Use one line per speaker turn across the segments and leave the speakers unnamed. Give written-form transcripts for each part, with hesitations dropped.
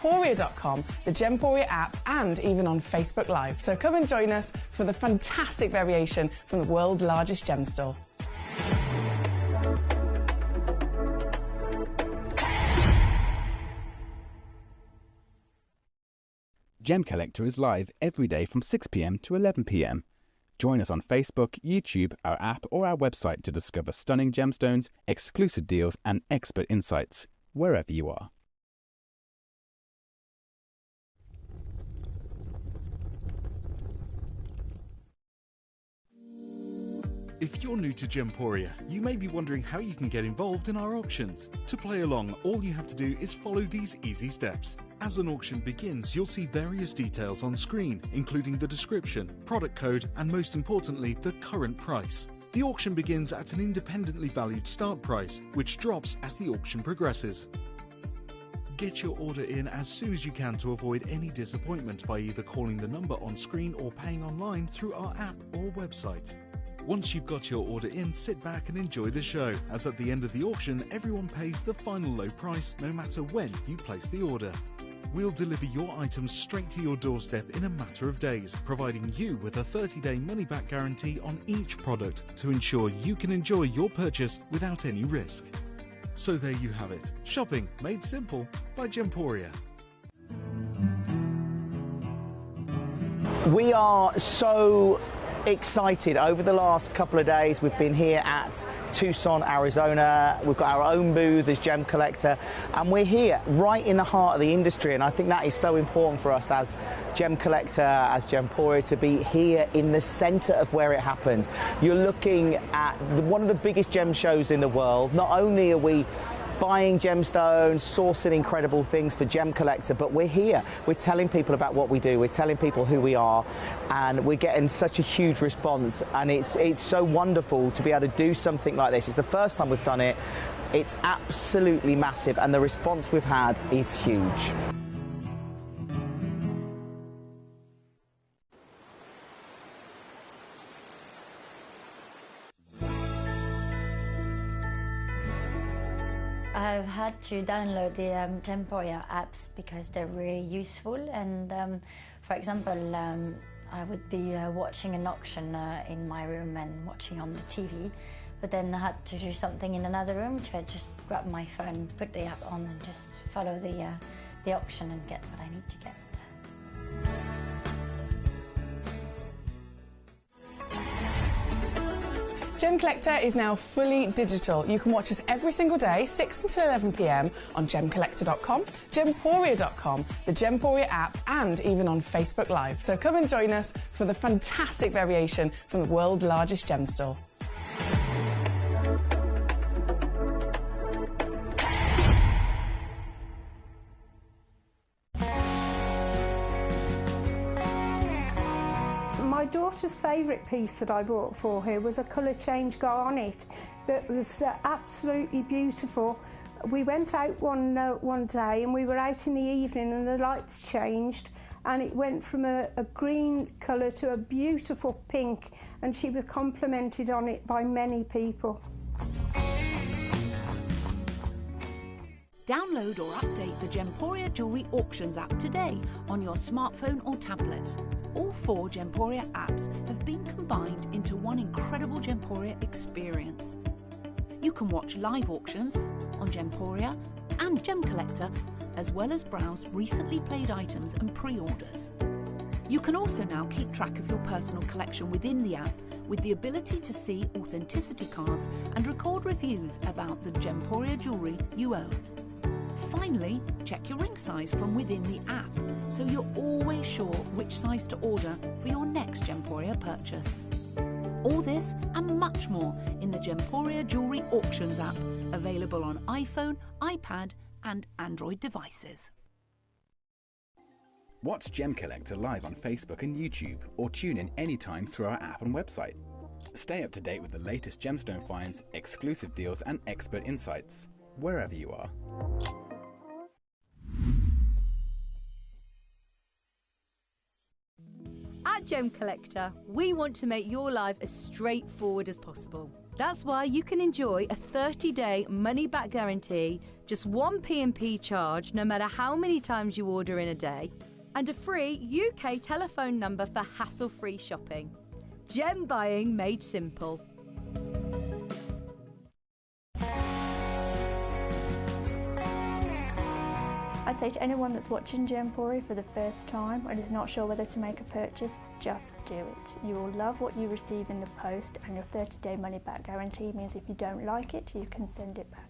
Gemporia.com, the Gemporia app, and even on Facebook Live. So come and join us for the fantastic variation from the world's largest gem store.
Gemcollector is live every day from 6 p.m. to 11 p.m. Join us on Facebook, YouTube, our app or our website to discover stunning gemstones, exclusive deals and expert insights, wherever you are.
If you're new to Gemporia, you may be wondering how you can get involved in our auctions. To play along, all you have to do is follow these easy steps. As an auction begins, you'll see various details on screen, including the description, product code, and most importantly, the current price. The auction begins at an independently valued start price, which drops as the auction progresses. Get your order in as soon as you can to avoid any disappointment by either calling the number on screen or paying online through our app or website. Once you've got your order in, sit back and enjoy the show, as at the end of the auction, everyone pays the final low price no matter when you place the order. We'll deliver your items straight to your doorstep in a matter of days, providing you with a 30-day money-back guarantee on each product to ensure you can enjoy your purchase without any risk. So there you have it, shopping made simple by Gemporia.
We are so excited. Over the last couple of days we've been here at Tucson, Arizona. We've got our own booth as Gemcollector, and we're here right in the heart of the industry, and I think that is so important for us as Gemcollector, as Gemporia, to be here in the center of where it happens. You're looking at one of the biggest gem shows in the world. Not only are we buying gemstones, sourcing incredible things for Gemcollector, but we're here. We're telling people about what we do. We're telling people who we are, and we're getting such a huge response. And it's so wonderful to be able to do something like this. It's the first time we've done it. It's absolutely massive, and the response we've had is huge.
I've had to download the Gemporia apps because they're really useful, and for example, I would be watching an auction in my room and watching on the TV, but then I had to do something in another room, so I just grab my phone, put the app on and just follow the auction and get what I need to get.
Gemcollector is now fully digital. You can watch us every single day, 6 until 11 p.m. on Gemcollector.com, Gemporia.com, the Gemporia app, and even on Facebook Live. So come and join us for the fantastic variation from the world's largest gem store.
My daughter's favourite piece that I bought for her was a colour change garnet that was absolutely beautiful. We went out one day and we were out in the evening and the lights changed and it went from a green colour to a beautiful pink, and she was complimented on it by many people.
Download or update the Gemporia Jewellery Auctions app today on your smartphone or tablet. All 4 Gemporia apps have been combined into one incredible Gemporia experience. You can watch live auctions on Gemporia and Gemcollector, as well as browse recently played items and pre-orders. You can also now keep track of your personal collection within the app, with the ability to see authenticity cards and record reviews about the Gemporia jewellery you own. Finally, check your ring size from within the app, so you're always sure which size to order for your next Gemporia purchase. All this and much more in the Gemporia Jewellery Auctions app, available on iPhone, iPad and Android devices.
Watch Gemcollector live on Facebook and YouTube, or tune in anytime through our app and website. Stay up to date with the latest gemstone finds, exclusive deals and expert insights, wherever you are.
At Gemcollector, we want to make your life as straightforward as possible. That's why you can enjoy a 30-day money-back guarantee just one P&P charge no matter how many times you order in a day, and a free UK telephone number for hassle-free shopping. Gem buying made simple.
I'd say to anyone that's watching Gemporia for the first time and is not sure whether to make a purchase, just do it. You will love what you receive in the post, and your 30-day money-back guarantee means if you don't like it, you can send it back.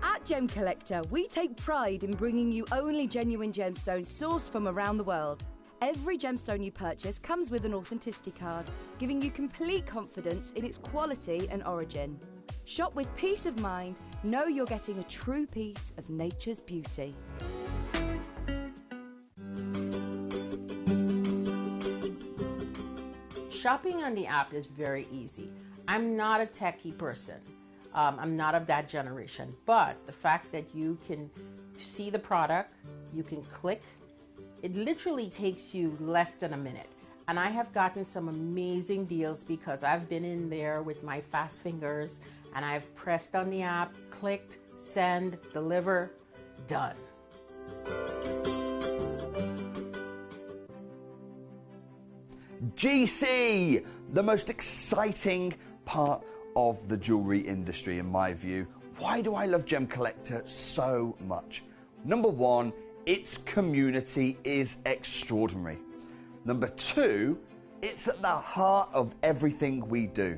At Gemcollector, we take pride in bringing you only genuine gemstones sourced from around the world. Every gemstone you purchase comes with an authenticity card, giving you complete confidence in its quality and origin. Shop with peace of mind, know you're getting a true piece of nature's beauty.
Shopping on the app is very easy. I'm not a techie person. I'm not of that generation, but the fact that you can see the product, you can click, it literally takes you less than a minute. And I have gotten some amazing deals because I've been in there with my fast fingers and I've pressed on the app, clicked, send, deliver, done.
GC, the most exciting part of the jewelry industry in my view. Why do I love Gemcollector so much? Number one, its community is extraordinary. Number two, it's at the heart of everything we do.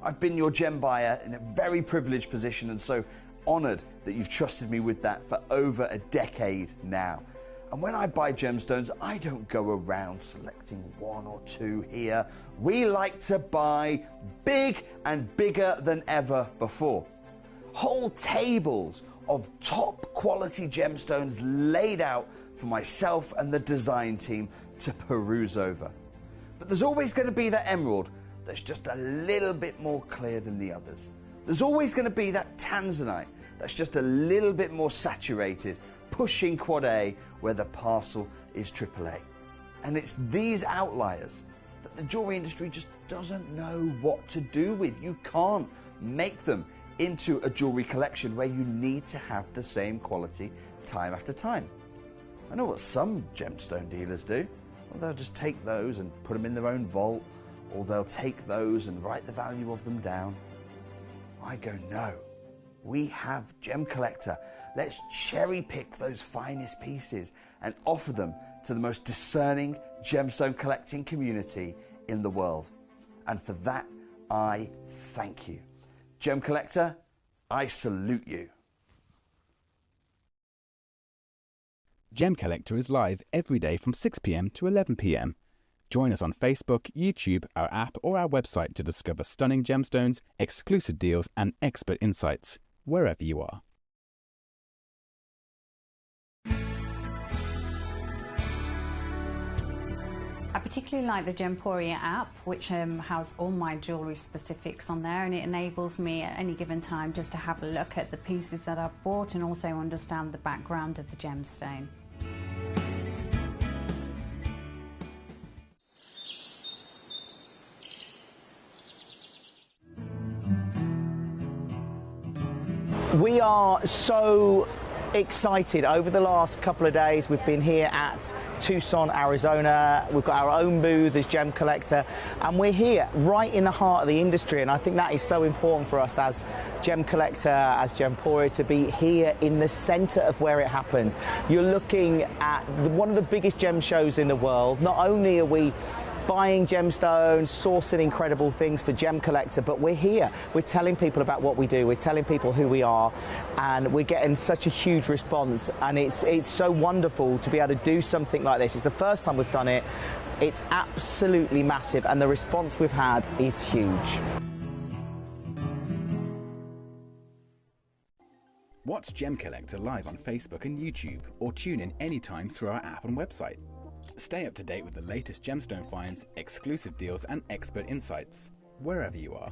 I've been your gem buyer in a very privileged position and so honoured that you've trusted me with that for over a decade now. And when I buy gemstones, I don't go around selecting one or two here. We like to buy big and bigger than ever before. Whole tables of top quality gemstones laid out for myself and the design team to peruse over. But there's always going to be that emerald that's just a little bit more clear than the others. There's always going to be that tanzanite that's just a little bit more saturated, pushing quad A where the parcel is AAA. And it's these outliers that the jewelry industry just doesn't know what to do with. You can't make them into a jewelry collection where you need to have the same quality time after time. I know what some gemstone dealers do. Well, they'll just take those and put them in their own vault, or they'll take those and write the value of them down. I go, no. We have Gemcollector. Let's cherry pick those finest pieces and offer them to the most discerning gemstone collecting community in the world. And for that, I thank you. Gemcollector, I salute you.
Gemcollector is live every day from 6 p.m. to 11 p.m. Join us on Facebook, YouTube, our app or our website to discover stunning gemstones, exclusive deals and expert insights, wherever you are.
I particularly like the Gemporia app, which has all my jewellery specifics on there, and it enables me at any given time just to have a look at the pieces that I've bought and also understand the background of the gemstone.
We are so excited. Over the last couple of days we've been here at Tucson, Arizona. We've got our own booth as Gemcollector, and we're here right in the heart of the industry, and I think that is so important for us as Gemcollector, as Gemporia, to be here in the center of where it happens. You're looking at one of the biggest gem shows in the world. Not only are we buying gemstones, sourcing incredible things for Gemcollector, but we're here. We're telling people about what we do. We're telling people who we are, and we're getting such a huge response. And it's so wonderful to be able to do something like this. It's the first time we've done it. It's absolutely massive, and the response we've had is huge.
Watch Gemcollector live on Facebook and YouTube, or tune in anytime through our app and website. Stay up to date with the latest gemstone finds, exclusive deals and expert insights, wherever you are.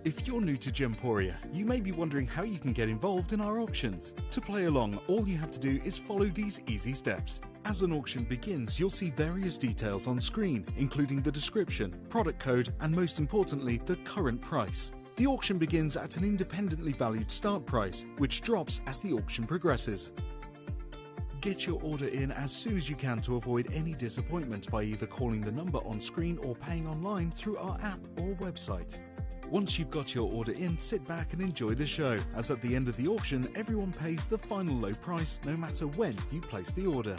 If you're new to Gemporia, you may be wondering how you can get involved in our auctions. To play along, all you have to do is follow these easy steps. As an auction begins, you'll see various details on screen, including the description, product code, and most importantly, the current price. The auction begins at an independently valued start price, which drops as the auction progresses. Get your order in as soon as you can to avoid any disappointment by either calling the number on screen or paying online through our app or website. Once you've got your order in, sit back and enjoy the show, as at the end of the auction, everyone pays the final low price no matter when you place the order.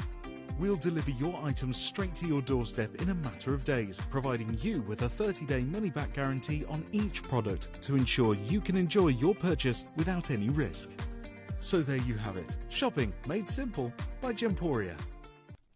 We'll deliver your items straight to your doorstep in a matter of days, providing you with a 30-day money-back guarantee on each product to ensure you can enjoy your purchase without any risk. So there you have it, shopping made simple by Gemporia.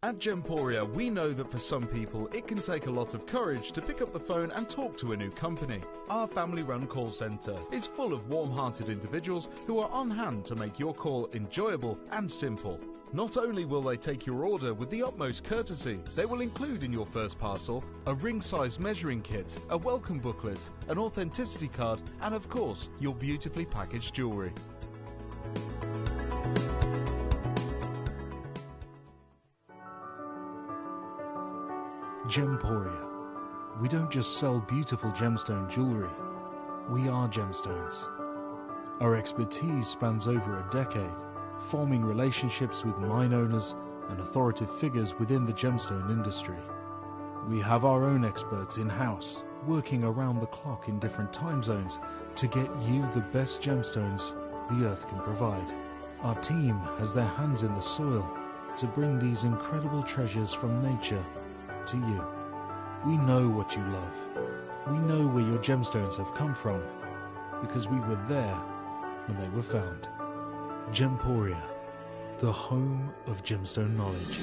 At Gemporia, we know that for some people it can take a lot of courage to pick up the phone and talk to a new company. Our family-run call centre is full of warm-hearted individuals who are on hand to make your call enjoyable and simple. Not only will they take your order with the utmost courtesy, they will include in your first parcel a ring-size measuring kit, a welcome booklet, an authenticity card, and of course, your beautifully packaged jewellery. Gemporia. We don't just sell beautiful gemstone jewellery, we are gemstones. Our expertise spans over a decade, forming relationships with mine owners and authoritative figures within the gemstone industry. We have our own experts in-house, working around the clock in different time zones to get you the best gemstones the earth can provide. Our team has their hands in the soil to bring these incredible treasures from nature to you. We know what you love. We know where your gemstones have come from because we were there when they were found. Gemporia, the home of gemstone knowledge.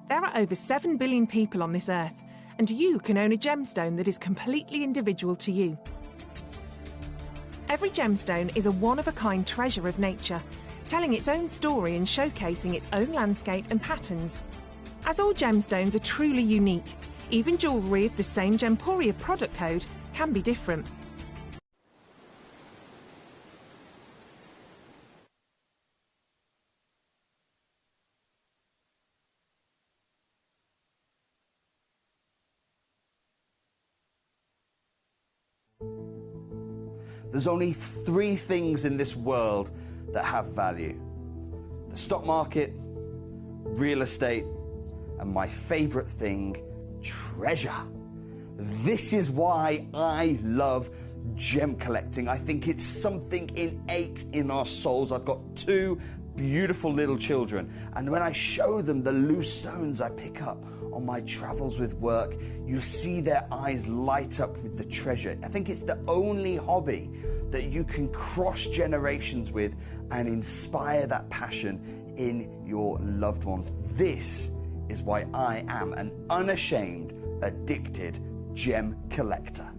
There are over 7 billion people on this earth, and you can own a gemstone that is completely individual to you. Every gemstone is a one-of-a-kind treasure of nature, telling its own story and showcasing its own landscape and patterns. As all gemstones are truly unique, even jewellery of the same Gemporia product code can be different.
There's only 3 things in this world that have value: the stock market, real estate, and my favorite thing, treasure. This is why I love gem collecting. I think it's something innate in our souls. I've got 2 beautiful little children, and when I show them the loose stones I pick up on my travels with work, you see their eyes light up with the treasure. I think it's the only hobby that you can cross generations with and inspire that passion in your loved ones. This is why I am an unashamed, addicted gem collector.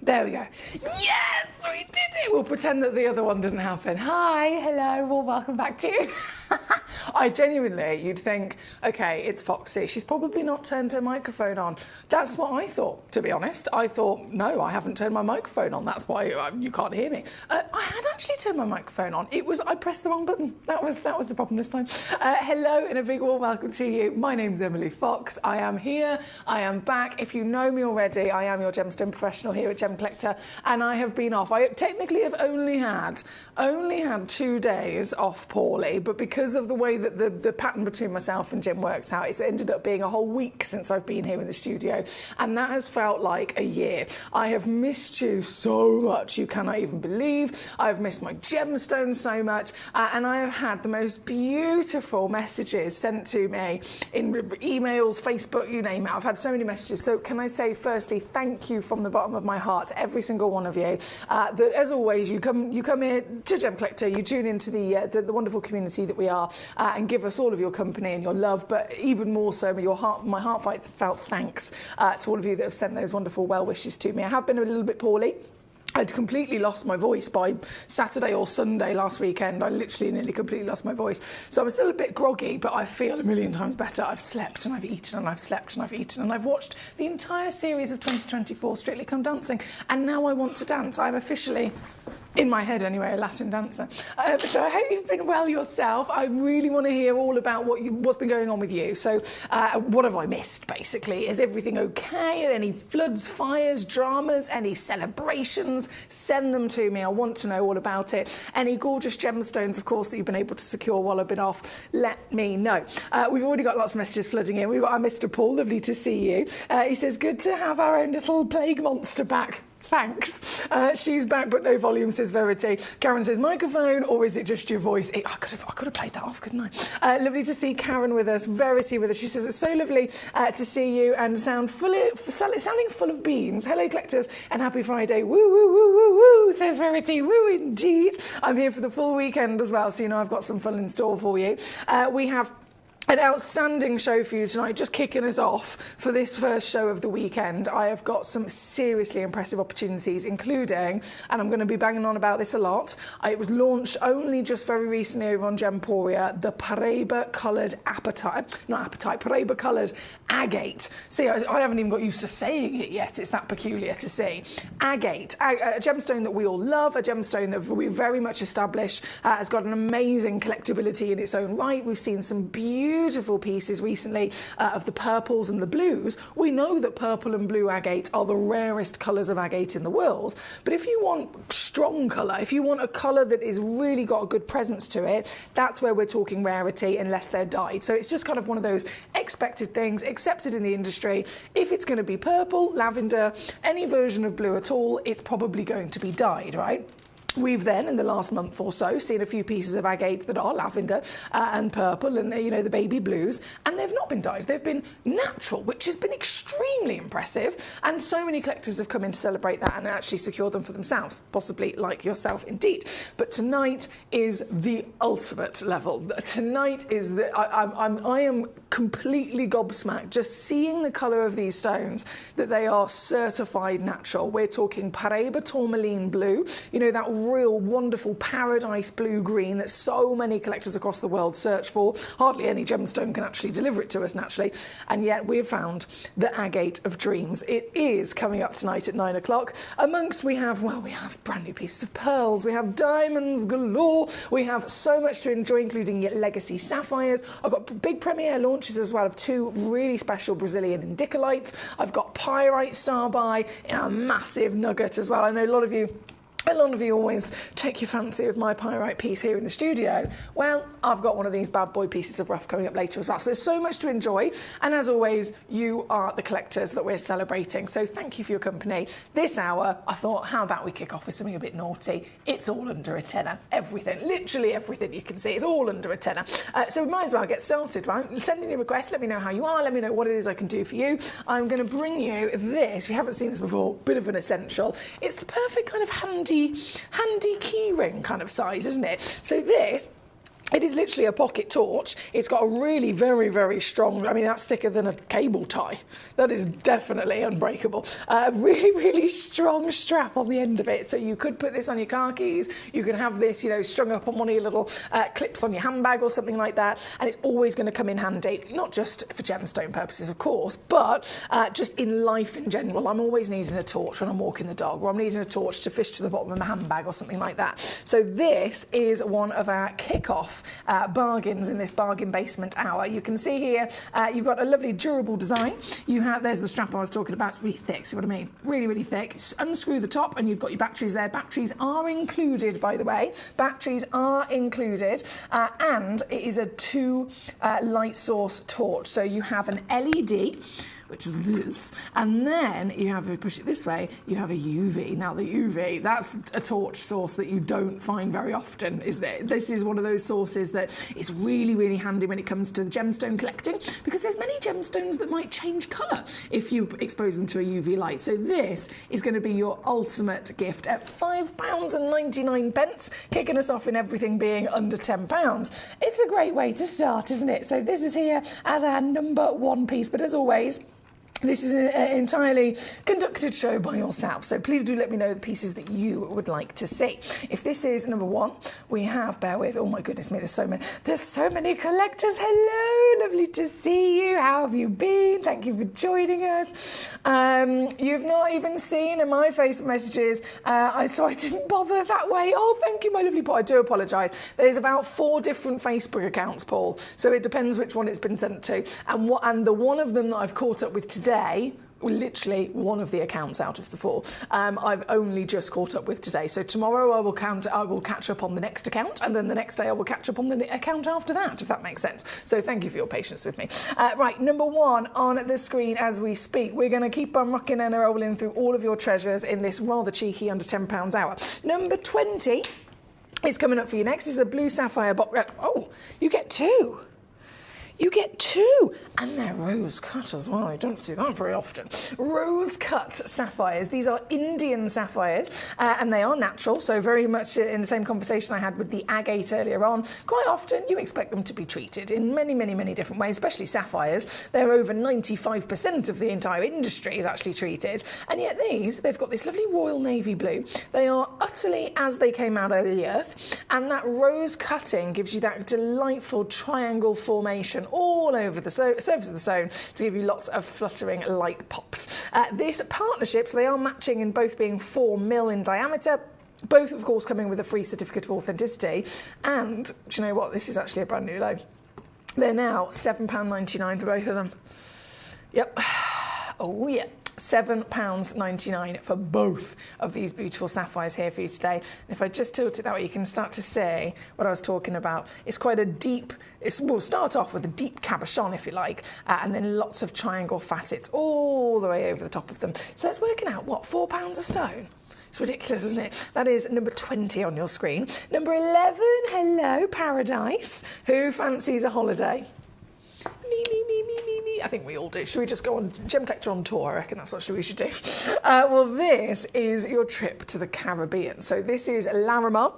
There we go. Yes, we did it. We'll pretend that the other one didn't happen. Hi, hello, well, welcome back to you. I genuinely, you'd think, okay, it's Foxy. She's probably not turned her microphone on. That's what I thought, to be honest. I thought, no, I haven't turned my microphone on. That's why you can't hear me. I had actually turned my microphone on. I pressed the wrong button. That was the problem this time. Hello and a big warm welcome to you. My name's Emily Fox. I am here. I am back. If you know me already, I am your gemstone professional here at Gemcollector, and I have been off. I technically have only had 2 days off poorly, but because because of the way that the pattern between myself and Jim works out, it's ended up being a whole week since I've been here in the studio, and that has felt like a year. I have missed you so much, you cannot even believe. I've missed my gemstones so much, and I have had the most beautiful messages sent to me in emails, Facebook, you name it. I've had so many messages. So can I say, firstly, thank you from the bottom of my heart to every single one of you. That, as always, you come here to Gemcollector, you tune into the wonderful community that we are, and give us all of your company and your love, but even more so, my heartfelt thanks to all of you that have sent those wonderful well wishes to me. I have been a little bit poorly. I'd completely lost my voice by Saturday or Sunday last weekend. I literally nearly completely lost my voice. So I'm still a bit groggy, but I feel a million times better. I've slept and I've eaten and I've slept and I've eaten, and I've watched the entire series of 2024 Strictly Come Dancing, and now I want to dance. I'm officially, in my head anyway, a Latin dancer. So I hope you've been well yourself. I really want to hear all about what's been going on with you. So what have I missed, basically? Is everything okay? Any floods, fires, dramas, any celebrations? Send them to me. I want to know all about it. Any gorgeous gemstones, of course, that you've been able to secure while I've been off, let me know. We've already got lots of messages flooding in. We've got our Mr. Paul, lovely to see you. He says, good to have our own little plague monster back. Thanks. She's back, but no volume, says Verity. Karen says, microphone, or is it just your voice? I could have played that off, couldn't I? Lovely to see Karen with us, Verity with us. She says, it's so lovely to see you and sounding full of beans. Hello, collectors, and happy Friday. Woo, woo, woo, woo, woo, says Verity. Woo, indeed. I'm here for the full weekend as well, so you know I've got some fun in store for you. We have an outstanding show for you tonight, just kicking us off for this first show of the weekend. I have got some seriously impressive opportunities, including, and I'm going to be banging on about this a lot, it was launched only just very recently over on Gemporia, the Paraiba-coloured Paraiba-coloured agate. See, I haven't even got used to saying it yet, it's that peculiar to say. Agate, a gemstone that we all love, a gemstone that we very much established, has got an amazing collectability in its own right. We've seen some beautiful pieces recently of the purples and the blues. We know that purple and blue agate are the rarest colours of agate in the world, but if you want strong colour, if you want a colour that is really got a good presence to it, that's where we're talking rarity, unless they're dyed. So it's just kind of one of those expected things, accepted in the industry. If it's going to be purple, lavender, any version of blue at all, it's probably going to be dyed, right? We've then, in the last month or so, seen a few pieces of agate that are lavender and purple and, you know, the baby blues, and they've not been dyed. They've been natural, which has been extremely impressive, and so many collectors have come in to celebrate that and actually secure them for themselves, possibly like yourself indeed. But tonight is the ultimate level. Tonight is the... I am completely gobsmacked just seeing the colour of these stones, that they are certified natural. We're talking Paraiba tourmaline blue, you know, that real wonderful paradise blue-green that so many collectors across the world search for. Hardly any gemstone can actually deliver it to us naturally, and yet we've found the agate of dreams. It is coming up tonight at 9 o'clock. Amongst we have brand new pieces of pearls, we have diamonds galore, we have so much to enjoy, including legacy sapphires. I've got big premiere launches as well of two really special Brazilian indicolites. I've got pyrite star by in a massive nugget as well. I know a lot of you always take your fancy with my pyrite piece here in the studio. Well, I've got one of these bad boy pieces of rough coming up later as well. So there's so much to enjoy. And as always, you are the collectors that we're celebrating. So thank you for your company. This hour, I thought, how about we kick off with something a bit naughty? It's all under a tenner. Everything, literally everything you can see, is all under a tenner. So we might as well get started, right? Send in your request. Let me know how you are. Let me know what it is I can do for you. I'm going to bring you this. If you haven't seen this before, bit of an essential. It's the perfect kind of handy key ring kind of size, isn't it? So this, it is literally a pocket torch. It's got a really very, very strong, I mean, that's thicker than a cable tie. That is definitely unbreakable. Really, really strong strap on the end of it. So you could put this on your car keys. You can have this, you know, strung up on one of your little clips on your handbag or something like that. And it's always going to come in handy, not just for gemstone purposes, of course, but just in life in general. I'm always needing a torch when I'm walking the dog, or I'm needing a torch to fish to the bottom of my handbag or something like that. So this is one of our kick-off off bargains in this bargain basement hour. You can see here you've got a lovely durable design. There's the strap I was talking about. It's really thick, see what I mean? Really, really thick. Unscrew the top and you've got your batteries there. Batteries are included, by the way. Batteries are included, and it is a 2 light source torch. So you have an LED, which is this, and then you have, if you push it this way, you have a UV. Now the UV, that's a torch source that you don't find very often, isn't it? This is one of those sources that is really, really handy when it comes to gemstone collecting, because there's many gemstones that might change colour if you expose them to a UV light. So this is going to be your ultimate gift at £5.99, kicking us off in everything being under £10. It's a great way to start, isn't it? So this is here as our number 1 piece, but as always, this is an entirely conducted show by yourself, so please do let me know the pieces that you would like to see. If this is number 1, we have, bear with, oh my goodness me, there's so many collectors. Hello, lovely to see you. How have you been? Thank you for joining us. You've not even seen in my Facebook messages, so I didn't bother that way. Oh, thank you, my lovely Paul. I do apologise. There's about 4 different Facebook accounts, Paul, so it depends which one it's been sent to, and the one of them that I've caught up with today, literally one of the accounts out of the 4, I've only just caught up with today. So tomorrow I will catch up on the next account, and then the next day I will catch up on the account after that, if that makes sense. So thank you for your patience with me. Right, number 1 on the screen as we speak. We're going to keep on rocking and rolling through all of your treasures in this rather cheeky under £10 hour. Number 20 is coming up for you next. This is a blue sapphire box. Oh, you get 2. You get 2, and they're rose cut as well. You don't see that very often. Rose cut sapphires. These are Indian sapphires, and they are natural, so very much in the same conversation I had with the agate earlier on. Quite often you expect them to be treated in many, many, many different ways, especially sapphires. They're over 95% of the entire industry is actually treated, and yet they've got this lovely royal navy blue. They are utterly as they came out of the earth, and that rose cutting gives you that delightful triangle formation all over the surface of the stone to give you lots of fluttering light pops. This partnership, so they are matching in both being 4 mil in diameter, both of course coming with a free certificate of authenticity, and do you know what, this is actually a brand new low. They're now £7.99 for both of them. Yep. Oh yeah. £7.99 for both of these beautiful sapphires here for you today. And if I just tilt it that way, you can start to see what I was talking about. It's quite a deep, we'll start off with a deep cabochon, if you like, and then lots of triangle facets all the way over the top of them. So it's working out, what, £4 a stone? It's ridiculous, isn't it? That is number 20 on your screen. Number 11, hello, Paradise. Who fancies a holiday? Me. I think we all do. Should we just go on Gemcollector on tour? I reckon that's what we should do. Well, this is your trip to the Caribbean. So this is Larimar.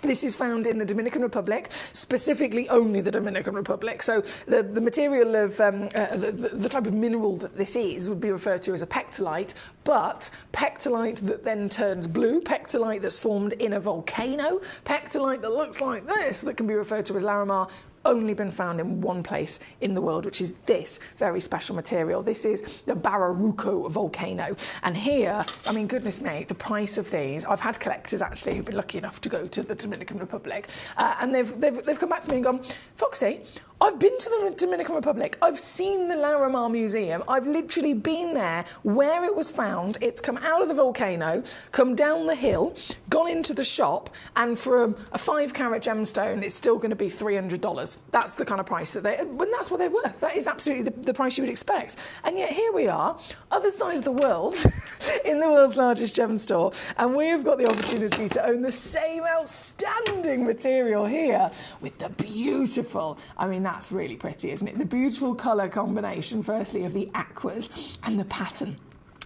This is found in the Dominican Republic, specifically only the Dominican Republic. So the material of, the type of mineral that this is would be referred to as a pectolite, but pectolite that then turns blue, pectolite that's formed in a volcano, pectolite that looks like this that can be referred to as Larimar, only been found in one place in the world, which is this very special material. This is the Bararuco volcano. And here, I mean, goodness me, the price of these, I've had collectors actually who've been lucky enough to go to the Dominican Republic, and they've come back to me and gone, Foxy, I've been to the Dominican Republic. I've seen the Larimar Museum. I've literally been there where it was found. It's come out of the volcano, come down the hill, gone into the shop, and for a 5-carat gemstone, it's still going to be $300. That's the kind of price that when that's what they're worth. That is absolutely the price you would expect. And yet here we are, other side of the world, in the world's largest gem store, and we have got the opportunity to own the same outstanding material here with the beautiful, I mean, that's really pretty, isn't it? The beautiful colour combination, firstly, of the aquas and the pattern.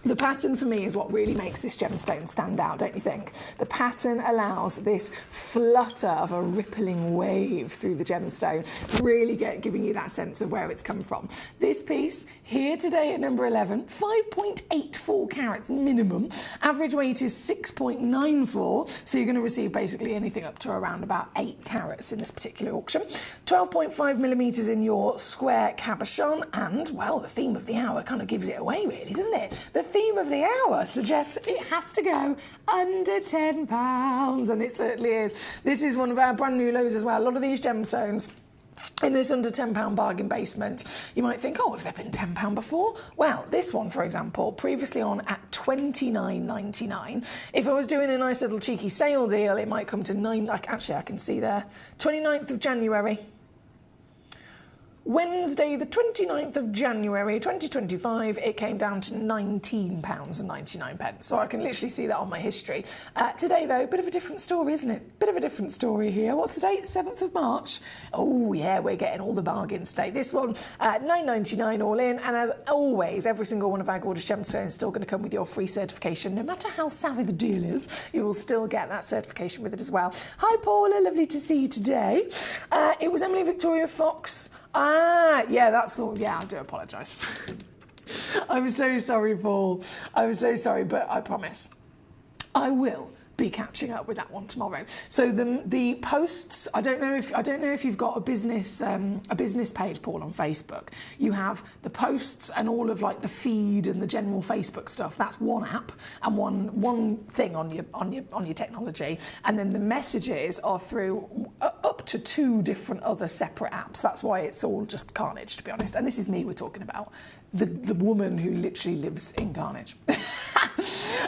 The pattern for me is what really makes this gemstone stand out, don't you think? The pattern allows this flutter of a rippling wave through the gemstone, really giving you that sense of where it's come from. This piece here today at number 11, 5.84 carats minimum. Average weight is 6.94, so you're going to receive basically anything up to around about 8 carats in this particular auction. 12.5 millimetres in your square cabochon, and, well, the theme of the hour kind of gives it away, really, doesn't it? The theme of the hour suggests it has to go under £10, and it certainly is. This is one of our brand new lows as well. A lot of these gemstones in this under £10 bargain basement, you might think, oh, have there been £10 before? Well, this one, for example, previously on at $29.99. If I was doing a nice little cheeky sale deal, it might come to actually, I can see there, 29th of January. Wednesday, the 29th of January 2025, it came down to £19.99. So I can literally see that on my history. Today, though, bit of a different story, isn't it? Bit of a different story here. What's the date? 7th of March. Oh, yeah, we're getting all the bargains today. This one, $9.99 all in. And as always, every single one of our gorgeous gemstones is still going to come with your free certification. No matter how savvy the deal is, you will still get that certification with it as well. Hi, Paula. Lovely to see you today. It was Emily Victoria Fox. Yeah, that's the... Yeah, I do apologise. I'm so sorry, Paul. I'm so sorry, but I promise I will be catching up with that one tomorrow. So the posts, I don't know if you've got a business page, Paul, on Facebook. You have the posts and all of like the feed and the general Facebook stuff. That's one app and one thing on your technology, and then the messages are through up to 2 different other separate apps. That's why it's all just carnage, to be honest. And this is me we're talking about, the woman who literally lives in carnage.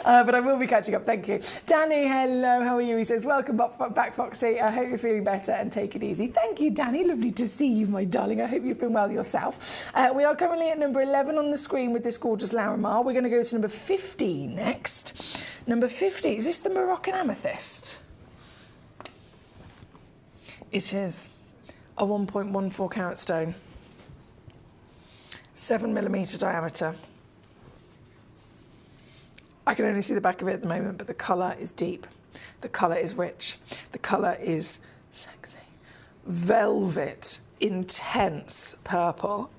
But I will be catching up, thank you. Danny, hello, how are you? He says, welcome back, Foxy. I hope you're feeling better and take it easy. Thank you, Danny. Lovely to see you, my darling. I hope you've been well yourself. We are currently at number 11 on the screen with this gorgeous Larimar. We're going to go to number 15 next. Number 50, is this the Moroccan Amethyst? It is a 1.14 carat stone, 7mm diameter. I can only see the back of it at the moment, but the colour is deep. The colour is rich. The colour is sexy. Velvet, intense purple.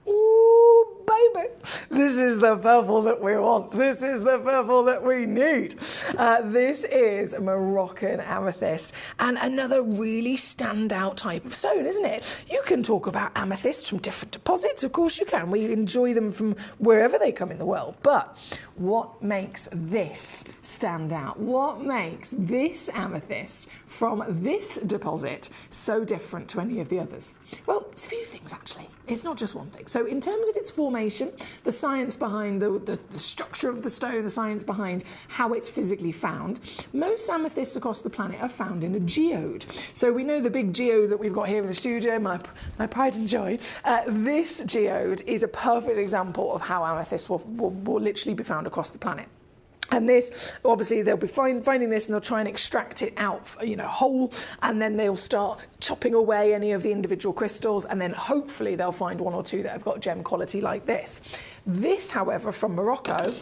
Ooh, baby. This is the purple that we want. This is the purple that we need. This is Moroccan amethyst, and another really standout type of stone, isn't it? You can talk about amethysts from different deposits. Of course you can. We enjoy them from wherever they come in the world. But what makes this stand out? What makes this amethyst from this deposit so different to any of the others? Well, it's a few things, actually. It's not just one thing. So in terms of its formation, the science behind the structure of the stone, the science behind how it's physically found, most amethysts across the planet are found in a geode. So we know the big geode that we've got here in the studio, my pride and joy. This geode is a perfect example of how amethysts will literally be found across the planet. And this, obviously, they'll be finding this and they'll try and extract it out, whole, and then they'll start chopping away any of the individual crystals, and then hopefully they'll find 1 or 2 that have got gem quality like this. This, however, from Morocco,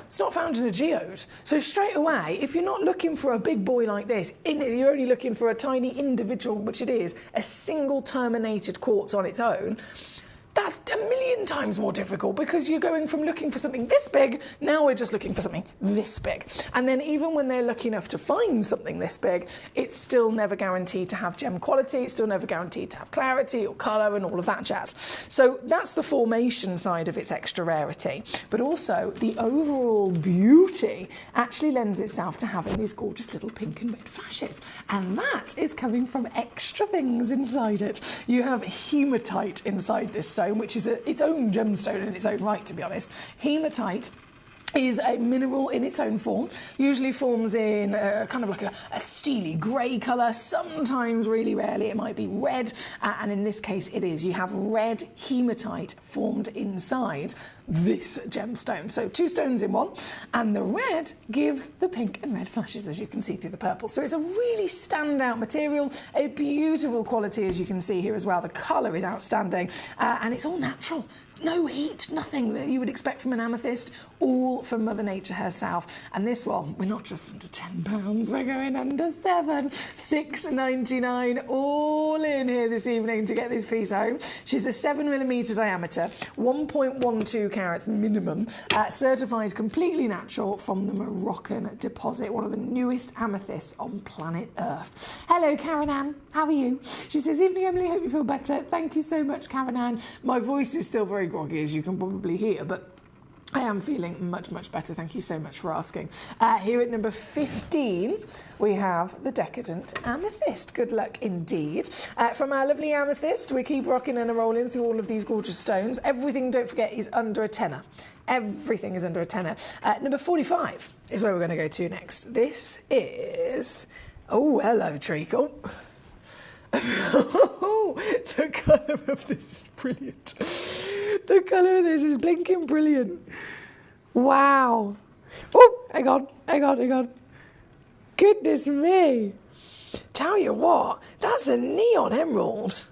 it's not found in a geode. So straight away, if you're not looking for a big boy like this, you're only looking for a tiny individual, which it is, a single terminated quartz on its own, that's a million times more difficult, because you're going from looking for something this big, now we're just looking for something this big. And then even when they're lucky enough to find something this big, it's still never guaranteed to have gem quality, it's still never guaranteed to have clarity or colour and all of that jazz. So that's the formation side of its extra rarity. But also the overall beauty actually lends itself to having these gorgeous little pink and red flashes. And that is coming from extra things inside it. You have hematite inside this stone, which is its own gemstone in its own right, to be honest. Hematite is a mineral in its own form, usually forms in kind of like a steely grey colour, sometimes really rarely it might be red, and in this case it is. You have red hematite formed inside this gemstone. So 2 stones in one, and the red gives the pink and red flashes, as you can see through the purple. So it's a really standout material, a beautiful quality, as you can see here as well. The colour is outstanding, and it's all natural. No heat, nothing that you would expect from an amethyst, all from Mother Nature herself. And this one, we're not just under £10, we're going under 7, $6.99 all in here this evening to get this piece home. She's a 7mm diameter, 1.12 carats minimum, certified completely natural from the Moroccan deposit, one of the newest amethysts on planet Earth. Hello, Karen Ann, how are you? She says, evening, Emily, hope you feel better. Thank you so much, Karen Ann. My voice is still very groggy, as you can probably hear, but I am feeling much, much better. Thank you so much for asking. Here at number 15, we have the Decadent Amethyst. Good luck indeed. From our lovely Amethyst, we keep rocking and rolling through all of these gorgeous stones. Everything, don't forget, is under a tenner. Everything is under a tenner. Number 45 is where we're going to go to next. This is... Oh, hello, Treacle. The colour of this is brilliant. The colour of this is blinking brilliant. Wow. Oh, hang on. Goodness me. Tell you what, that's a neon emerald.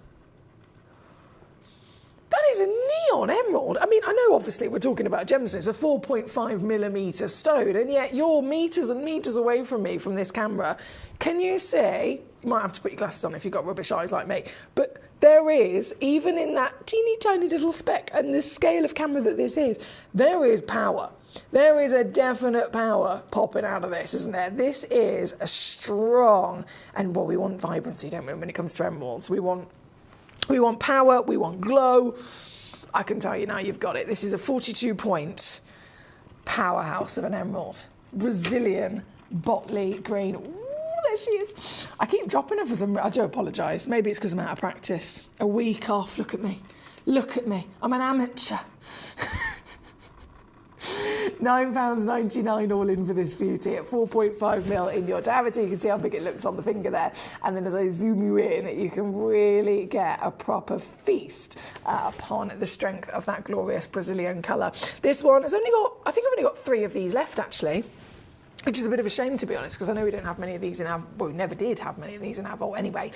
That is a neon emerald. I mean, I know obviously we're talking about gemstone. It's a 4.5mm stone, and yet you're metres and metres away from me from this camera. Can you see? You might have to put your glasses on if you've got rubbish eyes like me. But there is, even in that teeny tiny little speck and the scale of camera that this is, there is power. There is a definite power popping out of this, isn't there? This is a strong, and well, we want vibrancy, don't we, when it comes to emeralds? We want power, we want glow. I can tell you now you've got it. This is a 42-point powerhouse of an emerald. Brazilian Botley green. Ooh, there she is. I keep dropping her for some... I do apologise. Maybe it's because I'm out of practice. A week off. Look at me. Look at me. I'm an amateur. £9.99 all in for this beauty at 4.5mm in your diameter. You can see how big it looks on the finger there. And then as I zoom you in, you can really get a proper feast upon the strength of that glorious Brazilian colour. This one has only got, I think I've only got 3 of these left actually, which is a bit of a shame, to be honest, because I know we don't have many of these in our... Well, we never did have many of these in our vault anyway.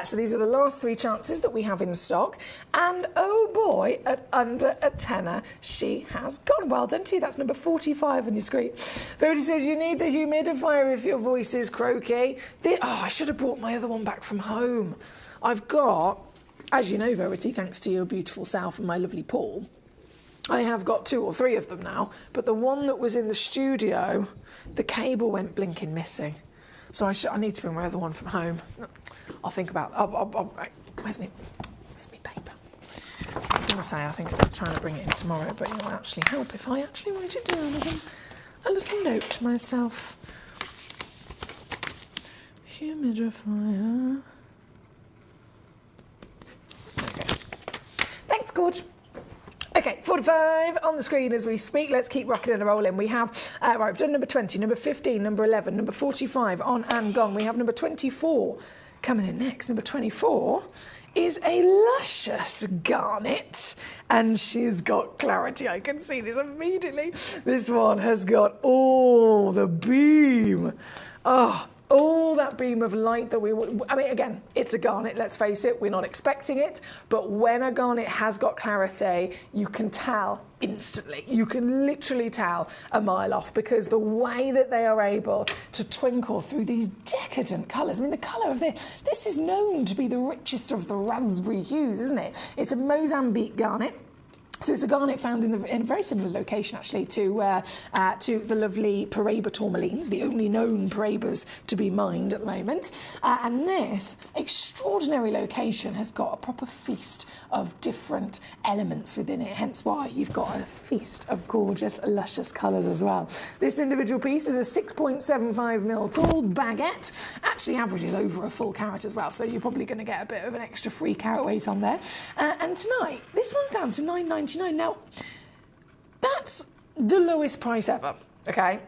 So these are the last 3 chances that we have in stock. And, oh boy, at under a tenner, she has gone. Well done to you. That's number 45 on your screen. Verity says, you need the humidifier if your voice is croaky. I should have brought my other one back from home. I've got, as you know, Verity, thanks to your beautiful self and my lovely Paul, I have got 2 or 3 of them now, but the one that was in the studio, the cable went blinking missing. So I need to bring my other one from home. I'll think about... Right. Where's me paper? I was going to say, I think I'm trying to bring it in tomorrow, but it will actually help if I actually write it down as a little note to myself. Humidifier. Okay. Thanks, Gorge. Okay, 45 on the screen as we speak. Let's keep rocking and rolling. We have, right, we've done number 20, number 15, number 11, number 45 on and gone. We have number 24 coming in next. Number 24 is a luscious garnet, and she's got clarity. I can see this immediately. This one has got all the beam. Oh, all that beam of light that we would... I mean, again, it's a garnet, let's face it. We're not expecting it. But when a garnet has got clarity, you can tell instantly. You can literally tell a mile off, because the way that they are able to twinkle through these decadent colours. I mean, the colour of this is known to be the richest of the raspberry hues, isn't it? It's a Mozambique garnet. So it's a garnet found in a very similar location, actually, to the lovely Paraiba tourmalines, the only known Paraibas to be mined at the moment. And this extraordinary location has got a proper feast of different elements within it, hence why you've got a feast of gorgeous, luscious colours as well. This individual piece is a 6.75mm tall baguette, actually averages over a full carat as well, so you're probably going to get a bit of an extra free carat weight on there. And tonight, this one's down to $9.99. Now, that's the lowest price ever, okay?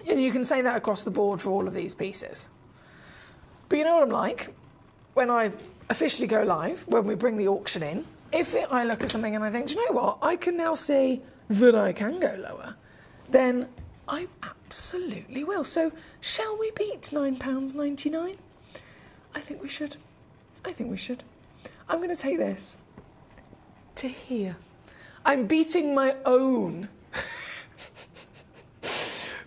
And you can say that across the board for all of these pieces. But you know what I'm like? When I officially go live, when we bring the auction in, I look at something and I think, do you know what? I can now see that I can go lower. Then I absolutely will. So shall we beat £9.99? I think we should. I think we should. I'm going to take this to here. I'm beating my own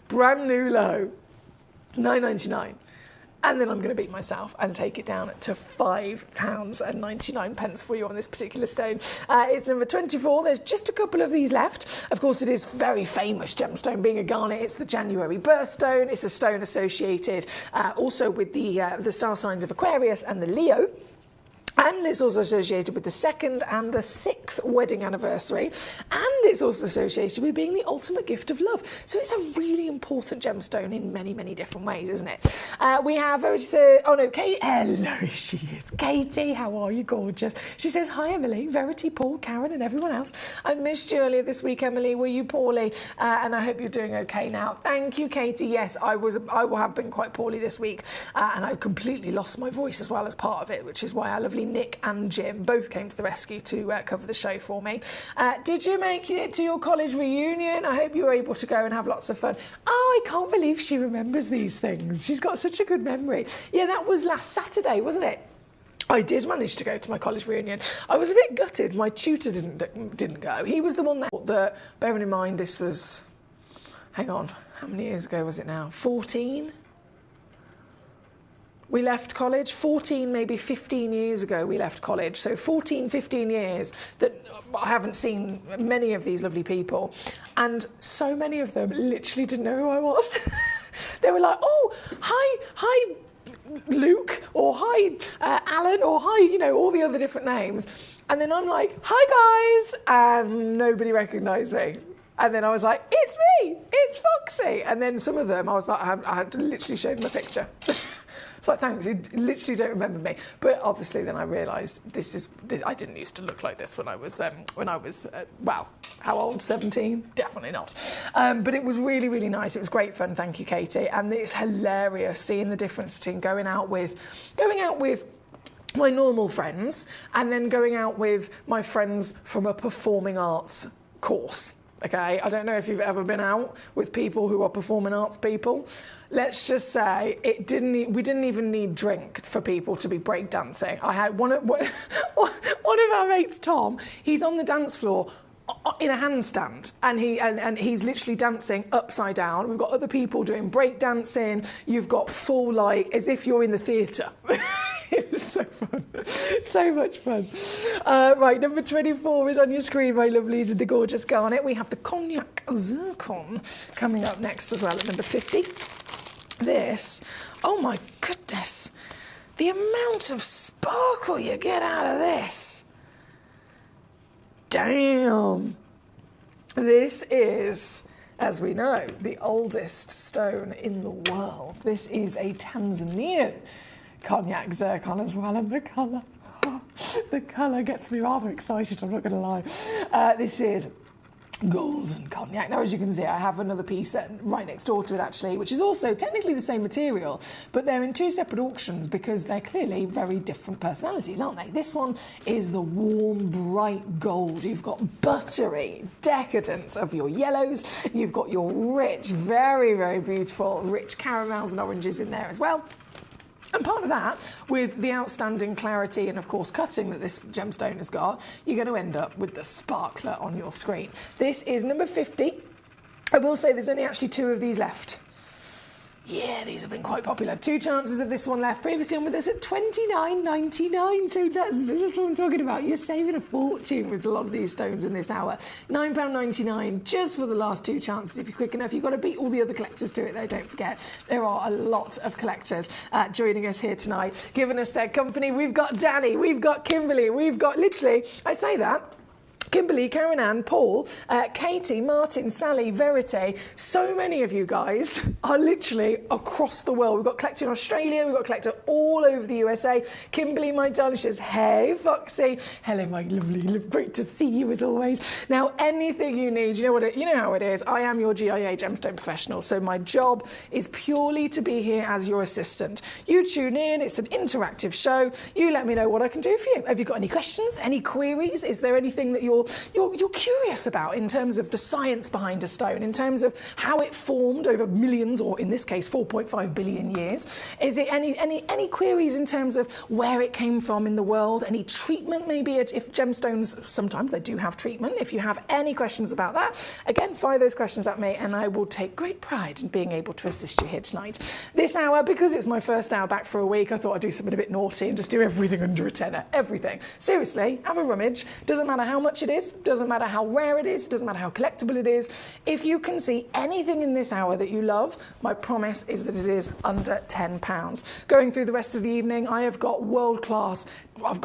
brand new low, £9.99. And then I'm going to beat myself and take it down to £5.99 for you on this particular stone. It's number 24. There's just a couple of these left. Of course, it is very famous gemstone. Being a garnet, it's the January birthstone. It's a stone associated also with the star signs of Aquarius and the Leo.
And it's also associated with the 2nd and the 6th wedding anniversary. And it's also associated with being the ultimate gift of love. So it's a really important gemstone in many, many different ways, isn't it? We have Verity says, oh no, Kate, hello, she is. Katie, how are you? Gorgeous. She says, hi, Emily, Verity, Paul, Karen, and everyone else. I missed you earlier this week, Emily. Were you poorly? And I hope you're doing okay now. Thank you, Katie. Yes, I have been quite poorly this week. And I've completely lost my voice as well as part of it, which is why our lovely Nick and Jim both came to the rescue to cover the show for me. Did you make it to your college reunion? I hope you were able to go and have lots of fun. Oh, I can't believe she remembers these things. She's got such a good memory. Yeah, that was last Saturday, wasn't it? I did manage to go to my college reunion. I was a bit gutted. My tutor didn't go. He was the one that bearing in mind this was, hang on, how many years ago was it now? 14? We left college 14, maybe 15 years ago we left college. So 14, 15 years that I haven't seen many of these lovely people. And so many of them literally didn't know who I was. They were like, oh, hi, Luke, or hi, Alan, or hi, you know, all the other different names. And then I'm like, hi guys, and nobody recognised me. And then I was like, it's me, it's Foxy. And then some of them, I was like, I had to literally show them a picture. It's like, thanks, you literally don't remember me. But obviously then I realised I didn't used to look like this when I was, well, how old, 17? Definitely not. But it was really, really nice. It was great fun, thank you, Katie. And it's hilarious seeing the difference between going out with my normal friends and then going out with my friends from a performing arts course. Okay, I don't know if you've ever been out with people who are performing arts people. Let's just say we didn't even need drink for people to be breakdancing. I had one of our mates, Tom. He's on the dance floor in a handstand, and he's literally dancing upside down. We've got other people doing breakdancing. You've got full, like, as if you're in the theatre. It was so fun. So much fun. Right, number 24 is on your screen, my lovelies, with the gorgeous garnet. We have the Cognac Zircon coming up next as well at number 50. This, oh my goodness, the amount of sparkle you get out of this. Damn. This is, as we know, the oldest stone in the world. This is a Tanzanian Cognac Zircon as well, and the colour. The colour gets me rather excited, I'm not going to lie. This is golden cognac. Now, as you can see, I have another piece right next door to it, actually, which is also technically the same material, but they're in two separate auctions because they're clearly very different personalities, aren't they? This one is the warm, bright gold. You've got buttery decadence of your yellows. You've got your rich, very, very beautiful, rich caramels and oranges in there as well. And part of that, with the outstanding clarity and, of course, cutting that this gemstone has got, you're going to end up with the sparkler on your screen. This is number 50. I will say there's only actually 2 of these left. Yeah, these have been quite popular. 2 chances of this one left. Previously on with us at $29.99. So that's what I'm talking about. You're saving a fortune with a lot of these stones in this hour. £9.99 just for the last 2 chances if you're quick enough. You've got to beat all the other collectors to it, though. Don't forget, there are a lot of collectors joining us here tonight, giving us their company. We've got Danny, we've got Kimberly, we've got literally, I say that, Kimberly, Karen Ann, Paul, Katie, Martin, Sally, Verity. So many of you guys are literally across the world. We've got collector in Australia, we've got collector all over the USA. Kimberly, my darling, says, hey, Foxy. Hello, my lovely, great to see you as always. Now, anything you need, you know how it is. I am your GIA gemstone professional, so my job is purely to be here as your assistant. You tune in, it's an interactive show. You let me know what I can do for you. Have you got any questions, any queries? Is there anything that you're curious about in terms of the science behind a stone, in terms of how it formed over millions, or in this case 4.5 billion years? Is it any queries in terms of where it came from in the world? Any treatment maybe? If gemstones, sometimes they do have treatment. If you have any questions about that, again, fire those questions at me and I will take great pride in being able to assist you here tonight. This hour, because it's my first hour back for a week, I thought I'd do something a bit naughty and just do everything under a tenner. Everything. Seriously, have a rummage. Doesn't matter how much it is, doesn't matter how rare it is, doesn't matter how collectible it is. If you can see anything in this hour that you love, my promise is that it is under £10. Going through the rest of the evening, I have got world-class,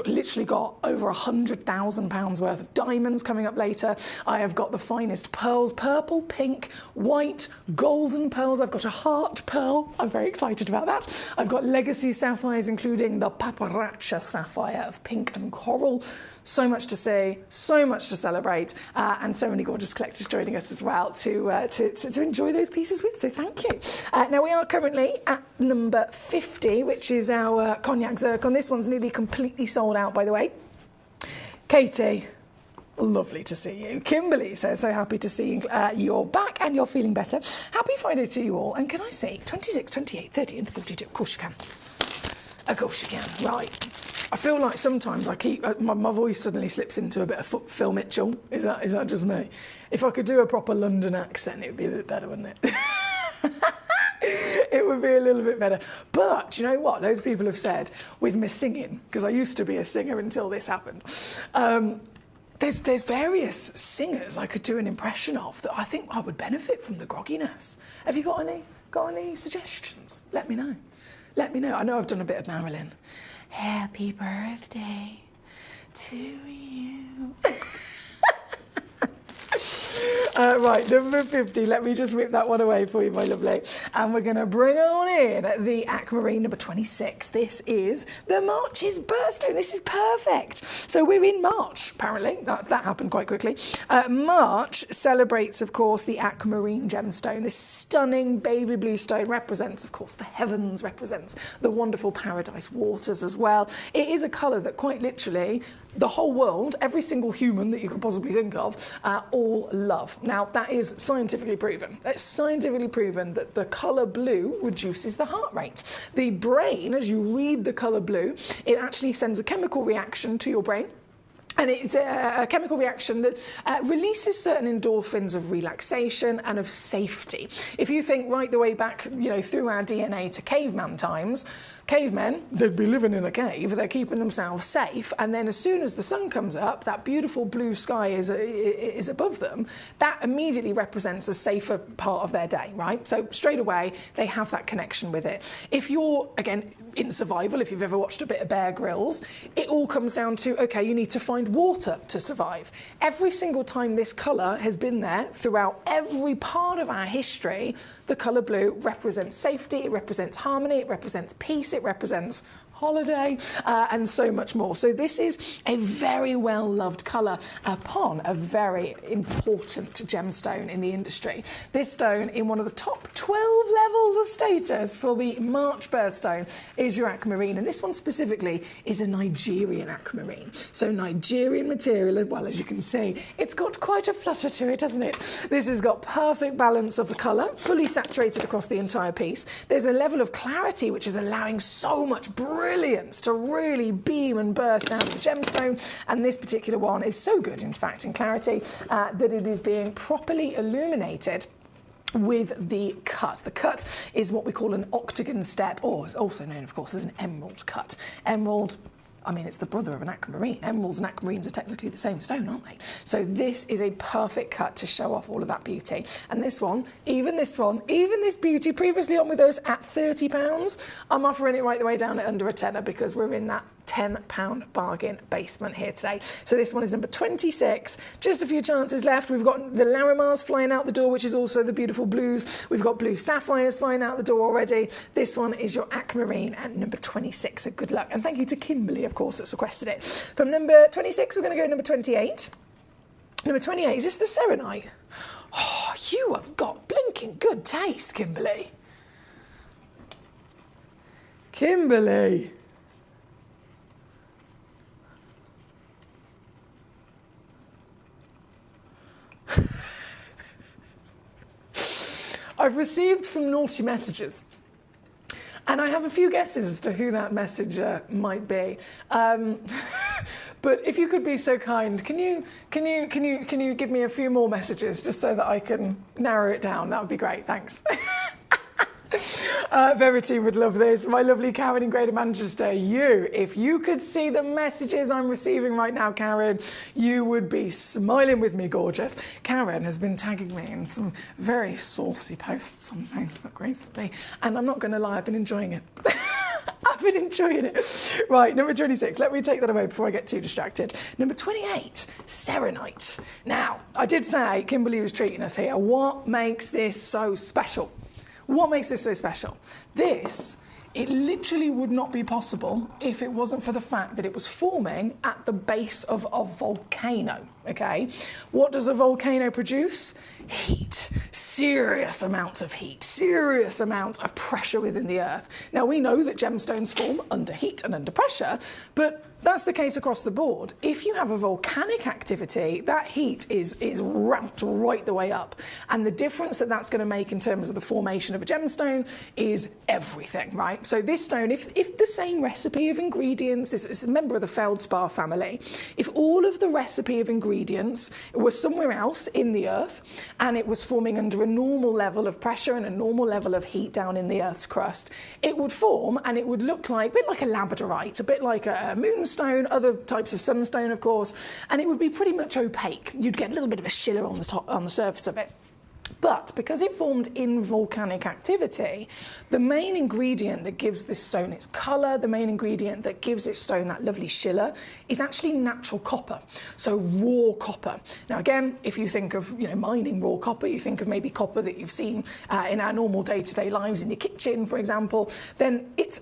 literally got over £100,000 worth of diamonds coming up later. I have got the finest pearls, purple, pink, white, golden pearls. I've got a heart pearl. I'm very excited about that. I've got legacy sapphires, including the paparazzi sapphire of pink and coral. So much to say, so much to celebrate, and so many gorgeous collectors joining us as well to enjoy those pieces with. So thank you. Now we are currently at number 50, which is our cognac zircon. This one's nearly completely sold out, by the way. Katie, lovely to see you. Kimberly says, so happy to see you're back and you're feeling better. Happy Friday to you all. And can I say 26, 28, 30 and 32? Of course you can. Of course you can. Right. I feel like sometimes I keep my voice suddenly slips into a bit of Phil Mitchell. Is that just me? If I could do a proper London accent, it would be a bit better, wouldn't it? It would be a little bit better. But you know what? Those people have said with me singing, because I used to be a singer until this happened. There's various singers I could do an impression of that I think I would benefit from the grogginess. Have you got any suggestions? Let me know. Let me know. I know I've done a bit of Marilyn. Happy birthday to you. Right, number 50. Let me just whip that one away for you, my lovely. And we're going to bring on in the aquamarine number 26. This is the March's birthstone. This is perfect. So we're in March, apparently. That happened quite quickly. March celebrates, of course, the aquamarine gemstone. This stunning baby blue stone represents, of course, the heavens, represents the wonderful paradise waters as well. It is a colour that quite literally the whole world, every single human that you could possibly think of, all love. Now, that is scientifically proven. It's scientifically proven that the colour blue reduces the heart rate. The brain, as you read the colour blue, it actually sends a chemical reaction to your brain. And it's a chemical reaction that releases certain endorphins of relaxation and of safety. If you think right the way back, through our DNA to caveman times, cavemen, they'd be living in a cave, they're keeping themselves safe, and then as soon as the sun comes up, that beautiful blue sky is above them, that immediately represents a safer part of their day, right? So straight away, they have that connection with it. If you're, again, in survival, if you've ever watched a bit of Bear Grylls, it all comes down to, okay, you need to find water to survive. Every single time this colour has been there throughout every part of our history, the colour blue represents safety, it represents harmony, it represents peace, it represents holiday, and so much more. So this is a very well-loved colour upon a very important gemstone in the industry. This stone, in one of the top 12 levels of status for the March birthstone, is your aquamarine, and this one specifically is a Nigerian aquamarine. So Nigerian material, as well, as you can see, it's got quite a flutter to it, hasn't it? This has got perfect balance of the colour, fully saturated across the entire piece. There's a level of clarity which is allowing so much brilliance to really beam and burst out of the gemstone, and this particular one is so good, in fact, in clarity, that it is being properly illuminated with the cut. The cut is what we call an octagon step, or is also known, of course, as an emerald cut. Emerald, I mean, it's the brother of an aquamarine. Emeralds and aquamarines are technically the same stone, aren't they? So this is a perfect cut to show off all of that beauty. And this one, even this beauty, previously on with us at £30, I'm offering it right the way down at under a tenner, because we're in that £10 bargain basement here today. So this one is number 26. Just a few chances left. We've got the Larimars flying out the door, which is also the beautiful blues. We've got blue sapphires flying out the door already. This one is your aquamarine at number 26. So good luck. And thank you to Kimberly, of course, that's requested it. From number 26, we're going to go number 28. Number 28, is this the Serenite? Oh, you have got blinking good taste, Kimberly. Kimberly. I've received some naughty messages, and I have a few guesses as to who that messenger might be. But if you could be so kind, can you give me a few more messages just so that I can narrow it down? That would be great. Thanks. Verity would love this. My lovely Karen in Greater Manchester, if you could see the messages I'm receiving right now, Karen, you would be smiling with me, gorgeous. Karen has been tagging me in some very saucy posts on Facebook recently, and I'm not going to lie, I've been enjoying it. I've been enjoying it. Right, number 26. Let me take that away before I get too distracted. Number 28, Serenite. Now, I did say Kimberly was treating us here. What makes this so special? What makes this so special? It literally would not be possible if it wasn't for the fact that it was forming at the base of a volcano, okay? What does a volcano produce? Heat, serious amounts of heat, serious amounts of pressure within the earth. Now, we know that gemstones form under heat and under pressure, but that's the case across the board. If you have a volcanic activity, that heat is ramped right the way up. And the difference that that's going to make in terms of the formation of a gemstone is everything, right? So this stone, if the same recipe of ingredients, this is a member of the feldspar family, if all of the recipe of ingredients was somewhere else in the earth and it was forming under a normal level of pressure and a normal level of heat down in the earth's crust, it would form and it would look like, a bit like a labradorite, a bit like a moonstone, other types of sunstone, of course, and it would be pretty much opaque. You'd get a little bit of a shimmer on the top, on the surface of it. But because it formed in volcanic activity, the main ingredient that gives this stone its colour, the main ingredient that gives its stone that lovely shiller, is actually natural copper, so raw copper. Now again, if you think of mining raw copper, you think of maybe copper that you've seen in our normal day-to-day lives in your kitchen, for example, then it's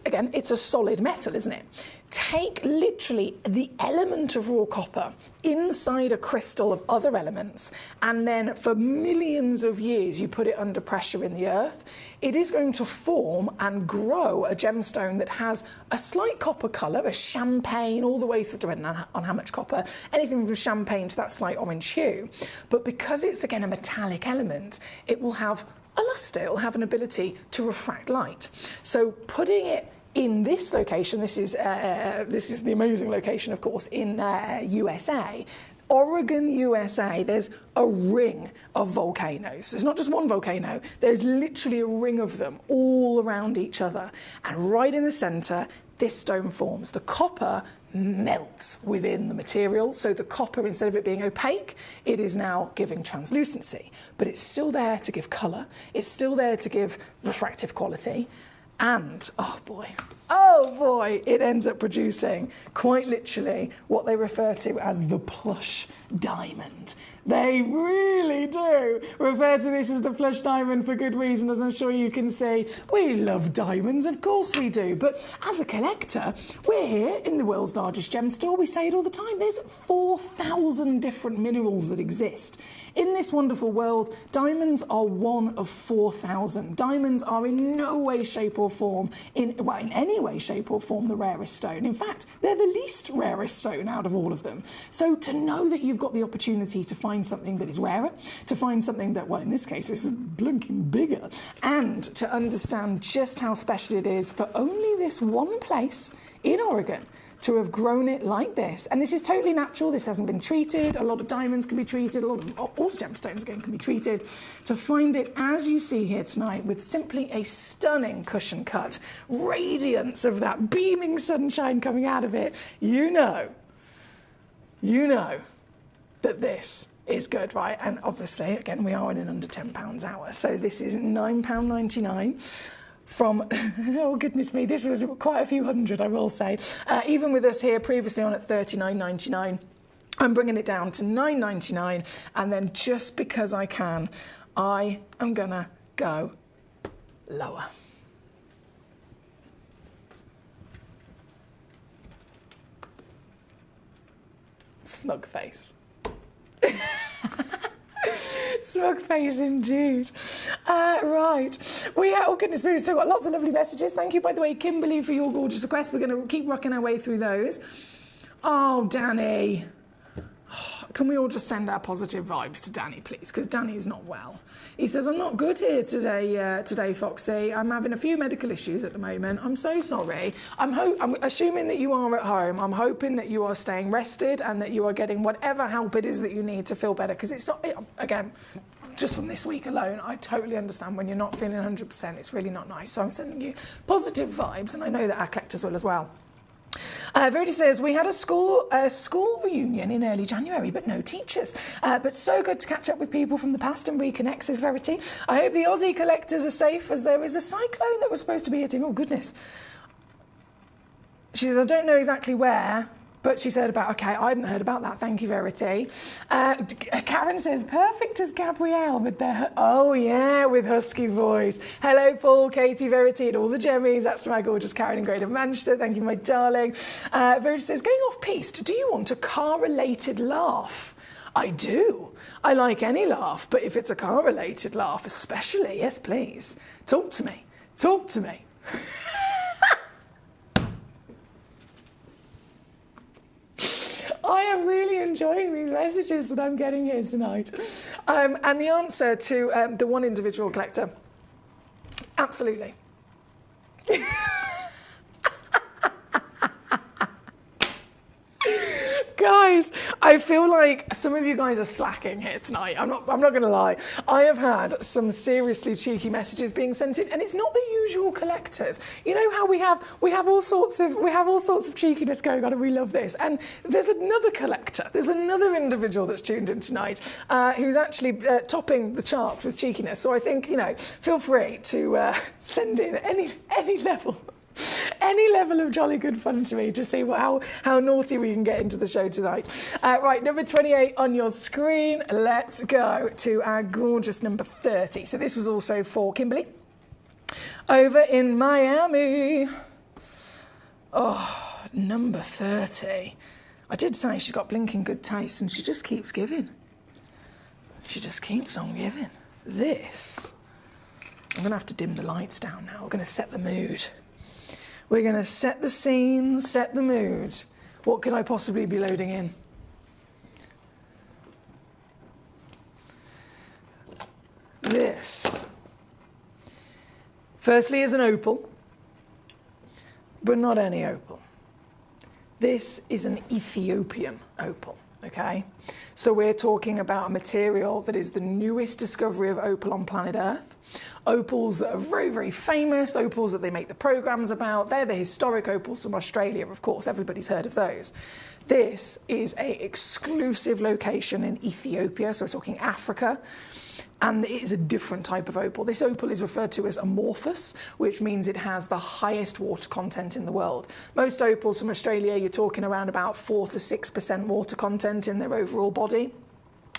a solid metal, isn't it? Take literally the element of raw copper inside a crystal of other elements, and then for millions of years you put it under pressure in the earth, it is going to form and grow a gemstone that has a slight copper colour, a champagne, all the way through, depending on how much copper, anything from champagne to that slight orange hue. But because it's, again, a metallic element, it will have a lustre, it will have an ability to refract light. So putting it in this location, this is the amazing location, of course, in USA. Oregon, USA, there's a ring of volcanoes. There's not just one volcano, there's literally a ring of them all around each other. And right in the centre, this stone forms. The copper melts within the material, so the copper, instead of it being opaque, it is now giving translucency. But it's still there to give colour, it's still there to give refractive quality. And, oh boy, it ends up producing, quite literally, what they refer to as the plush diamond. They really do refer to this as the plush diamond for good reason, as I'm sure you can see. We love diamonds, of course we do, but as a collector, we're here in the world's largest gem store. We say it all the time. There's 4,000 different minerals that exist. In this wonderful world, diamonds are one of 4,000. Diamonds are in no way, shape or form, in any way, shape or form, the rarest stone. In fact, they're the least rarest stone out of all of them. So to know that you've got the opportunity to find something that is rarer, to find something that, well, in this case, this is blinking bigger, and to understand just how special it is for only this one place in Oregon to have grown it like this. And this is totally natural, this hasn't been treated. A lot of diamonds can be treated, a lot of all gemstones again can be treated. To find it as you see here tonight, with simply a stunning cushion cut, radiance of that beaming sunshine coming out of it, you know that this is good, right? And obviously, again, we are in an under £10 hour, so this is £9.99 from, oh goodness me, this was quite a few hundred, I will say. Even with us here previously on at $39.99, I'm bringing it down to $9.99, and then just because I can, I am gonna go lower. Smug face. Smug face indeed. Right. Oh goodness me, we've still got lots of lovely messages. Thank you, by the way, Kimberly, for your gorgeous request. We're going to keep rocking our way through those. Oh, Danny. Can we all just send our positive vibes to Danny, please? Because Danny's not well. He says, I'm not good here today, Foxy. I'm having a few medical issues at the moment. I'm so sorry. I'm assuming that you are at home. I'm hoping that you are staying rested and that you are getting whatever help it is that you need to feel better. Because it's not, again, just from this week alone, I totally understand when you're not feeling 100%, it's really not nice. So I'm sending you positive vibes, and I know that our collectors will as well. Verity says, we had a school reunion in early January, but no teachers. But so good to catch up with people from the past and reconnect, says Verity. I hope the Aussie collectors are safe, as there is a cyclone that was supposed to be hitting. Oh, goodness. She says, I don't know exactly where, but she's heard about, okay, I hadn't heard about that. Thank you, Verity. Karen says, perfect as Gabrielle with their, oh yeah, with husky voice. Hello, Paul, Katie, Verity, and all the Gemmies. That's my gorgeous Karen in Greater Manchester. Thank you, my darling. Verity says, going off piste, do you want a car-related laugh? I do. I like any laugh, but if it's a car-related laugh, especially, yes, please. Talk to me. Talk to me. I am really enjoying these messages that I'm getting here tonight. And the answer to the one individual collector, absolutely. Guys, I feel like some of you guys are slacking here tonight. I'm not going to lie. I have had some seriously cheeky messages being sent in, and it's not the usual collectors. You know how we have all sorts of cheekiness going on, and we love this. And there's another collector. There's another individual that's tuned in tonight who's actually topping the charts with cheekiness. So I think, you know, feel free to send in any level. Any level of jolly good fun to me to see how naughty we can get into the show tonight. Right, number 28 on your screen. Let's go to our gorgeous number 30. So this was also for Kimberly over in Miami. Oh, number 30. I did say she's got blinking good taste, and she just keeps giving. She just keeps on giving. This, I'm going to have to dim the lights down now. We're going to set the mood. We're going to set the scene, set the mood. What could I possibly be loading in? This, firstly, is an opal, but not any opal. This is an Ethiopian opal, okay? So we're talking about a material that is the newest discovery of opal on planet Earth. Opals that are very, very famous, opals that they make the programs about. They're the historic opals from Australia, of course. Everybody's heard of those. This is an exclusive location in Ethiopia, so we're talking Africa. And it is a different type of opal. This opal is referred to as amorphous, which means it has the highest water content in the world. Most opals from Australia, you're talking around about 4 to 6% water content in their overall body.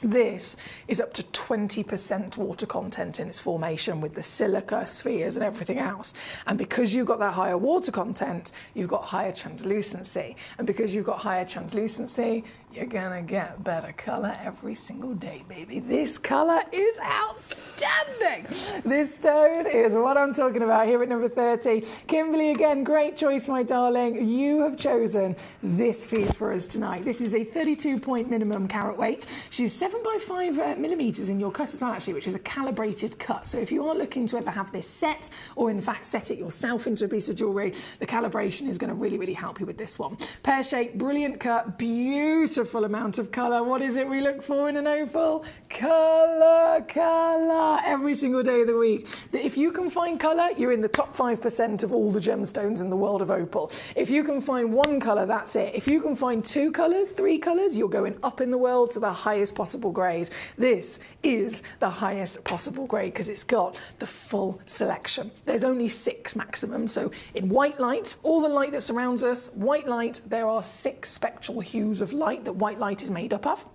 This is up to 20% water content in its formation with the silica, spheres and everything else. And because you've got that higher water content, you've got higher translucency. And because you've got higher translucency, you're gonna get better colour every single day, baby. This colour is outstanding. This stone is what I'm talking about here at number 30. Kimberly, again, great choice, my darling. You have chosen this piece for us tonight. This is a 32-point minimum carat weight. She's 7 by 5 millimetres in your cut as well, actually, which is a calibrated cut. So if you are looking to ever have this set, or in fact set it yourself into a piece of jewellery, the calibration is going to really, really help you with this one. Pear shape, brilliant cut, beautiful amount of colour. What is it we look for in an opal? Colour, colour, every single day of the week. If you can find colour, you're in the top 5% of all the gemstones in the world of opal. If you can find one colour, that's it. If you can find 2 colours, 3 colours, you're going up in the world to the highest possible grade. This is the highest possible grade because it's got the full selection. There's only 6 maximum. So in white light, all the light that surrounds us, white light, there are 6 spectral hues of light that white light is made up of.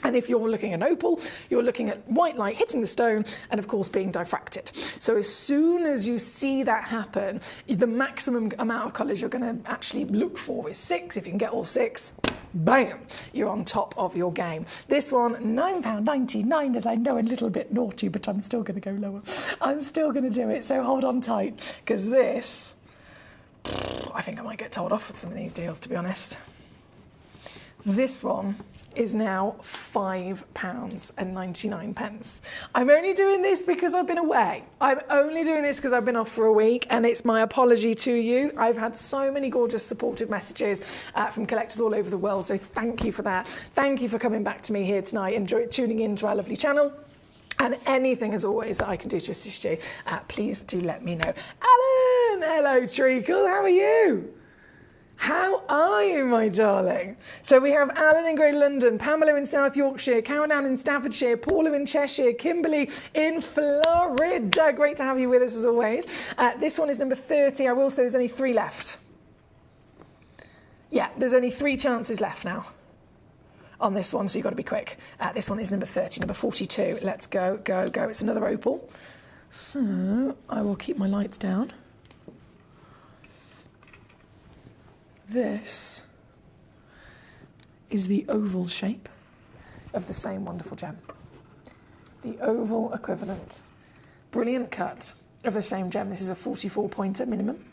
And if you're looking at opal, you're looking at white light hitting the stone and, of course, being diffracted. So as soon as you see that happen, the maximum amount of colours you're going to actually look for is 6. If you can get all 6, bam, you're on top of your game. This one, £9.99, as I know, a little bit naughty, but I'm still going to go lower. I'm still going to do it, so hold on tight, because this, I think I might get told off with some of these deals, to be honest. This one is now £5.99. I'm only doing this because I've been away. I'm only doing this because I've been off for a week, and it's my apology to you. I've had so many gorgeous supportive messages from collectors all over the world, so thank you for that. Thank you for coming back to me here tonight and tuning in to our lovely channel. And anything, as always, that I can do to assist you, please do let me know. Alan! Hello, Treacle. How are you? How are you, my darling? So we have Alan in Greater London, Pamela in South Yorkshire, Karen Ann in Staffordshire, Paula in Cheshire, Kimberly in Florida. Great to have you with us, as always. This one is number 30. I will say there's only 3 left. Yeah, there's only 3 chances left now on this one, so you've got to be quick. This one is number 30, number 42. Let's go, go, go. It's another opal. So I will keep my lights down. This is the oval shape of the same wonderful gem. The oval equivalent. Brilliant cut of the same gem. This is a 44 pointer minimum.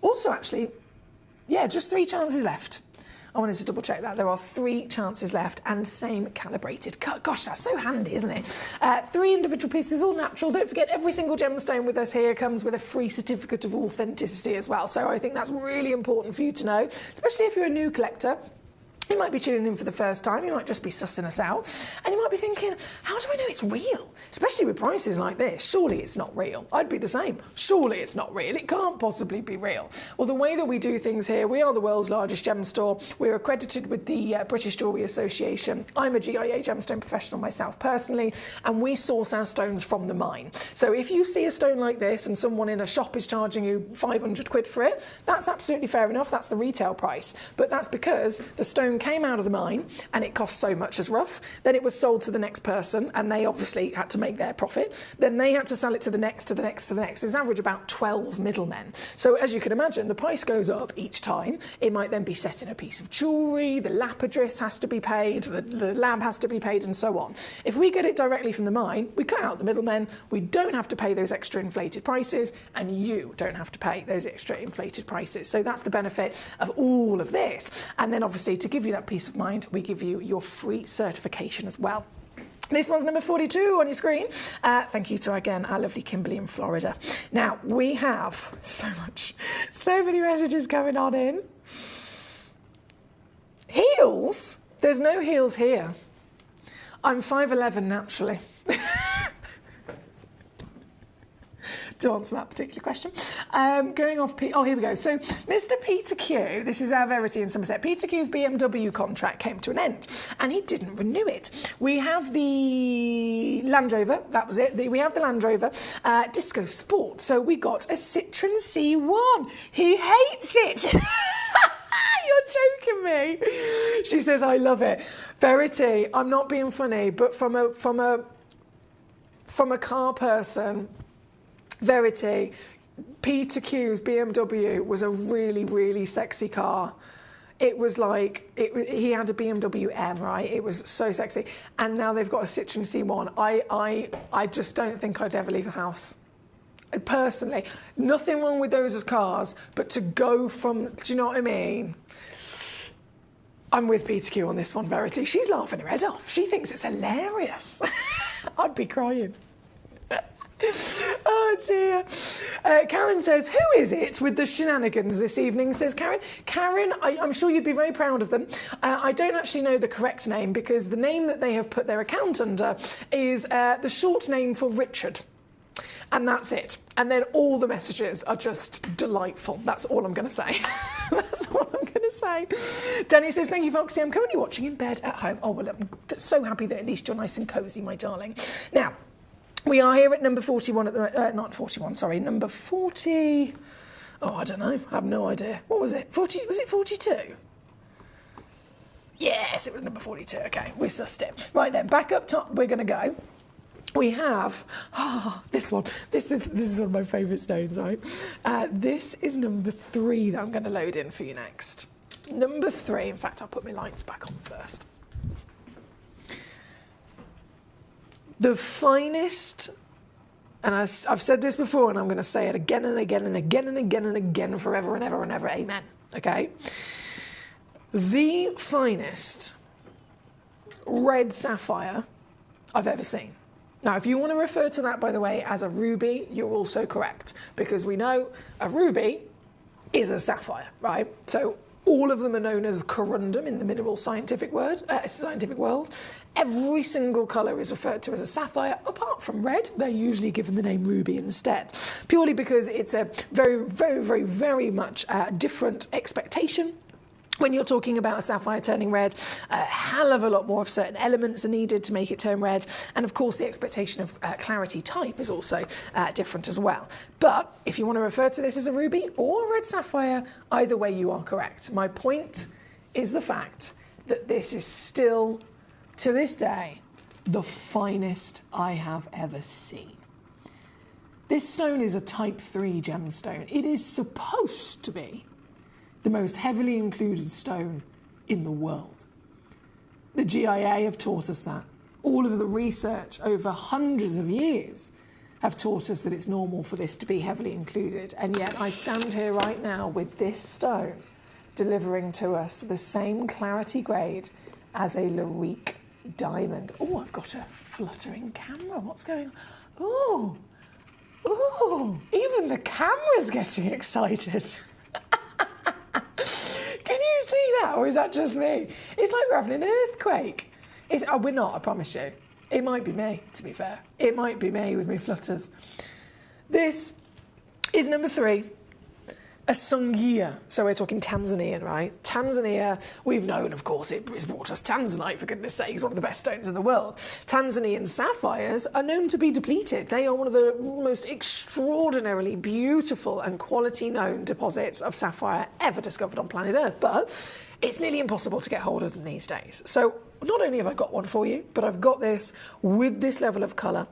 Also, actually, yeah, just 3 chances left. I wanted to double check that. There are 3 chances left and same calibrated cut. Gosh, that's so handy, isn't it? 3 individual pieces, all natural. Don't forget, every single gemstone with us here comes with a free certificate of authenticity as well. So I think that's really important for you to know, especially if you're a new collector. You might be tuning in for the first time, you might just be sussing us out, and you might be thinking, how do I know it's real? Especially with prices like this, surely it's not real. I'd be the same. Surely it's not real. It can't possibly be real. Well, the way that we do things here, we are the world's largest gem store. We're accredited with the British Jewellery Association. I'm a GIA gemstone professional myself personally, and we source our stones from the mine. So if you see a stone like this and someone in a shop is charging you 500 quid for it, that's absolutely fair enough. That's the retail price. But that's because the stone came out of the mine and it cost so much as rough. Then it was sold to the next person and they obviously had to make their profit. Then they had to sell it to the next, to the next, to the next. There's average about 12 middlemen. So as you can imagine, the price goes up each time. It might then be set in a piece of jewellery, the lapidress has to be paid, the lab has to be paid, and so on. If we get it directly from the mine, we cut out the middlemen, we don't have to pay those extra inflated prices, and you don't have to pay those extra inflated prices. So that's the benefit of all of this. And then obviously, to give you that peace of mind, we give you your free certification as well. This one's number 42 on your screen. Thank you to, again, our lovely Kimberly in Florida. Now, we have so many messages coming on in. Heels? There's no heels here. I'm 5'11" naturally. To answer that particular question. Going off, oh, here we go. So, Mr. Peter Q, this is our Verity in Somerset. Peter Q's BMW contract came to an end, and he didn't renew it. We have the Land Rover, that was it. We have the Land Rover Disco Sport. So, we got a Citroen C1. He hates it. You're joking me. She says, I love it. Verity, I'm not being funny, but from a car person, Verity, Peter Q's BMW was a really, really sexy car. It was like, he had a BMW M, right? It was so sexy. And now they've got a Citroen C1. I just don't think I'd ever leave the house. Personally, nothing wrong with those as cars, but to go from, do you know what I mean? I'm with Peter Q on this one, Verity. She's laughing her head off. She thinks it's hilarious. I'd be crying. Oh dear. Karen says, who is it with the shenanigans this evening, says Karen. Karen, I'm sure you'd be very proud of them. I don't actually know the correct name because the name that they have put their account under is the short name for Richard. And that's it. And then all the messages are just delightful. That's all I'm going to say. That's all I'm going to say. Danny says, thank you, Foxy. I'm currently watching in bed at home. Oh, well, I'm so happy that at least you're nice and cosy, my darling. Now, we are here at number 41 at the... not 41, sorry. Number 40... Oh, I don't know. I have no idea. What was it? 40? Was it 42? Yes, it was number 42. OK, we sussed it. Right then, back up top, we're going to go. We have... this one. This is one of my favourite stones, right? This is number 3 that I'm going to load in for you next. Number 3. In fact, I'll put my lights back on first. The finest, and I've said this before, and I'm going to say it again and again and again and again and again forever and ever and ever, amen, okay? The finest red sapphire I've ever seen. Now, if you want to refer to that, by the way, as a ruby, you're also correct, because we know a ruby is a sapphire, right? So All of them are known as corundum in the mineral scientific world. Every single colour is referred to as a sapphire, apart from red. They're usually given the name ruby instead, purely because it's a very, very, very, very much different expectation. When you're talking about a sapphire turning red, a hell of a lot more of certain elements are needed to make it turn red. And of course, the expectation of clarity type is also different as well. But if you want to refer to this as a ruby or a red sapphire, either way you are correct. My point is the fact that this is still, to this day, the finest I have ever seen. This stone is a type 3 gemstone. It is supposed to be the most heavily included stone in the world. The GIA have taught us that. All of the research over hundreds of years have taught us that it's normal for this to be heavily included. And yet I stand here right now with this stone delivering to us the same clarity grade as a Larique diamond. Oh, I've got a fluttering camera. What's going on? Oh, oh, even the camera's getting excited. Can you see that, or is that just me? It's like we're having an earthquake. We're not, I promise you. It might be me, to be fair. It might be me with me flutters. This is number 3, a Songea. So we're talking Tanzanian, right? Tanzania, we've known, of course, it's brought us Tanzanite, for goodness sake. It's one of the best stones in the world. Tanzanian sapphires are known to be depleted. They are one of the most extraordinarily beautiful and quality known deposits of sapphire ever discovered on planet Earth. But it's nearly impossible to get hold of them these days. So not only have I got one for you, but I've got this with this level of colour,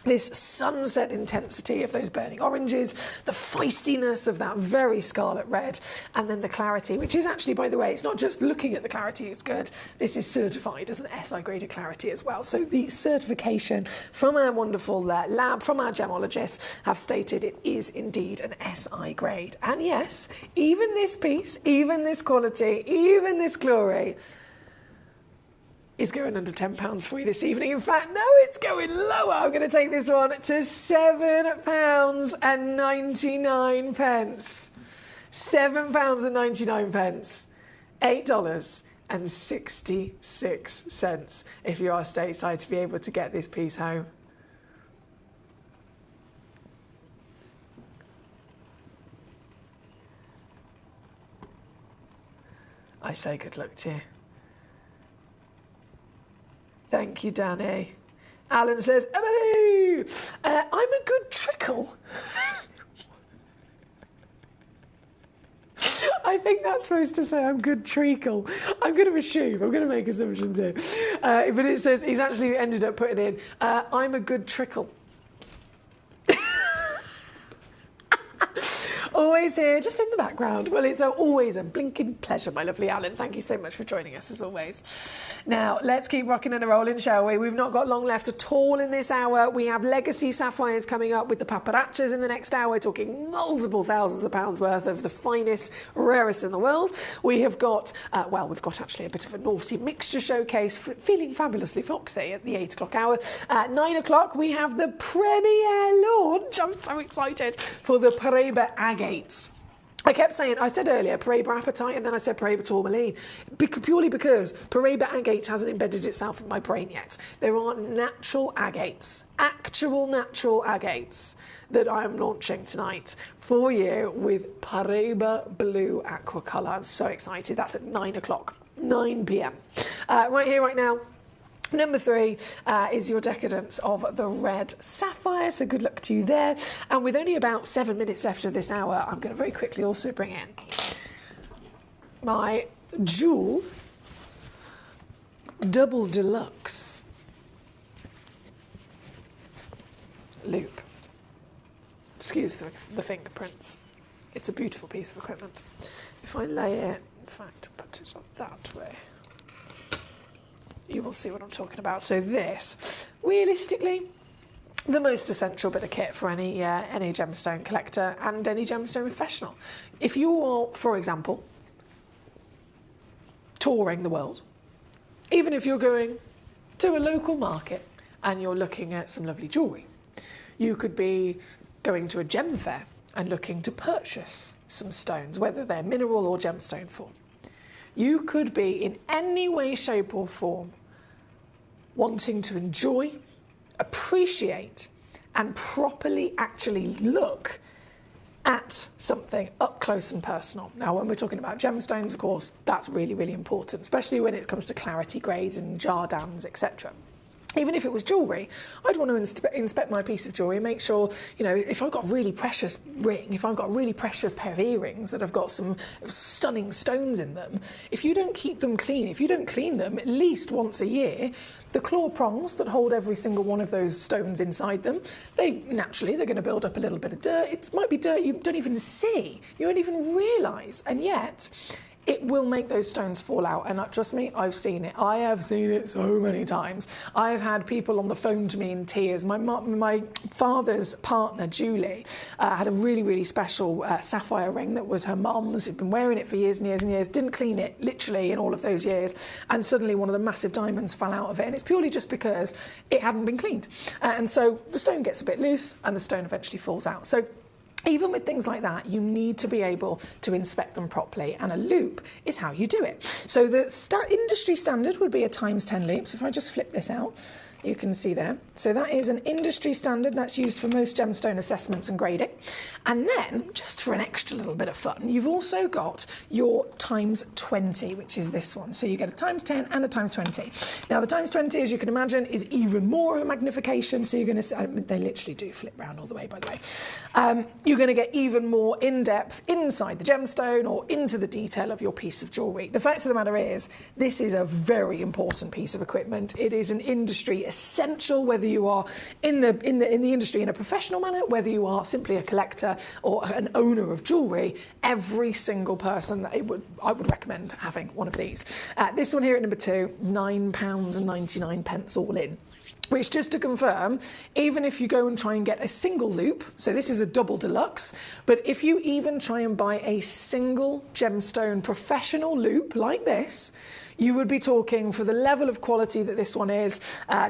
this sunset intensity of those burning oranges, the feistiness of that very scarlet red, and then the clarity, which is actually, by the way, it's not just looking at the clarity, it's good. This is certified as an SI graded clarity as well. So the certification from our wonderful lab, from our gemologists, have stated it is indeed an SI grade. And yes, even this piece, even this quality, even this glory is going under £10 for you this evening. In fact, no, it's going lower. I'm going to take this one to £7.99. £7.99. $8.66 if you are stateside to be able to get this piece home. I say good luck to you. Thank you, Danny. Alan says, Emily, I'm a good trickle. I think that's supposed to say I'm good treacle. I'm going to assume, I'm going to make assumptions here. But it says, he's actually ended up putting in, I'm a good trickle. Always here, just in the background. Well, it's always a blinking pleasure, my lovely Alan. Thank you so much for joining us, as always. Now, let's keep rocking and rolling, shall we? We've not got long left at all in this hour. We have legacy sapphires coming up with the paparachas in the next hour. We're talking multiple thousands of pounds worth of the finest, rarest in the world. We have got, we've got actually a bit of a naughty mixture showcase, feeling fabulously foxy at the 8 o'clock hour. At 9 o'clock, we have the premiere launch. I'm so excited for the Paraiba Agates. I kept saying, I said earlier, Paraiba Apatite, and then I said Paraiba Tourmaline, purely because Paraiba Agate hasn't embedded itself in my brain yet. There are natural agates, actual natural agates, that I'm launching tonight for you with Paraiba Blue Aqua Colour. I'm so excited. That's at 9 o'clock, 9 p.m. Right here, right now. Number 3 is your decadence of the red sapphire, so good luck to you there. And with only about 7 minutes left of this hour, I'm going to very quickly also bring in my Jewel Double Deluxe loop. Excuse the fingerprints. It's a beautiful piece of equipment. If I lay it, in fact, put it up that way, you will see what I'm talking about. So this, realistically, the most essential bit of kit for any gemstone collector and any gemstone professional. If you are, for example, touring the world, even if you're going to a local market and you're looking at some lovely jewellery, you could be going to a gem fair and looking to purchase some stones, whether they're mineral or gemstone form, you could be in any way, shape or form wanting to enjoy, appreciate and properly actually look at something up close and personal. Now, when we're talking about gemstones, of course, that's really, really important, especially when it comes to clarity grades and jardins, etc. Even if it was jewellery, I'd want to inspect my piece of jewellery and make sure, you know, if I've got a really precious ring, if I've got a really precious pair of earrings that have got some stunning stones in them, if you don't keep them clean, if you don't clean them at least once a year, the claw prongs that hold every single one of those stones inside them, they're going to build up a little bit of dirt. It might be dirt you don't even see, you won't even realise, and yet it will make those stones fall out. And trust me, I've seen it. I have seen it so many times. I've had people on the phone to me in tears. My father's partner, Julie, had a really, really special sapphire ring that was her mum's. She'd been wearing it for years and years and years, didn't clean it, literally, in all of those years. And suddenly one of the massive diamonds fell out of it. And it's purely just because it hadn't been cleaned. And so the stone gets a bit loose and the stone eventually falls out. So even with things like that, you need to be able to inspect them properly, and a loop is how you do it. So the industry standard would be a ×10 loop. So if I just flip this out, you can see there. So that is an industry standard that's used for most gemstone assessments and grading. And then, just for an extra little bit of fun, you've also got your ×20, which is this one. So you get a ×10 and a ×20. Now the ×20, as you can imagine, is even more of a magnification. So you're going to, they literally do flip round all the way, by the way. You're going to get even more in-depth inside the gemstone or into the detail of your piece of jewellery. The fact of the matter is, this is a very important piece of equipment. It is an industry essential, whether you are in the industry in a professional manner, whether you are simply a collector or an owner of jewellery. Every single person that I would recommend having one of these. This one here at number 2, £9.99 all in. Which, just to confirm, even if you go and try and get a single loop, so this is a double deluxe, but if you even try and buy a single gemstone professional loop like this, you would be talking, for the level of quality that this one is,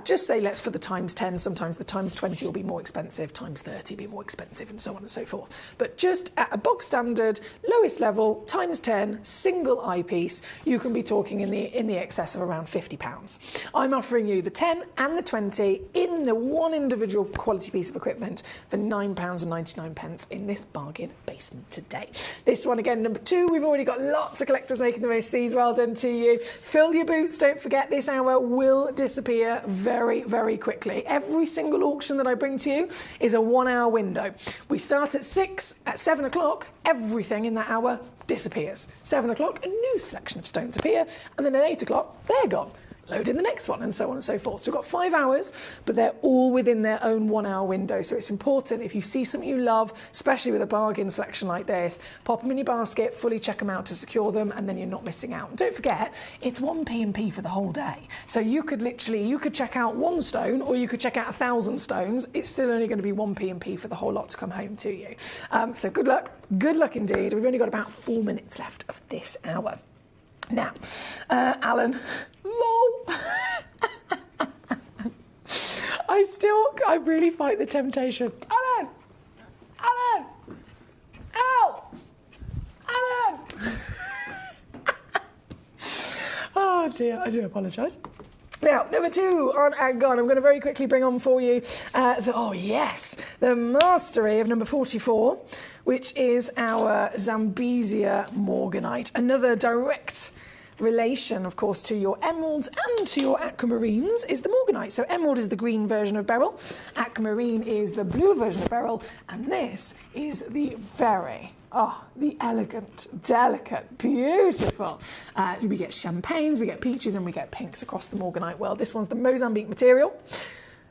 just say let's for the ×10, sometimes the ×20 will be more expensive, ×30 will be more expensive, and so on and so forth. But just at a bog standard, lowest level, ×10, single eyepiece, you can be talking in the excess of around £50. I'm offering you the 10 and the 20 in the one individual quality piece of equipment for £9.99 in this bargain basement today. This one again, number 2, we've already got lots of collectors making the most of these. Well done to you. Fill your boots, don't forget this hour will disappear very, very quickly. Every single auction that I bring to you is a 1-hour window. We start at 6, at 7 o'clock, everything in that hour disappears. 7 o'clock, a new selection of stones appear, and then at 8 o'clock, they're gone. Load in the next one, and so on and so forth. So we've got 5 hours, but they're all within their own 1-hour window. So it's important, if you see something you love, especially with a bargain selection like this, pop them in your basket, fully check them out to secure them, and then you're not missing out. And don't forget, it's 1 P&P for the whole day. So you could check out 1 stone, or you could check out 1,000 stones. It's still only going to be 1 P&P for the whole lot to come home to you. So good luck indeed. We've only got about 4 minutes left of this hour. Now, Alan, lol. I really fight the temptation. Alan! Ow! Alan! Oh dear, I do apologise. Now, number 2 on Angon, I'm going to very quickly bring on for you, the mastery of number 44, which is our Zambezia Morganite. Another direct relation, of course, to your emeralds and to your aquamarines is the Morganite. So emerald is the green version of beryl, aquamarine is the blue version of beryl, and this is the the elegant, delicate, beautiful. We get champagnes, we get peaches, and we get pinks across the Morganite world. This one's the Mozambique material.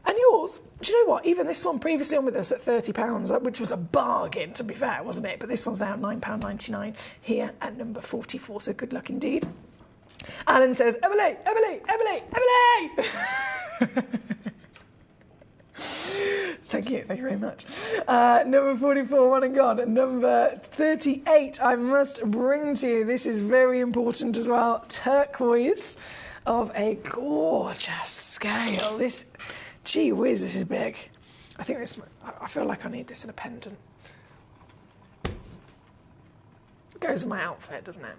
And yours, do you know what? Even this one previously on with us at £30, which was a bargain, to be fair, wasn't it? But this one's now at £9.99 here at number 44. So good luck indeed. Alan says, Emily! Thank you very much. Number 44, one and gone. Number 38, I must bring to you, this is very important as well, turquoise of a gorgeous scale. Gee whiz, this is big. I feel like I need this in a pendant. Goes with my outfit, doesn't it?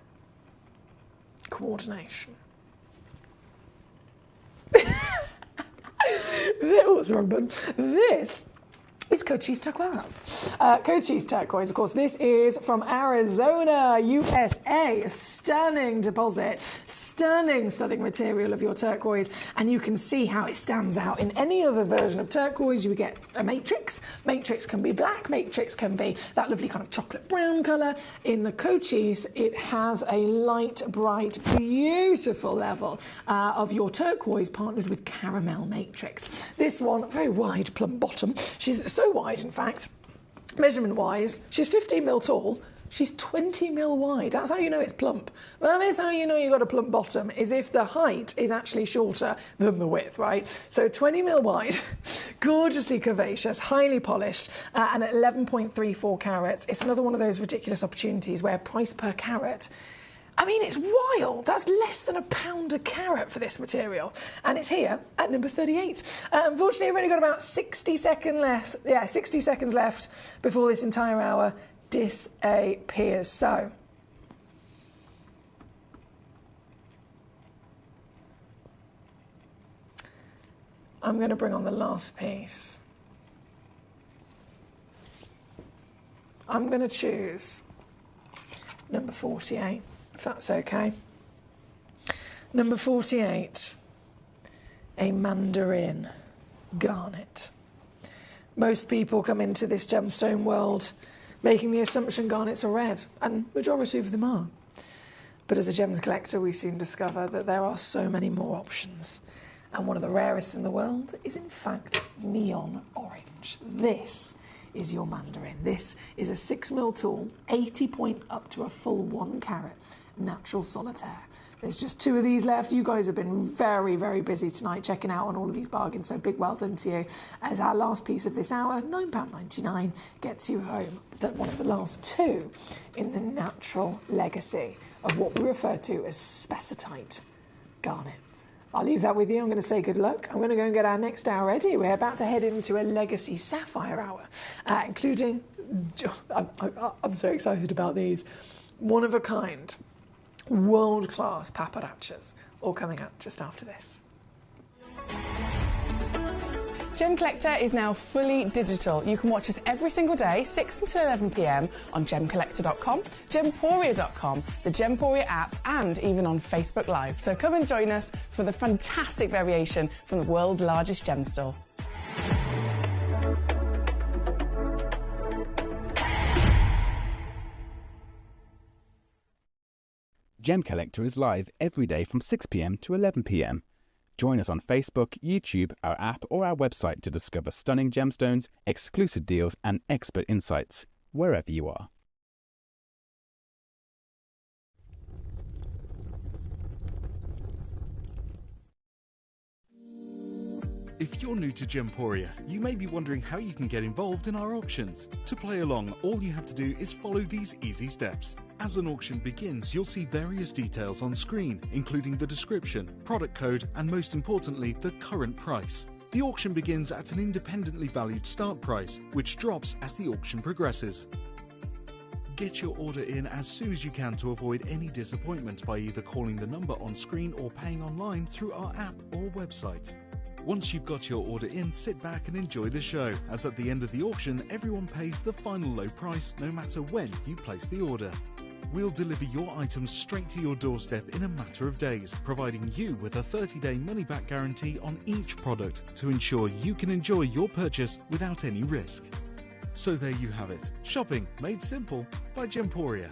Coordination. What's the wrong button? This is Cochise turquoise. Cochise turquoise, of course, this is from Arizona, USA. A stunning deposit, stunning material of your turquoise, and you can see how it stands out. In any other version of turquoise, you would get a matrix. Matrix can be black, matrix can be that lovely kind of chocolate brown colour. In the Cochise, it has a light, bright, beautiful level of your turquoise partnered with caramel matrix. This one, very wide plump bottom. She's so wide, in fact, measurement-wise, she's 15 mil tall, she's 20 mil wide. That's how you know it's plump. That is how you know you've got a plump bottom, is if the height is actually shorter than the width, right? So 20 mil wide, gorgeously curvaceous, highly polished, and at 11.34 carats. It's another one of those ridiculous opportunities where price per carat, I mean, it's wild. That's less than £1 a carat for this material. And it's here at number 38. Unfortunately, I've only got about 60 seconds left. Yeah, 60 seconds left before this entire hour disappears. So, I'm going to bring on the last piece. I'm going to choose number 48. If that's okay. Number 48, a mandarin garnet. Most people come into this gemstone world making the assumption garnets are red, and majority of them are. But as a gems collector, we soon discover that there are so many more options. And one of the rarest in the world is, in fact, neon orange. This is your mandarin. This is a 6 mil tall, 80 point up to a full 1 carat. Natural solitaire. There's just 2 of these left. You guys have been very, very busy tonight checking out on all of these bargains, so big well done to you. As our last piece of this hour, £9.99, gets you home one of the last 2 in the natural legacy of what we refer to as spessartite garnet. I'll leave that with you. I'm going to say good luck. I'm going to go and get our next hour ready. We're about to head into a legacy sapphire hour, including, I'm so excited about these, one of a kind, world-class paparachas, all coming up just after this. Gem Collector is now fully digital. You can watch us every single day, 6 until 11 p.m. on Gemcollector.com, Gemporia.com, the Gemporia app, and even on Facebook Live. So come and join us for the fantastic variation from the world's largest gem store.
Gem Collector is live every day from 6 p.m. to 11 p.m. Join us on Facebook, YouTube, our app, or our website to discover stunning gemstones, exclusive deals, and expert insights, wherever you are.
If you're new to Gemporia, you may be wondering how you can get involved in our auctions. To play along, all you have to do is follow these easy steps. As an auction begins, you'll see various details on screen, including the description, product code, and most importantly, the current price. The auction begins at an independently valued start price, which drops as the auction progresses. Get your order in as soon as you can to avoid any disappointment by either calling the number on screen or paying online through our app or website. Once you've got your order in, sit back and enjoy the show, as at the end of the auction, everyone pays the final low price no matter when you place the order. We'll deliver your items straight to your doorstep in a matter of days, providing you with a 30-day money-back guarantee on each product to ensure you can enjoy your purchase without any risk. So there you have it, shopping made simple by Gemporia.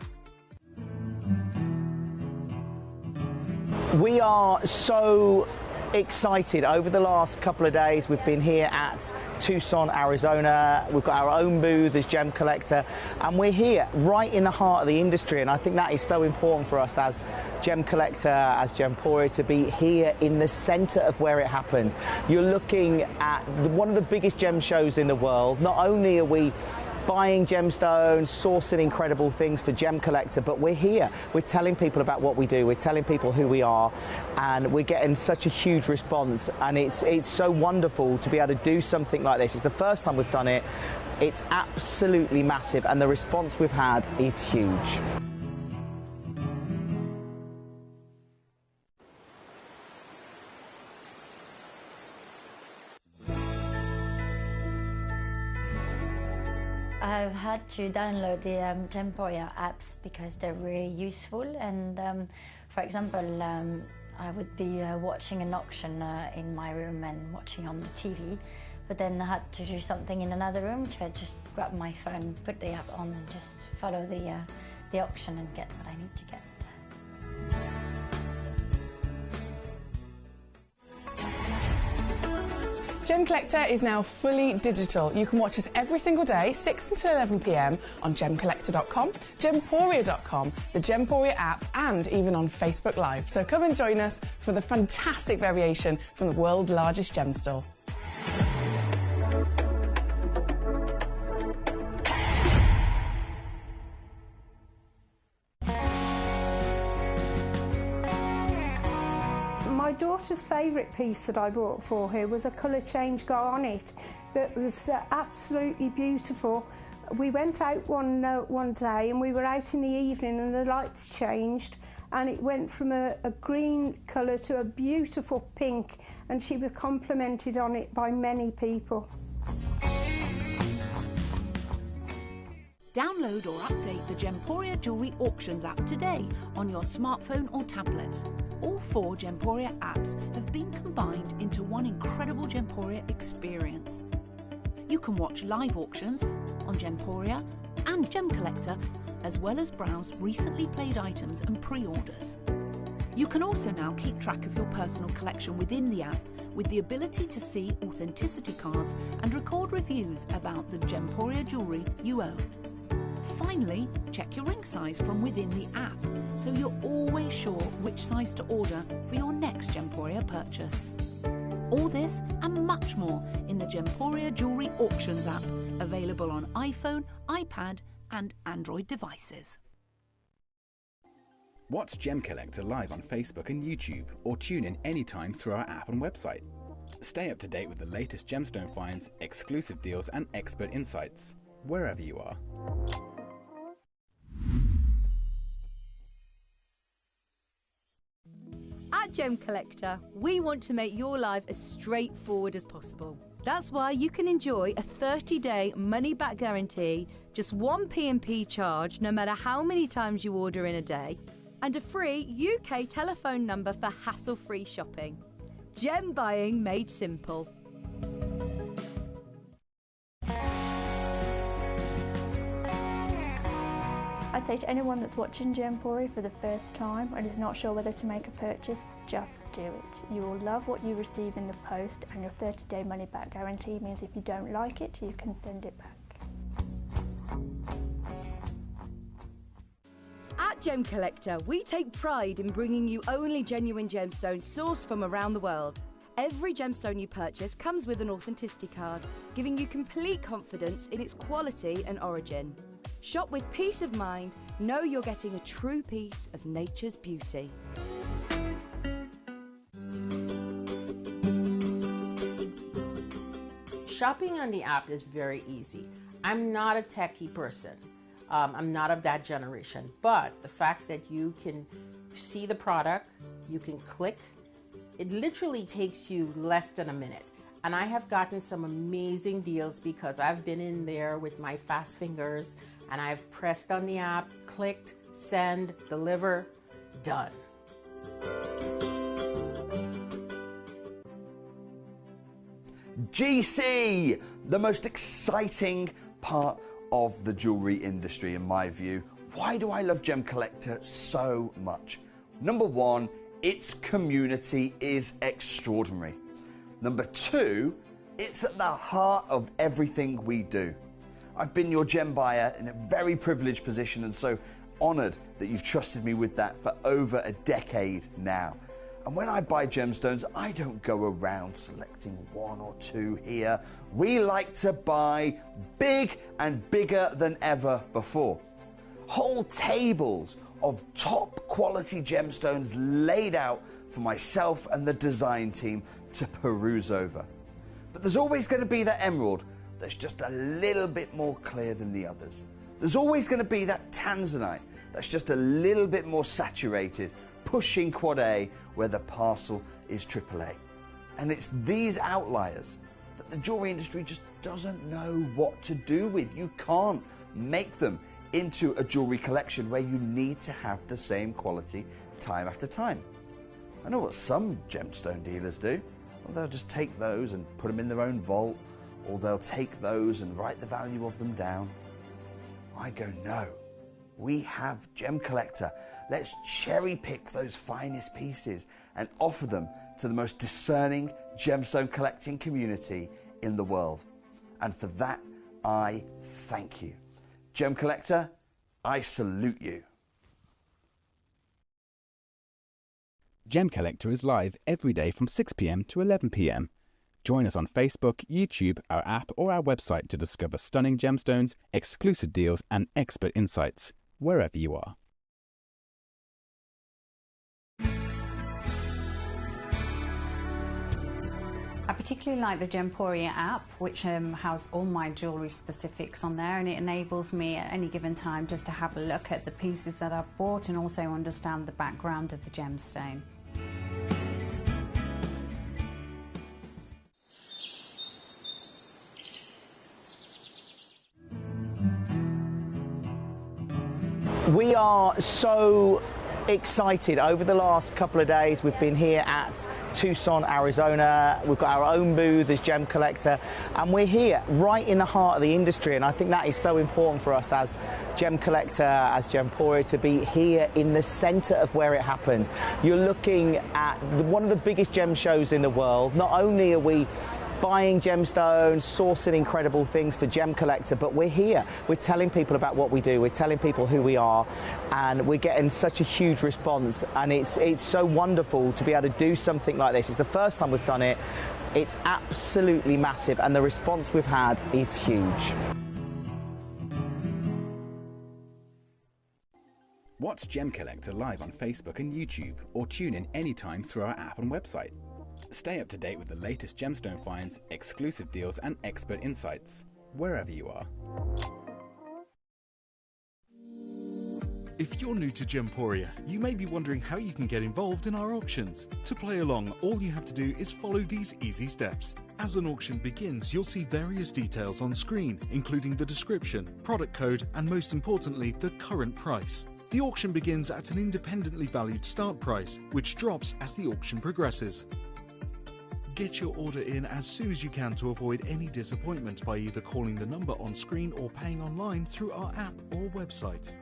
We are so excited. Over the last couple of days, we've been here at Tucson, Arizona. We've got our own booth as Gemcollector, and we're here right in the heart of the industry, and I think that is so important for us as Gemcollector, as Gemporia, to be here in the center of where it happens. You're looking at one of the biggest gem shows in the world. Not only are we buying gemstones, sourcing incredible things for Gemcollector, but we're here. We're telling people about what we do. We're telling people who we are, and we're getting such a huge response. And it's so wonderful to be able to do something like this. It's the first time we've done it. It's absolutely massive, and the response we've had is huge.
I've had to download the Gemporia apps because they're really useful, and for example, I would be watching an auction in my room and watching on the TV, but then I had to do something in another room, so I just grab my phone, put the app on and just follow the auction and get what I need to get.
Gemcollector is now fully digital. You can watch us every single day, 6 until 11 p.m. on Gemcollector.com, Gemporia.com, the Gemporia app, and even on Facebook Live. So come and join us for the fantastic variation from the world's largest gem store.
My daughter's favourite piece that I bought for her was a colour change garnet that was absolutely beautiful. We went out one day and we were out in the evening and the lights changed and it went from a green colour to a beautiful pink, and she was complimented on it by many people.
Download or update the Gemporia Jewellery Auctions app today on your smartphone or tablet. All 4 Gemporia apps have been combined into one incredible Gemporia experience. You can watch live auctions on Gemporia and Gemcollector, as well as browse recently played items and pre-orders. You can also now keep track of your personal collection within the app with the ability to see authenticity cards and record reviews about the Gemporia jewellery you own. Finally, check your ring size from within the app, so you're always sure which size to order for your next Gemporia purchase. All this and much more in the Gemporia Jewellery Auctions app, available on iPhone, iPad and Android devices.
Watch Gemcollector live on Facebook and YouTube, or tune in anytime through our app and website. Stay up to date with the latest gemstone finds, exclusive deals and expert insights, wherever you are.
At Gemcollector, we want to make your life as straightforward as possible. That's why you can enjoy a 30-day money-back guarantee, just one P&P charge no matter how many times you order in a day, and a free UK telephone number for hassle-free shopping. Gem buying made simple.
I'd say to anyone that's watching Gemporia for the first time and is not sure whether to make a purchase, just do it. You will love what you receive in the post, and your 30-day money-back guarantee means if you don't like it, you can send it back.
At Gemcollector, we take pride in bringing you only genuine gemstones sourced from around the world. Every gemstone you purchase comes with an authenticity card, giving you complete confidence in its quality and origin. Shop with peace of mind, know you're getting a true piece of nature's beauty.
Shopping on the app is very easy. I'm not a techie person. I'm not of that generation, but the fact that you can see the product, you can click, it literally takes you less than a minute. And I have gotten some amazing deals because I've been in there with my fast fingers and I've pressed on the app, clicked, send, deliver, done.
GC, the most exciting part of the jewellery industry in my view. Why do I love Gemcollector so much? Number one, its community is extraordinary. Number two, it's at the heart of everything we do. I've been your gem buyer in a very privileged position, and so honoured that you've trusted me with that for over a decade now. And when I buy gemstones, I don't go around selecting one or two here. We like to buy big and bigger than ever before. Whole tables of top quality gemstones laid out for myself and the design team to peruse over. But there's always going to be that emerald that's just a little bit more clear than the others. There's always going to be that tanzanite that's just a little bit more saturated, pushing quad A where the parcel is AAA. And it's these outliers that the jewelry industry just doesn't know what to do with. You can't make them into a jewelry collection where you need to have the same quality time after time. I know what some gemstone dealers do. Well, they'll just take those and put them in their own vault, or they'll take those and write the value of them down. I go, no, we have Gemcollector. Let's cherry pick those finest pieces and offer them to the most discerning gemstone collecting community in the world. And for that, I thank you. Gemcollector, I salute you.
Gemcollector is live every day from 6 p.m. to 11 p.m. Join us on Facebook, YouTube, our app, or our website to discover stunning gemstones, exclusive deals, and expert insights wherever you are.
I particularly like the Gemporia app, which has all my jewellery specifics on there, and it enables me at any given time just to have a look at the pieces that I've bought and also understand the background of the gemstone.
We are so excited. Over the last couple of days, we've been here at Tucson, Arizona. We've got our own booth as Gemcollector, and we're here right in the heart of the industry. And I think that is so important for us as Gemcollector, as Gemporia, to be here in the center of where it happens. You're looking at one of the biggest gem shows in the world. Not only are we buying gemstones, sourcing incredible things for Gemcollector, but we're here. We're telling people about what we do. We're telling people who we are, and we're getting such a huge response. And it's so wonderful to be able to do something like this. It's the first time we've done it. It's absolutely massive, and the response we've had is huge.
Watch Gemcollector live on Facebook and YouTube, or tune in anytime through our app and website. Stay up to date with the latest gemstone finds, exclusive deals, and expert insights, wherever you are.
If you're new to Gemporia, you may be wondering how you can get involved in our auctions. To play along, all you have to do is follow these easy steps. As an auction begins, you'll see various details on screen, including the description, product code, and most importantly, the current price. The auction begins at an independently valued start price, which drops as the auction progresses. Get your order in as soon as you can to avoid any disappointment by either calling the number on screen or paying online through our app or website.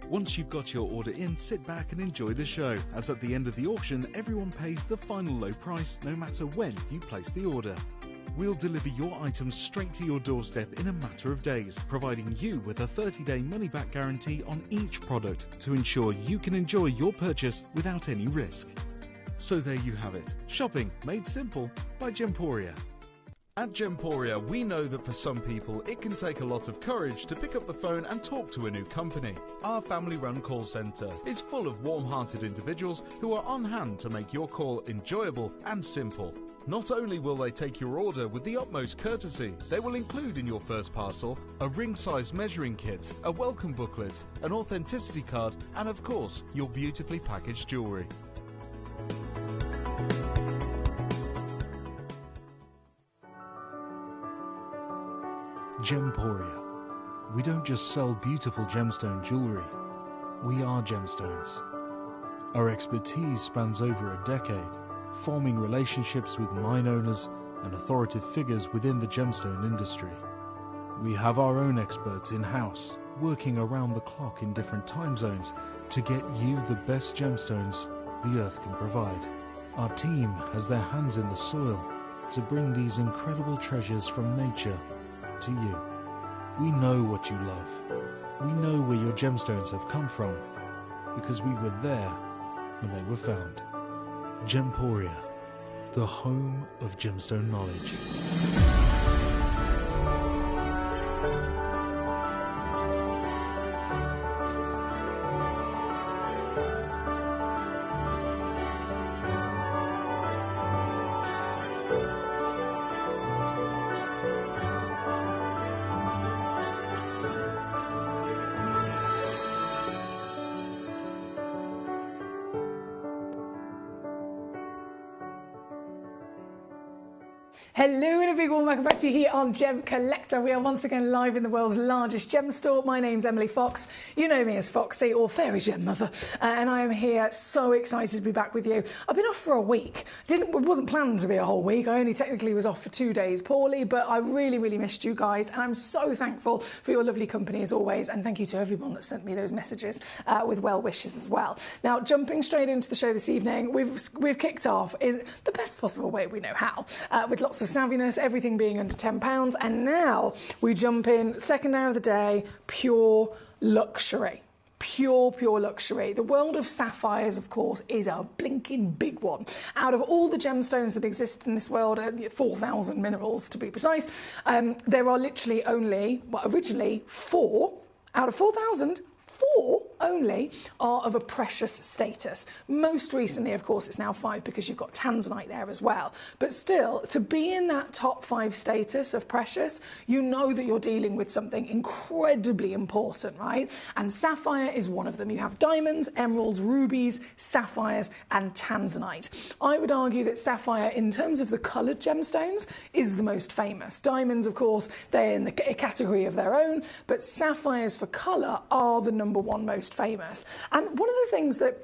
Once you've got your order in, sit back and enjoy the show, as at the end of the auction, everyone pays the final low price no matter when you place the order. We'll deliver your items straight to your doorstep in a matter of days, providing you with a 30-day money-back guarantee on each product to ensure you can enjoy your purchase without any risk. So there you have it, shopping made simple by Gemporia. At Gemporia, we know that for some people it can take a lot of courage to pick up the phone and talk to a new company. Our family-run call centre is full of warm-hearted individuals who are on hand to make your call enjoyable and simple. Not only will they take your order with the utmost courtesy, they will include in your first parcel a ring-size measuring kit, a welcome booklet, an authenticity card, and of course, your beautifully packaged jewellery. Gemporia. We don't just sell beautiful gemstone jewellery, we are gemstones. Our expertise spans over a decade, forming relationships with mine owners and authoritative figures within the gemstone industry. We have our own experts in-house, working around the clock in different time zones to get you the best gemstones the earth can provide. Our team has their hands in the soil to bring these incredible treasures from nature to you. We know what you love. We know where your gemstones have come from because we were there when they were found. Gemporia, the home of gemstone knowledge.
Hello and a big warm welcome back to you here on Gem Collector. We are once again live in the world's largest gem store. My name's Emily Fox. You know me as Foxy or Fairy Gem Mother. And I am here so excited to be back with you. I've been off for a week. It wasn't planned to be a whole week. I only technically was off for 2 days poorly, but I really, really missed you guys. And I'm so thankful for your lovely company as always. And thank you to everyone that sent me those messages with well wishes as well. Now, jumping straight into the show this evening, we've kicked off in the best possible way we know how, with lots of savviness, everything being under £10, and now we jump in, second hour of the day, pure luxury. Pure luxury. The world of sapphires, of course, is a blinking big one. Out of all the gemstones that exist in this world, 4,000 minerals to be precise, there are literally only, well, originally 4 out of 4,000. 4 only are of a precious status. Most recently, of course, it's now 5 because you've got tanzanite there as well. But still, to be in that top 5 status of precious, you know that you're dealing with something incredibly important, right? And sapphire is one of them. You have diamonds, emeralds, rubies, sapphires, and tanzanite. I would argue that sapphire, in terms of the coloured gemstones, is the most famous. Diamonds, of course, they're in a category of their own, but sapphires for colour are the number one most famous. And one of the things that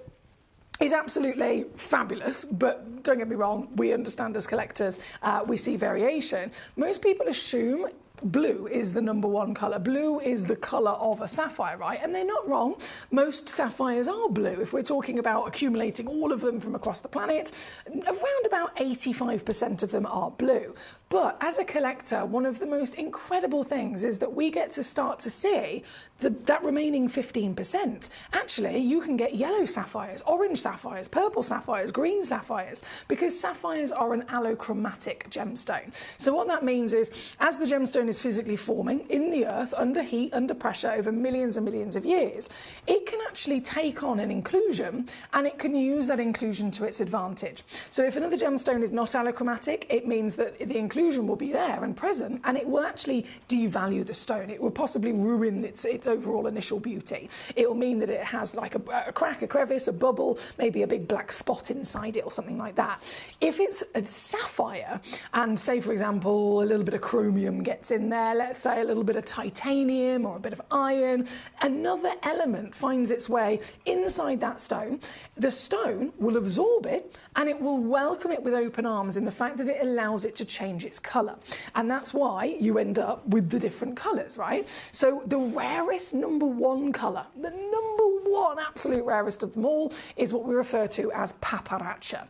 is absolutely fabulous, but don't get me wrong, we understand as collectors, we see variation. Most people assume blue is the number one colour. Blue is the colour of a sapphire, right? And they're not wrong. Most sapphires are blue. If we're talking about accumulating all of them from across the planet, around about 85% of them are blue. But as a collector, one of the most incredible things is that we get to start to see that remaining 15%. Actually, you can get yellow sapphires, orange sapphires, purple sapphires, green sapphires, because sapphires are an allochromatic gemstone. So what that means is, as the gemstone is physically forming in the earth, under heat, under pressure, over millions and millions of years, it can actually take on an inclusion, and it can use that inclusion to its advantage. So if another gemstone is not allochromatic, it means that the inclusion will be there and present, and it will actually devalue the stone. It will possibly ruin its overall initial beauty. It will mean that it has like a crack, a crevice, a bubble, maybe a big black spot inside it or something like that. If it's a sapphire, and say for example a little bit of chromium gets in there, let's say a little bit of titanium or a bit of iron, another element finds its way inside that stone, the stone will absorb it and it will welcome it with open arms in the fact that it allows it to change its colour. And that's why you end up with the different colours, right? So the rarest number one colour, the number one absolute rarest of them all, is what we refer to as paparacha.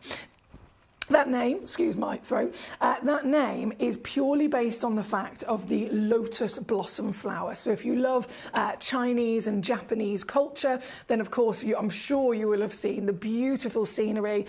That name, excuse my throat, that name is purely based on the fact of the lotus blossom flower. So if you love Chinese and Japanese culture, then of course I'm sure you will have seen the beautiful scenery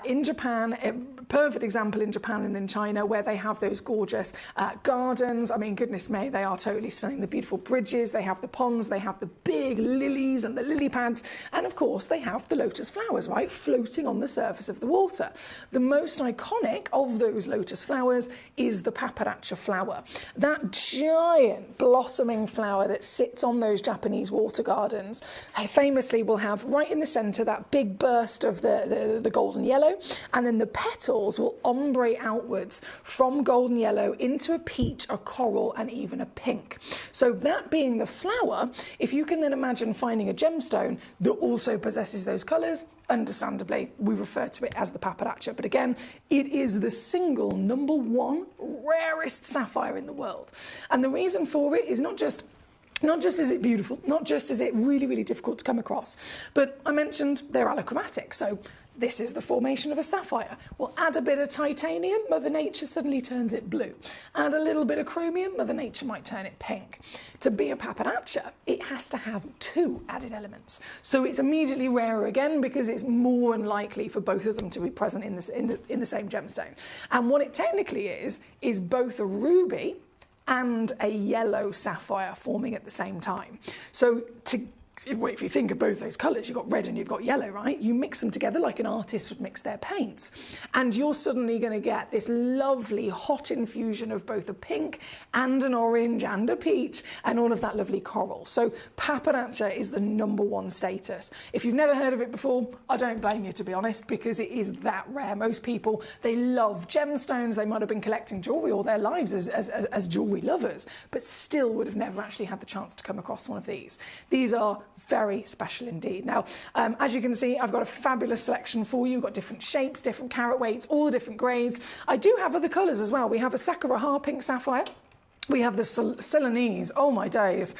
in Japan, a perfect example in Japan and in China, where they have those gorgeous gardens. I mean, goodness me, they are totally stunning. The beautiful bridges, they have the ponds, they have the big lilies and the lily pads, and of course they have the lotus flowers, right, floating on the surface of the water. The most iconic of those lotus flowers is the paparacha flower. That giant blossoming flower that sits on those Japanese water gardens famously will have right in the centre that big burst of the golden yellow, and then the petals will ombre outwards from golden yellow into a peach, a coral, and even a pink. So that being the flower, if you can then imagine finding a gemstone that also possesses those colours, understandably, we refer to it as the paparacha. But again, it is the single number one rarest sapphire in the world. And the reason for it is not just is it beautiful, not just is it really, really difficult to come across, but I mentioned they're allochromatic. So this is the formation of a sapphire. Well, add a bit of titanium, Mother Nature suddenly turns it blue. Add a little bit of chromium, Mother Nature might turn it pink. To be a paparacha, it has to have 2 added elements. So it's immediately rarer again because it's more unlikely for both of them to be present in the same gemstone. And what it technically is both a ruby and a yellow sapphire forming at the same time. So if you think of both those colours, you've got red and you've got yellow, right? You mix them together like an artist would mix their paints. And you're suddenly going to get this lovely hot infusion of both a pink and an orange and a peach and all of that lovely coral. So pappardaccia is the #1 status. If you've never heard of it before, I don't blame you, to be honest, because it is that rare. Most people, they love gemstones. They might have been collecting jewellery all their lives as jewellery lovers, but still would have never actually had the chance to come across one of these. These are very special indeed. Now, as you can see, I've got a fabulous selection for you. We've got different shapes, different carat weights, all the different grades. I do have other colours as well. We have a Sakura pink sapphire. We have the Ceylonese, oh my days,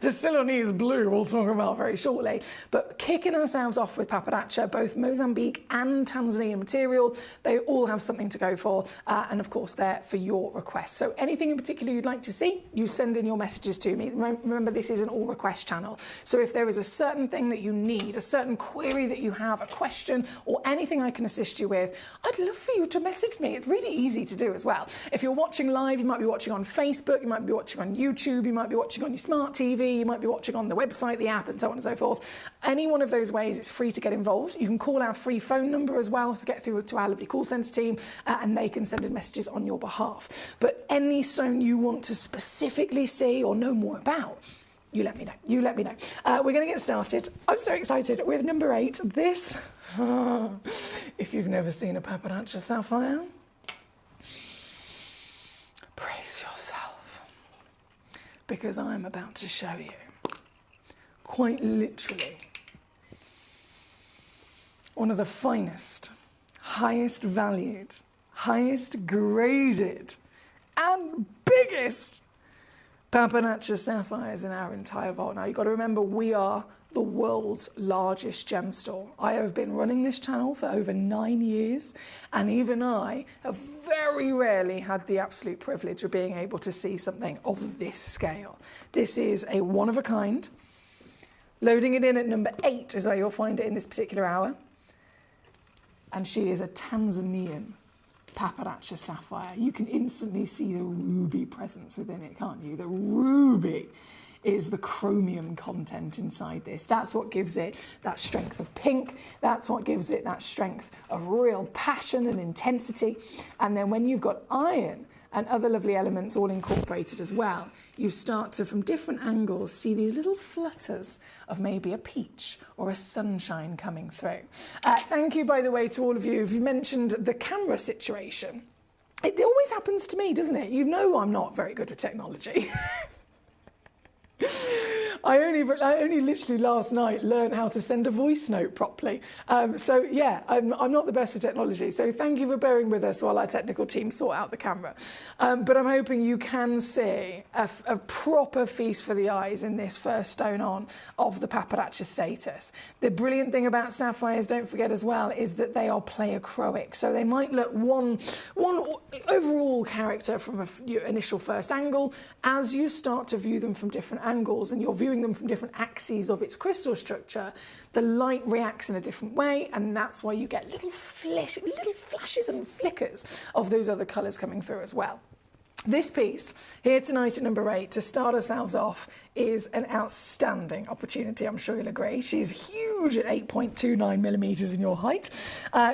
the Ceylonese blue we'll talk about very shortly. But kicking ourselves off with pappardaccia, both Mozambique and Tanzanian material, they all have something to go for, and of course they're for your request. So anything in particular you'd like to see, you send in your messages to me. Remember, this is an all request channel, so if there is a certain thing that you need, a certain query that you have, a question, or anything I can assist you with, I'd love for you to message me. It's really easy to do as well. If you're watching live, you might be watching on Facebook, you might be watching on YouTube, you might be watching on your smart TV, you might be watching on the website, the app, and so on and so forth. Any one of those ways, it's free to get involved. You can call our free phone number as well to get through to our lovely call centre team, and they can send in messages on your behalf. But any stone you want to specifically see or know more about, you let me know. You let me know. We're going to get started. I'm so excited with number 8. This, if you've never seen a pappardaccia sapphire, brace yourself, because I'm about to show you, quite literally, one of the finest, highest valued, highest graded, and biggest pappardaccia sapphires in our entire vault. Now, you've got to remember, we are the world's largest gem store. I have been running this channel for over 9 years, and even I have very rarely had the absolute privilege of being able to see something of this scale. This is a one of a kind. Loading it in at number 8 is where you'll find it in this particular hour. And she is a Tanzanian pappardaccia sapphire. You can instantly see the ruby presence within it, can't you? The ruby is the chromium content inside this. That's what gives it that strength of pink. That's what gives it that strength of real passion and intensity. And then when you've got iron and other lovely elements all incorporated as well, you start to, from different angles, see these little flutters of maybe a peach or a sunshine coming through. Thank you, by the way, to all of you. If you mentioned the camera situation, it always happens to me, doesn't it? You know I'm not very good with technology. I only literally last night learned how to send a voice note properly. So yeah, I'm not the best with technology. So thank you for bearing with us while our technical team sort out the camera. But I'm hoping you can see a proper feast for the eyes in this first stone on of the pappardaccia status. The brilliant thing about sapphires, don't forget as well, is that they are pleochroic. So they might look one overall character from your initial first angle. As you start to view them from different angles, and you're viewing them from different axes of its crystal structure, the light reacts in a different way, and that's why you get little flashes and flickers of those other colours coming through as well. This piece here tonight at number 8, to start ourselves off, is an outstanding opportunity, I'm sure you'll agree. She's huge at 8.29 millimetres in your height.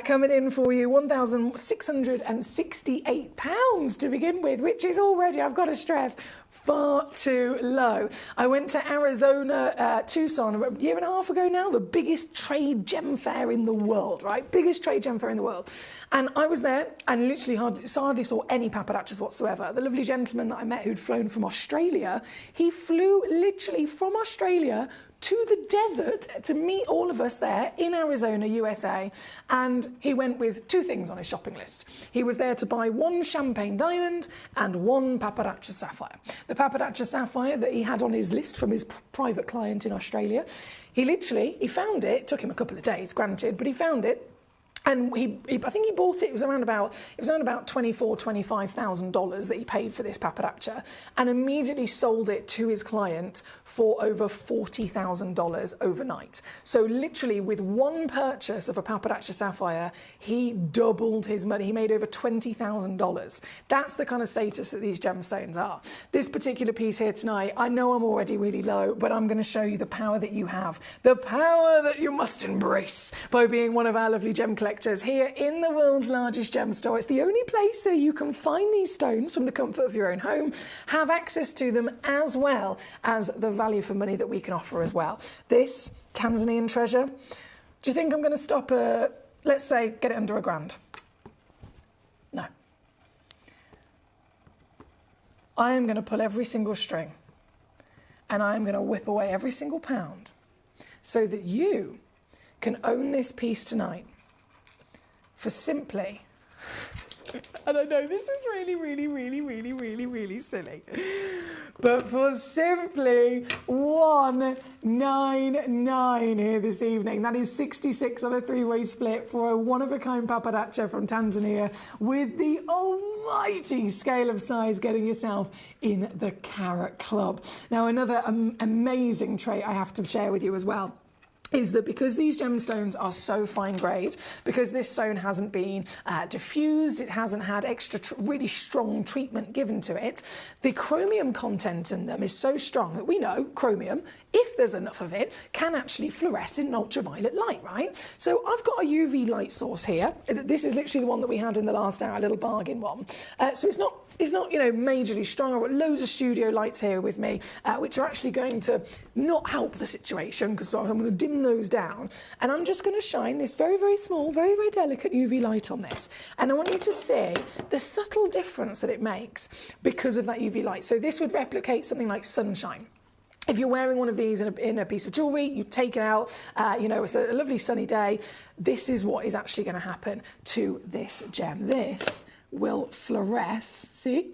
Coming in for you £1,668 to begin with, which is already, I've got to stress, far too low. I went to Arizona, Tucson, a year and a half ago now, the biggest trade gem fair in the world, right? Biggest trade gem fair in the world. And I was there and literally hardly saw any pappardaccias whatsoever. The lovely gentleman that I met who'd flown from Australia, he flew literally from Australia to the desert to meet all of us there in Arizona, USA, and he went with 2 things on his shopping list. He was there to buy 1 champagne diamond and 1 pappardaccia sapphire. The pappardaccia sapphire that he had on his list from his private client in Australia, he found it, took him a couple of days, granted, but he found it. And I think he bought it. It was around about $25,000 that he paid for this paparacha, and immediately sold it to his client for over $40,000 overnight. So literally, with one purchase of a paparacha sapphire, he doubled his money. He made over $20,000. That's the kind of status that these gemstones are. This particular piece here tonight, I know I'm already really low, but I'm going to show you the power that you have, the power that you must embrace by being one of our lovely gem collectors here in the world's largest gem store. It's the only place that you can find these stones from the comfort of your own home, have access to them, as well as the value for money that we can offer as well. This Tanzanian treasure, do you think I'm going to stop at, let's say, get it under $1,000? No. I am going to pull every single string, and I am going to whip away every single pound so that you can own this piece tonight for simply, and I know this is really silly, but for simply $199 here this evening. That is 66 on a three-way split for a one-of-a-kind paparacha from Tanzania, with the almighty scale of size getting yourself in the Carat Club. Now, another amazing trait I have to share with you as well is that because these gemstones are so fine grade, because this stone hasn't been diffused, it hasn't had extra really strong treatment given to it, the chromium content in them is so strong that we know chromium, if there's enough of it, can actually fluoresce in ultraviolet light, right? So I've got a UV light source here. This is literally the one that we had in the last hour, a little bargain one. So it's not, you know, majorly strong. I've got loads of studio lights here with me, which are actually going to not help the situation, because I'm going to dim those down. And I'm just going to shine this very, very small, very, very delicate UV light on this. And I want you to see the subtle difference that it makes because of that UV light. So this would replicate something like sunshine. If you're wearing one of these in a piece of jewellery, you take it out, you know, it's a lovely sunny day, this is what is actually going to happen to this gem. This will fluoresce, see?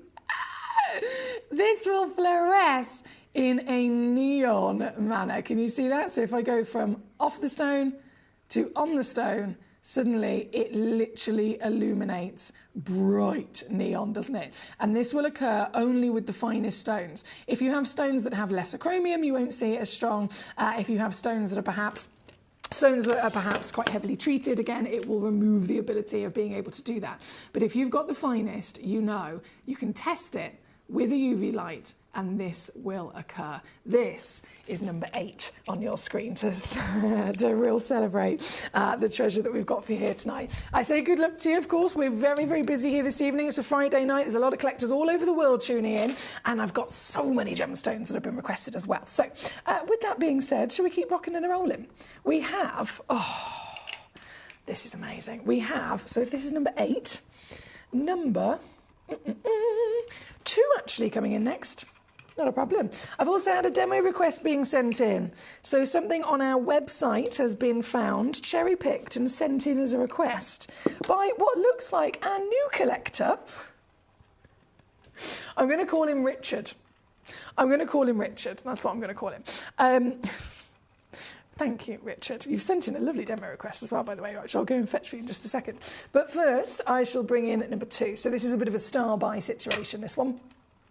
This will fluoresce in a neon manner. Can you see that? So if I go from off the stone to on the stone, suddenly it literally illuminates bright neon, doesn't it? And this will occur only with the finest stones. If you have stones that have lesser chromium, you won't see it as strong. If you have stones that are perhaps quite heavily treated, again, it will remove the ability of being able to do that. But if you've got the finest, you know, you can test it with a UV light, and this will occur. This is number 8 on your screen to real celebrate the treasure that we've got for you here tonight. I say good luck to you, of course. We're very, very busy here this evening. It's a Friday night. There's a lot of collectors all over the world tuning in, and I've got so many gemstones that have been requested as well. So with that being said, shall we keep rocking and rolling? We have, oh, this is amazing. We have, so if this is number 8, number 2 actually coming in next. Not a problem. I've also had a demo request being sent in. So something on our website has been found, cherry-picked and sent in as a request by what looks like our new collector. I'm going to call him Richard. That's what I'm going to call him. Thank you, Richard. You've sent in a lovely demo request as well, by the way, which I'll go and fetch for you in just a second. But first, I shall bring in number 2. So this is a bit of a star-buy situation, this one.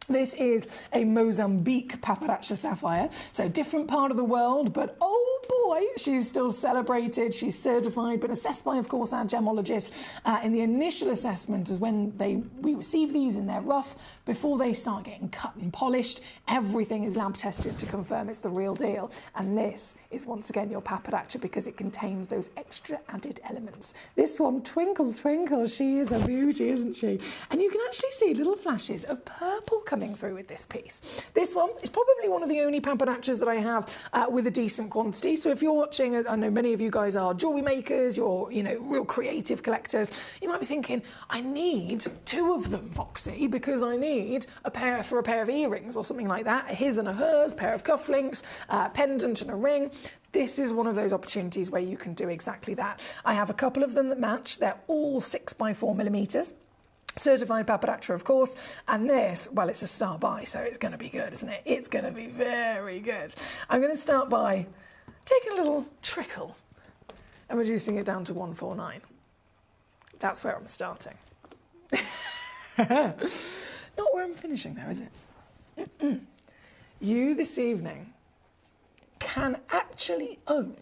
This is a Mozambique paparacha sapphire, so different part of the world, but oh boy, she's still celebrated. She's certified, but assessed by, of course, our gemologists. In the initial assessment is when we receive these in their rough, before they start getting cut and polished. Everything is lab tested to confirm it's the real deal. And this is, once again, your paparacha because it contains those extra added elements. This one, Twinkle Twinkle, she is a beauty, isn't she? And you can actually see little flashes of purple coming through with this piece. This one is probably one of the only paparachas that I have with a decent quantity. So if you're watching, I know many of you guys are jewellery makers, you're, you know, real creative collectors, you might be thinking, I need 2 of them, Foxy, because I need a pair for a pair of earrings or something like that, a his and a hers, pair of cufflinks, a pendant and a ring. This is one of those opportunities where you can do exactly that. I have a couple of them that match. They're all 6x4mm. Certified paparacha, of course, and this, well, it's a star buy, so it's going to be good, isn't it? It's going to be very good. I'm going to start by taking a little trickle and reducing it down to 149. That's where I'm starting. Not where I'm finishing, though, is it? You this evening can actually own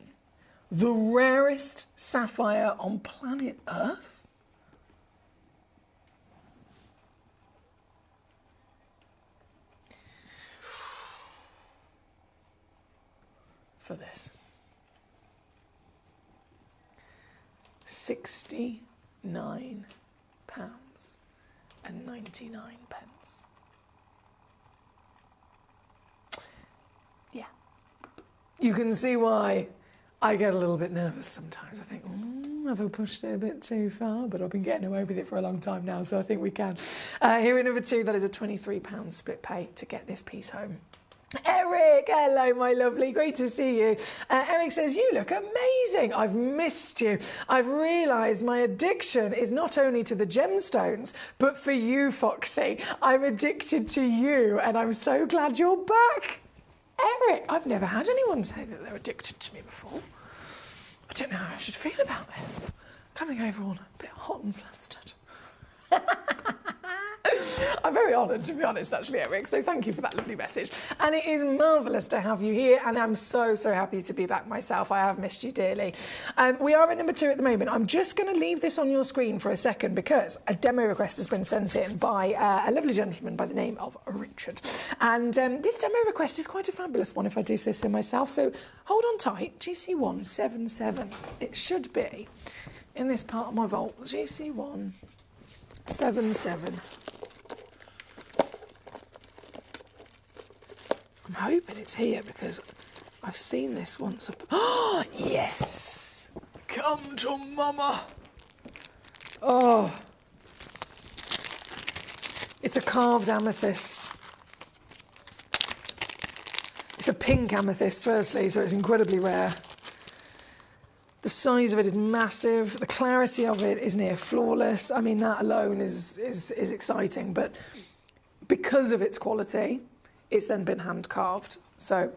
the rarest sapphire on planet Earth. For this. £69.99. Yeah. You can see why I get a little bit nervous sometimes. I think, have I pushed it a bit too far? But I've been getting away with it for a long time now, so I think we can. Here at number 2, that is a £23 split pay to get this piece home. Eric, hello, my lovely. Great to see you. Eric says, you look amazing. I've missed you. I've realised my addiction is not only to the gemstones, but for you, Foxy. I'm addicted to you, and I'm so glad you're back. Eric, I've never had anyone say that they're addicted to me before. I don't know how I should feel about this. Coming over all a bit hot and flustered. I'm very honoured, to be honest, actually, Eric, so thank you for that lovely message. And it is marvellous to have you here, and I'm so, so happy to be back myself. I have missed you dearly. We are at number 2 at the moment. I'm just going to leave this on your screen for a second because a demo request has been sent in by a lovely gentleman by the name of Richard. And this demo request is quite a fabulous one, if I do say so myself, so hold on tight. GC177. It should be in this part of my vault. GC177. I'm hoping it's here because I've seen this once. Oh, yes! Come to mama! Oh. It's a carved amethyst. It's a pink amethyst, firstly, so it's incredibly rare. The size of it is massive. The clarity of it is near flawless. I mean, that alone is exciting, but because of its quality, it's then been hand carved. So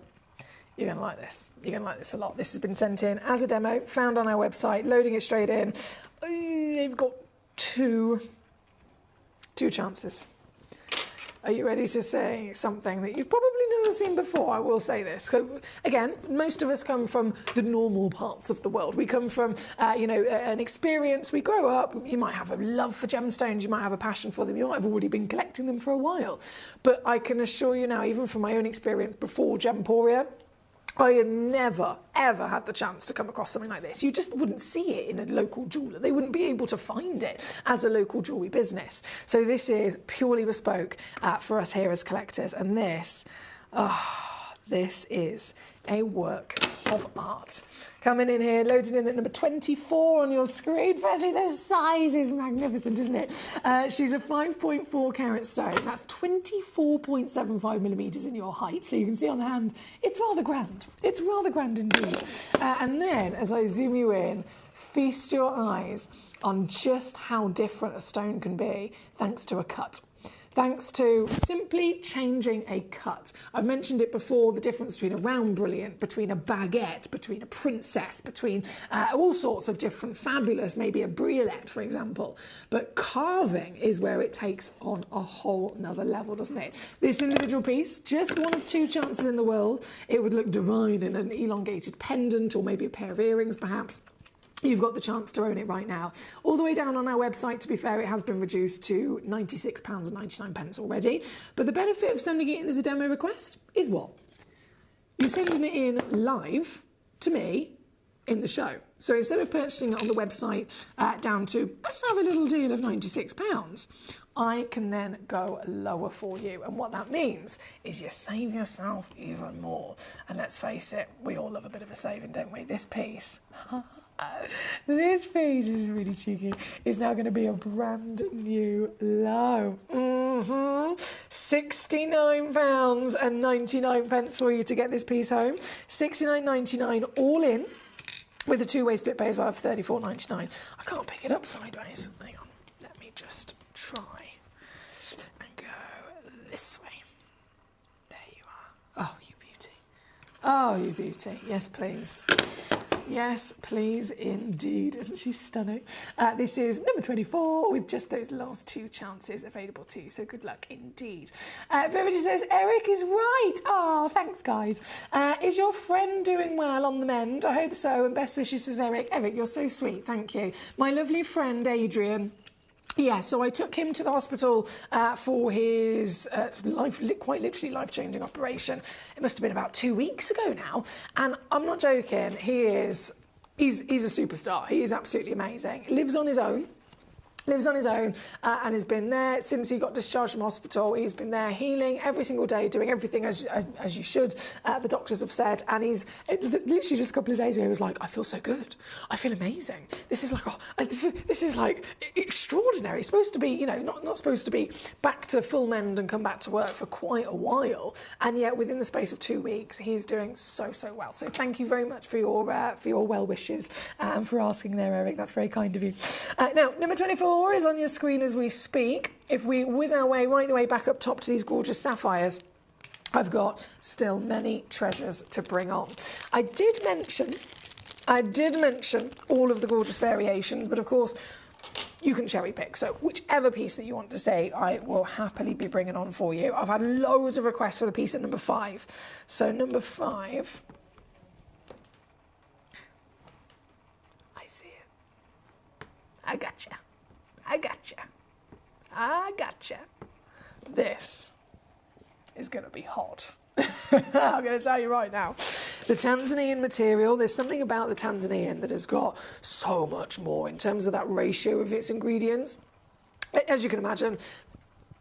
you're going to like this. You're going to like this a lot. This has been sent in as a demo, found on our website, loading it straight in. You've got two chances. Are you ready to say something that you've probably never seen before? I will say this. So, again, most of us come from the normal parts of the world. We come from, an experience. We grow up. You might have a love for gemstones. You might have a passion for them. You might have already been collecting them for a while. But I can assure you now, even from my own experience before Gemporia, I had never, ever had the chance to come across something like this. You just wouldn't see it in a local jeweller. They wouldn't be able to find it as a local jewellery business. So this is purely bespoke for us here as collectors. And this is a work of art. Coming in here, loading in at number 24 on your screen. Firstly, the size is magnificent, isn't it? She's a 5.4 carat stone. That's 24.75 millimetres in your height. So you can see on the hand, it's rather grand. It's rather grand indeed. And then, as I zoom you in, feast your eyes on just how different a stone can be thanks to a cut. Thanks to simply changing a cut. I've mentioned it before, the difference between a round brilliant, between a baguette, between a princess, between all sorts of different fabulous, maybe a briolet, for example. But carving is where it takes on a whole nother level, doesn't it? This individual piece, just one of 2 chances in the world. It would look divine in an elongated pendant or maybe a pair of earrings, perhaps. You've got the chance to own it right now. All the way down on our website, to be fair, it has been reduced to £96.99 already. But the benefit of sending it in as a demo request is what? You're sending it in live to me in the show. So instead of purchasing it on the website down to, let's have a little deal of £96, I can then go lower for you. And what that means is you save yourself even more. And let's face it, we all love a bit of a saving, don't we? This piece... This piece is really cheeky. It's now going to be a brand new low. £69.99 for you to get this piece home. £69.99 all in, with a 2-way split pay as well of £34.99. I can't pick it up sideways. Hang on. Let me just try and go this way. There you are. Oh, you beauty. Oh, you beauty. Yes, please. Yes, please, indeed. Isn't she stunning? This is number 24 with just those last 2 chances available to you, so good luck indeed. Verity says, Eric is right. Oh, thanks, guys. Is your friend doing well on the mend? I hope so, and best wishes, says Eric. Eric, you're so sweet, thank you. My lovely friend, Adrian. Yeah, so I took him to the hospital for his quite literally life-changing operation. It must have been about 2 weeks ago now, and I'm not joking. He's a superstar. He is absolutely amazing. Lives on his own. And has been there since he got discharged from hospital. He's been there healing every single day, doing everything as you should, the doctors have said. And he's literally just a couple of days ago, he was like, I feel so good. I feel amazing. This is like, this is like extraordinary. It's supposed to be, you know, not supposed to be back to full mend and come back to work for quite a while. And yet within the space of 2 weeks, he's doing so well. So thank you very much for your well wishes and for asking there, Eric. That's very kind of you. Now, number 24 is on your screen as we speak. If we whiz our way right the way back up top to these gorgeous sapphires, I've got still many treasures to bring on. I did mention all of the gorgeous variations, but of course you can cherry pick. So whichever piece that you want to say, I will happily be bringing on for you. I've had loads of requests for the piece at number 5. So number 5. I see it. I gotcha. This is going to be hot. I'm going to tell you right now. The Tanzanian material, there's something about the Tanzanian that has got so much more in terms of that ratio of its ingredients. As you can imagine,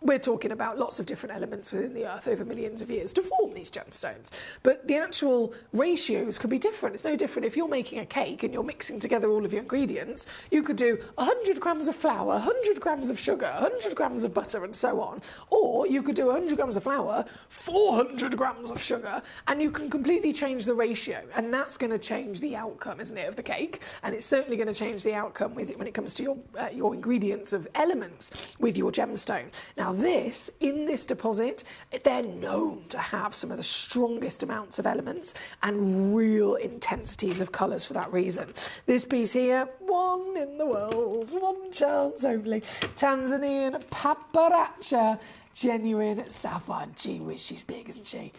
we're talking about lots of different elements within the earth over millions of years to form these gemstones. But the actual ratios could be different. It's no different if you're making a cake and you're mixing together all of your ingredients. You could do 100 grams of flour, 100 grams of sugar, 100 grams of butter and so on. Or you could do 100 grams of flour, 400 grams of sugar, and you can completely change the ratio. And that's going to change the outcome, isn't it, of the cake? And it's certainly going to change the outcome when it comes to your ingredients of elements with your gemstone. Now, in this deposit, they're known to have some of the strongest amounts of elements and real intensities of colours for that reason. This piece here, one in the world, one chance only. Tanzanian Paparazza genuine sapphire. Gee whiz, she's big, isn't she?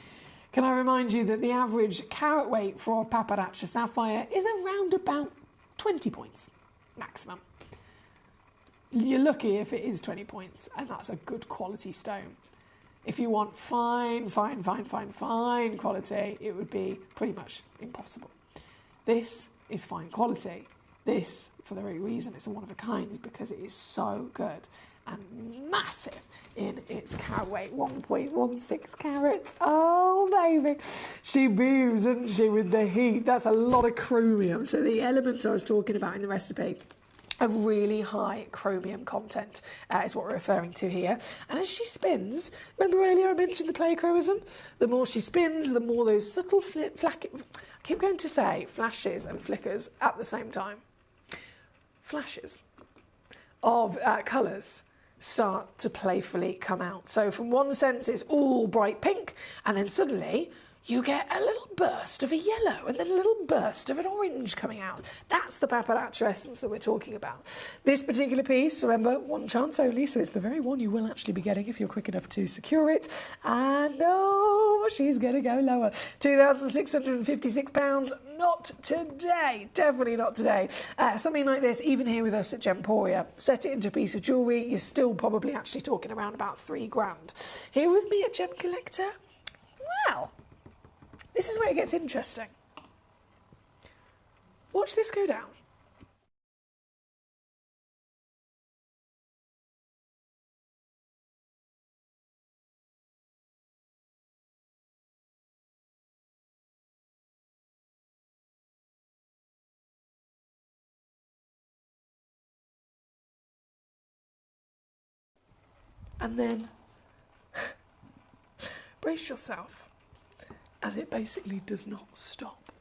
Can I remind you that the average carat weight for Paparazza sapphire is around about 20 points maximum. You're lucky if it is 20 points, and that's a good quality stone. If you want fine quality, it would be pretty much impossible. This is fine quality. This, for the very reason it's a one of a kind, is because it is so good and massive in its carat weight, 1.16 carats. Oh, baby. She moves, doesn't she, with the heat. That's a lot of chromium. So the elements I was talking about in the recipe of really high chromium content is what we're referring to here. And as she spins, remember earlier I mentioned the playchroism? The more she spins, the more those subtle flashes and flickers at the same time. Flashes of colours start to playfully come out. So from one sense, it's all bright pink, and then suddenly you get a little burst of a yellow and then a little burst of an orange coming out. That's the Paparazza essence that we're talking about. This particular piece, remember, one chance only, so it's the very one you will actually be getting if you're quick enough to secure it. And no, she's going to go lower. £2,656. Not today. Definitely not today. Something like this, even here with us at Gemporia, set it into a piece of jewellery, you're still probably actually talking around about £3,000. Here with me at Gemcollector, well, this is where it gets interesting. Watch this go down. And then brace yourself, as it basically does not stop.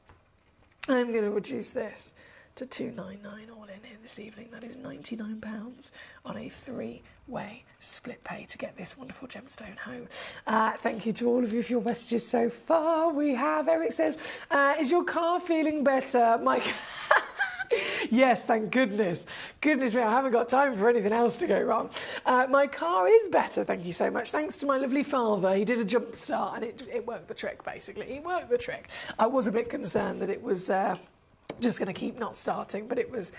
I'm going to reduce this to 299 all in here this evening. That is £99 on a 3-way split pay to get this wonderful gemstone home. Thank you to all of you for your messages so far. We have, Eric says, is your car feeling better? Mike... Yes, thank goodness. Goodness me, I haven't got time for anything else to go wrong. My car is better, thank you so much. Thanks to my lovely father. He did a jump start and it worked the trick, basically. It worked the trick. I was a bit concerned that it was just going to keep not starting, but it was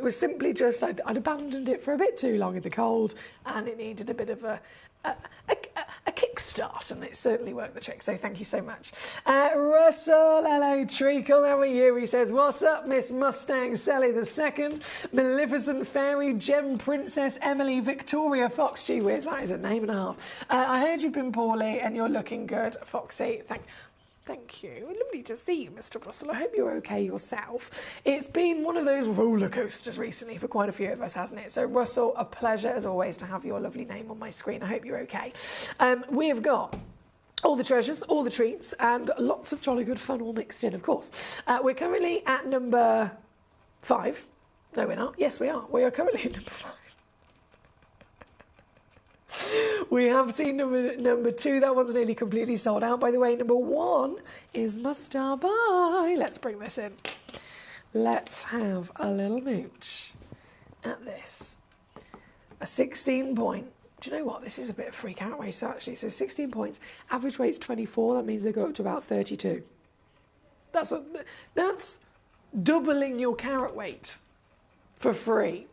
simply just I'd abandoned it for a bit too long in the cold and it needed a bit of a kickstart, and it certainly worked the trick, so thank you so much. Russell, hello Treacle, how are you? He says, what's up, Miss Mustang Sally II, Maleficent Fairy, Gem Princess Emily Victoria Fox. Gee whiz, that is a name and a half. I heard you've been poorly and you're looking good, Foxy. Thank you. Lovely to see you, Mr. Russell. I hope you're okay yourself. It's been one of those roller coasters recently for quite a few of us, hasn't it? So, Russell, a pleasure as always to have your lovely name on my screen. I hope you're okay. We have got all the treasures, all the treats, and lots of jolly good fun all mixed in, of course. We're currently at number 5. No, we're not. Yes, we are. We are currently at number 5. We have seen number 2. That one's nearly completely sold out. By the way, number 1 is Must I Buy. Let's bring this in. Let's have a little mooch at this. A 16 point. Do you know what? This is a bit of freak out race, actually. So 16 points. Average weight's 24. That means they go up to about 32. That's doubling your carat weight for free.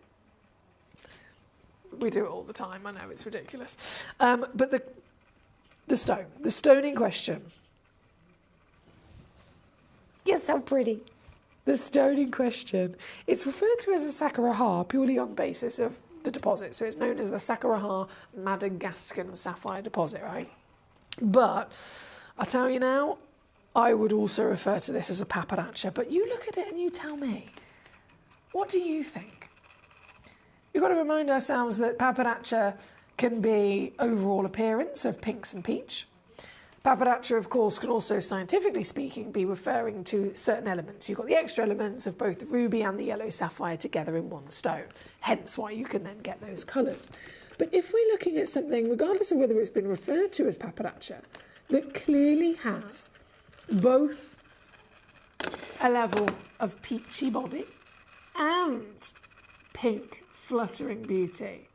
We do it all the time. I know it's ridiculous. But the stone in question. You're so pretty. The stone in question. It's referred to as a Sakura purely on the basis of the deposit. So it's known as the Sakura Madagascan sapphire deposit, right? But I'll tell you now, I would also refer to this as a paparacha. But you look at it and you tell me, what do you think? We've got to remind ourselves that paparacha can be overall appearance of pinks and peach. Paparacha, of course, can also, scientifically speaking, be referring to certain elements. You've got the extra elements of both the ruby and the yellow sapphire together in one stone, hence why you can then get those colours. But if we're looking at something, regardless of whether it's been referred to as paparacha, that clearly has both a level of peachy body and pink fluttering beauty,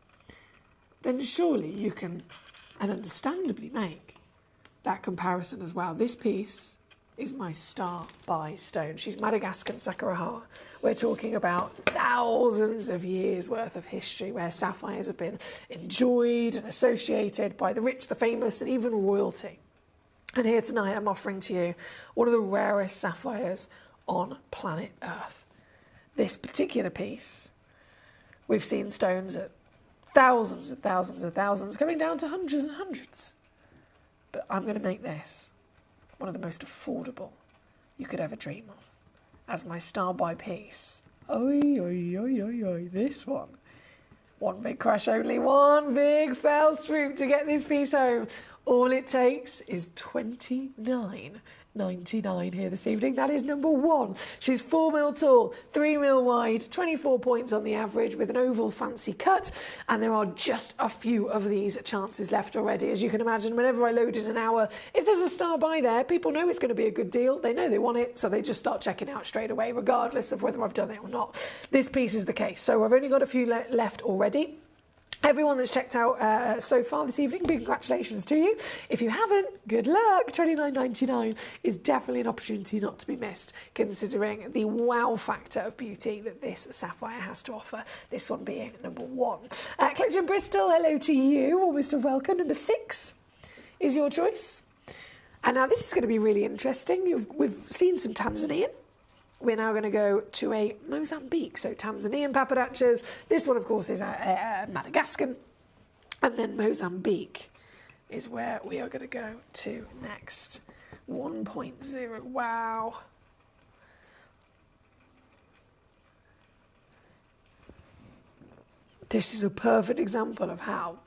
then surely you can, and understandably, make that comparison as well. This piece is my star by stone. She's Madagascan Sakura. We're talking about thousands of years worth of history where sapphires have been enjoyed and associated by the rich, the famous, and even royalty. And here tonight I'm offering to you one of the rarest sapphires on planet Earth. This particular piece, we've seen stones at thousands and thousands and thousands, coming down to hundreds and hundreds. But I'm going to make this one of the most affordable you could ever dream of as my star by piece. Oi, oi, oi, oi, oi. This one. One big crash only, one big fell swoop to get this piece home. All it takes is $29.99 here this evening. That is number 1. She's 4 mil tall, 3 mil wide, 24 points on the average with an oval fancy cut. And there are just a few of these chances left already. As you can imagine, whenever I load in an hour, if there's a star by there, people know it's going to be a good deal. They know they want it, so they just start checking out straight away, regardless of whether I've done it or not. This piece is the case. So I've only got a few left already. Everyone that's checked out so far this evening, big congratulations to you. If you haven't, good luck. $29.99 is definitely an opportunity not to be missed, considering the wow factor of beauty that this sapphire has to offer, this one being number 1. Collection Bristol, hello to you, or Mr. Welcome. Number 6 is your choice. And now this is going to be really interesting. We've seen some Tanzanian. We're now going to go to a Mozambique, so Tanzanian paparachas. This one, of course, is Madagascan. And then Mozambique is where we are going to go to next. 1.0, wow. This is a perfect example of how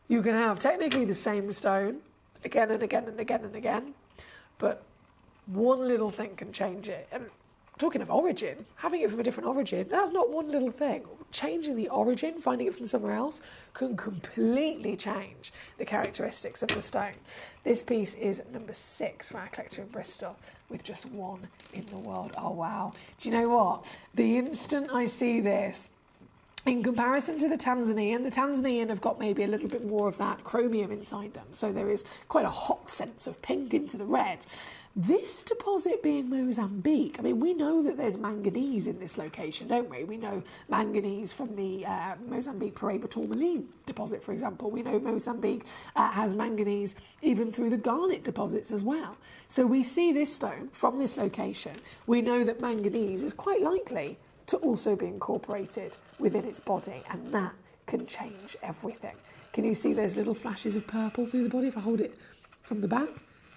you can have technically the same stone again and again and again and again, but one little thing can change it. And talking of origin, having it from a different origin, that's not one little thing. Changing the origin, finding it from somewhere else, can completely change the characteristics of the stone. This piece is number 6 for our collector in Bristol, with just 1 in the world. Oh, wow. Do you know what? The instant I see this, in comparison to the Tanzanian have got maybe a little bit more of that chromium inside them, so there is quite a hot sense of pink into the red. This deposit being Mozambique, I mean, we know that there's manganese in this location, don't we? We know manganese from the Mozambique Paraíba tourmaline deposit, for example. We know Mozambique has manganese even through the garnet deposits as well. So we see this stone from this location. We know that manganese is quite likely to also be incorporated within its body, and that can change everything. Can you see those little flashes of purple through the body if I hold it from the back?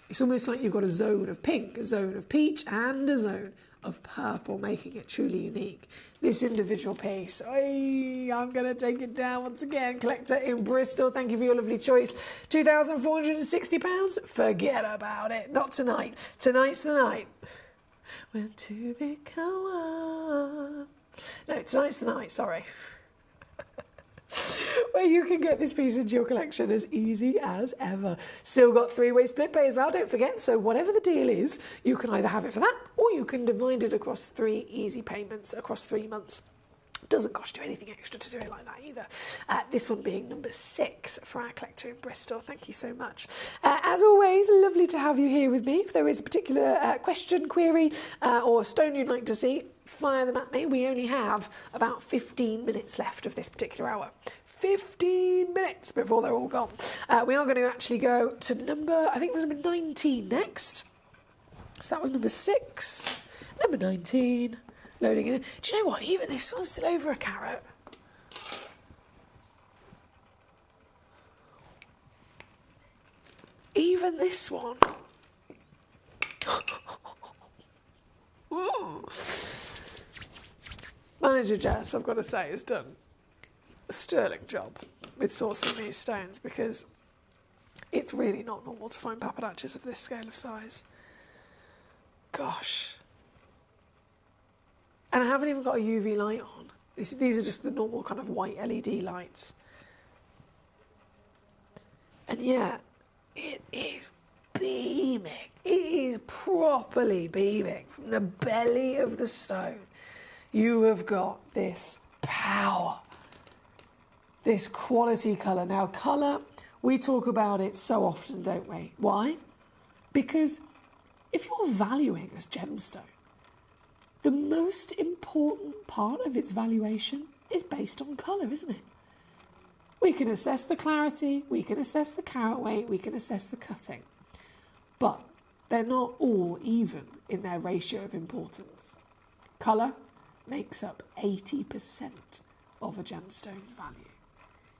It's almost like you've got a zone of pink, a zone of peach, and a zone of purple, making it truly unique. This individual piece, I'm going to take it down once again. Collector in Bristol, thank you for your lovely choice. £2,460? Forget about it. Not tonight. Tonight's the night. When to become one. No, tonight's the night, sorry. Where you can get this piece into your collection as easy as ever. Still got 3-way split pay as well, don't forget. So whatever the deal is, you can either have it for that, or you can divide it across 3 easy payments across 3 months. Doesn't cost you anything extra to do it like that either. This one being number 6 for our collector in Bristol. Thank you so much. As always, lovely to have you here with me. If there is a particular question, query, or stone you'd like to see, fire them at me. We only have about 15 minutes left of this particular hour. 15 minutes before they're all gone. We are going to actually go to number, I think it was number 19 next. So that was number 6. Number 19. Loading in. Do you know what? Even this one's still over a carat. Even this one. Manager Jess, I've got to say, has done a sterling job with sourcing these stones, because it's really not normal to find papadachas of this scale of size. Gosh. And I haven't even got a UV light on. These are just the normal kind of white LED lights. And yeah, it is beaming. It is properly beaming from the belly of the stone. You have got this power, this quality colour. Now, colour, we talk about it so often, don't we? Why? Because if you're valuing this gemstone, the most important part of its valuation is based on colour, isn't it? We can assess the clarity, we can assess the carat weight, we can assess the cutting. But they're not all even in their ratio of importance. Colour makes up 80% of a gemstone's value.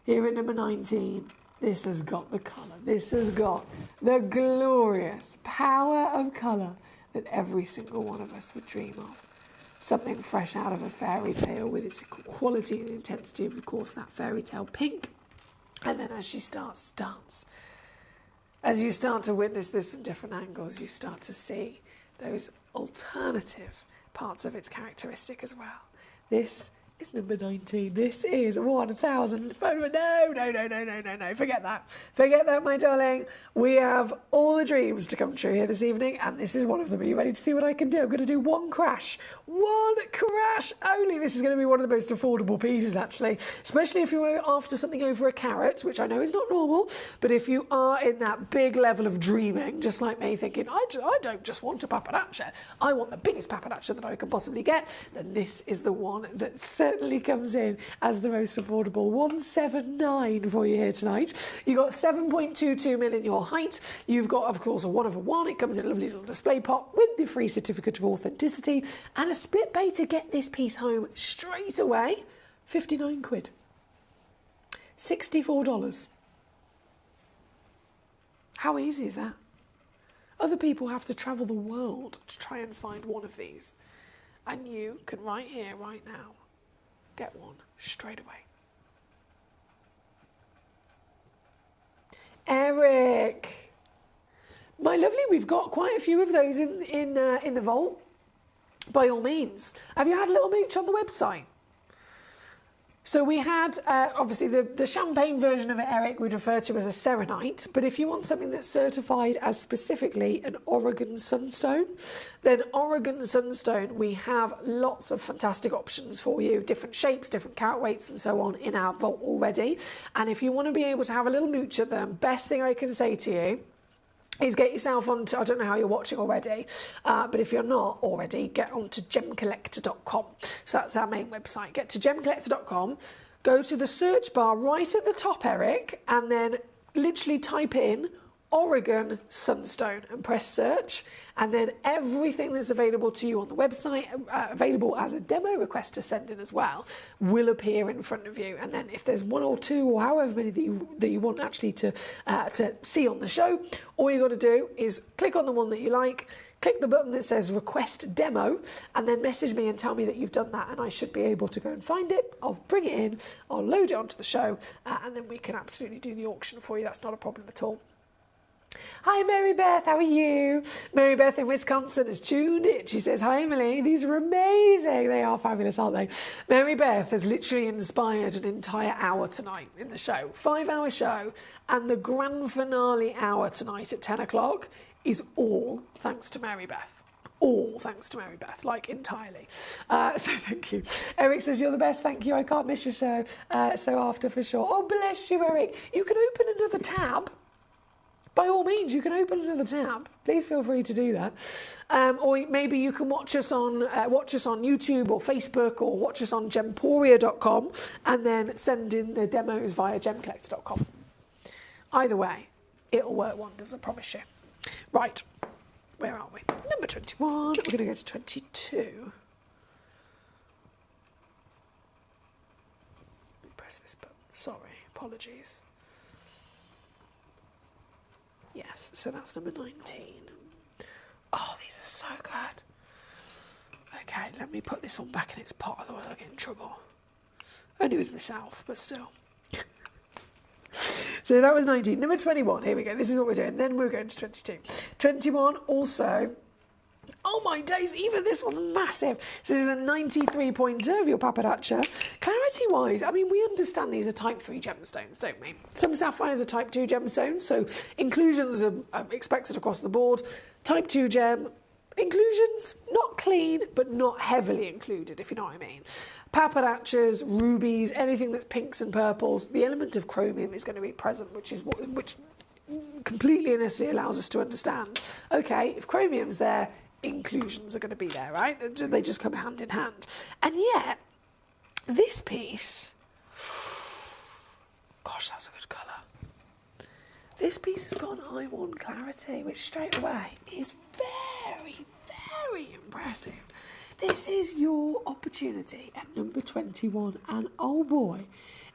Here at number 19, this has got the colour. This has got the glorious power of colour that every single one of us would dream of. Something fresh out of a fairy tale, with its quality and intensity of course, that fairy tale pink. And then as she starts to dance, as you start to witness this from different angles, you start to see those alternative parts of its characteristic as well. This is number 19. This is 1,000. No. Forget that. Forget that, my darling. We have all the dreams to come true here this evening, and this is one of them. Are you ready to see what I can do? I'm going to do one crash. One crash only. This is going to be one of the most affordable pieces, actually, especially if you're after something over a carat, which I know is not normal, but if you are in that big level of dreaming, just like me, thinking, I don't just want a papadacha, I want the biggest papadacha that I can possibly get, then this is the one that certainly comes in as the most affordable. 179 for you here tonight. You've got 7.22 mil in your height. You've got, of course, a 1 over 1. It comes in a lovely little display pot with the free certificate of authenticity and a split pay to get this piece home straight away. 59 quid. $64. How easy is that? Other people have to travel the world to try and find one of these. And you can right here, right now, get one straight away. Eric, my lovely, we've got quite a few of those in the vault. by all means. Have you had a little mooch on the website? So we had, obviously, the champagne version of it, Eric, we'd refer to as a serenite. But if you want something that's certified as specifically an Oregon Sunstone, then Oregon Sunstone, we have lots of fantastic options for you, different shapes, different carat weights and so on in our vault already. And if you want to be able to have a little mooch at them, best thing I can say to you is get yourself onto, I don't know how you're watching already, but if you're not already, get onto gemcollector.com. So that's our main website. Get to gemcollector.com, go to the search bar right at the top, Eric, and then literally type in Oregon Sunstone and press search, and then everything that's available to you on the website, available as a demo request to send in as well, will appear in front of you. And then if there's one or two or however many that you want actually to see on the show, all you got to do is click on the one that you like, click the button that says request demo, and then message me and tell me that you've done that, and I should be able to go and find it. I'll bring it in, I'll load it onto the show, and then we can absolutely do the auction for you. That's not a problem at all. Hi Mary Beth, how are you? Mary Beth in Wisconsin has tuned in. She says, hi Emily, these are amazing. They are fabulous, aren't they? Mary Beth has literally inspired an entire hour tonight in the show. 5-hour show, and the grand finale hour tonight at 10 o'clock is all thanks to Mary Beth. All thanks to Mary Beth, like entirely. So thank you. Eric says, you're the best, thank you. I can't miss your show. So after for sure. Oh, bless you, Eric. You can open another tab. By all means, you can open another tab. Please feel free to do that. Or maybe you can watch us on YouTube or Facebook, or watch us on gemporia.com and then send in the demos via gemcollector.com. Either way, it'll work wonders, I promise you. Right, where are we? Number 21. We're going to go to 22. Press this button. Sorry, apologies. Yes, so that's number 19. Oh, these are so good. Okay, let me put this one back in its pot, otherwise I'll get in trouble. Only with myself, but still. So that was 19. Number 21, here we go. This is what we're doing. Then we're going to 22. 21 also... Oh my days, even this one's massive. So this is a 93.0 of your pappardaccia. Clarity-wise, I mean, we understand these are type 3 gemstones, don't we? Some sapphires are type 2 gemstones, so inclusions are expected across the board. Type 2 gem, inclusions, not clean, but not heavily included, if you know what I mean. Pappardaccias, rubies, anything that's pinks and purples, the element of chromium is going to be present, which completely and utterly allows us to understand, okay, if chromium's there, inclusions are going to be there, right? They just come hand in hand. And yet, this piece, gosh, that's a good colour. This piece has got an I1 clarity, which straight away is very, very impressive. This is your opportunity at number 21, and oh boy,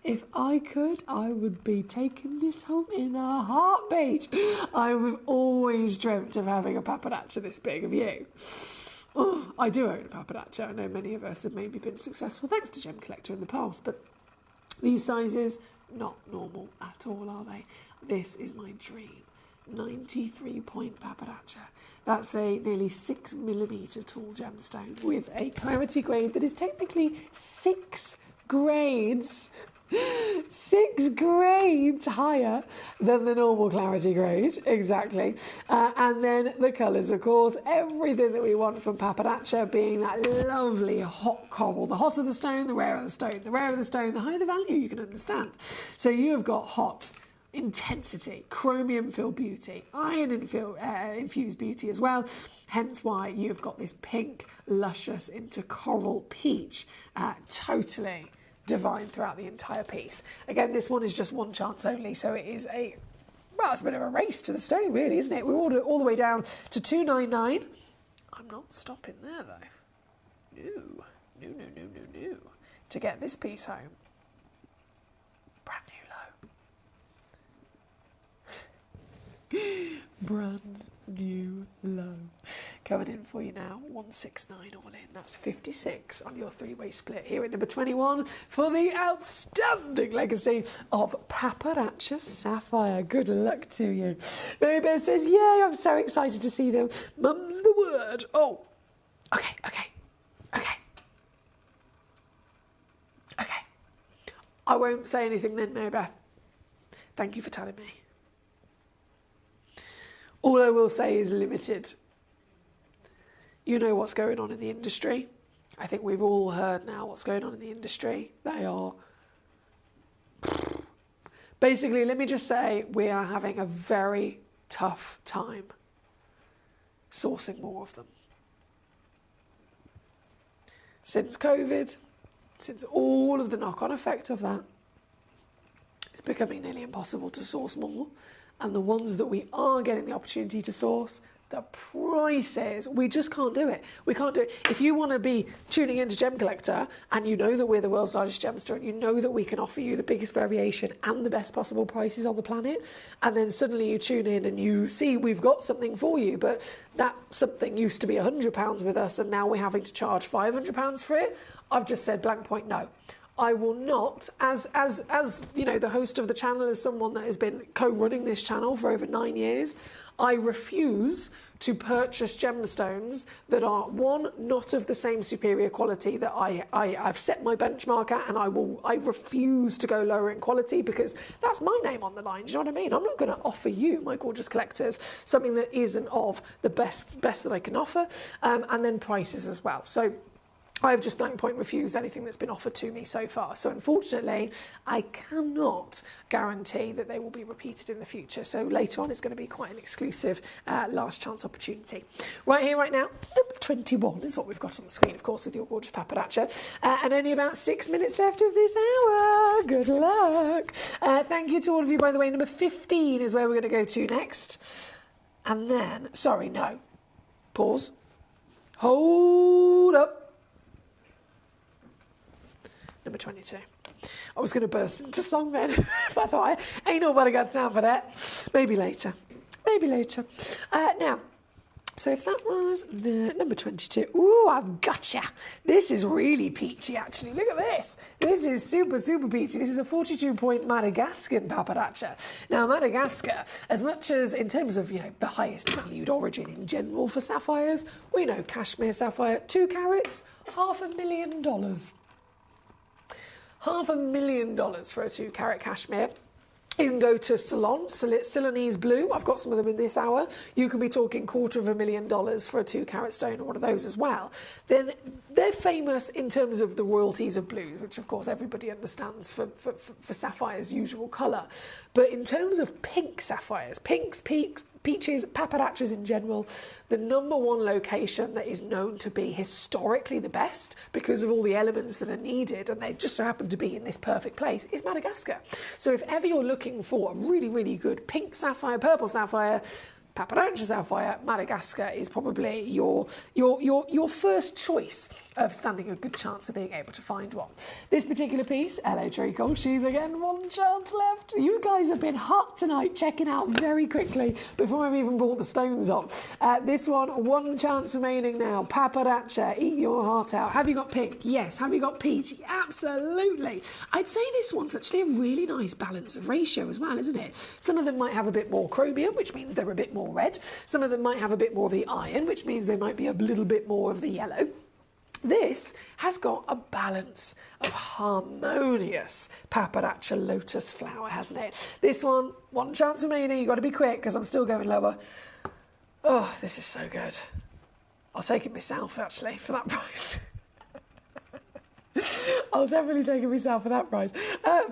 if I could, I would be taking this home in a heartbeat. I've always dreamt of having a pappardaccia this big of you. Oh, I do own a pappardaccia. I know many of us have maybe been successful thanks to Gemcollector in the past, but these sizes, not normal at all, are they? This is my dream. 93-point pappardaccia. That's a nearly 6mm tall gemstone with a clarity grade that is technically 6 grades. 6 grades higher than the normal clarity grade, exactly. And then the colours, of course, everything that we want from pappardaccia, being that lovely hot coral. The hotter the stone, the rarer the stone. The rarer the stone, the higher the value, you can understand. So you have got hot intensity, chromium-filled beauty, iron-infused beauty as well, hence why you've got this pink, luscious into coral peach, totally divine throughout the entire piece. Again, this one is just one chance only, so it is it's a bit of a race to the stone, really, isn't it? We ordered it all the way down to $299. I'm not stopping there, though. No. To get this piece home, brand new low. Brand new low. Coming in for you now, 169 all in. That's 56 on your 3-way split here at number 21 for the outstanding legacy of pappardaccia sapphire. Good luck to you. Mary Beth says, yay, I'm so excited to see them. Mum's the word. Oh, okay. I won't say anything then, Mary Beth. Thank you for telling me. All I will say is limited. You know what's going on in the industry. I think we've all heard now what's going on in the industry. They are... Basically, let me just say, we are having a very tough time sourcing more of them. Since COVID, since all of the knock-on effect of that, it's becoming nearly impossible to source more. And the ones that we are getting the opportunity to source, the prices, we just can't do it. We can't do it. If you want to be tuning into Gemcollector and you know that we're the world's largest gem store and you know that we can offer you the biggest variation and the best possible prices on the planet, and then suddenly you tune in and you see we've got something for you, but that something used to be £100 with us and now we're having to charge £500 for it, I've just said blank point no. I will not, as you know, the host of the channel, as someone that has been co-running this channel for over 9 years, I refuse to purchase gemstones that are, one, not of the same superior quality that I've set my benchmark at, and I refuse to go lower in quality because that's my name on the line. Do you know what I mean? I'm not going to offer you, my gorgeous collectors, something that isn't of the best that I can offer, and then prices as well. So I've just blank point refused anything that's been offered to me so far. So unfortunately, I cannot guarantee that they will be repeated in the future. So later on, it's going to be quite an exclusive last chance opportunity. Right here, right now, number 21 is what we've got on the screen, of course, with your gorgeous paparazzi. And only about 6 minutes left of this hour. Good luck. Thank you to all of you, by the way. Number 15 is where we're going to go to next. And then, sorry, no. Pause. Hold up. Number 22. I was going to burst into song then, but I thought, ain't nobody got time for that. Maybe later. Maybe later. Now, so if that was the number 22. Ooh, I've gotcha. This is really peachy, actually. Look at this. This is super, super peachy. This is a 42-point Madagascar paparazzi. Now, Madagascar, as much as in terms of, you know, the highest valued origin in general for sapphires, we know cashmere sapphire, 2 carats, $500,000. $500,000 for a 2-carat cashmere. You can go to Ceylonese blue. I've got some of them in this hour. You can be talking $250,000 for a 2-carat stone or one of those as well. Then they're famous in terms of the royalties of blue, which of course everybody understands for sapphire's usual colour. But in terms of pink sapphires, pinks, peaches, paparazzas in general, the number one location that is known to be historically the best because of all the elements that are needed, and they just so happen to be in this perfect place, is Madagascar. So if ever you're looking for a really, really good pink sapphire, purple sapphire, paparazzi sapphire, Madagascar is probably your first choice of standing a good chance of being able to find one. This particular piece, hello Treacle, she's again 1 chance left. You guys have been hot tonight, checking out very quickly before I've even brought the stones on. This one, 1 chance remaining now. Paparazzi, eat your heart out. Have you got pink? Yes. Have you got peach? Absolutely. I'd say this one's actually a really nice balance of ratio as well, isn't it? Some of them might have a bit more chromium, which means they're a bit more red. Some of them might have a bit more of the iron, which means they might be a little bit more of the yellow. This has got a balance of harmonious paparazzi lotus flower, hasn't it? This one, 1 chance remaining. You've got to be quick because I'm still going lower. Oh, this is so good. I'll take it myself, actually, for that price. I'll definitely take it myself for that price.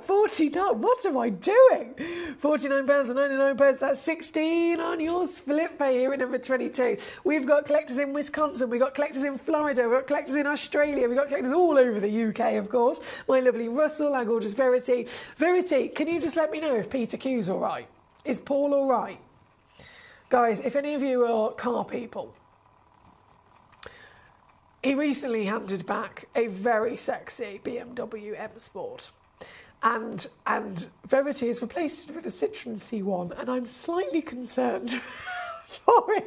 49, what am I doing? £49.99, that's 16 on your split pay here at number 22. We've got collectors in Wisconsin, we've got collectors in Florida, we've got collectors in Australia, we've got collectors all over the UK, of course. My lovely Russell, our gorgeous Verity. Verity, can you just let me know if Peter Q's all right? Is Paul all right? Guys, if any of you are car people, he recently handed back a very sexy BMW M Sport, and Verity has replaced it with a Citroen C1, and I'm slightly concerned for him.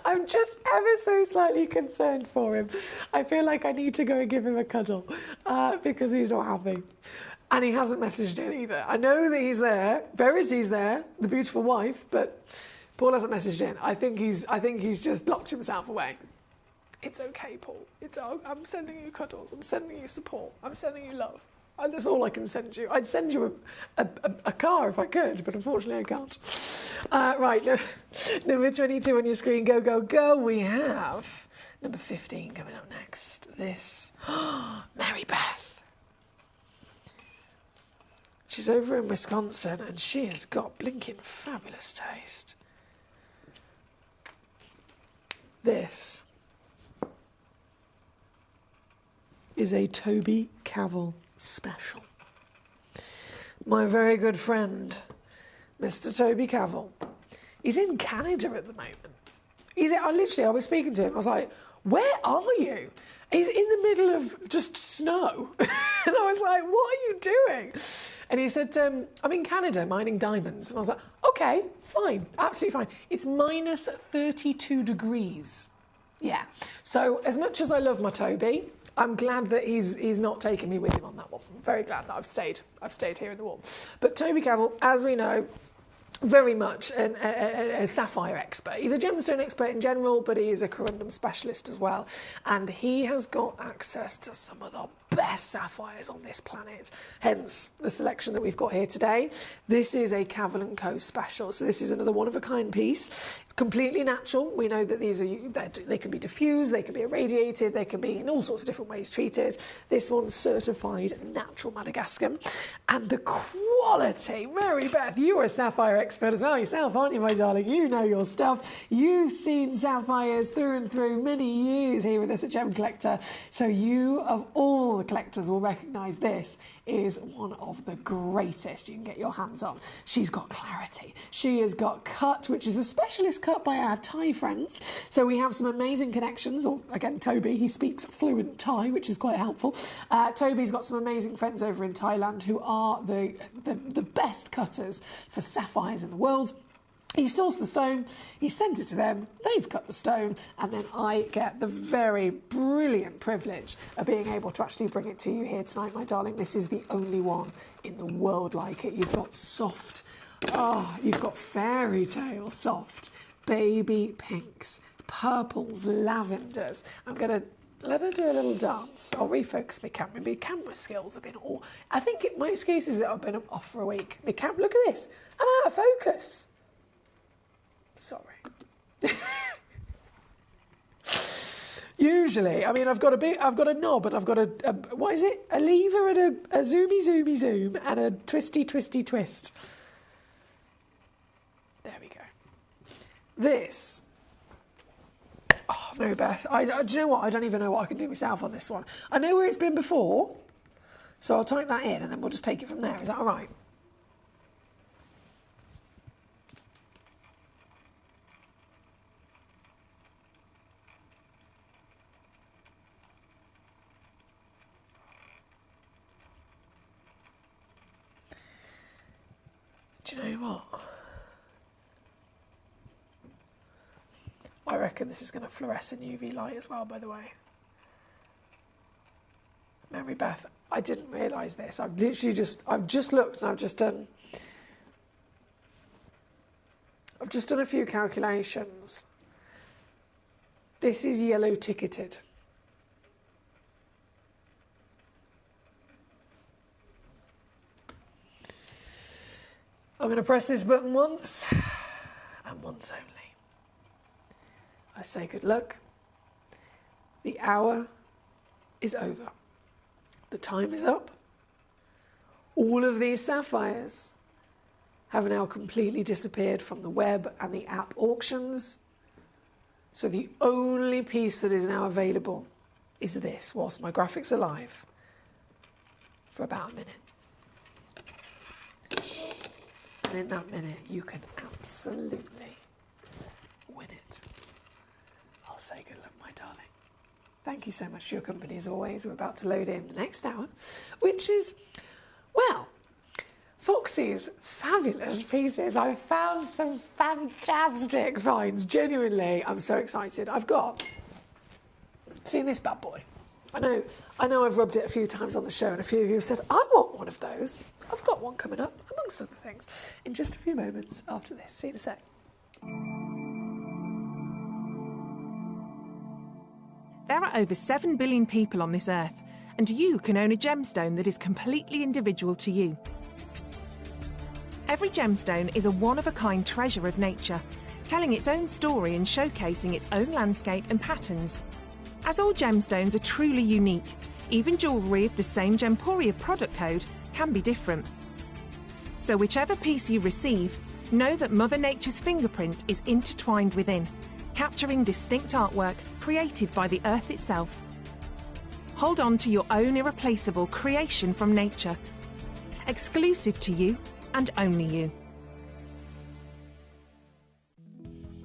I'm just ever so slightly concerned for him. I feel like I need to go and give him a cuddle because he's not happy. And he hasn't messaged in either. I know that he's there, Verity's there, the beautiful wife, but Paul hasn't messaged in. I think he's just locked himself away. It's okay, Paul. I'm sending you cuddles. I'm sending you support. I'm sending you love. That's all I can send you. I'd send you a car if I could, but unfortunately I can't. Right, number 22 on your screen. Go, go, go. We have number 15 coming up next. This, Mary Beth. She's over in Wisconsin and she has got blinking fabulous taste. This is a Toby Cavell special. My very good friend, Mr. Toby Cavell, he's in Canada at the moment. I was speaking to him, I was like, where are you? He's in the middle of just snow. And I was like, what are you doing? And he said, I'm in Canada mining diamonds. And I was like, okay, fine, absolutely fine. It's minus 32 degrees. Yeah. So as much as I love my Toby, I'm glad that he's not taking me with him on that one. I'm very glad that I've stayed here in the warm. But Toby Cavell, as we know, very much a sapphire expert. He's a gemstone expert in general, but he is a corundum specialist as well. And he has got access to some of the best sapphires on this planet, hence the selection that we've got here today. This is a Cavell & Co special, so this is another one-of-a-kind piece. It's completely natural. We know that they can be diffused, they can be irradiated, they can be in all sorts of different ways treated. This one's certified natural Madagascar. And the quality, Mary Beth, you're a sapphire expert as well yourself, aren't you, my darling? You know your stuff. You've seen sapphires through and through many years here with us at Gemcollector, so you, of all the collectors, will recognise this is one of the greatest you can get your hands on. She's got clarity. She has got cut, which is a specialist cut by our Thai friends. So we have some amazing connections. Or again, Toby, he speaks fluent Thai, which is quite helpful. Toby's got some amazing friends over in Thailand who are the best cutters for sapphires in the world. He sourced the stone, he sent it to them, they've cut the stone, and then I get the very brilliant privilege of being able to actually bring it to you here tonight, my darling. This is the only one in the world like it. You've got soft, you've got fairy tale soft, baby pinks, purples, lavenders. I'm going to let her do a little dance. I'll refocus my camera. My camera skills have been all... I think my excuse is that I've been off for a week. Look at this. I'm out of focus. Sorry. Usually, I mean, I've got a knob and I've got a what is it? A lever and a zoomy zoom and a twisty twist. There we go. This. Oh, Mary Beth, do you know what? I don't even know what I can do myself on this one. I know where it's been before, so I'll type that in and then we'll just take it from there. Is that all right? Do you know what? I reckon this is going to fluoresce in UV light as well, by the way. Mary Beth, I didn't realise this. I've just looked and I've just done a few calculations. This is yellow ticketed. I'm going to press this button once, and once only. I say good luck. The hour is over. The time is up. All of these sapphires have now completely disappeared from the web and the app auctions. So the only piece that is now available is this, whilst my graphics are live, for about a minute. And in that minute, you can absolutely win it. I'll say good luck, my darling. Thank you so much for your company, as always. We're about to load in the next hour, which is, well, Foxy's fabulous pieces. I've found some fantastic finds. Genuinely, I'm so excited. I've got, seen this bad boy. I know I've rubbed it a few times on the show, and a few of you have said, I want one of those. I've got one coming up, amongst other things, in just a few moments after this. See you in a sec.
There are over 7 billion people on this earth, and you can own a gemstone that is completely individual to you. Every gemstone is a one-of-a-kind treasure of nature, telling its own story and showcasing its own landscape and patterns. As all gemstones are truly unique, even jewellery of the same Gemporia product code can be different. So whichever piece you receive, know that Mother Nature's fingerprint is intertwined within, capturing distinct artwork created by the earth itself. Hold on to your own irreplaceable creation from nature, exclusive to you and only you.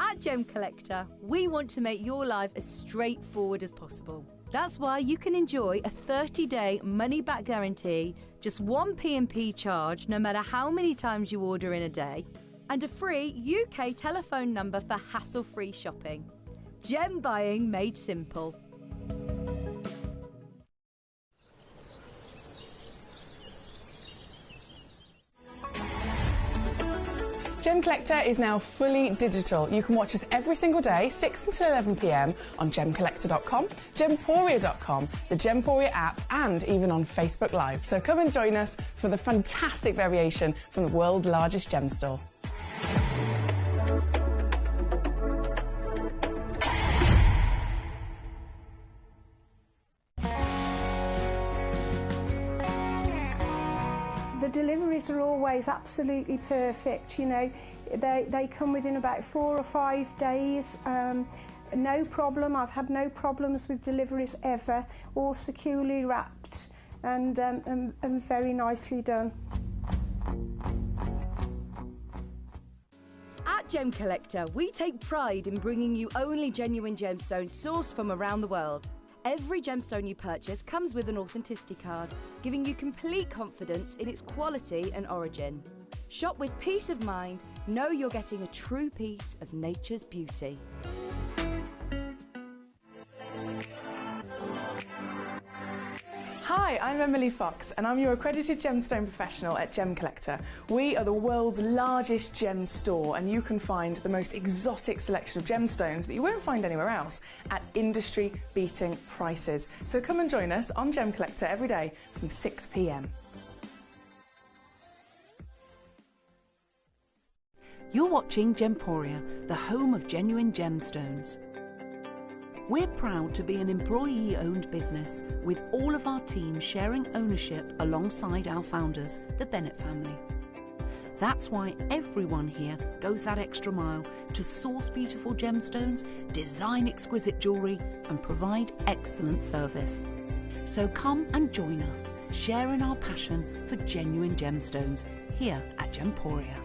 At Gemcollector, we want to make your life as straightforward as possible. That's why you can enjoy a 30-day money-back guarantee, just one P&P charge no matter how many times you order in a day, and a free UK telephone number for hassle-free shopping. Gem buying made simple.
Gemcollector is now fully digital. You can watch us every single day, 6 until 11 p.m. on Gemcollector.com, Gemporia.com, the Gemporia app, and even on Facebook Live. So come and join us for the fantastic variation from the world's largest gem store.
The deliveries are always absolutely perfect, you know. They come within about 4 or 5 days. No problem. I've had no problems with deliveries ever. All securely wrapped and very nicely done.
At Gemcollector, we take pride in bringing you only genuine gemstones sourced from around the world. Every gemstone you purchase comes with an authenticity card, giving you complete confidence in its quality and origin. Shop with peace of mind, know you're getting a true piece of nature's beauty.
Hi, I'm Emily Fox and I'm your accredited gemstone professional at Gemcollector. We are the world's largest gem store and you can find the most exotic selection of gemstones that you won't find anywhere else at industry-beating prices. So come and join us on Gemcollector every day from 6 p.m.
You're watching Gemporia, the home of genuine gemstones. We're proud to be an employee-owned business, with all of our team sharing ownership alongside our founders, the Bennett family. That's why everyone here goes that extra mile to source beautiful gemstones, design exquisite jewellery, and provide excellent service. So come and join us, sharing our passion for genuine gemstones here at Gemporia.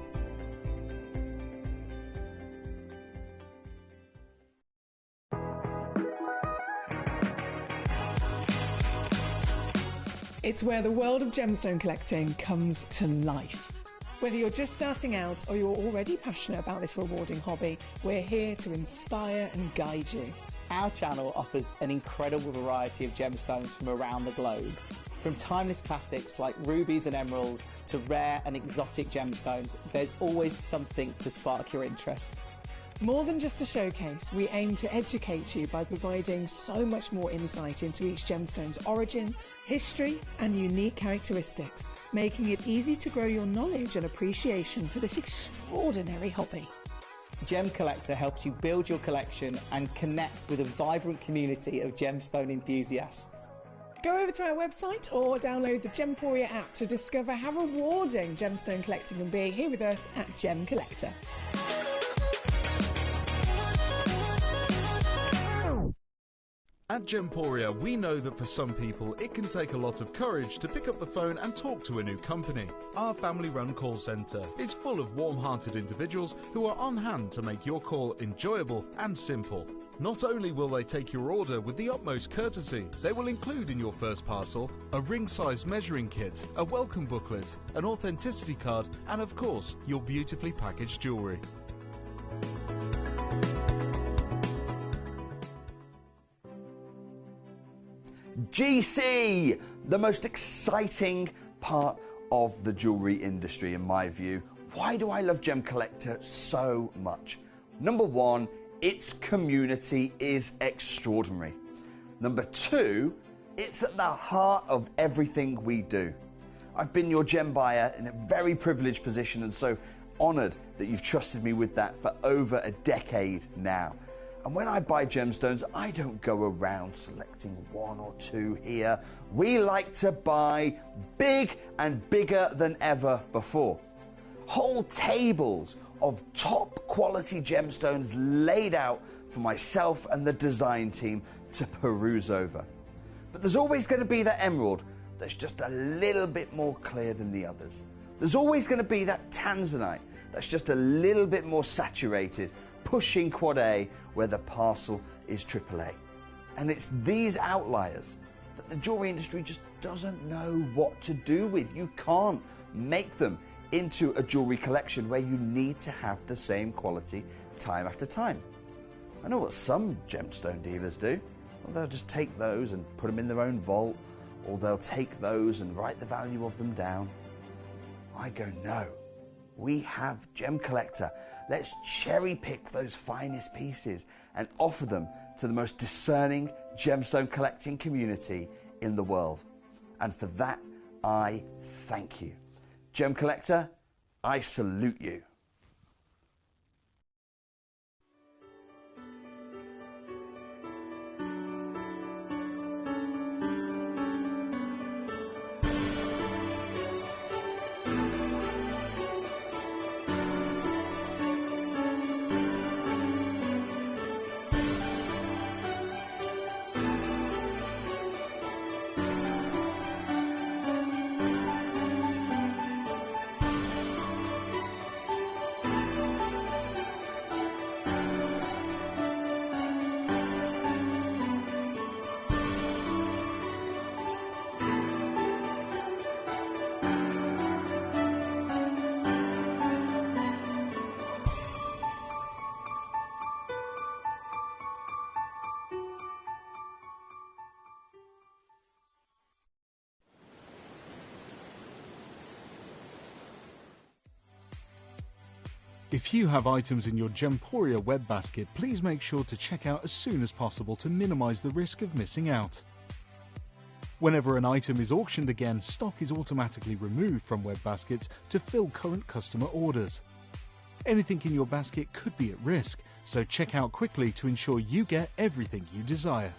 It's where the world of gemstone collecting comes to life. Whether you're just starting out or you're already passionate about this rewarding hobby, we're here to inspire and guide you.
Our channel offers an incredible variety of gemstones from around the globe. From timeless classics like rubies and emeralds to rare and exotic gemstones, there's always something to spark your interest.
More than just a showcase, we aim to educate you by providing so much more insight into each gemstone's origin, history, and unique characteristics, making it easy to grow your knowledge and appreciation for this extraordinary hobby.
Gemcollector helps you build your collection and connect with a vibrant community of gemstone enthusiasts.
Go over to our website or download the Gemporia app to discover how rewarding gemstone collecting can be here with us at Gemcollector.
At Gemporia, we know that for some people it can take a lot of courage to pick up the phone and talk to a new company. Our family-run call centre is full of warm-hearted individuals who are on hand to make your call enjoyable and simple. Not only will they take your order with the utmost courtesy, they will include in your first parcel a ring-size measuring kit, a welcome booklet, an authenticity card, and of course, your beautifully packaged jewellery.
GC, the most exciting part of the jewellery industry in my view. Why do I love Gemcollector so much? Number one, its community is extraordinary. Number two, It's at the heart of everything we do. I've been your gem buyer in a very privileged position and so honoured that you've trusted me with that for over a decade now. And when I buy gemstones, I don't go around selecting one or two here. We like to buy big and bigger than ever before. Whole tables of top quality gemstones laid out for myself and the design team to peruse over. But there's always going to be that emerald that's just a little bit more clear than the others. There's always going to be that tanzanite that's just a little bit more saturated, pushing quad A where the parcel is AAA. And it's these outliers that the jewelry industry just doesn't know what to do with. You can't make them into a jewelry collection where you need to have the same quality time after time. I know what some gemstone dealers do. Well, they'll just take those and put them in their own vault, or they'll take those and write the value of them down. I go, no, we have Gemcollector. Let's cherry pick those finest pieces and offer them to the most discerning gemstone collecting community in the world. And for that, I thank you. Gemcollector, I salute you.
If you have items in your Gemporia web basket, please make sure to check out as soon as possible to minimise the risk of missing out. Whenever an item is auctioned again, stock is automatically removed from web baskets to fill current customer orders. Anything in your basket could be at risk, so check out quickly to ensure you get everything you desire.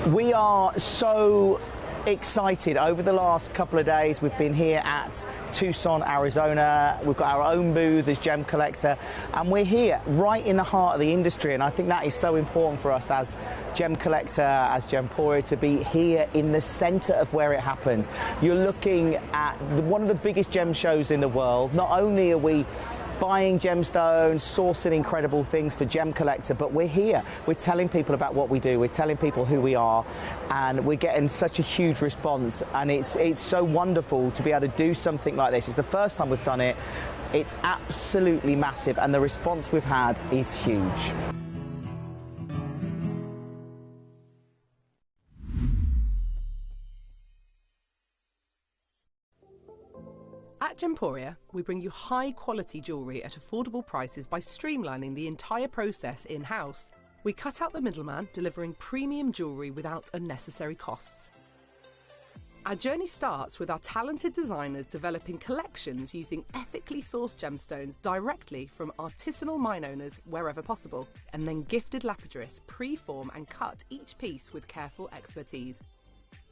We are so excited. Over the last couple of days, we've been here at Tucson, Arizona. We've got our own booth as Gemcollector, and we're here right in the heart of the industry. And I think that is so important for us as Gemcollector, as Gemporia, to be here in the centre of where it happened. You're looking at one of the biggest gem shows in the world. Not only are we buying gemstones, sourcing incredible things for Gemcollector, but we're here. We're telling people about what we do. We're telling people who we are, and we're getting such a huge response. And it's so wonderful to be able to do something like this. It's the first time we've done it. It's absolutely massive, and the response we've had is huge.
At Gemporia, we bring you high-quality jewellery at affordable prices by streamlining the entire process in-house. We cut out the middleman, delivering premium jewellery without unnecessary costs. Our journey starts with our talented designers developing collections using ethically sourced gemstones directly from artisanal mine owners wherever possible, and then gifted lapidarists pre-form and cut each piece with careful expertise.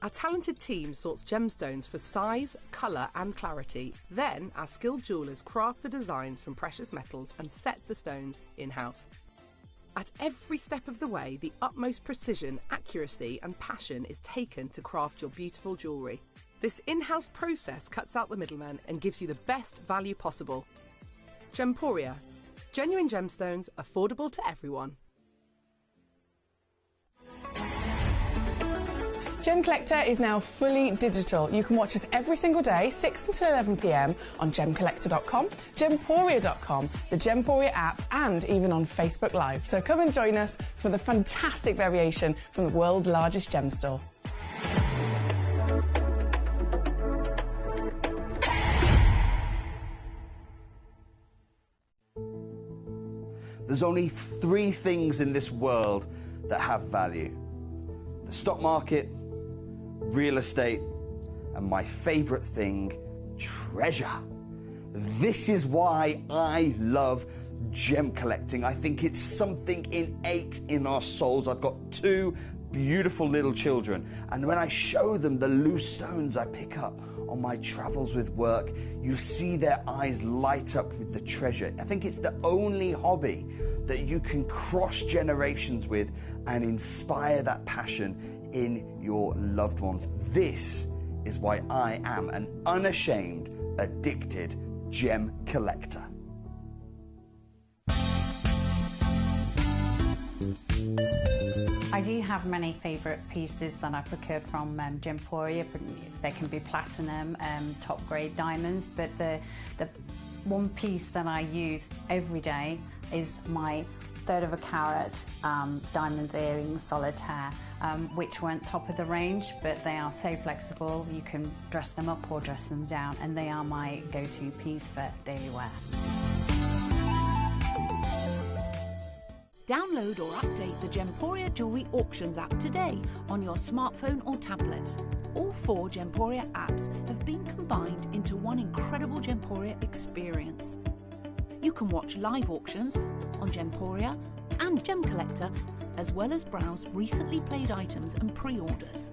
Our talented team sorts gemstones for size, colour and clarity. Then our skilled jewellers craft the designs from precious metals and set the stones in-house. At every step of the way, the utmost precision, accuracy and passion is taken to craft your beautiful jewellery. This in-house process cuts out the middleman and gives you the best value possible. Gemporia. Genuine gemstones, affordable to everyone.
Gemcollector is now fully digital. You can watch us every single day, 6 until 11 p.m. on gemcollector.com, gemporia.com, the Gemporia app, and even on Facebook Live. So come and join us for the fantastic variation from the world's largest gem store.
There's only 3 things in this world that have value: the stock market, real estate, and my favorite thing, treasure. This is why I love gem collecting. I think it's something innate in our souls. I've got 2 beautiful little children, and when I show them the loose stones I pick up on my travels with work, you see their eyes light up with the treasure. I think it's the only hobby that you can cross generations with and inspire that passion in your loved ones. This is why I am an unashamed, addicted gem collector.
I do have many favourite pieces that I procured from Gemporia. They can be platinum, top grade diamonds, but the one piece that I use every day is my 1/3 of a carat diamond earrings solitaire, which weren't top of the range, but they are so flexible. You can dress them up or dress them down, and they are my go-to piece for daily wear.
Download or update the Gemporia Jewellery Auctions app today on your smartphone or tablet. All 4 Gemporia apps have been combined into one incredible Gemporia experience. You can watch live auctions on Gemporia and Gemcollector, as well as browse recently played items and pre-orders.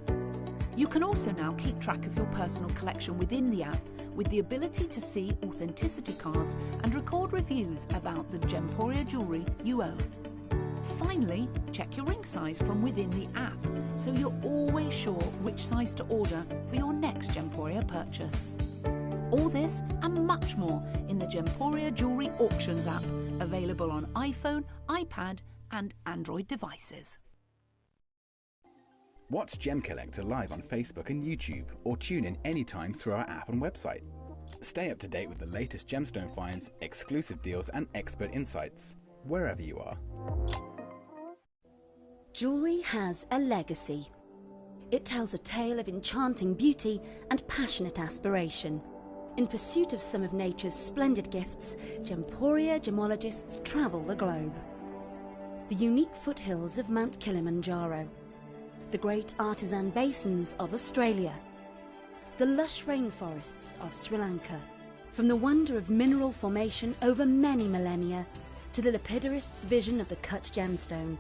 You can also now keep track of your personal collection within the app with the ability to see authenticity cards and record reviews about the Gemporia jewellery you own. Finally, check your ring size from within the app, so you're always sure which size to order for your next Gemporia purchase. All this and much more in the Gemporia Jewellery Auctions app, available on iPhone, iPad and Android devices.
Watch Gemcollector live on Facebook and YouTube, or tune in anytime through our app and website. Stay up to date with the latest gemstone finds, exclusive deals and expert insights, wherever you are.
Jewellery has a legacy. It tells a tale of enchanting beauty and passionate aspiration. In pursuit of some of nature's splendid gifts, Gemporia gemologists travel the globe. The unique foothills of Mount Kilimanjaro, the great artisan basins of Australia, the lush rainforests of Sri Lanka. From the wonder of mineral formation over many millennia to the lapidarists' vision of the cut gemstone,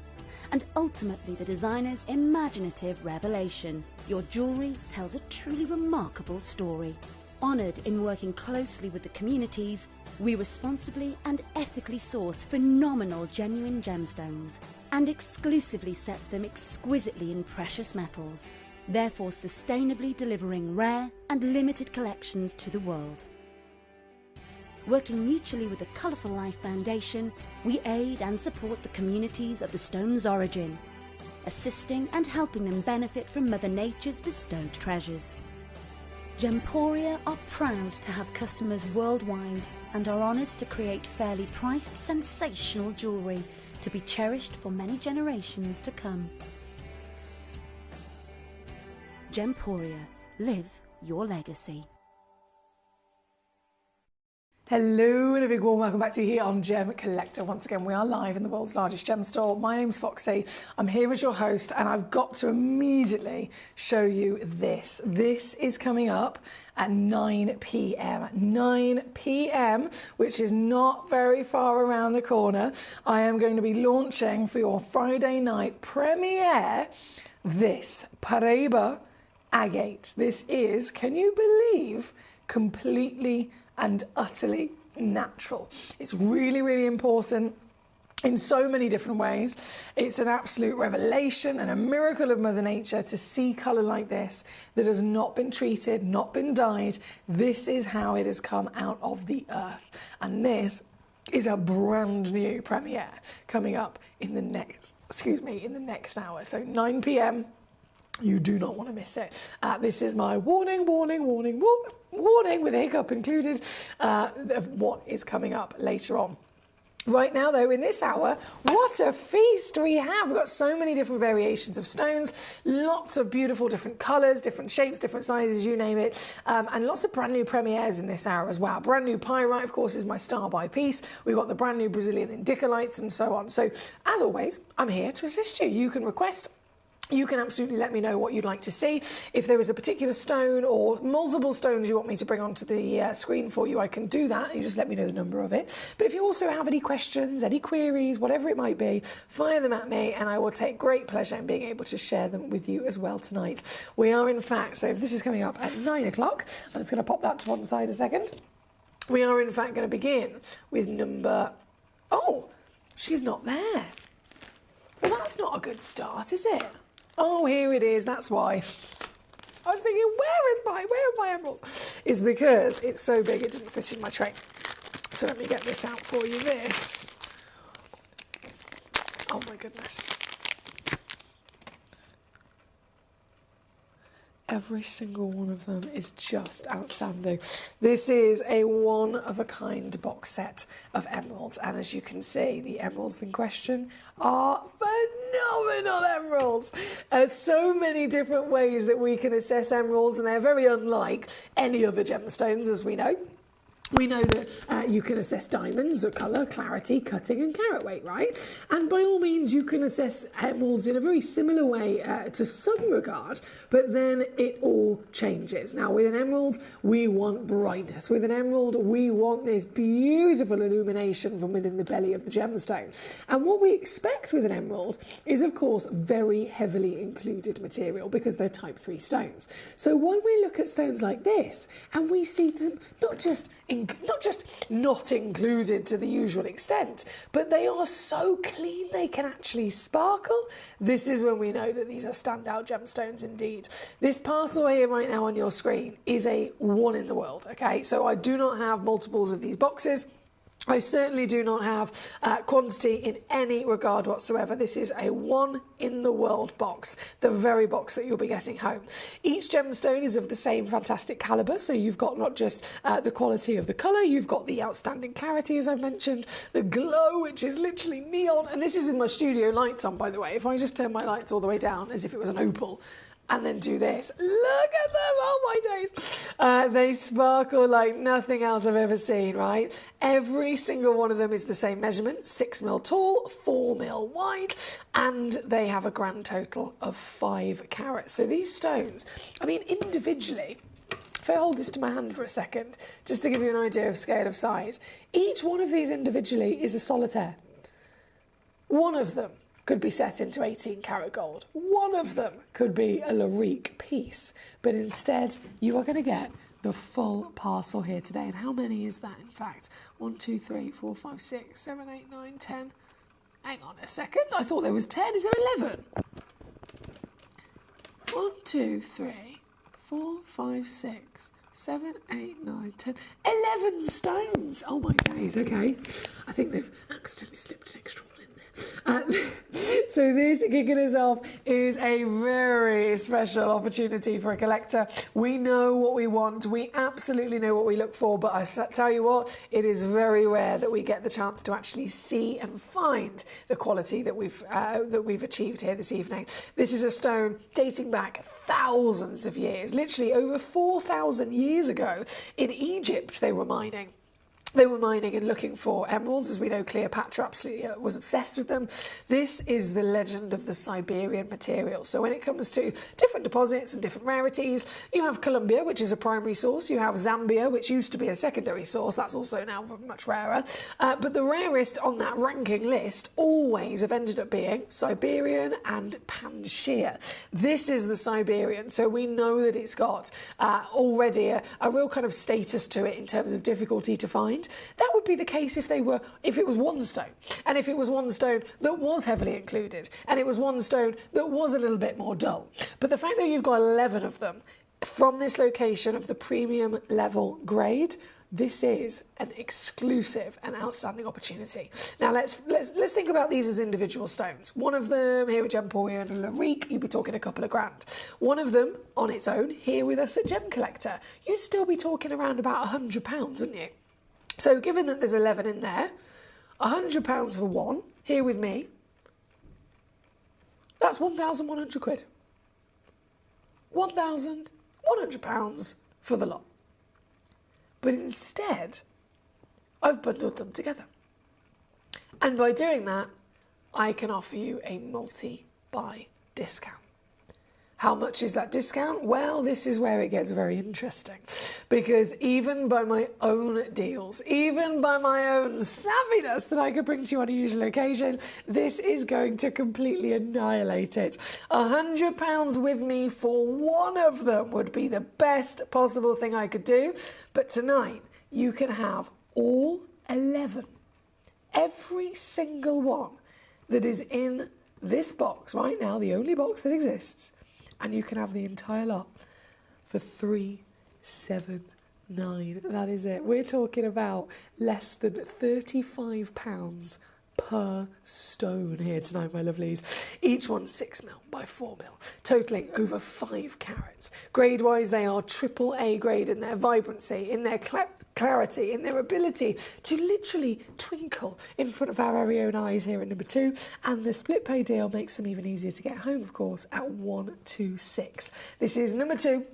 and ultimately the designer's imaginative revelation, your jewellery tells a truly remarkable story. Honoured in working closely with the communities, we responsibly and ethically source phenomenal genuine gemstones and exclusively set them exquisitely in precious metals, therefore sustainably delivering rare and limited collections to the world. Working mutually with the Colourful Life Foundation, we aid and support the communities of the stone's origin, assisting and helping them benefit from Mother Nature's bestowed treasures. Gemporia are proud to have customers worldwide and are honoured to create fairly priced, sensational jewellery to be cherished for many generations to come. Gemporia, live your legacy.
Hello and a big warm welcome back to you here on Gem Collector. Once again, we are live in the world's largest gem store. My name's Foxy. I'm here as your host, and I've got to immediately show you this. This is coming up at 9 p.m. 9 p.m, which is not very far around the corner. I am going to be launching for your Friday night premiere this Paraiba agate. This is, can you believe, completely and utterly natural. It's really, really important in so many different ways. It's an absolute revelation and a miracle of Mother Nature to see colour like this that has not been treated, not been dyed. This is how it has come out of the earth. And this is a brand new premiere coming up in the next, in the next hour. So 9 p.m. You do not want to miss it. This is my warning with a hiccup included of what is coming up later on. Right now, though, in this hour, what a feast we have. We've got so many different variations of stones, lots of beautiful different colours, different shapes, different sizes, you name it, and lots of brand new premieres in this hour as well. Brand new pyrite, of course, is my star by piece. We've got the brand new Brazilian indicolites and so on. So, as always, I'm here to assist you. You can request. You can absolutely let me know what you'd like to see. If there is a particular stone or multiple stones you want me to bring onto the screen for you, I can do that. You just let me know the number of it. But if you also have any questions, any queries, whatever it might be, fire them at me and I will take great pleasure in being able to share them with you as well tonight. We are, in fact, so if this is coming up at 9 o'clock, I'm just going to pop that to one side a second. We are, in fact, going to begin with number... Oh, she's not there. Well, that's not a good start, is it? Oh, here it is, that's why. I was thinking, where are my emeralds? It's because it's so big it didn't fit in my tray. So let me get this out for you, this. Oh my goodness. Every single one of them is just outstanding. This is a one-of-a-kind box set of emeralds, and as you can see, the emeralds in question are phenomenal emeralds. So many different ways that we can assess emeralds, and they're very unlike any other gemstones, as we know. We know that you can assess diamonds, the colour, clarity, cutting and carat weight, right? And by all means, you can assess emeralds in a very similar way to some regard, but then it all changes. Now, with an emerald, we want brightness. With an emerald, we want this beautiful illumination from within the belly of the gemstone. And what we expect with an emerald is, of course, very heavily included material because they're type 3 stones. So when we look at stones like this, and we see them not just not included to the usual extent, but they are so clean they can actually sparkle. This is when we know that these are standout gemstones indeed. This parcel here right now on your screen is a one in the world, okay? So I do not have multiples of these boxes. I certainly do not have quantity in any regard whatsoever. This is a one-in-the-world box, the very box that you'll be getting home. Each gemstone is of the same fantastic calibre, so you've got not just the quality of the colour, you've got the outstanding clarity, as I've mentioned, the glow, which is literally neon, and this is with my studio lights on, by the way. If I just turn my lights all the way down as if it was an opal, and then do this. Look at them, oh my days. They sparkle like nothing else I've ever seen, right? Every single one of them is the same measurement, 6 mil tall, 4 mil wide, and they have a grand total of 5 carats. So these stones, I mean, individually, if I hold this to my hand for a second, just to give you an idea of scale of size, each one of these individually is a solitaire. One of them could be set into 18 karat gold. One of them could be a Larique piece, but instead you are going to get the full parcel here today. And how many is that, in fact? 1, 2, 3, 4, 5, 6, 7, 8, 9, 10. Hang on a second, I thought there was 10. Is there 11? 1, 2, 3, 4, 5, 6, 7, 8, 9, 10. 11 stones! Oh my days, okay. I think they've accidentally slipped an extra one in there. So this, kicking us off, is a very special opportunity for a collector. We know what we want. We absolutely know what we look for, but I tell you what, it is very rare that we get the chance to actually see and find the quality that we've achieved here this evening. This is a stone dating back thousands of years, literally over 4,000 years ago. In Egypt, they were mining. They were mining and looking for emeralds. As we know, Cleopatra absolutely was obsessed with them. This is the legend of the Siberian material. So when it comes to different deposits and different rarities, you have Colombia, which is a primary source. You have Zambia, which used to be a secondary source. That's also now much rarer. But the rarest on that ranking list always have ended up being Siberian and Pangaea. This is the Siberian. So we know that it's got already a real kind of status to it in terms of difficulty to find. That would be the case if it was one stone, and if it was one stone that was heavily included, and it was one stone that was a little bit more dull. But the fact that you've got 11 of them from this location of the premium level grade, this is an exclusive and outstanding opportunity. Now let's think about these as individual stones. One of them here at Gemporia and Larique, you'd be talking a couple of grand. One of them on its own here with us at Gemcollector, you'd still be talking around about £100, wouldn't you? So given that there's 11 in there, £100 for one, here with me. That's 1,100 quid. £1,100 for the lot. But instead, I've bundled them together. And by doing that, I can offer you a multi-buy discount. How much is that discount? Well, this is where it gets very interesting, because even by my own deals, even by my own savviness that I could bring to you on a usual occasion, this is going to completely annihilate it. £100 with me for one of them would be the best possible thing I could do, but tonight you can have all 11, every single one that is in this box right now, the only box that exists, and you can have the entire lot for £379. That is it. We're talking about less than £35 per stone here tonight, my lovelies. Each one 6mm by 4mm, totaling over 5 carats. Grade-wise, they are AAA grade in their vibrancy, in their clarity, in their ability to literally twinkle in front of our very own eyes here at number 2. And the split pay deal makes them even easier to get home, of course, at 126. This is number 2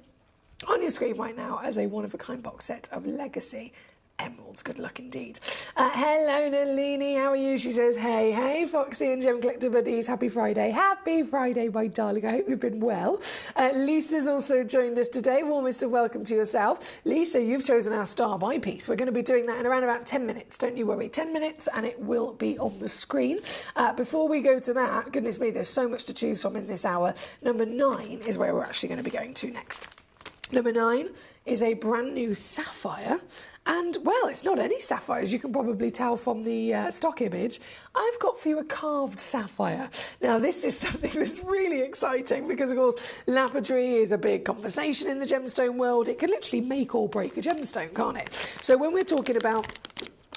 on your screen right now as a one-of-a-kind box set of Legacy emeralds. Good luck indeed. Hello Nalini, how are you? She says, hey Foxy and Gem Collector buddies, happy Friday. Happy Friday, my darling. I hope you've been well. Lisa's also joined us today. Warmest of welcome to yourself. Lisa, you've chosen our star buy piece. We're going to be doing that in around about 10 minutes. Don't you worry. 10 minutes and it will be on the screen. Before we go to that, goodness me, there's so much to choose from in this hour. Number 9 is where we're actually going to be going to next. Number 9 is a brand new sapphire. And, well, it's not any sapphire, as you can probably tell from the stock image. I've got for you a carved sapphire. Now, this is something that's really exciting because, of course, lapidary is a big conversation in the gemstone world. It can literally make or break a gemstone, can't it? So when we're talking about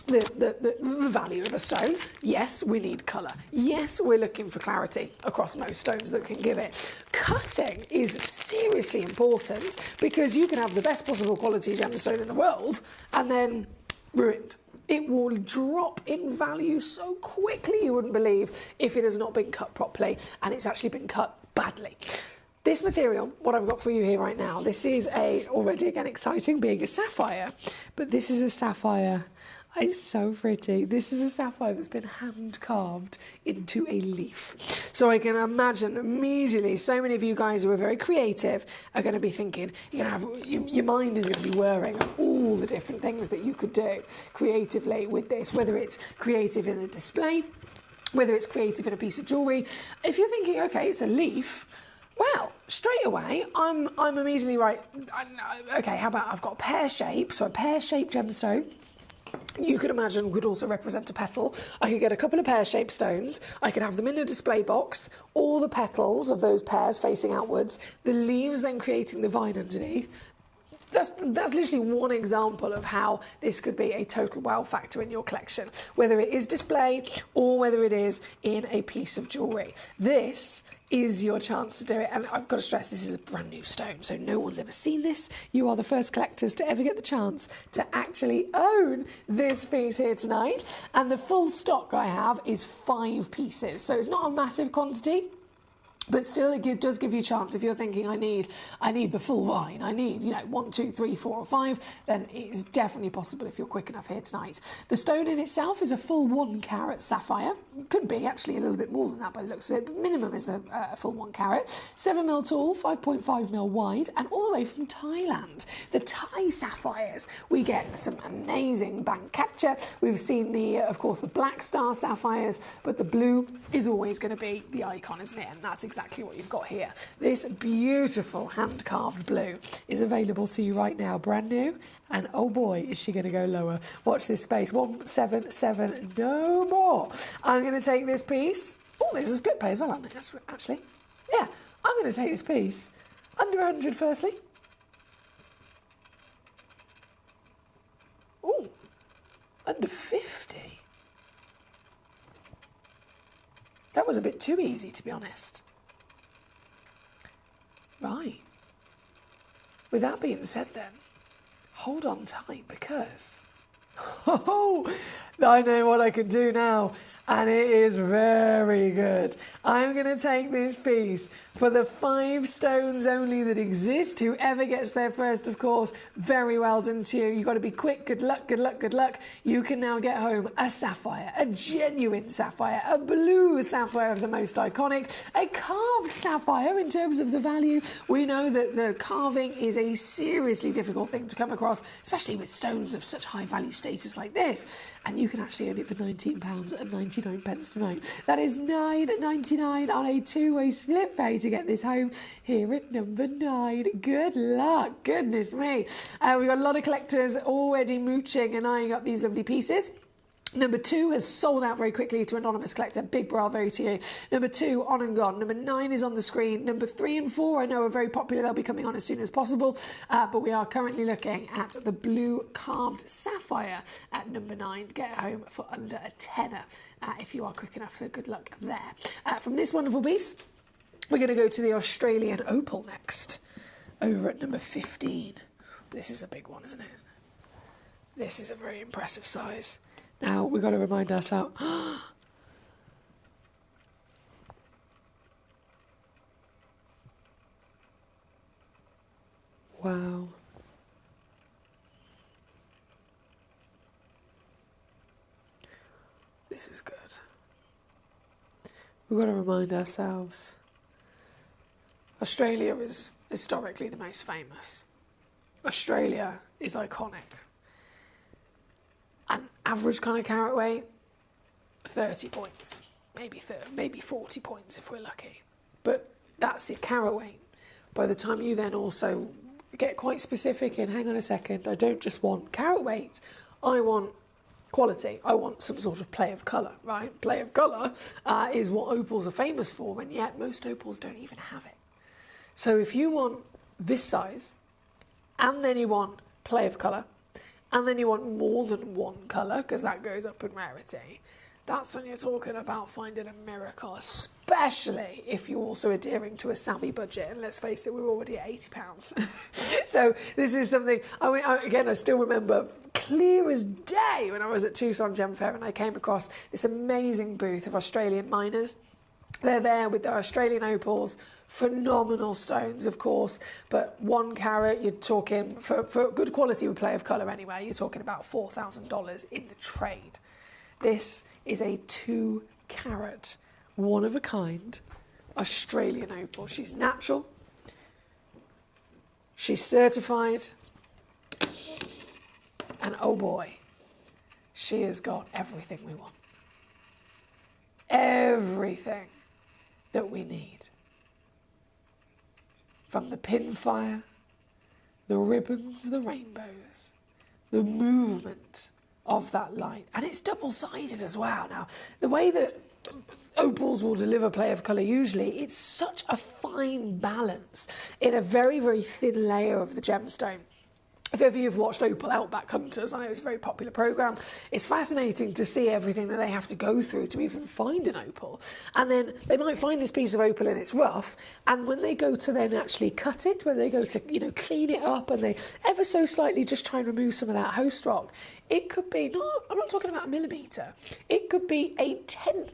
the value of a stone, yes, we need colour. Yes, we're looking for clarity across most stones that can give it. Cutting is seriously important because you can have the best possible quality gemstone in the world and then ruined. It will drop in value so quickly you wouldn't believe if it has not been cut properly and it's actually been cut badly. This material, what I've got for you here right now, this is already again exciting being a sapphire, but this is a sapphire. It's so pretty. This is a sapphire that's been hand carved into a leaf. So I can imagine immediately so many of you guys who are very creative are going to be thinking, your mind is going to be whirring of all the different things that you could do creatively with this, whether it's creative in a display, whether it's creative in a piece of jewellery. If you're thinking, okay, it's a leaf, well, straight away, I'm immediately right. Okay, how about I've got a pear shape, so a pear-shaped gemstone. You could imagine could also represent a petal. I could get a couple of pear-shaped stones. I could have them in a display box, all the petals of those pears facing outwards, the leaves then creating the vine underneath. That's literally one example of how this could be a total wow factor in your collection, whether it is display or whether it is in a piece of jewellery. This is your chance to do it. And I've got to stress, this is a brand new stone, so no one's ever seen this. You are the first collectors to ever get the chance to actually own this piece here tonight. And the full stock I have is 5 pieces, so it's not a massive quantity. But still, it does give you a chance. If you're thinking, I need the full vine, I need, 1, 2, 3, 4 or 5, then it is definitely possible if you're quick enough here tonight. The stone in itself is a full 1 carat sapphire. Could be actually a little bit more than that by the looks of it, but minimum is a full 1 carat. 7mm tall, 5.5mm wide, and all the way from Thailand. The Thai sapphires, we get some amazing bank capture. We've seen of course, the black star sapphires, but the blue is always going to be the icon, isn't it? And that's exactly what you've got here. This beautiful hand-carved blue is available to you right now, brand new, and oh boy, is she going to go lower. Watch this space, 177, no more. I'm going to take this piece. Oh, there's a split pay as well, aren't there? Actually, yeah, I'm going to take this piece under 100 firstly. Oh, under 50. That was a bit too easy, to be honest. Right. With that being said then, hold on tight because Oh, I know what I can do now, and it is very good. I'm going to take this piece for the 5 stones only that exist. Whoever gets there first, of course, very well done to you. You've got to be quick. Good luck, good luck, good luck. You can now get home a sapphire, a genuine sapphire, a blue sapphire of the most iconic, a carved sapphire in terms of the value. We know that the carving is a seriously difficult thing to come across, especially with stones of such high value status like this. And you can actually own it for £19.99 tonight. That is £9.99 on a 2-way split pay to get this home here at number 9. Good luck, goodness me. We've got a lot of collectors already mooching and eyeing up these lovely pieces. Number 2 has sold out very quickly to Anonymous Collector. Big bravo to you. Number 2, on and gone. Number 9 is on the screen. Number 3 and 4, I know, are very popular. They'll be coming on as soon as possible. But we are currently looking at the blue carved sapphire at number 9. Get home for under a tenner if you are quick enough. So good luck there. From this wonderful piece, we're going to go to the Australian opal next, over at number 15. This is a big one, isn't it? This is a very impressive size. Now, we've got to remind ourselves... Wow. This is good. We've got to remind ourselves Australia is historically the most famous. Australia is iconic. An average kind of carat weight, 30 points, maybe 40 points if we're lucky. But that's your carat weight. By the time you then also get quite specific in, hang on a second, I don't just want carat weight, I want quality. I want some sort of play of colour, right? Play of colour is what opals are famous for, and yet most opals don't even have it. So if you want this size, and then you want play of colour, and then you want more than one colour, because that goes up in rarity, that's when you're talking about finding a miracle, especially if you're also adhering to a savvy budget. And let's face it, we're already at £80. So this is something, I still remember clear as day when I was at Tucson Gem Fair and I came across this amazing booth of Australian miners. They're there with their Australian opals, phenomenal stones, of course, but 1 carat, you're talking, for good quality with play of colour anyway, you're talking about $4,000 in the trade. This is a 2 carat, one of a kind, Australian opal. She's natural, she's certified, and oh boy, she has got everything we want. Everything that we need. From the pinfire, the ribbons, the rainbows, the movement of that light. And it's double-sided as well. Now, the way that opals will deliver play of colour usually, it's such a fine balance in a very, very thin layer of the gemstone. If ever you've watched Opal Outback Hunters, I know it's a very popular programme, it's fascinating to see everything that they have to go through to even find an opal. And then they might find this piece of opal and it's rough, and when they go to then actually cut it, when they go to, clean it up and they ever so slightly just try and remove some of that host rock, it could be, I'm not talking about a millimetre, it could be 1/10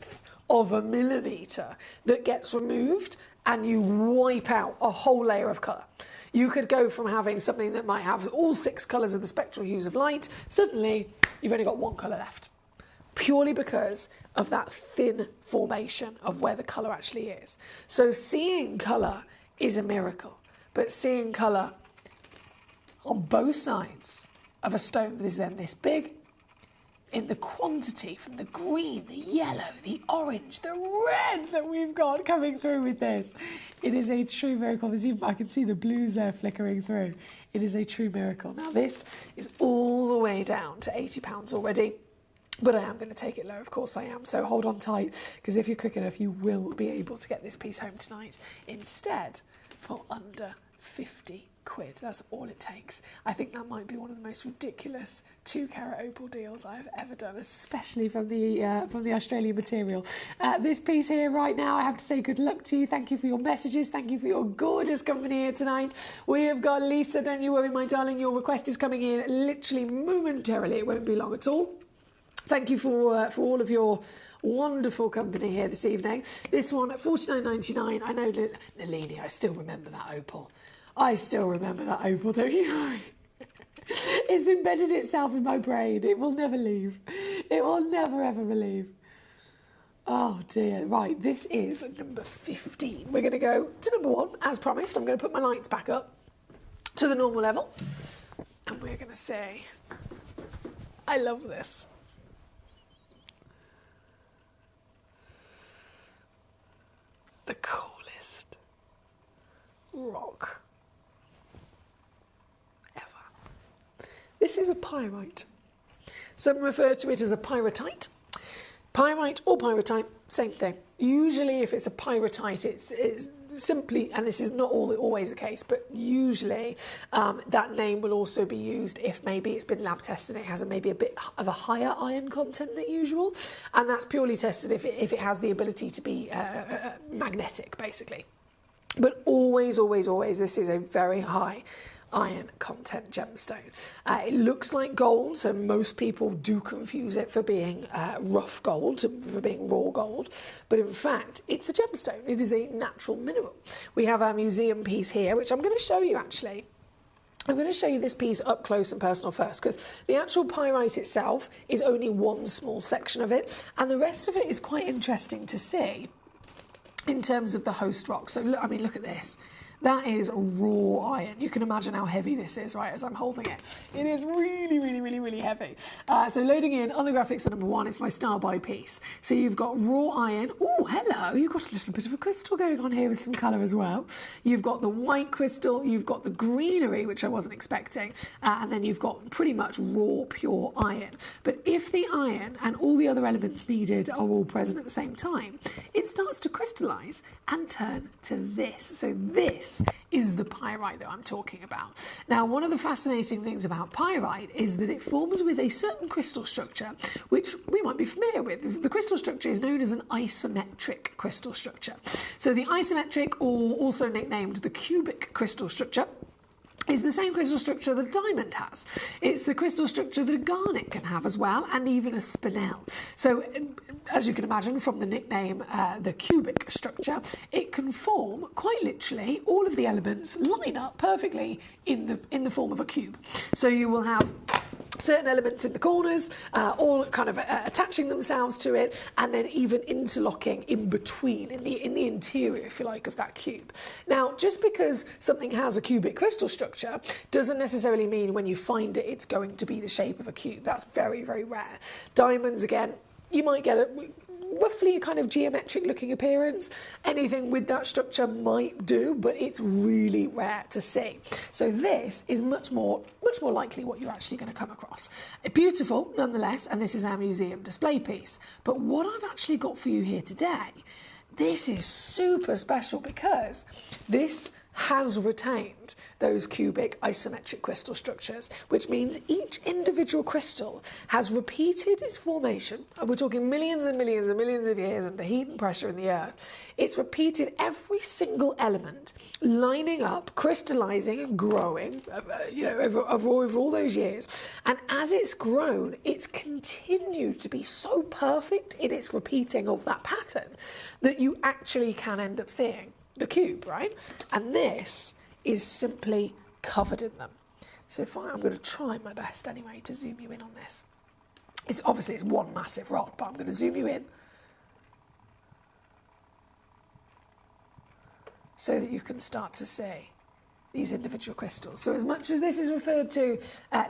of a millimetre that gets removed and you wipe out a whole layer of colour. You could go from having something that might have all 6 colours of the spectral hues of light, suddenly you've only got 1 colour left. Purely because of that thin formation of where the colour actually is. So seeing colour is a miracle, but seeing colour on both sides of a stone that is then this big, in the quantity from the green, the yellow, the orange, the red that we've got coming through with this. It is a true miracle. I can see the blues there flickering through. It is a true miracle. Now this is all the way down to £80 already, but I am going to take it low, of course I am. So hold on tight, because if you're quick enough, you will be able to get this piece home tonight instead for under £50. quid. That's all it takes. I think that might be one of the most ridiculous 2-carat opal deals I've ever done, especially from the Australian material. This piece here right now, I have to say good luck to you. Thank you for your messages. Thank you for your gorgeous company here tonight. We have got Lisa. Don't you worry, my darling. Your request is coming in literally momentarily. It won't be long at all. Thank you for all of your wonderful company here this evening. This one at $49.99. I know, Nalini, I still remember that opal. I still remember that opal, don't you worry. It's embedded itself in my brain. It will never leave. It will never, ever leave. Oh, dear. Right, this is number 15. We're going to go to number 1, as promised. I'm going to put my lights back up to the normal level. And we're going to say, I love this. The coolest rock ever. This is a pyrite. Some refer to it as a pyrrhotite. Pyrite or pyrrhotite, same thing. Usually if it's a pyrrhotite, it's simply, and this is not always the case, but usually that name will also be used if maybe it's been lab tested and it has maybe a bit of a higher iron content than usual, and that's purely tested if it has the ability to be magnetic, basically. But always, always, always, this is a very high iron content gemstone. It looks like gold, so most people do confuse it for being rough gold, for being raw gold, but in fact it's a gemstone. It is a natural mineral. We have our museum piece here, which I'm going to show you actually. I'm going to show you this piece up close and personal first, because the actual pyrite itself is only one small section of it, and the rest of it is quite interesting to see in terms of the host rock. So look, I mean, look at this. That is raw iron. You can imagine how heavy this is, right, as I'm holding it. It is really, really, really, really heavy. So loading in on the graphics at number 1, it's my star by piece. So you've got raw iron. Oh, hello. You've got a little bit of a crystal going on here with some colour as well. You've got the white crystal. You've got the greenery, which I wasn't expecting. And then you've got pretty much raw, pure iron. But if the iron and all the other elements needed are all present at the same time, it starts to crystallise and turn to this. So this is the pyrite that I'm talking about. Now, one of the fascinating things about pyrite is that it forms with a certain crystal structure, which we might be familiar with. The crystal structure is known as an isometric crystal structure. So the isometric, or also nicknamed the cubic crystal structure, is the same crystal structure that a diamond has. It's the crystal structure that a garnet can have as well, and even a spinel. So, as you can imagine from the nickname, the cubic structure, it can form, quite literally, all of the elements line up perfectly in the form of a cube. So you will have certain elements in the corners, all kind of attaching themselves to it, and then even interlocking in between, in the interior, if you like, of that cube. Now, just because something has a cubic crystal structure doesn't necessarily mean when you find it, it's going to be the shape of a cube. That's very, very rare. Diamonds, again, you might get roughly a kind of geometric looking appearance. Anything with that structure might do, but it's really rare to see. So this is much more likely what you're actually going to come across. Beautiful nonetheless, and this is our museum display piece. But what I've actually got for you here today, this is super special because this has retained those cubic isometric crystal structures, which means each individual crystal has repeated its formation. We're talking millions and millions and millions of years under heat and pressure in the earth. It's repeated every single element, lining up, crystallizing and growing, over all those years. And as it's grown, it's continued to be so perfect in its repeating of that pattern that you actually can end up seeing the cube, right? And this is simply covered in them. So I'm going to try my best anyway to zoom you in on this. It's one massive rock, but I'm going to zoom you in so that you can start to see these individual crystals. So as much as this is referred to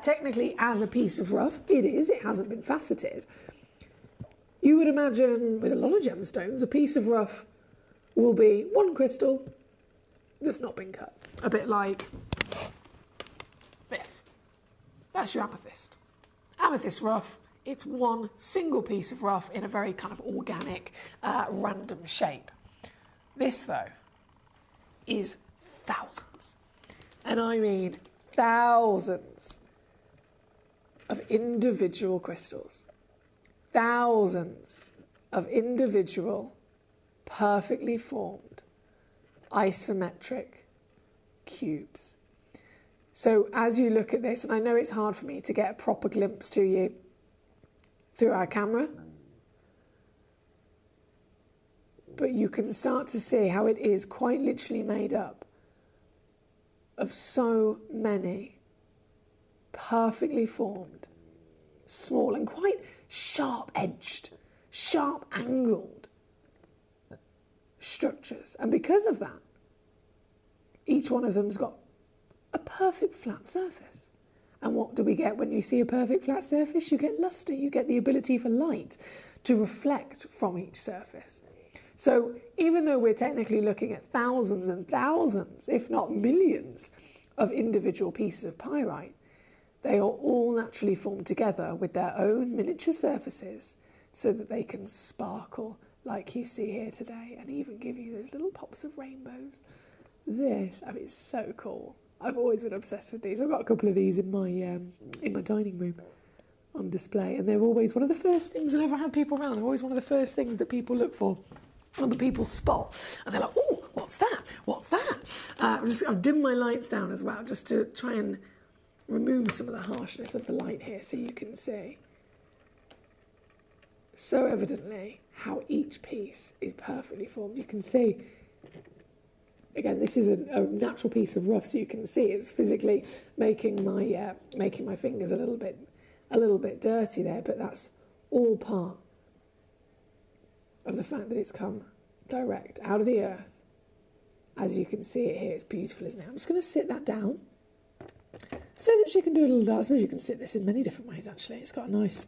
technically as a piece of rough, it hasn't been faceted. You would imagine with a lot of gemstones, a piece of rough will be one crystal that's not been cut. A bit like this. That's your amethyst. Amethyst rough, it's one single piece of rough in a very kind of organic, random shape. This, though, is thousands. and I mean thousands of individual crystals. Thousands of individual, perfectly formed, isometric cubes. So as you look at this, and I know it's hard for me to get a proper glimpse to you through our camera, but you can start to see how it is quite literally made up of so many perfectly formed, small and quite sharp-edged, sharp-angled structures. And because of that, each one of them's got a perfect flat surface. And what do we get when you see a perfect flat surface? You get luster, you get the ability for light to reflect from each surface. So even though we're technically looking at thousands and thousands, if not millions, of individual pieces of pyrite, they are all naturally formed together with their own miniature surfaces so that they can sparkle like you see here today and even give you those little pops of rainbows. This, I mean, it's so cool. I've always been obsessed with these. I've got a couple of these in my dining room on display, and they're always one of the first things whenever I have people around. They're always one of the first things that people look for, or the people spot, and they're like, "Oh, what's that? What's that?" I've dimmed my lights down as well, just to try and remove some of the harshness of the light here, so you can see so evidently how each piece is perfectly formed. You can see. Again, this is a natural piece of rough, so you can see it's physically making my fingers a little bit dirty there, but that's all part of the fact that it's come direct out of the earth. As you can see it here, it's beautiful, isn't it? I'm just going to sit that down so that she can do a little dance. I suppose you can sit this in many different ways, actually. It's got a nice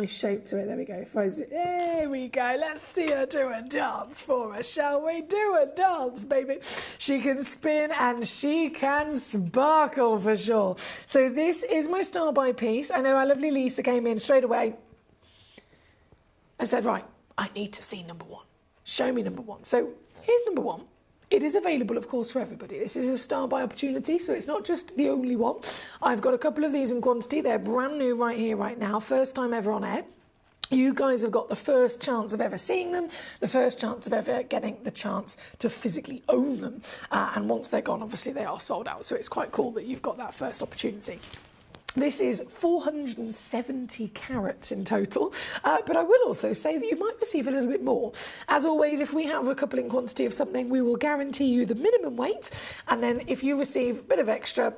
shape to it. There we go. There we go. Let's see her do a dance for us, shall we? Do a dance, baby. She can spin and she can sparkle for sure. So this is my star by piece. I know our lovely Lisa came in straight away and said, right, I need to see number one. Show me number one. So here's number one. It is available, of course, for everybody. This is a star by opportunity, so it's not just the only one. I've got a couple of these in quantity. They're brand new right here, right now. First time ever on air. You guys have got the first chance of ever seeing them, the first chance of ever getting the chance to physically own them. And once they're gone, obviously, they are sold out. So it's quite cool that you've got that first opportunity. This is 470 carats in total, but I will also say that you might receive a little bit more. As always, if we have a couple in quantity of something, we will guarantee you the minimum weight, and then if you receive a bit of extra,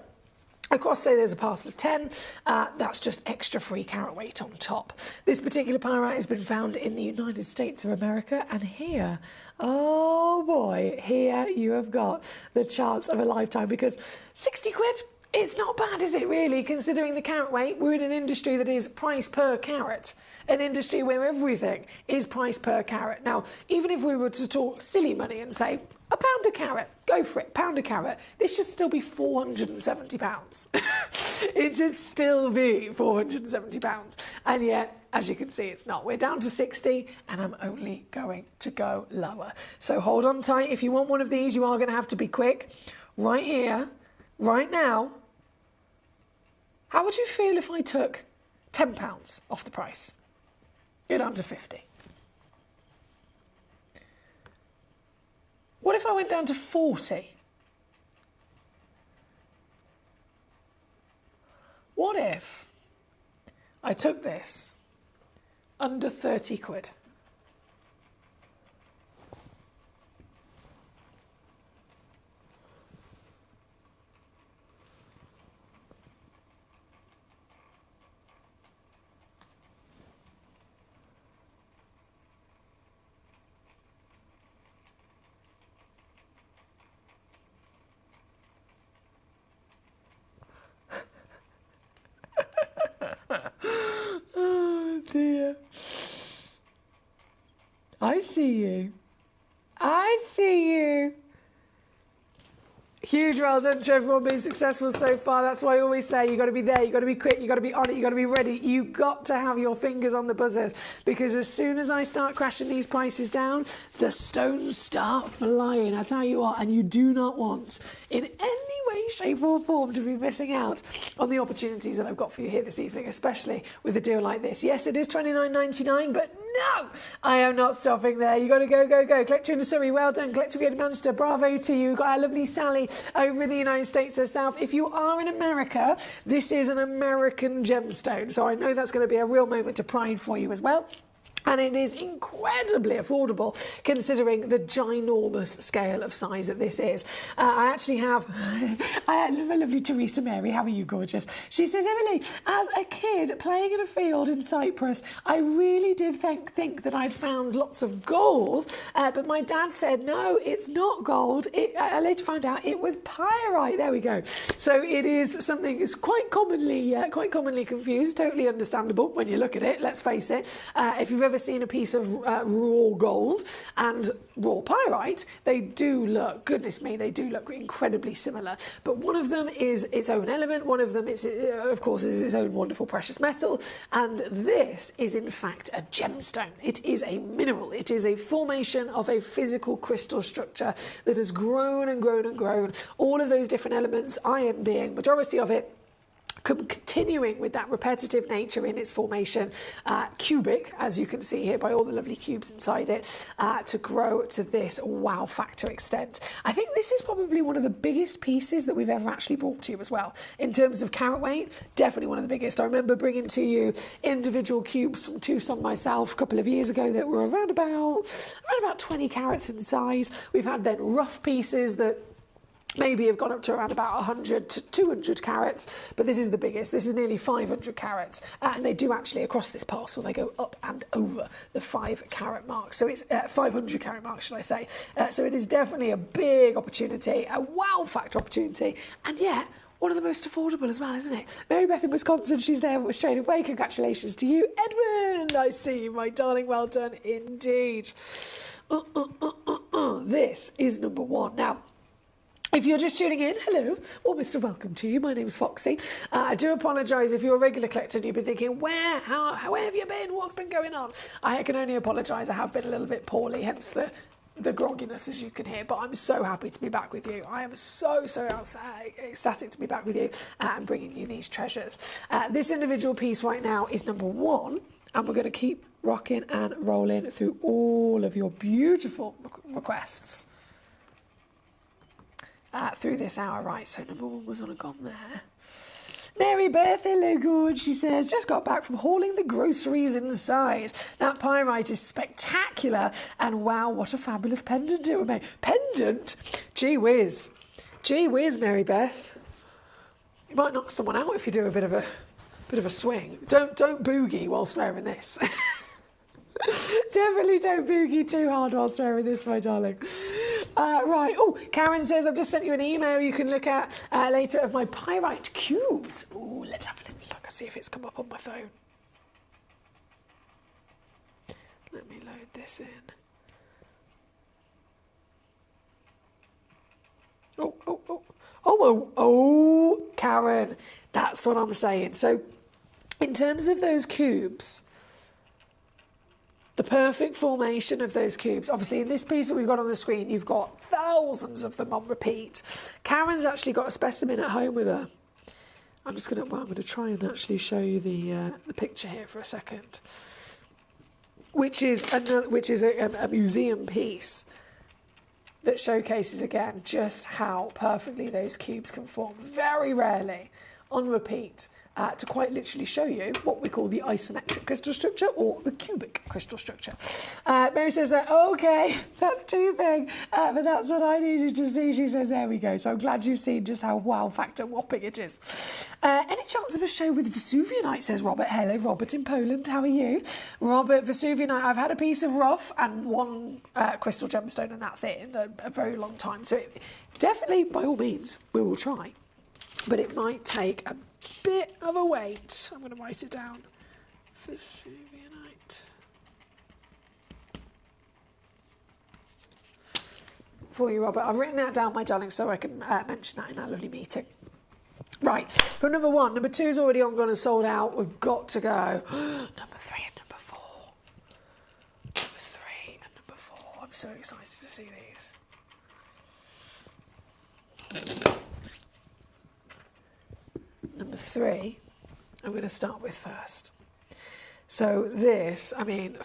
across, say there's a parcel of 10, that's just extra free carat weight on top. This particular pyrite has been found in the United States of America, and here, oh boy, here you have got the chance of a lifetime, because 60 quid, it's not bad, is it, really, considering the carat weight? We're in an industry that is price per carat, an industry where everything is price per carat. Now, even if we were to talk silly money and say, £1 a carat, go for it, £1 a carat, this should still be £470. It should still be £470. And yet, as you can see, it's not. We're down to 60, and I'm only going to go lower. So hold on tight. If you want one of these, you are going to have to be quick. Right here, right now, how would you feel if I took £10 off the price? Go down to 50. What if I went down to 40? What if I took this under 30 quid? Oh dear. I see you. I see you. Huge well done to everyone being successful so far. That's why I always say you've got to be there, you've got to be quick, you've got to be on it, you've got to be ready. You've got to have your fingers on the buzzers, because as soon as I start crashing these prices down, the stones start flying. I tell you what, and you do not want in any way, shape or form to be missing out on the opportunities that I've got for you here this evening, especially with a deal like this. Yes, it is $29.99, but no, I am not stopping there. You've got to go, go, go. Collector in Surrey, well done. Collector in Manchester, bravo to you. We've got our lovely Sally over in the United States herself. If you are in America, this is an American gemstone, so I know that's going to be a real moment of pride for you as well. And it is incredibly affordable considering the ginormous scale of size that this is. I have a lovely Teresa Mary. How are you, gorgeous? She says, Emily, as a kid playing in a field in Cyprus, I really did think that I'd found lots of gold, but my dad said, no, it's not gold. I later found out it was pyrite. There we go. So it is something that's quite commonly confused, totally understandable when you look at it, let's face it. If you've ever seen a piece of raw gold and raw pyrite, they do look, goodness me, they do look incredibly similar. But one of them is its own element, one of them is, of course, is its own wonderful precious metal, and this is in fact a gemstone. It is a mineral. It is a formation of a physical crystal structure that has grown and grown and grown. All of those different elements, iron being majority of it, continuing with that repetitive nature in its formation, cubic, as you can see here by all the lovely cubes inside it, to grow to this wow factor extent. I think this is probably one of the biggest pieces that we've ever actually brought to you as well. In terms of carat weight, definitely one of the biggest. I remember bringing to you individual cubes from Tucson myself a couple of years ago that were around about 20 carats in size. We've had then rough pieces that maybe have gone up to around about 100 to 200 carats, but this is the biggest. This is nearly 500 carats, and they do actually, across this parcel, they go up and over the 5 carat mark. So it's 500 carat mark, should I say. So it is definitely a big opportunity, a wow factor opportunity, and yet one of the most affordable as well, isn't it? Mary Beth in Wisconsin, she's there straight away. Congratulations to you. Edmund, I see you, my darling. Well done indeed. This is number one. Now, if you're just tuning in, hello, or Mr. Welcome to you. My name's Foxy. I do apologise if you're a regular collector and you've been thinking, where have you been? What's been going on? I can only apologise. I have been a little bit poorly, hence the grogginess, as you can hear. But I'm so happy to be back with you. I am so ecstatic to be back with you and bringing you these treasures. This individual piece right now is number one, and we're going to keep rocking and rolling through all of your beautiful requests. Through this hour, right, so number one was on a gone there. Mary Beth, hello, good, she says, just got back from hauling the groceries inside. That pyrite is spectacular, and wow, what a fabulous pendant it would make. Pendant? Gee whiz, Mary Beth. You might knock someone out if you do a bit of a swing. Don't boogie whilst wearing this. Definitely don't boogie too hard whilst wearing this, my darling. Right. Oh, Karen says, I've just sent you an email you can look at later of my pyrite cubes. Oh, let's have a little look. I'll see if it's come up on my phone. Let me load this in. Oh, Karen, that's what I'm saying. So, in terms of those cubes, the perfect formation of those cubes, obviously in this piece that we've got on the screen, you've got thousands of them on repeat. Karen's actually got a specimen at home with her. I'm going to try and actually show you the picture here for a second, which is a museum piece that showcases again just how perfectly those cubes can form, very rarely on repeat. To quite literally show you what we call the isometric crystal structure or the cubic crystal structure. Mary says, okay, that's too big, but that's what I needed to see. She says, there we go. So I'm glad you've seen just how wow factor whopping it is. Any chance of a show with Vesuvianite, says Robert. Hello, Robert in Poland. How are you? Robert, Vesuvianite, I've had a piece of rough and one crystal gemstone, and that's it in a very long time. So definitely, by all means, we will try. But it might take a bit of a wait. I'm going to write it down. Vesuvianite. for you, Robert. I've written that down, my darling, so I can mention that in our lovely meeting. Right, from number 1. Number 2 is already on, gone and sold out. We've got to go. Number 3 and number 4. Number 3 and number 4. I'm so excited to see these. Number 3, I'm going to start with first. So this, I mean,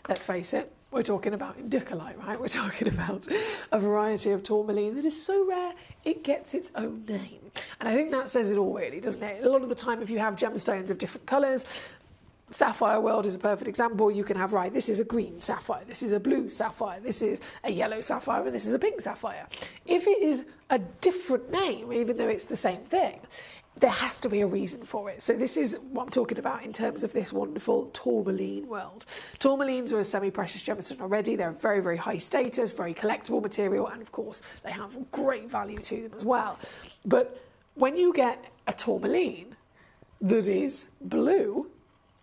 let's face it, we're talking about indicolite, right? We're talking about a variety of tourmaline that is so rare, it gets its own name. And I think that says it all, really, doesn't it? A lot of the time, if you have gemstones of different colours, sapphire world is a perfect example. You can have, right, this is a green sapphire, this is a blue sapphire, this is a yellow sapphire, and this is a pink sapphire. If it is a different name, even though it's the same thing, there has to be a reason for it. So this is what I'm talking about in terms of this wonderful tourmaline world. Tourmalines are a semi-precious gemstone already. They're very, very high status, very collectible material, and of course they have great value to them as well. But when you get a tourmaline that is blue,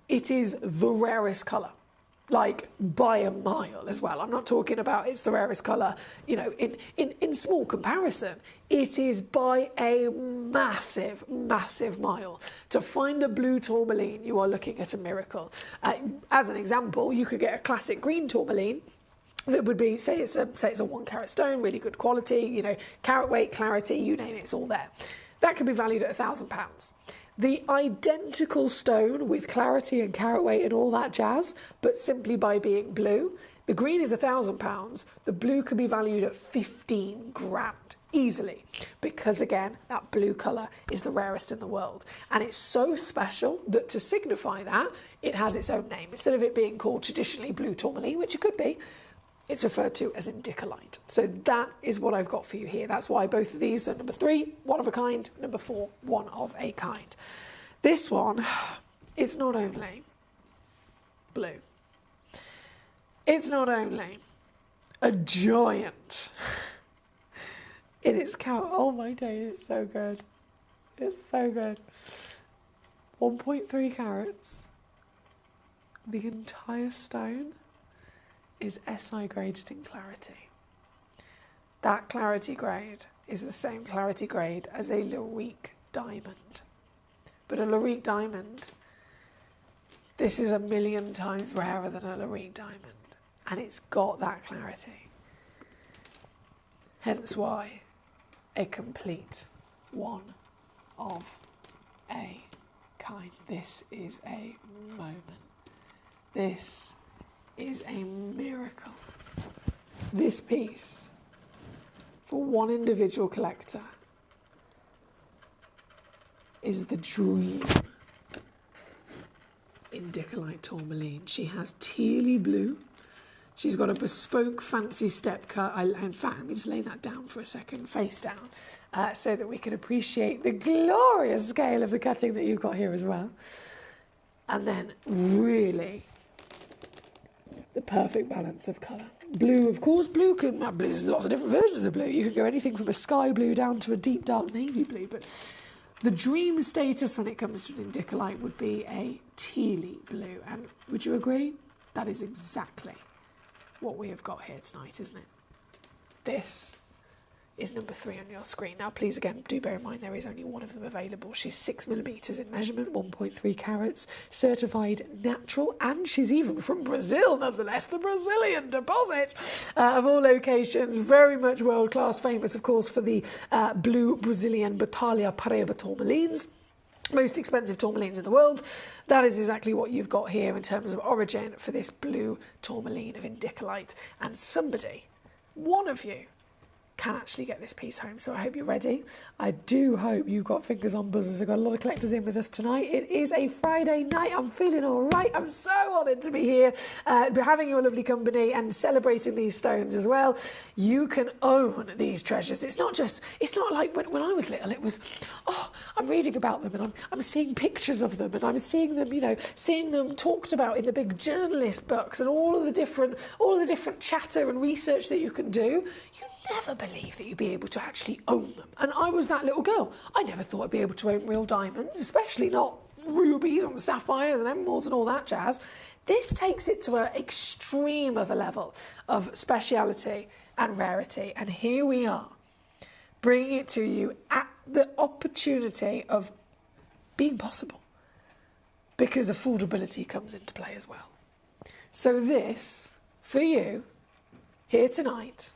it is the rarest colour. Like by a mile as well. I'm not talking about it's the rarest colour, you know, in small comparison. It is by a massive, massive mile. To find a blue tourmaline, you are looking at a miracle. As an example, you could get a classic green tourmaline that would be, say it's a 1 carat stone, really good quality, you know, carat weight, clarity, you name it, it's all there. That could be valued at £1,000. The identical stone with clarity and carat weight and all that jazz, but simply by being blue, the green is £1,000, the blue could be valued at 15 grand easily, because again, that blue colour is the rarest in the world. And it's so special that to signify that, it has its own name. Instead of it being called traditionally blue tourmaline, which it could be, it's referred to as indicolite. So that is what I've got for you here. That's why both of these are number 3, one of a kind, number 4, one of a kind. This one, it's not only blue. It's not only a giant in its count. Oh my days, it's so good. It's so good. 1.3 carats. The entire stone is SI graded in clarity. That clarity grade is the same clarity grade as a Larique diamond. But a Larique diamond, this is 1,000,000 times rarer than a Larique diamond. And it's got that clarity. Hence why a complete one of a kind. This is a moment. This is a miracle. This piece, for one individual collector, is the dream indicolite tourmaline. She has tealy blue. She's got a bespoke fancy step cut. In fact, let me just lay that down for a second, face down, so that we can appreciate the glorious scale of the cutting that you've got here as well. And then really the perfect balance of colour. Blue, of course, there's lots of different versions of blue. You can go anything from a sky blue down to a deep dark navy blue, but the dream status when it comes to an indicolite would be a tealy blue. And would you agree? That is exactly what we have got here tonight, isn't it? This is number 3 on your screen. Now, please, again, do bear in mind there is only one of them available. She's 6mm in measurement, 1.3 carats, certified natural, and she's even from Brazil, nonetheless, the Brazilian deposit of all locations. Very much world-class, famous, of course, for the blue Brazilian Batalha Paraiba tourmalines. Most expensive tourmalines in the world. That is exactly what you've got here in terms of origin for this blue tourmaline of indicolite. And somebody, one of you, can actually get this piece home. So I hope you're ready. I do hope you've got fingers on buzzers. I've got a lot of collectors in with us tonight. It is a Friday night. I'm feeling all right. I'm so honoured to be here, having your lovely company and celebrating these stones as well. You can own these treasures. It's not like when I was little, it was, I'm reading about them and I'm seeing pictures of them and I'm seeing them talked about in the big journalist books and all of the different chatter and research that you can do. Never believe that you'd be able to actually own them. And I was that little girl. I never thought I'd be able to own real diamonds, especially not rubies and sapphires and emeralds and all that jazz. This takes it to an extreme of a level of speciality and rarity. And here we are, bringing it to you at the opportunity of being possible, because affordability comes into play as well. So this, for you, here tonight,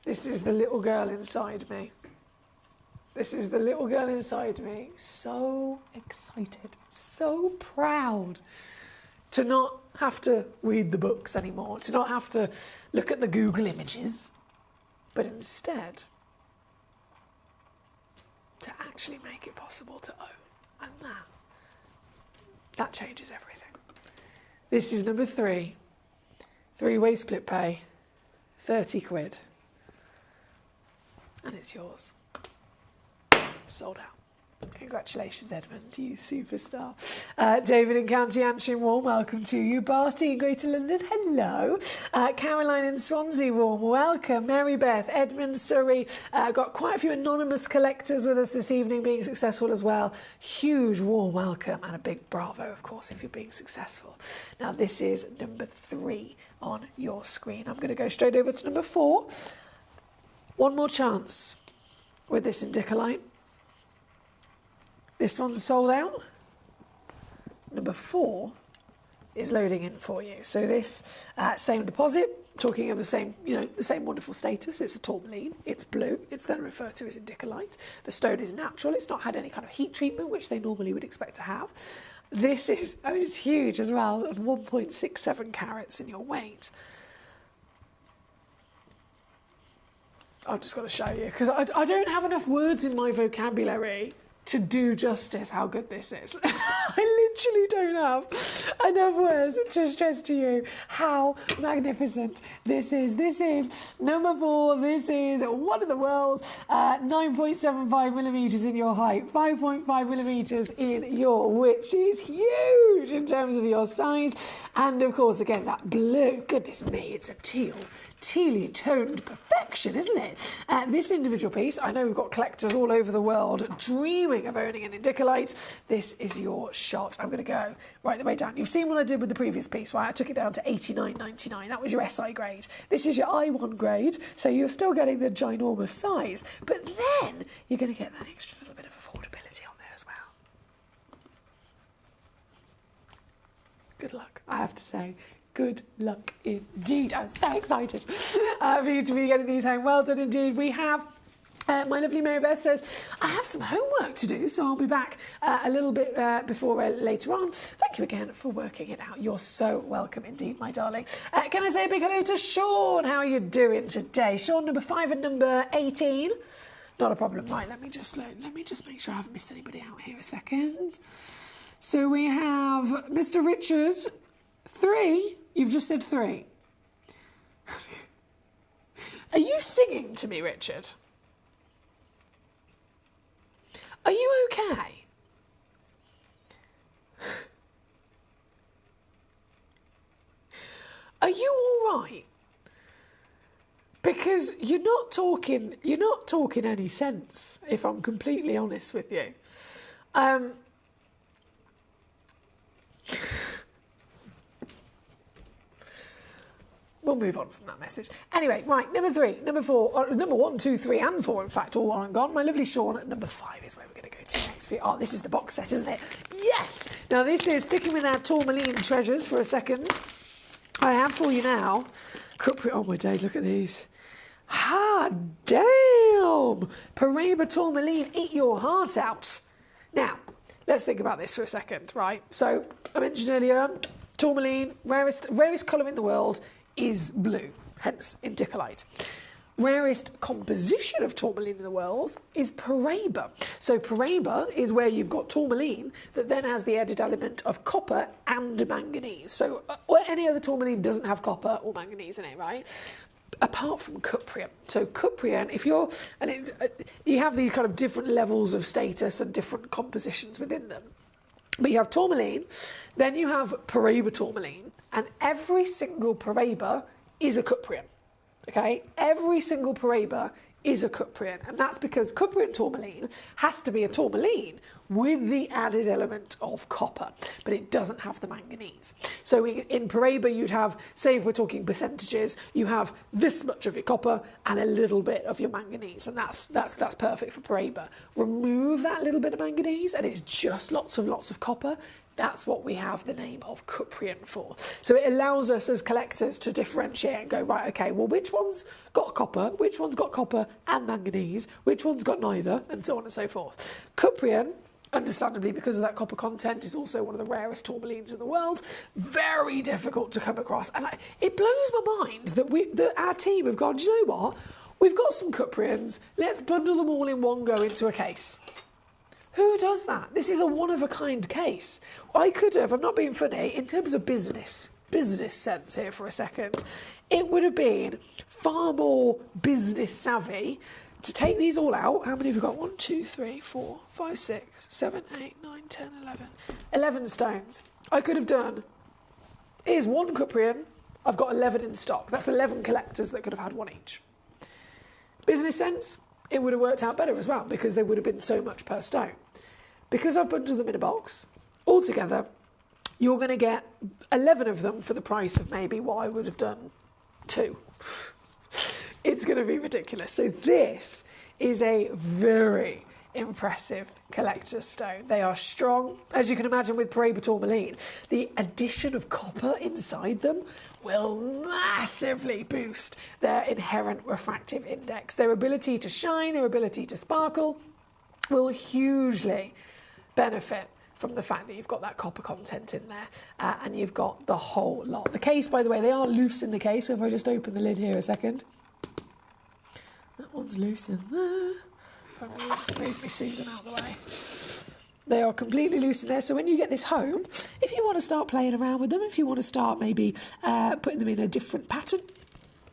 this is the little girl inside me. This is the little girl inside me, so excited, so proud to not have to read the books anymore, to not have to look at the Google images, but instead to actually make it possible to own. And that changes everything. This is number 3. 3-way split pay, 30 quid. And it's yours. Sold out. Congratulations, Edmund, you superstar. David in County Antrim, warm welcome to you. Barty in Greater London, hello. Caroline in Swansea, warm welcome. Mary Beth, Edmund, Surrey. Got quite a few anonymous collectors with us this evening, being successful as well. Huge warm welcome and a big bravo, of course, if you're being successful. Now, this is number 3 on your screen. I'm going to go straight over to number 4. One more chance with this Indicolite. This one's sold out. Number 4 is loading in for you. So this same deposit, talking of the same, the same wonderful status. It's a tourmaline. It's blue. It's then referred to as Indicolite. The stone is natural. It's not had any kind of heat treatment, which they normally would expect to have. This is, it's huge as well, of 1.67 carats in your weight. I've just got to show you, because I don't have enough words in my vocabulary to do justice how good this is. I literally don't have enough words to stress to you how magnificent this is. This is number 4. This is one in the world. 9.75 millimetres in your height, 5.5 millimetres in your width. She's huge in terms of your size. And of course, again, that blue, goodness me, it's a tealy toned perfection, isn't it? This individual piece, I know we've got collectors all over the world dreaming of owning an Indicolite. This is your shot. I'm going to go right the way down. You've seen what I did with the previous piece, right? I took it down to $89.99. That was your SI grade. This is your I1 grade, so you're still getting the ginormous size, but then you're going to get that extra little bit of affordability on there as well. Good luck, I have to say. Good luck indeed. I'm so excited for you to be getting these home. Well done indeed. We have, my lovely Mary Beth says, I have some homework to do, so I'll be back a little bit before later on. Thank you again for working it out. You're so welcome indeed, my darling. Can I say a big hello to Sean? How are you doing today? Sean, number 5 and number 18. Not a problem. Right, let me just make sure I haven't missed anybody out here a second. So we have Mr. Richard, 3. You've just said 3. Are you singing to me, Richard? Are you okay? Are you all right? Because you're not talking any sense, if I'm completely honest with you. We'll move on from that message. Anyway, right, number 3, number 4, number 1, 2, 3 and 4, in fact, all on and gone. My lovely Sean at number 5 is where we're going to go to next. Oh, this is the box set, isn't it? Yes! Now, this is sticking with our tourmaline treasures for a second. I have for you now. Oh, my days, look at these. Ah, damn! Paraiba tourmaline, eat your heart out. Now, let's think about this for a second, right? So, I mentioned earlier, tourmaline, rarest colour in the world, is blue, hence Indicolite. Rarest composition of tourmaline in the world is Paraiba. So Paraiba is where you've got tourmaline that then has the added element of copper and manganese. So any other tourmaline doesn't have copper or manganese in it, right? Apart from cuprium. So cuprium, you have these kind of different levels of status and different compositions within them. But you have tourmaline, then you have Paraiba tourmaline, and every single Paraiba is a cuprium. Okay? Every single Paraiba is a cuprian, and that's because cuprian tourmaline has to be a tourmaline with the added element of copper, but it doesn't have the manganese. So in Paraiba, you'd have, say if we're talking percentages, you have this much of your copper and a little bit of your manganese, and that's perfect for Paraiba. Remove that little bit of manganese and it's just lots of copper. That's what we have the name of cuprian for. So it allows us as collectors to differentiate and go, right, okay, well, which one's got copper, which one's got copper and manganese, which one's got neither, and so on and so forth. Cuprian, understandably, because of that copper content, is also one of the rarest tourmalines in the world. Very difficult to come across. And it blows my mind that our team have gone, do you know what? We've got some cuprians, let's bundle them all in one go into a case. Who does that? This is a one-of-a-kind case. I could have, I'm not being funny, in terms of business sense here for a second, it would have been far more business savvy to take these all out. How many have we got? 1, 2, 3, 4, 5, 6, 7, 8, 9, 10, 11. 11 stones. I could have done, here's one cuprian, I've got 11 in stock. That's 11 collectors that could have had one each. Business sense, it would have worked out better as well because there would have been so much per stone. Because I've bundled them in a box, altogether, you're going to get 11 of them for the price of maybe what I would have done 2. It's going to be ridiculous. So this is a very impressive collector's stone. They are strong, as you can imagine with Paraiba tourmaline. The addition of copper inside them will massively boost their inherent refractive index. Their ability to shine, their ability to sparkle will hugely benefit from the fact that you've got that copper content in there and you've got the whole lot. The case, by the way, they are loose in the case, so if I just open the lid here a second. That one's loose in there. If I move my Susan out of the way. They are completely loose in there, so when you get this home, if you want to start playing around with them, if you want to start maybe putting them in a different pattern,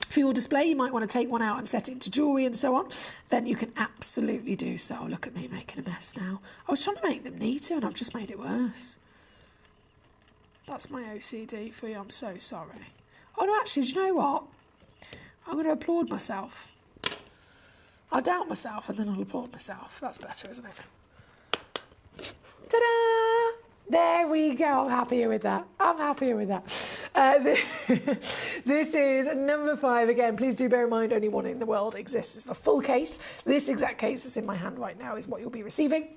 for your display, you might want to take one out and set it into jewellery and so on, then you can absolutely do so. Oh, look at me making a mess now. I was trying to make them neater and I've just made it worse. That's my OCD for you, I'm so sorry. Oh no, actually, do you know what? I'm going to applaud myself. I'll doubt myself and then I'll applaud myself. That's better, isn't it? Ta-da! There we go. I'm happier with that. This is number 5. Again, please do bear in mind only one in the world exists. It's the full case. This exact case that's in my hand right now is what you'll be receiving.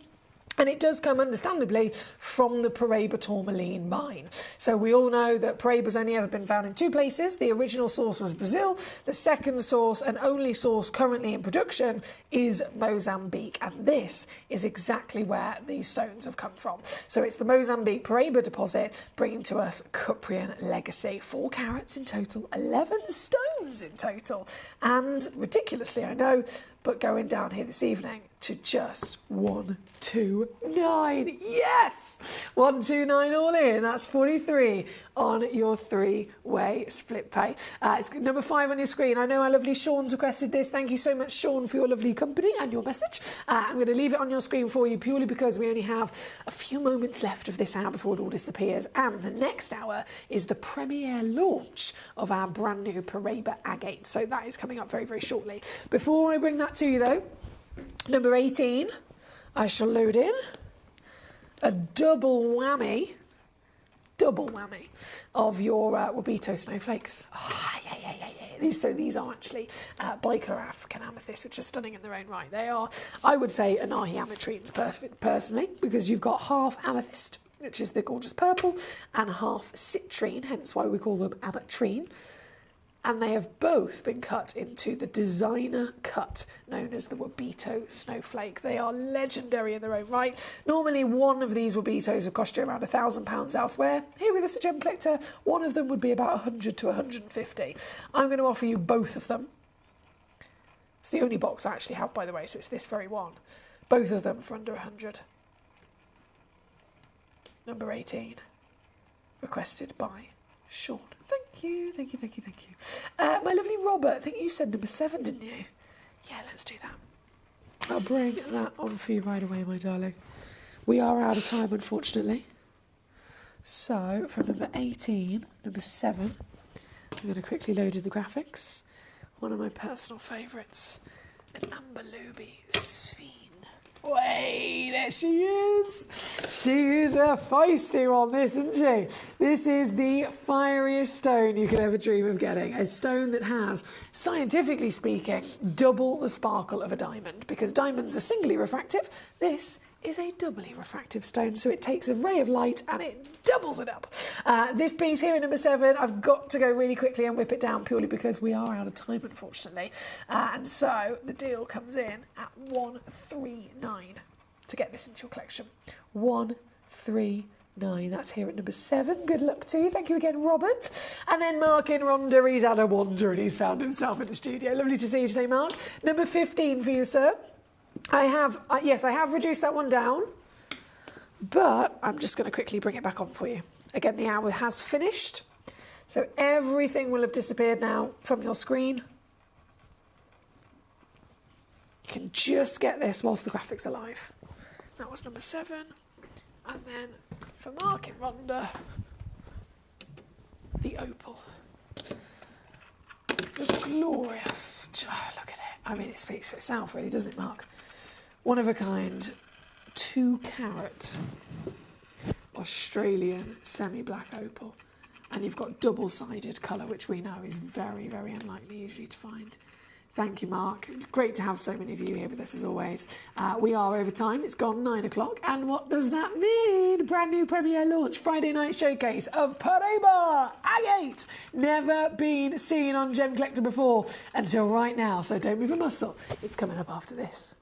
And it does come, understandably, from the Paraiba tourmaline mine. So we all know that Paraiba's only ever been found in 2 places. The original source was Brazil. The second source and only source currently in production is Mozambique. And this is exactly where these stones have come from. So it's the Mozambique Paraiba deposit bringing to us cuprian legacy. 4 carats in total, 11 stones in total. And ridiculously, I know, but going down here this evening to just 129. Yes! 129 all in. That's 43 on your 3-way split pay. It's number 5 on your screen. I know our lovely Sean's requested this. Thank you so much, Sean, for your lovely company and your message. I'm going to leave it on your screen for you purely because we only have a few moments left of this hour before it all disappears. And the next hour is the premiere launch of our brand new Paraiba agate. So that is coming up very, very shortly. Before I bring that to you, though, number 18, I shall load in a double whammy of your Wabito snowflakes. Oh, yeah. These are actually bicolor African amethyst, which are stunning in their own right. They are, I would say, Anahi ametrines personally, because you've got half amethyst, which is the gorgeous purple, and half citrine, hence why we call them ametrine. And they have both been cut into the designer cut known as the Wabito snowflake. They are legendary in their own right. Normally one of these Wabitos would cost you around £1,000 elsewhere. Here with us at Gemcollector, one of them would be about 100 to 150. I'm going to offer you both of them. It's the only box I actually have, by the way, so it's this very one. Both of them for under 100. Number 18, requested by Sean. Thank you. My lovely Robert, I think you said number 7, didn't you? Yeah, let's do that. I'll bring that on for you right away, my darling. We are out of time, unfortunately. So, from number 18, number 7, I'm going to quickly load in the graphics. One of my personal favourites. an Amber Luby Sphene. Wait, there she is. She is a feisty one, this, isn't she? This is the fieriest stone you could ever dream of getting. A stone that has, scientifically speaking, double the sparkle of a diamond, because diamonds are singly refractive. This is a doubly refractive stone, so it takes a ray of light and it doubles it up. This piece here in number 7, I've got to go really quickly and whip it down purely because we are out of time, unfortunately. And so the deal comes in at 139 to get this into your collection. 139. That's here at number 7. Good luck to you. Thank you again, Robert. And then Mark in Rhondda. He's had a wander and he's found himself in the studio. Lovely to see you today, Mark. Number 15 for you, sir. I have reduced that one down, but I'm just going to quickly bring it back on for you. Again, the hour has finished, so everything will have disappeared now from your screen. You can just get this whilst the graphics are live. That was number 7. And then for Mark in Rhondda, the opal. The glorious, oh, look at it. I mean, it speaks for itself, really, doesn't it, Mark? One of a kind, 2-carat Australian semi-black opal. And you've got double-sided colour, which we know is very, very unlikely usually to find. Thank you, Mark. Great to have so many of you here with us as always. We are over time. It's gone 9 o'clock. And what does that mean? Brand new premiere launch, Friday night showcase of Paraiba Agate. Never been seen on Gem Collector before until right now. So don't move a muscle. It's coming up after this.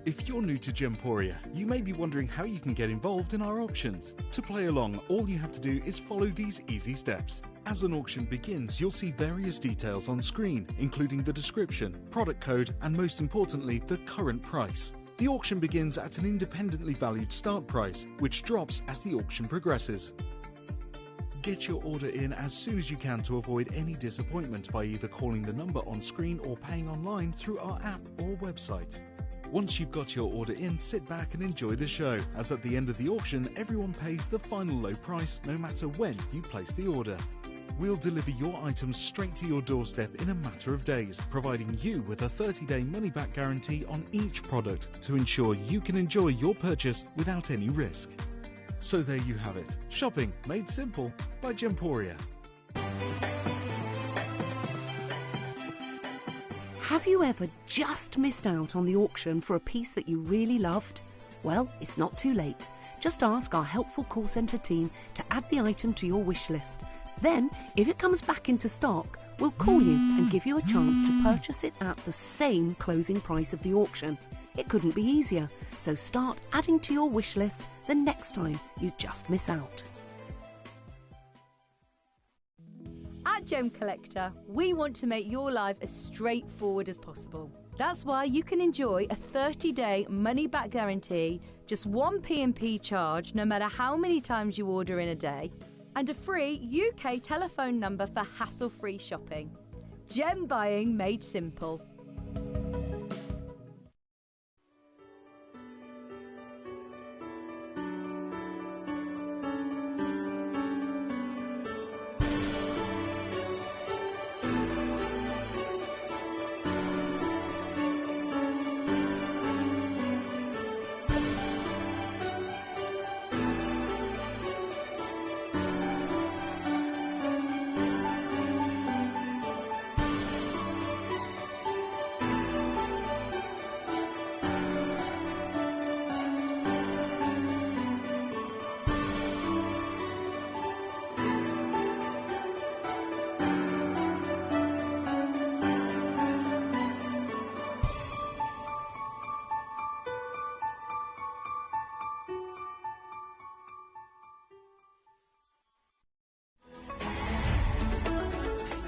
If you're new to Gemporia, you may be wondering how you can get involved in our auctions. To play along, all you have to do is follow these easy steps. As an auction begins, you'll see various details on screen, including the description, product code, and most importantly, the current price. The auction begins at an independently valued start price, which drops as the auction progresses. Get your order in as soon as you can to avoid any disappointment by either calling the number on screen or paying online through our app or website. Once you've got your order in, sit back and enjoy the show, as at the end of the auction, everyone pays the final low price no matter when you place the order. We'll deliver your items straight to your doorstep in a matter of days, providing you with a 30-day money-back guarantee on each product to ensure you can enjoy your purchase without any risk. So there you have it. Shopping made simple by Gemporia.
Have you ever just missed out on the auction for a piece that you really loved? Well, it's not too late. Just ask our helpful call centre team to add the item to your wish list. Then, if it comes back into stock, we'll call you and give you a chance to purchase it at the same closing price of the auction. It couldn't be easier, so start adding to your wish list the next time you just miss out.
At Gem Collector, we want to make your life as straightforward as possible. That's why you can enjoy a 30-day money-back guarantee, just one P&P charge no matter how many times you order in a day, and a free UK telephone number for hassle-free shopping. Gem buying made simple.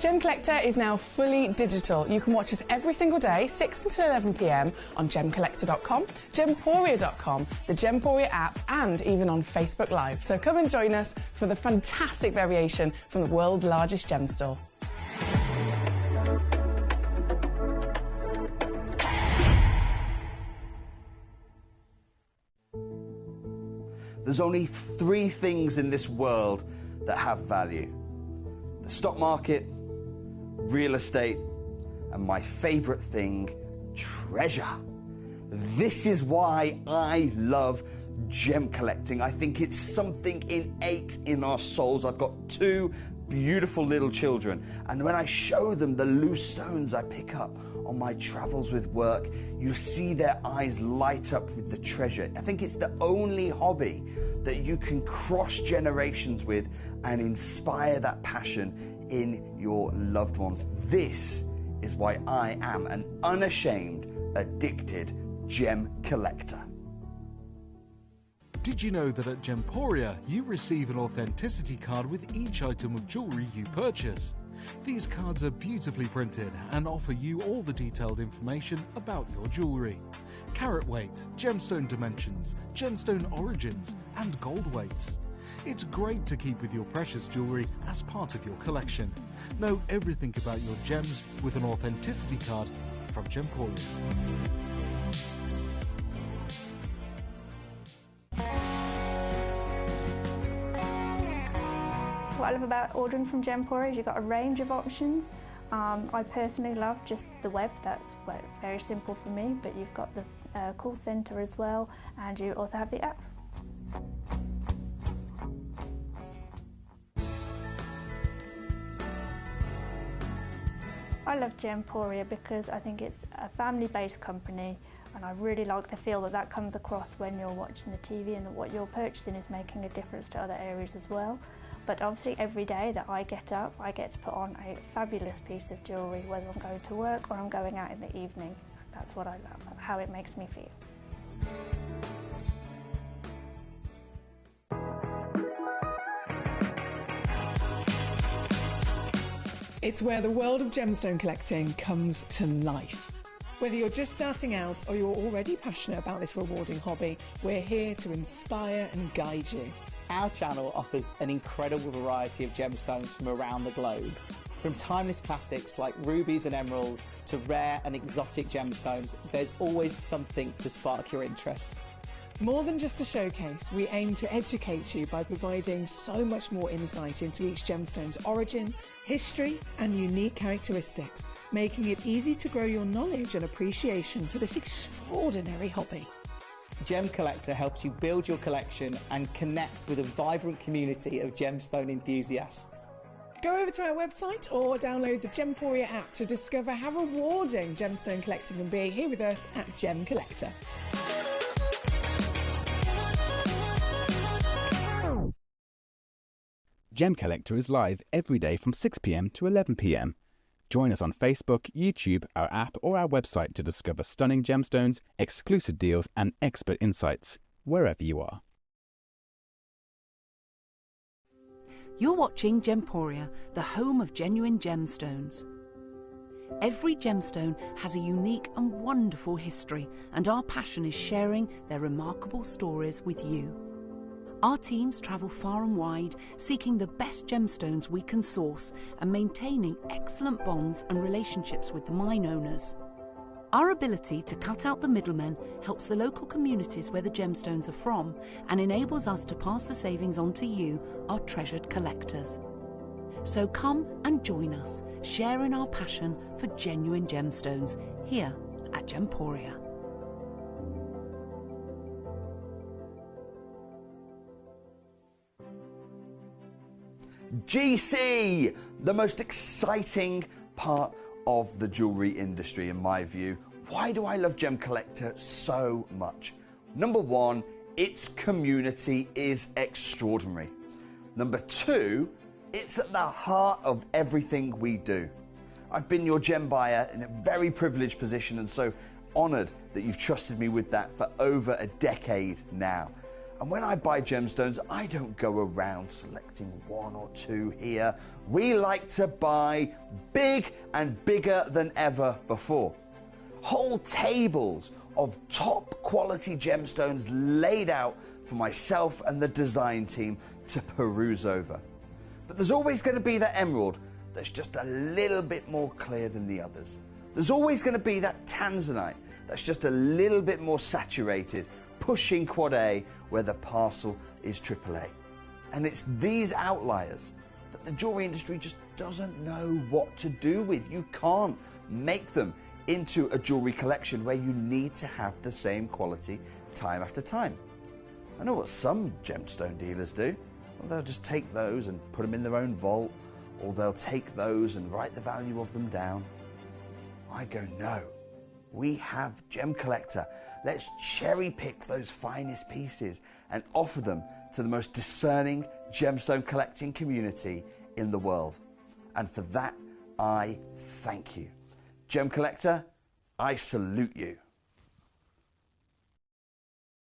Gem Collector is now fully digital. You can watch us every single day, 6 until 11 p.m. on gemcollector.com, gemporia.com, the Gemporia app, and even on Facebook Live. So come and join us for the fantastic variation from the world's largest gem store.
There's only 3 things in this world that have value: the stock market, real estate, and my favourite thing, treasure. This is why I love gem collecting. I think it's something innate in our souls. I've got two beautiful little children, and when I show them the loose stones I pick up on my travels with work, you see their eyes light up with the treasure. I think it's the only hobby that you can cross generations with and inspire that passion in your loved ones. This is why I am an unashamed, addicted gem collector.
Did you know that at Gemporia you receive an authenticity card with each item of jewellery you purchase? These cards are beautifully printed and offer you all the detailed information about your jewellery. Carat weight, gemstone dimensions, gemstone origins and gold weights. It's great to keep with your precious jewellery as part of your collection. Know everything about your gems with an authenticity card from Gemporia.
What I love about ordering from Gemporia is you've got a range of options. I personally love just the web, that's very simple for me, but you've got the call centre as well, and you also have the app. I love Gemporia because I think it's a family-based company, and I really like the feel that that comes across when you're watching the TV, and that what you're purchasing is making a difference to other areas as well. But obviously every day that I get up, I get to put on a fabulous piece of jewellery, whether I'm going to work or I'm going out in the evening. That's what I love, how it makes me feel.
It's where the world of gemstone collecting comes to life. Whether you're just starting out or you're already passionate about this rewarding hobby, we're here to inspire and guide you.
Our channel offers an incredible variety of gemstones from around the globe. From timeless classics like rubies and emeralds to rare and exotic gemstones, there's always something to spark your interest.
More than just a showcase, we aim to educate you by providing so much more insight into each gemstone's origin, history and unique characteristics, making it easy to grow your knowledge and appreciation for this extraordinary hobby.
Gemcollector helps you build your collection and connect with a vibrant community of gemstone enthusiasts.
Go over to our website or download the Gemporia app to discover how rewarding gemstone collecting can be here with us at Gemcollector.
Gemcollector is live every day from 6 p.m. to 11 p.m. Join us on Facebook, YouTube, our app or our website to discover stunning gemstones, exclusive deals and expert insights, wherever you are.
You're watching Gemporia, the home of genuine gemstones. Every gemstone has a unique and wonderful history, and our passion is sharing their remarkable stories with you. Our teams travel far and wide, seeking the best gemstones we can source and maintaining excellent bonds and relationships with the mine owners. Our ability to cut out the middlemen helps the local communities where the gemstones are from and enables us to pass the savings on to you, our treasured collectors. So come and join us, sharing our passion for genuine gemstones here at Gemporia.
GC, the most exciting part of the jewellery industry in my view. Why do I love Gemcollector so much? Number one, its community is extraordinary. Number two, it's at the heart of everything we do. I've been your gem buyer in a very privileged position and so honoured that you've trusted me with that for over a decade now. And when I buy gemstones, I don't go around selecting one or two here. We like to buy big and bigger than ever before. Whole tables of top quality gemstones laid out for myself and the design team to peruse over. But there's always going to be that emerald that's just a little bit more clear than the others. There's always going to be that tanzanite that's just a little bit more saturated, pushing quad A where the parcel is AAA. And it's these outliers that the jewelry industry just doesn't know what to do with. You can't make them into a jewelry collection where you need to have the same quality time after time. I know what some gemstone dealers do. Well, they'll just take those and put them in their own vault, or they'll take those and write the value of them down. I go, no, we have Gemcollector. Let's cherry pick those finest pieces and offer them to the most discerning gemstone collecting community in the world. And for that, I thank you. Gemcollector, I salute you.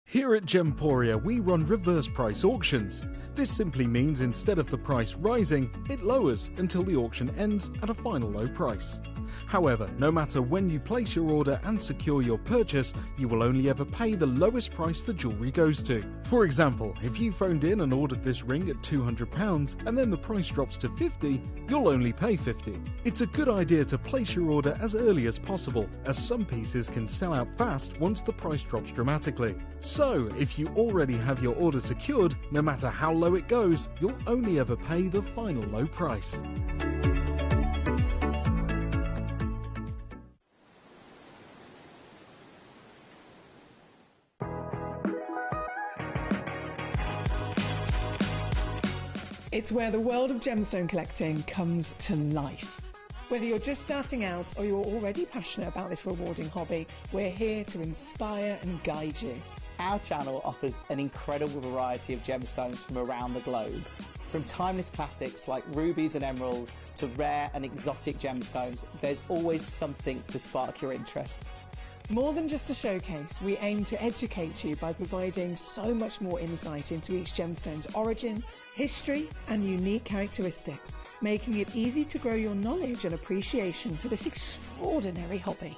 Here at Gemporia, we run reverse price auctions. This simply means instead of the price rising, it lowers until the auction ends at a final low price. However, no matter when you place your order and secure your purchase, you will only ever pay the lowest price the jewellery goes to. For example, if you phoned in and ordered this ring at £200 and then the price drops to £50, you'll only pay £50. It's a good idea to place your order as early as possible, as some pieces can sell out fast once the price drops dramatically. So, if you already have your order secured, no matter how low it goes, you'll only ever pay the final low price.
It's where the world of gemstone collecting comes to life. Whether you're just starting out or you're already passionate about this rewarding hobby, we're here to inspire and guide you.
Our channel offers an incredible variety of gemstones from around the globe. From timeless classics like rubies and emeralds to rare and exotic gemstones, there's always something to spark your interest.
More than just a showcase, we aim to educate you by providing so much more insight into each gemstone's origin, history, and unique characteristics, making it easy to grow your knowledge and appreciation for this extraordinary hobby.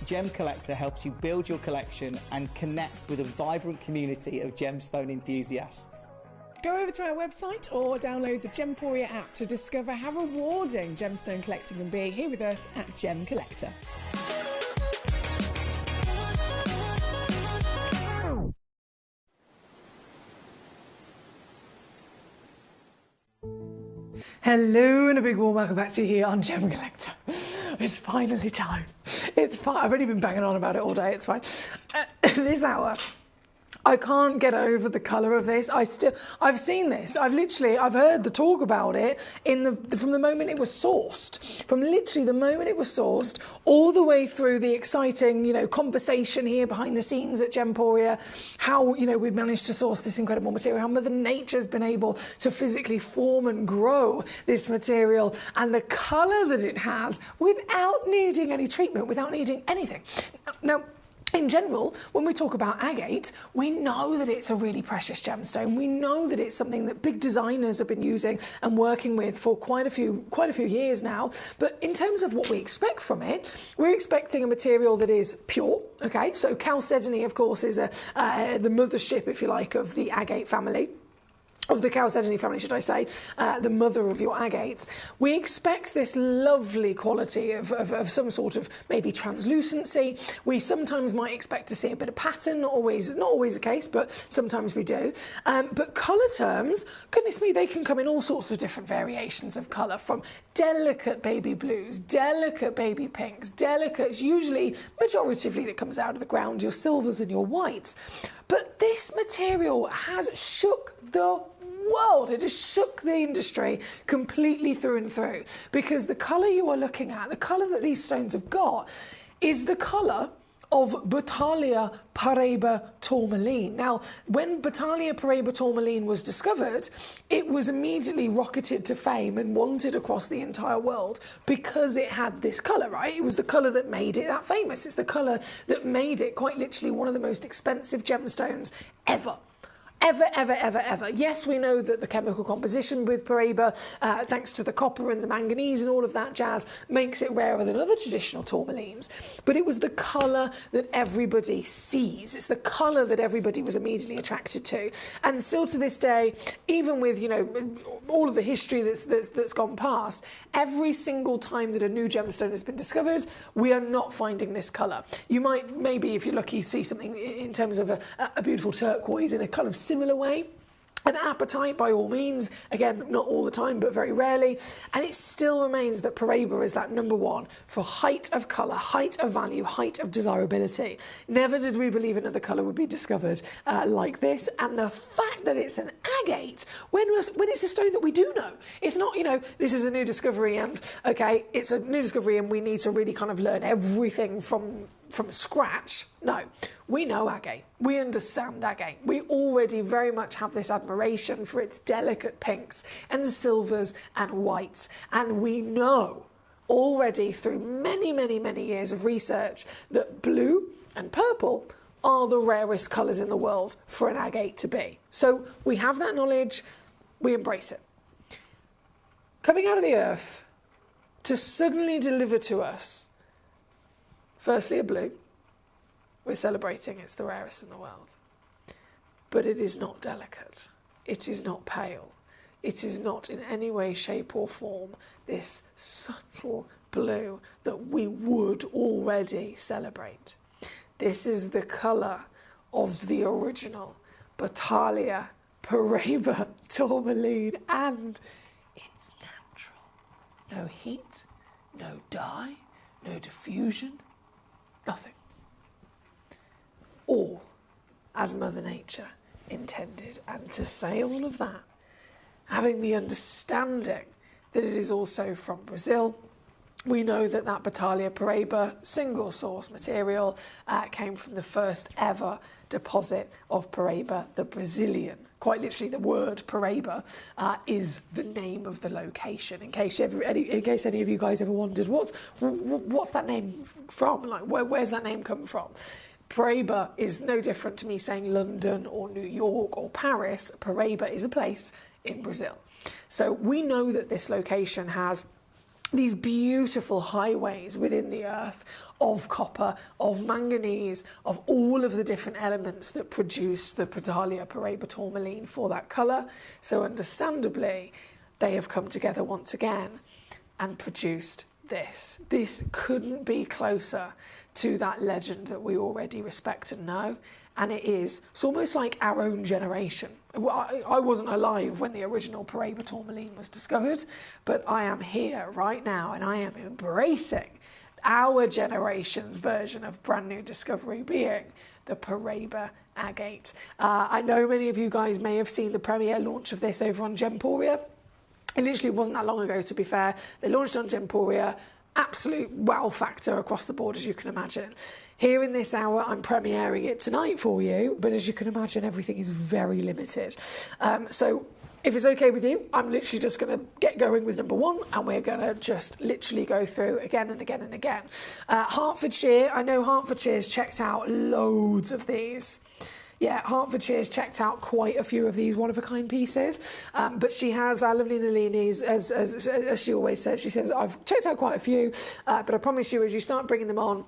Gemcollector helps you build your collection and connect with a vibrant community of gemstone enthusiasts.
Go over to our website or download the Gemporia app to discover how rewarding gemstone collecting can be here with us at Gemcollector. Hello and a big warm welcome back to you here on Gemcollector. It's finally time. I've only been banging on about it all day, it's fine. This hour, I can't get over the colour of this. I've seen this. I've heard the talk about it from the moment it was sourced. From literally the moment it was sourced, all the way through the exciting, conversation here behind the scenes at Gemporia, how, we've managed to source this incredible material, how Mother Nature's been able to physically form and grow this material, and the colour that it has without needing any treatment, without needing anything. Now, in general, when we talk about agate, we know that it's a really precious gemstone. We know that it's something that big designers have been using and working with for quite a few years now. But in terms of what we expect from it, we're expecting a material that is pure. Okay, so chalcedony, of course, is the mothership, if you like, of the agate family. Of the chalcedony family, should I say, the mother of your agates. We expect this lovely quality of some sort of maybe translucency. We sometimes might expect to see a bit of pattern, not always the case, but sometimes we do. But colour terms, goodness me, they can come in all sorts of different variations of colour, from delicate baby blues, delicate baby pinks, delicates, usually, majoritively that comes out of the ground, your silvers and your whites. But this material has shook the world. It has shook the industry completely through and through, because the colour you are looking at, the colour that these stones have got, is the colour of Batalia paraiba tourmaline. Now, when Batalia paraiba tourmaline was discovered, it was immediately rocketed to fame and wanted across the entire world because it had this colour, right? It was the colour that made it that famous. It's the colour that made it quite literally one of the most expensive gemstones ever. Ever. Yes, we know that the chemical composition with paraiba, thanks to the copper and the manganese and all of that jazz, makes it rarer than other traditional tourmalines. But it was the colour that everybody sees. It's the colour that everybody was immediately attracted to. And still to this day, even with, all of the history that's gone past, every single time that a new gemstone has been discovered, we are not finding this colour. You might, maybe if you're lucky, see something in terms of a beautiful turquoise in a kind of similar way. an appetite by all means, again, not all the time, but very rarely, and it still remains that Paraiba is that number one for height of colour, height of value, height of desirability. Never did we believe another colour would be discovered like this, and the fact that it's an agate, when it's a stone that we do know, it's not, this is a new discovery and, okay, it's a new discovery and we need to really kind of learn everything from scratch. No, we know agate. We understand agate. We already very much have this admiration for its delicate pinks and silvers and whites. And we know already through many, many, many years of research that blue and purple are the rarest colours in the world for an agate to be. So we have that knowledge, we embrace it. Coming out of the earth to suddenly deliver to us firstly, a blue. We're celebrating it's the rarest in the world. But it is not delicate. It is not pale. It is not in any way, shape or form this subtle blue that we would already celebrate. This is the colour of the original Batalia Paraiba tourmaline, and it's natural. No heat, no dye, no diffusion. Nothing. All as Mother Nature intended. And to say all of that, having the understanding that it is also from Brazil, we know that Batalia Paraiba single source material came from the first ever deposit of Paraiba, the Brazilian. Quite literally, the word Paraiba is the name of the location. In case any of you guys ever wondered, what's that name from? Like, where's that name come from? Paraiba is no different to me saying London or New York or Paris. Paraiba is a place in Brazil. So we know that this location has these beautiful highways within the earth of copper, of manganese, of all of the different elements that produce the Batalia Paraiba tourmaline for that colour. So understandably, they have come together once again and produced this. This couldn't be closer to that legend that we already respect and know. And it's almost like our own generation. I wasn't alive when the original Paraiba tourmaline was discovered, but I am here right now and I am embracing our generation's version of brand new discovery being the Paraiba agate. I know many of you guys may have seen the premiere launch of this over on Gemporia. It literally wasn't that long ago, to be fair. They launched on Gemporia. Absolute wow factor across the board, as you can imagine. Here in this hour, I'm premiering it tonight for you, but as you can imagine, everything is very limited. So if it's okay with you, I'm literally just going to get going with number one, and we're going to just literally go through again and again and again. Hertfordshire, I know Hertfordshire's checked out loads of these. Yeah, Hertfordshire's checked out quite a few of these one-of-a-kind pieces, but she has, our lovely Nalini's, as she always says, she says, I've checked out quite a few, but I promise you, as you start bringing them on,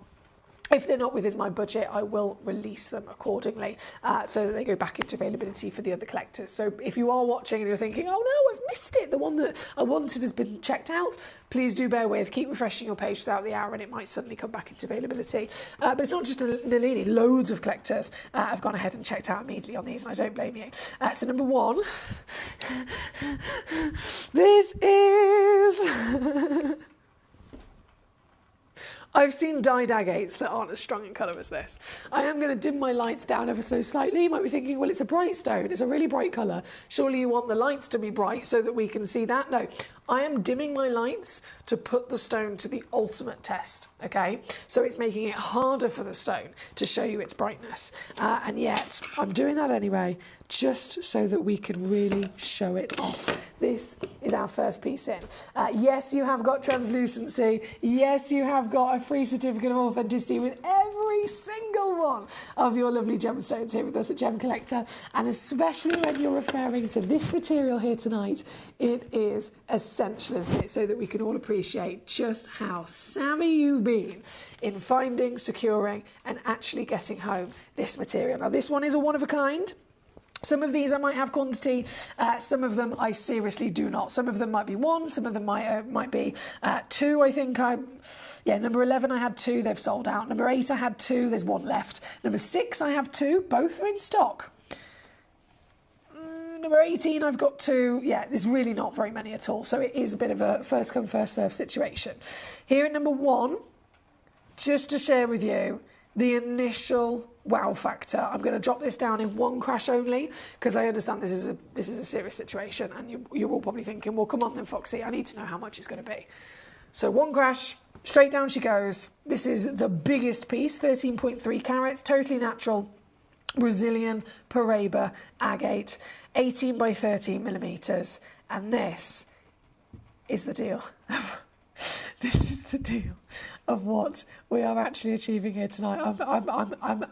if they're not within my budget, I will release them accordingly so that they go back into availability for the other collectors. So if you are watching and you're thinking, oh no, I've missed it, the one that I wanted has been checked out, please do bear with. Keep refreshing your page throughout the hour and it might suddenly come back into availability. But it's not just Nalini. Loads of collectors have gone ahead and checked out immediately on these, and I don't blame you. So number one, this is... I've seen dyed agates that aren't as strong in colour as this. I am going to dim my lights down ever so slightly. You might be thinking, well, it's a bright stone. It's a really bright colour. Surely you want the lights to be bright so that we can see that? No, I am dimming my lights to put the stone to the ultimate test, okay? So it's making it harder for the stone to show you its brightness. And yet, I'm doing that anyway, just so that we can really show it off. This is our first piece in. Yes, you have got translucency. Yes, you have got a free certificate of authenticity with every single one of your lovely gemstones here with us at Gemcollector. And especially when you're referring to this material here tonight, it is essential, isn't it? So that we can all appreciate just how savvy you've been in finding, securing, and actually getting home this material. Now, this one is a one-of-a-kind. Some of these I might have quantity, some of them I seriously do not. Some of them might be one, some of them might be two, I think. Number 11 I had two, they've sold out. Number 8 I had two, there's one left. Number 6 I have two, both are in stock. number 18, I've got 2. Yeah, there's really not very many at all, so it is a bit of a first come, first serve situation. Here at number 1, just to share with you the initial wow factor. I'm going to drop this down in 1 crash only, because I understand this is a serious situation, and you're all probably thinking, well, come on then, Foxy, I need to know how much it's going to be. So 1 crash, straight down she goes. This is the biggest piece, 13.3 carats, totally natural, Brazilian Paraiba agate, 18 by 13 millimetres, and this is the deal. This is the deal of what we are actually achieving here tonight. I'm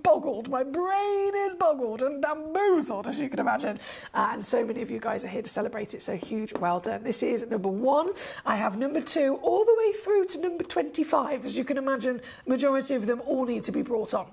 boggled. My brain is boggled and bamboozled, as you can imagine. And so many of you guys are here to celebrate it. So huge well done. This is number 1. I have number 2 all the way through to number 25. As you can imagine, majority of them all need to be brought on.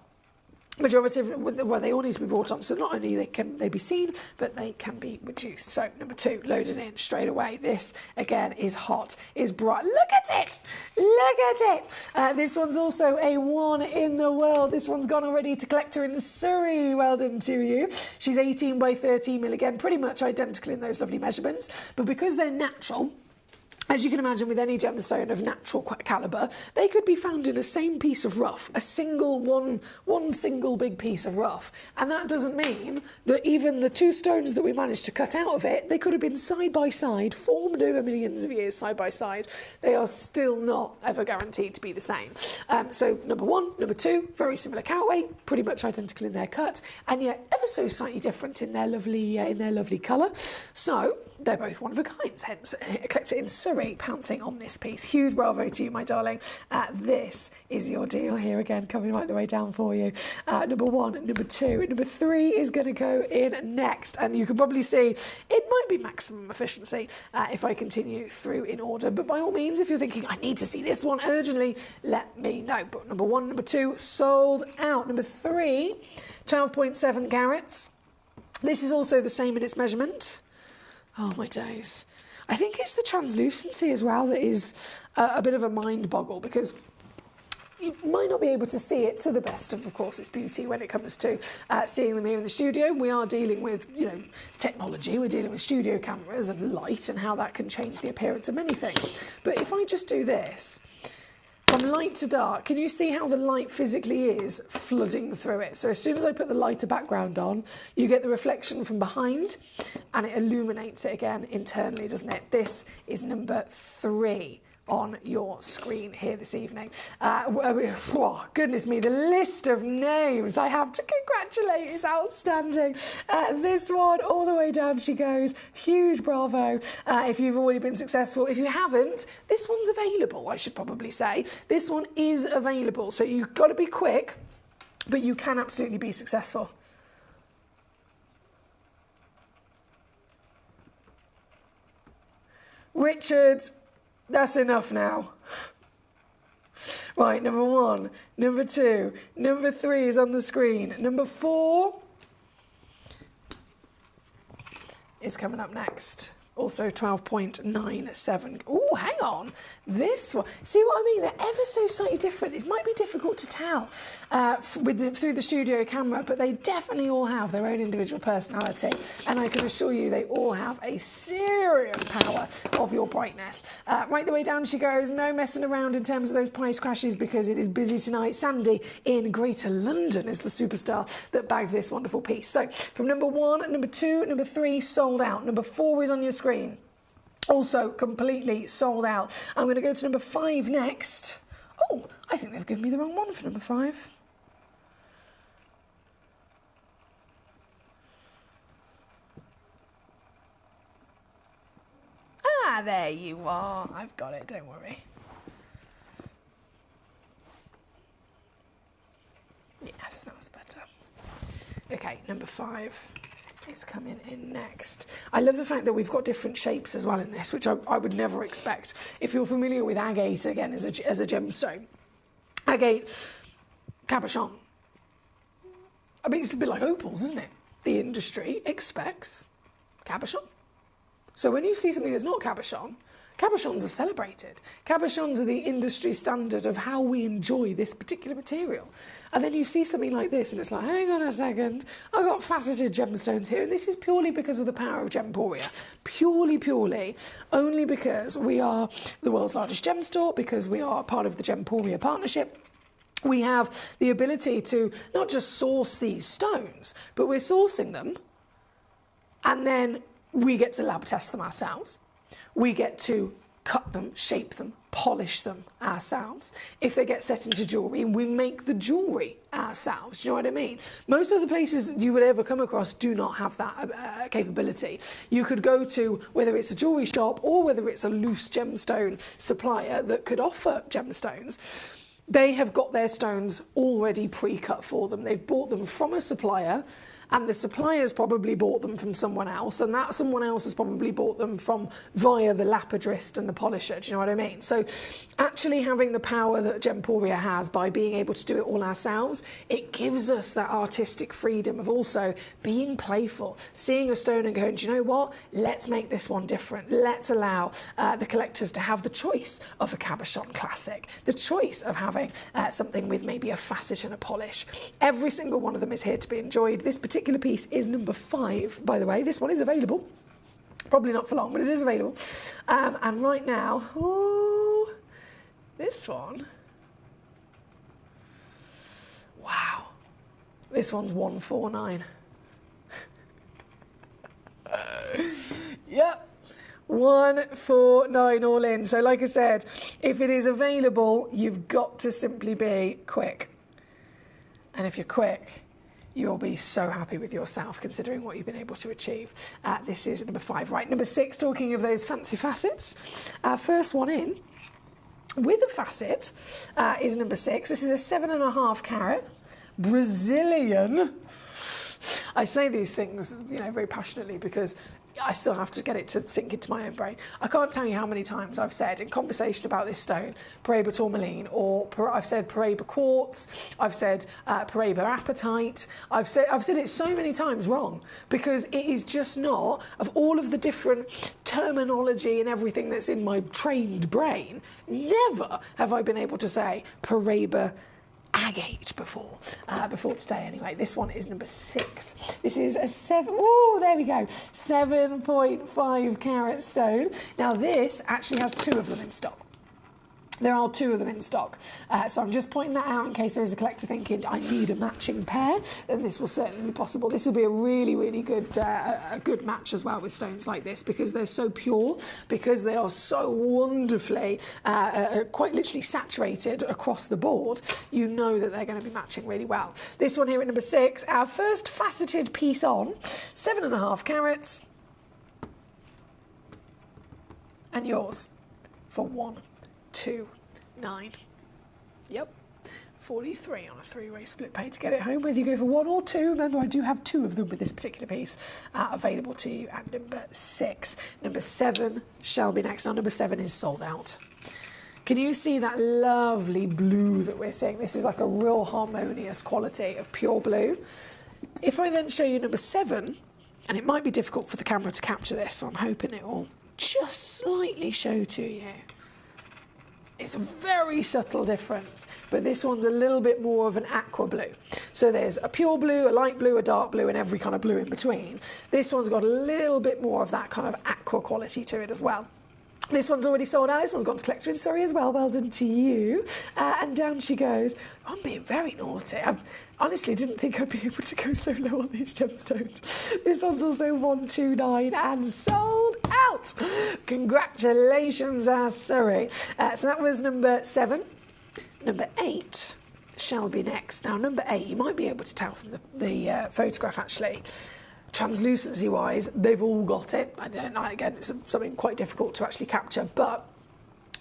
Majority of, well, they all need to be brought on, so not only can they be seen, but they can be reduced. So number 2, loaded in straight away. This again is hot, is bright. Look at it, look at it. This one's also a 1 in the world. This one's gone already to Collector in Surrey. Well done to you. She's 18 by 13 mil again, pretty much identical in those lovely measurements, but because they're natural, as you can imagine, with any gemstone of natural calibre, they could be found in the same piece of rough, a single one single big piece of rough. And that doesn't mean that even the 2 stones that we managed to cut out of it, they could have been side by side, formed over millions of years side by side. They are still not ever guaranteed to be the same. So number 1, number 2, very similar carat weight, pretty much identical in their cut, and yet ever so slightly different in their lovely colour. So they're both one of a kind, hence Collector in Surrey pouncing on this piece. Huge bravo to you, my darling. This is your deal here again, coming right the way down for you. Number 1, number 2, number 3 is going to go in next, and you can probably see it might be maximum efficiency if I continue through in order, but by all means, if you're thinking I need to see this one urgently, let me know. But number 1, number 2 sold out. Number 3, 12.7 carats. This is also the same in its measurement. Oh, my days. I think it's the translucency as well that is a bit of a mind boggle, because you might not be able to see it to the best of course, its beauty when it comes to seeing them here in the studio. We are dealing with, technology. We're dealing with studio cameras and light and how that can change the appearance of many things. But if I just do this, from light to dark, can you see how the light physically is flooding through it? So as soon as I put the lighter background on, you get the reflection from behind and it illuminates it again internally, doesn't it? This is number 3 on your screen here this evening. Oh, goodness me, the list of names I have to congratulate is outstanding. This one, all the way down she goes. Huge bravo if you've already been successful. If you haven't, this one's available, I should probably say. This one is available, so you've got to be quick, but you can absolutely be successful. Richard, that's enough now. Right, number 1, number 2, number 3 is on the screen. Number 4 is coming up next. Also 12.97. Oh, hang on. This one. See what I mean? They're ever so slightly different. It might be difficult to tell through the studio camera, but they definitely all have their own individual personality. And I can assure you they all have a serious power of your brightness. Right the way down she goes. No messing around in terms of those price crashes because it is busy tonight. Sandy in Greater London is the superstar that bagged this wonderful piece. So from number 1, number 2, number 3 sold out. Number 4 is on your screen. Also completely sold out. I'm going to go to number 5 next. Oh, I think they've given me the wrong one for number 5. Ah, there you are. I've got it, don't worry. Yes, that's better. Okay, number 5. Is coming in next. I love the fact that we've got different shapes as well in this, which I would never expect. If you're familiar with agate, again, as a gemstone, agate, cabochon. I mean, it's a bit like opals, isn't it? The industry expects cabochon. So when you see something that's not cabochon, Cabochons are celebrated. Cabochons are the industry standard of how we enjoy this particular material. And then you see something like this and it's like, hang on a second, I've got faceted gemstones here, and this is purely because of the power of Gemporia. Purely, only because we are the world's largest gem store, because we are part of the Gemporia partnership. We have the ability to not just source these stones, but we're sourcing them and then we get to lab test them ourselves. We get to cut them, shape them, polish them ourselves. If they get set into jewellery, we make the jewellery ourselves. Do you know what I mean? Most of the places you would ever come across do not have that capability. You could go to, whether it's a jewellery shop or whether it's a loose gemstone supplier that could offer gemstones, they have got their stones already pre-cut for them. They've bought them from a supplier, and the supplier's probably bought them from someone else, and that someone else has probably bought them from via the lapidrist and the polisher. Do you know what I mean? So actually having the power that Gemporia has by being able to do it all ourselves, it gives us that artistic freedom of also being playful, seeing a stone and going, do you know what? Let's make this one different. Let's allow the collectors to have the choice of a cabochon classic, the choice of having something with maybe a facet and a polish. Every single one of them is here to be enjoyed. This particular piece is number 5, by the way. This one is available. Probably not for long, but it is available. And right now, ooh, this one. Wow. This one's 149. Yep. 149 all in. So like I said, if it is available, you've got to simply be quick. And if you're quick, you'll be so happy with yourself considering what you've been able to achieve. This is number 5. Right, number 6, talking of those fancy facets. First one in with a facet is number 6. This is a 7.5 carat Brazilian. I say these things, you know, very passionately because I still have to get it to sink into my own brain. I can't tell you how many times I've said in conversation about this stone, Paraiba tourmaline, or I've said Paraiba quartz, I've said Paraiba apatite. I've said it so many times wrong because it is just not, of all of the different terminology and everything that's in my trained brain, never have I been able to say Paraiba agate before today. Anyway, this one is number 6. This is a 7.5 carat stone. Now this actually has 2 of them in stock. There are 2 of them in stock. So I'm just pointing that out in case there is a collector thinking, I need a matching pair, then this will certainly be possible. This will be a really, really good a good match as well with stones like this because they're so pure, because they are so wonderfully, quite literally saturated across the board. You know that they're going to be matching really well. This one here at number 6, our first faceted piece on, 7.5 carats. And yours for 129. Yep, 43 on a 3-way split pay to get it home. Whether you go for 1 or 2, remember I do have 2 of them with this particular piece available to you at number 6. Number 7 shall be next. Now number 7 is sold out. Can you see that lovely blue that we're seeing? This is like a real harmonious quality of pure blue. If I then show you number 7, and it might be difficult for the camera to capture this, so I'm hoping it will just slightly show to you. It's a very subtle difference, but this one's a little bit more of an aqua blue. So there's a pure blue, a light blue, a dark blue, and every kind of blue in between. This one's got a little bit more of that kind of aqua quality to it as well. This one's already sold out. This one's gone to collector sorry as well. Well done to you. And down she goes. I'm being very naughty. I honestly didn't think I'd be able to go so low on these gemstones. This one's also 129 and sold out. Congratulations, Surrey. So that was number 7. Number 8 shall be next. Now, number 8, you might be able to tell from the photograph, actually. Translucency-wise, they've all got it. I don't know, again, it's something quite difficult to actually capture, but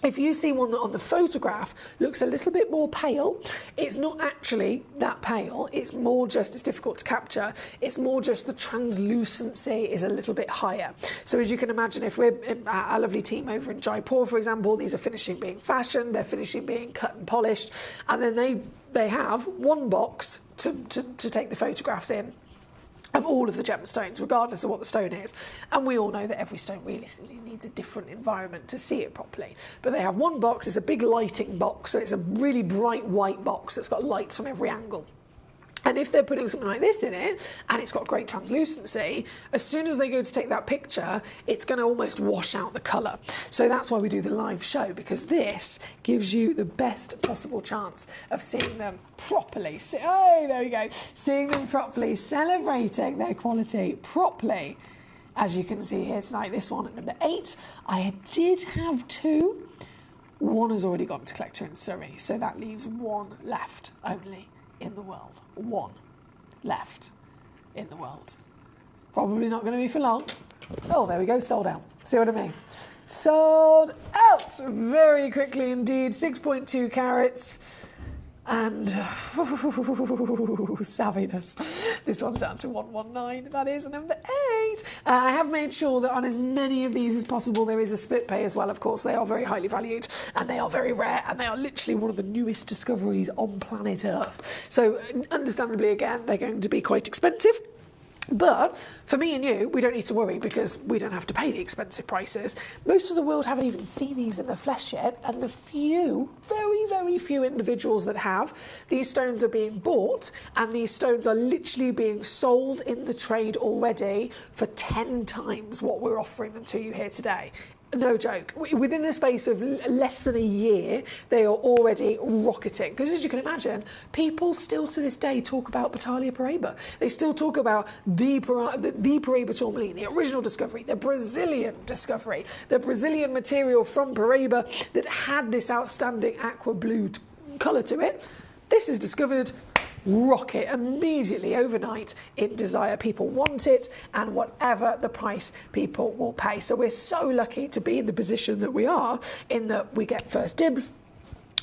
if you see one that on the photograph looks a little bit more pale, it's not actually that pale. It's more just, it's difficult to capture. It's more just the translucency is a little bit higher. So as you can imagine, if we're our lovely team over in Jaipur, for example, these are finishing being fashioned, they're finishing being cut and polished, and then they have one box to take the photographs in. of all of the gemstones, regardless of what the stone is. And we all know that every stone realistically needs a different environment to see it properly. But they have one box, it's a big lighting box, so it's a really bright white box that's got lights from every angle. And if they're putting something like this in it, and it's got great translucency, as soon as they go to take that picture, it's going to almost wash out the colour. So that's why we do the live show, because this gives you the best possible chance of seeing them properly. Oh, there we go. Seeing them properly, celebrating their quality properly. As you can see here tonight, this one at number 8. I did have 2. One has already gone to Collector in Surrey, so that leaves 1 left only in the world. 1 left in the world. Probably not going to be for long. Oh, there we go, sold out. See what I mean? Sold out very quickly indeed. 6.2 carats. And savviness. This one's down to 119. That is number 8. I have made sure that on as many of these as possible there is a split pay as well. Of course, they are very highly valued and they are very rare and they are literally one of the newest discoveries on planet Earth. So understandably, again, they're going to be quite expensive. But for me and you, we don't need to worry because we don't have to pay the expensive prices. Most of the world haven't even seen these in the flesh yet, and the few, very, very few individuals that have, these stones are being bought, and these stones are literally being sold in the trade already for 10 times what we're offering them to you here today. No joke. Within the space of less than a year, they are already rocketing. Because as you can imagine, people still to this day talk about Battalia Paraiba. They still talk about the Paraiba tourmaline, the original discovery, the Brazilian discovery, the Brazilian material from Paraiba that had this outstanding aqua blue colour to it. This is discovered, rocket immediately overnight in desire. People want it, and whatever the price, people will pay. So we're so lucky to be in the position that we are, in that we get first dibs.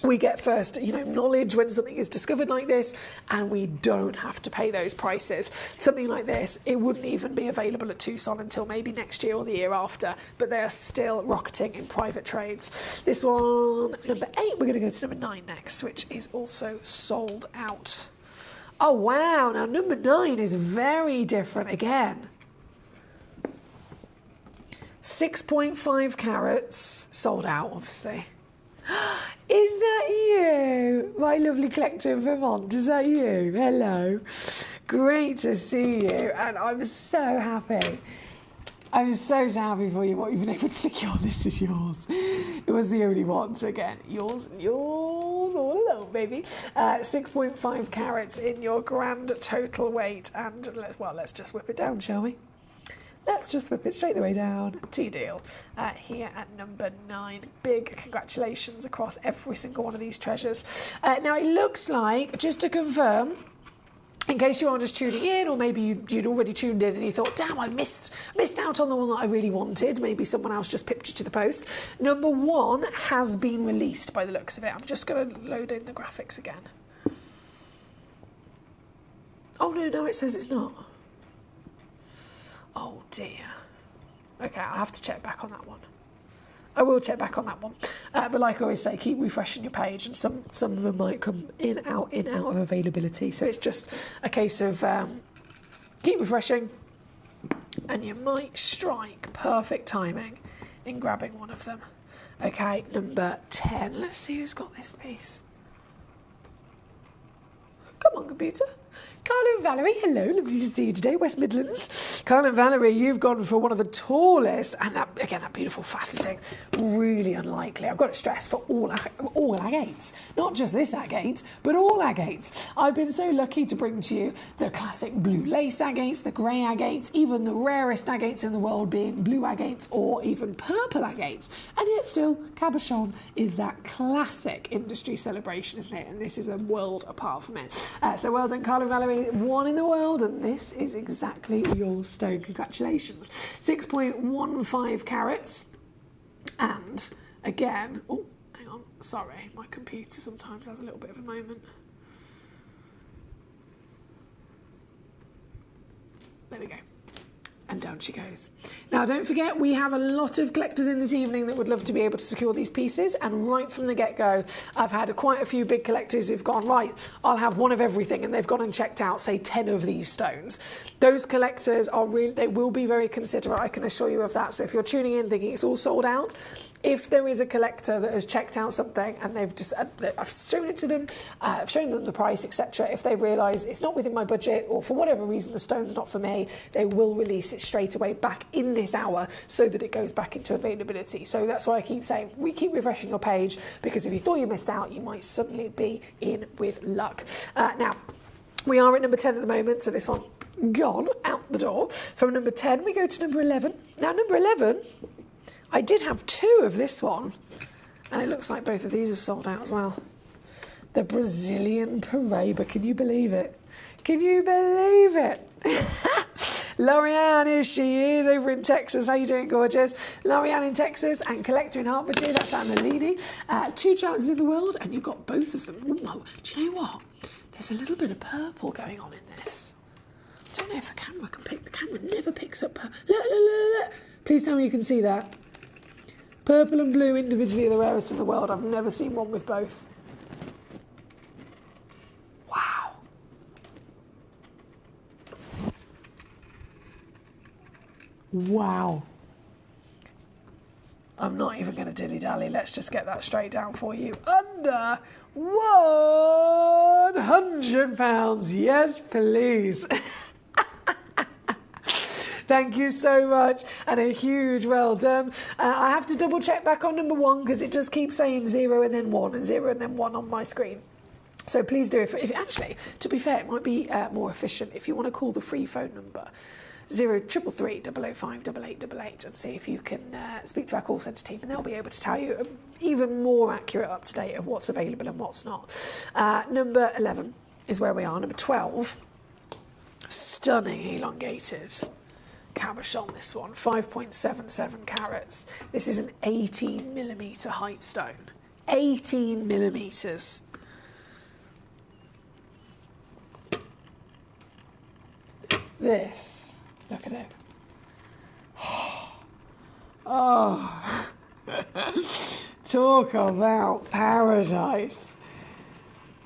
We get first, knowledge when something is discovered like this, and we don't have to pay those prices. Something like this, it wouldn't even be available at Tucson until maybe next year or the year after, but they are still rocketing in private trades. This one, number 8, we're going to go to number 9 next, which is also sold out. Oh, wow. Now, number 9 is very different again. 6.5 carats, sold out, obviously. Is that you? My lovely collector in Vermont, is that you? Hello. Great to see you, and I'm so happy. I'm so happy for you, what you've been able to secure. This is yours. It was the only one, so again, yours and yours all alone, baby. 6.5 carats in your grand total weight, and let's just whip it down, shall we? Let's just whip it straight the way down to your deal. Here at number 9. Big congratulations across every single one of these treasures. Now, it looks like, just to confirm, in case you are just tuning in, or maybe you'd already tuned in and you thought, damn, I missed out on the one that I really wanted. Maybe someone else just pipped you to the post. Number 1 has been released by the looks of it. I'm just going to load in the graphics again. Oh, no, it says it's not. Oh, dear. Okay, I'll have to check back on that one. I will check back on that one. But like I always say, keep refreshing your page, and some of them might come in, out of availability. So it's just a case of keep refreshing, and you might strike perfect timing in grabbing one of them. Okay, number 10. Let's see who's got this piece. Come on, computer. Carl and Valerie, hello, lovely to see you today, West Midlands. Carl and Valerie, you've gone for one of the tallest, and that beautiful faceting, really unlikely. I've got to stress, for all agates, not just this agate, but all agates. I've been so lucky to bring to you the classic blue lace agates, the grey agates, even the rarest agates in the world being blue agates or even purple agates, and yet still, cabochon is that classic industry celebration, isn't it? And this is a world apart from it. So well done, Carl and Valerie. 1 in the world, and this is exactly your stone. Congratulations. 6.15 carats, and again, oh, hang on, sorry, my computer sometimes has a little bit of a moment. There we go. And down she goes. Now, don't forget, we have a lot of collectors in this evening that would love to be able to secure these pieces. And right from the get-go, I've had quite a few big collectors who've gone, right, I'll have one of everything. And they've gone and checked out, say, 10 of these stones. Those collectors are really, they will be very considerate, I can assure you of that. So if you're tuning in thinking it's all sold out, if there is a collector that has checked out something and they've just, I've shown it to them, I've shown them the price, etc. If they realise it's not within my budget or for whatever reason the stone's not for me, they will release it straight away back in this hour so that it goes back into availability. So that's why I keep saying, we keep refreshing your page, because if you thought you missed out, you might suddenly be in with luck. Now, we are at number 10 at the moment, so this one gone out the door. From number 10, we go to number 11. Now, number 11... I did have 2 of this one, and it looks like both of these are sold out as well. The Brazilian Paraíba, can you believe it? Can you believe it? Lorianne, here she is, over in Texas. How you doing, gorgeous? Lorianne in Texas and Collector in Hertfordshire. That's Anna Lini. 2 chances in the world, and you've got both of them. Ooh, do you know what? There's a little bit of purple going on in this. I don't know if the camera can pick. The camera never picks up purple. Look. Please tell me you can see that. Purple and blue individually are the rarest in the world. I've never seen one with both. Wow. Wow. I'm not even going to dilly-dally. Let's just get that straight down for you. Under £100. Yes, please. Thank you so much, and a huge well done. I have to double check back on number 1 because it just keeps saying 0 and then 1 and 0 and then 1 on my screen. So please do, if actually, to be fair, it might be more efficient if you want to call the free phone number 0333 005 8888 and see if you can speak to our call centre team, and they'll be able to tell you even more accurate up to date of what's available and what's not. Number 11 is where we are. Number 12, stunning elongated cabochon, this one, 5.77 carats. This is an 18mm height stone. 18 millimetres. This, look at it. Oh, talk about paradise.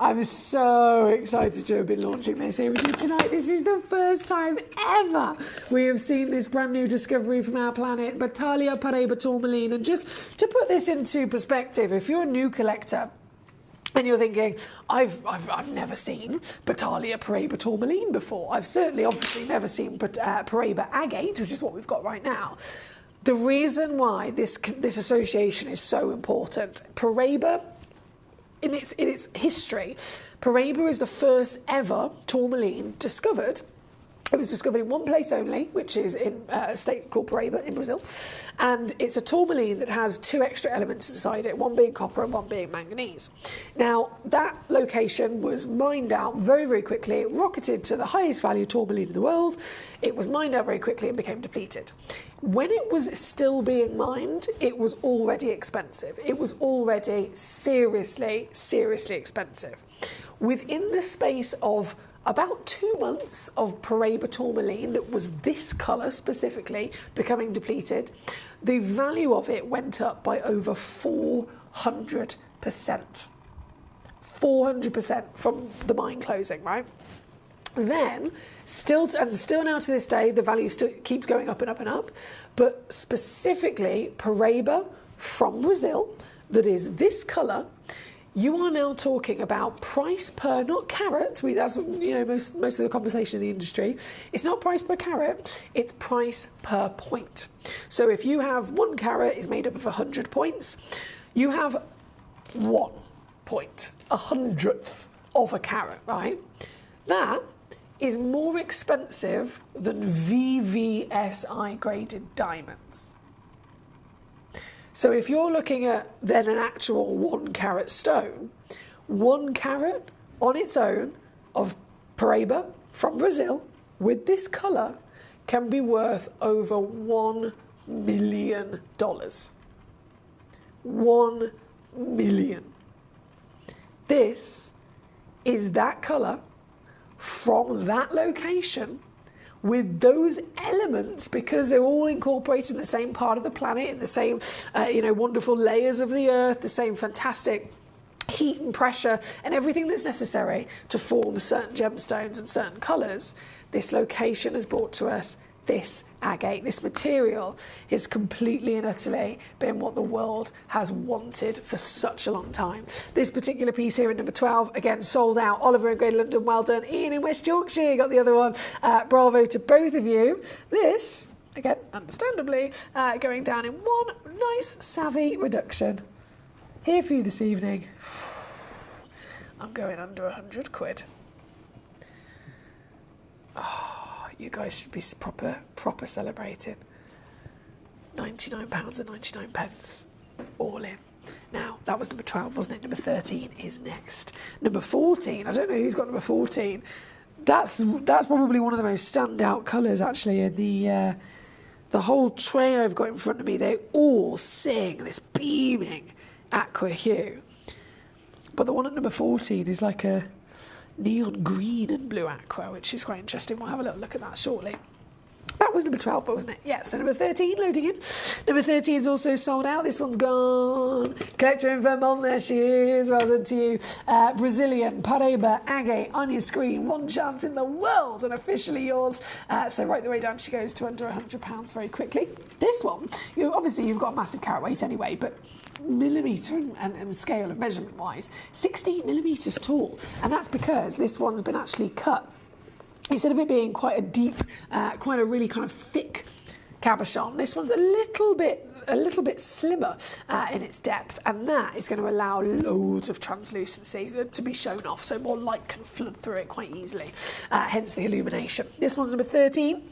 I'm so excited to have been launching this here with you tonight. This is the first time ever we have seen this brand new discovery from our planet, Battaglia Paraíba tourmaline. And just to put this into perspective, if you're a new collector and you're thinking, I've never seen Battaglia Paraíba tourmaline before, I've certainly obviously never seen Paraíba agate, which is what we've got right now. The reason why this association is so important, Paraíba, in its history, Paraíba is the first ever tourmaline discovered. It was discovered in one place only, which is in a state called Paraíba in Brazil. And it's a tourmaline that has 2 extra elements inside it, one being copper and one being manganese. Now, that location was mined out very, very quickly. It rocketed to the highest value tourmaline in the world. It was mined out very quickly and became depleted. When it was still being mined, it was already expensive. It was already seriously, seriously expensive. Within the space of about 2 months of Paraíba tourmaline that was this colour specifically becoming depleted, the value of it went up by over 400%. 400% from the mine closing, right? Then, still now to this day, the value still keeps going up and up and up. But specifically, Paraíba from Brazil, that is this colour, you are now talking about price per, not carat. That's most of the conversation in the industry. It's not price per carat, it's price per point. So if you have 1 carat is made up of 100 points, you have 1 point, 100th of a carat, right? That is more expensive than VVSI graded diamonds. So if you're looking at then an actual 1 carat stone, 1 carat on its own of Paraíba from Brazil with this colour can be worth over $1 million. 1 million. This is that colour from that location with those elements, because they're all incorporated in the same part of the planet, in the same, wonderful layers of the earth, the same fantastic heat and pressure and everything that's necessary to form certain gemstones and certain colours. This location has brought to us this agate. This material is completely and utterly been what the world has wanted for such a long time. This particular piece here in number 12, again, sold out. Oliver in Greater London, well done. Ian in West Yorkshire got the other one. Bravo to both of you. This, again, understandably, going down in one nice savvy reduction. Here for you this evening. I'm going under 100 quid. Oh, you guys should be proper celebrating. £99.99, all in. Now, that was number 12, wasn't it? Number 13 is next. Number 14, I don't know who's got number 14. That's probably one of the most standout colours, actually, in the whole tray I've got in front of me. They all sing this beaming aqua hue. But the one at number 14 is like a neon green and blue aqua, which is quite interesting. We'll have a little look at that shortly. That was number 12, wasn't it? Yeah, so number 13 loading in. Number 13 is also sold out. This one's gone. Collector in Vermont, there she is. Well done to you. Brazilian, Paraiba, agate on your screen. One chance in the world and officially yours. So right the way down she goes to under £100 very quickly. This one, you've got a massive carat weight anyway, but millimetre and scale of measurement wise, 16 millimetres tall, and that's because this one's been actually cut. Instead of it being quite a deep, quite a really kind of thick cabochon, this one's a little bit slimmer in its depth, and that is going to allow loads of translucency to be shown off, so more light can flood through it quite easily, hence the illumination. This one's number 13.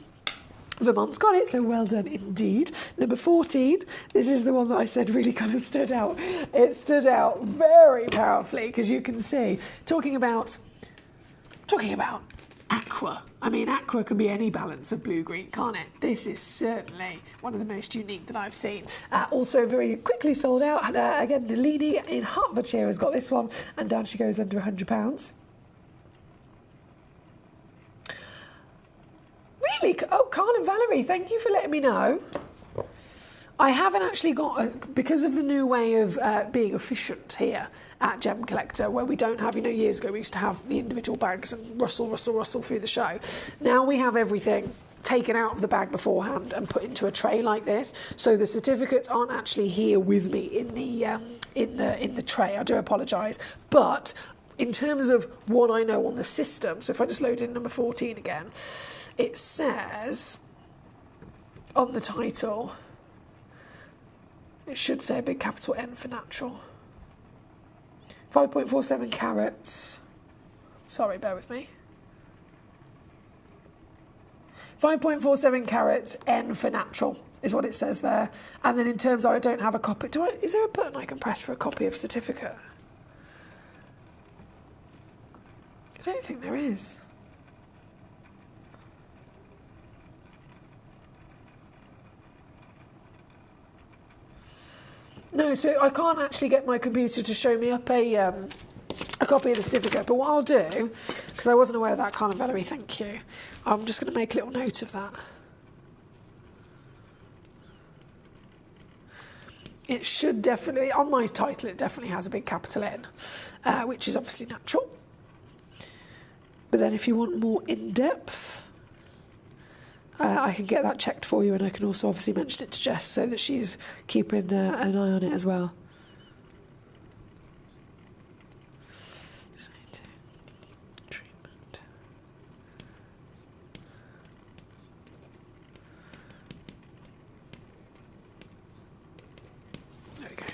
Vermont's got it, so well done indeed. Number 14, this is the one that I said really kind of stood out. It stood out very powerfully, because you can see, talking about aqua. I mean, aqua can be any balance of blue-green, can't it? This is certainly one of the most unique that I've seen. Also very quickly sold out. And again, Nalini in Hertfordshire has got this one, and down she goes under £100. Really? Oh, Carl and Valerie, thank you for letting me know. I haven't actually got, because of the new way of being efficient here at Gemcollector, where we don't have, years ago we used to have the individual bags and rustle through the show. Now we have everything taken out of the bag beforehand and put into a tray like this, so the certificates aren't actually here with me in the tray. I do apologise, but in terms of what I know on the system, so if I just load in number 14 again, it says on the title, it should say a big capital N for natural. 5.47 carats. Sorry, bear with me. 5.47 carats, N for natural, is what it says there. And then in terms of, I don't have a copy. Is there a button I can press for a copy of certificate? I don't think there is. No, so I can't actually get my computer to show me up a copy of the certificate. But what I'll do, because I wasn't aware of that, Carl and Valerie, thank you. I'm just going to make a little note of that. It should definitely, on my title, it definitely has a big capital N, which is obviously natural. But then if you want more in-depth, I can get that checked for you, and I can also obviously mention it to Jess so that she's keeping an eye on it as well. Treatment. There we go.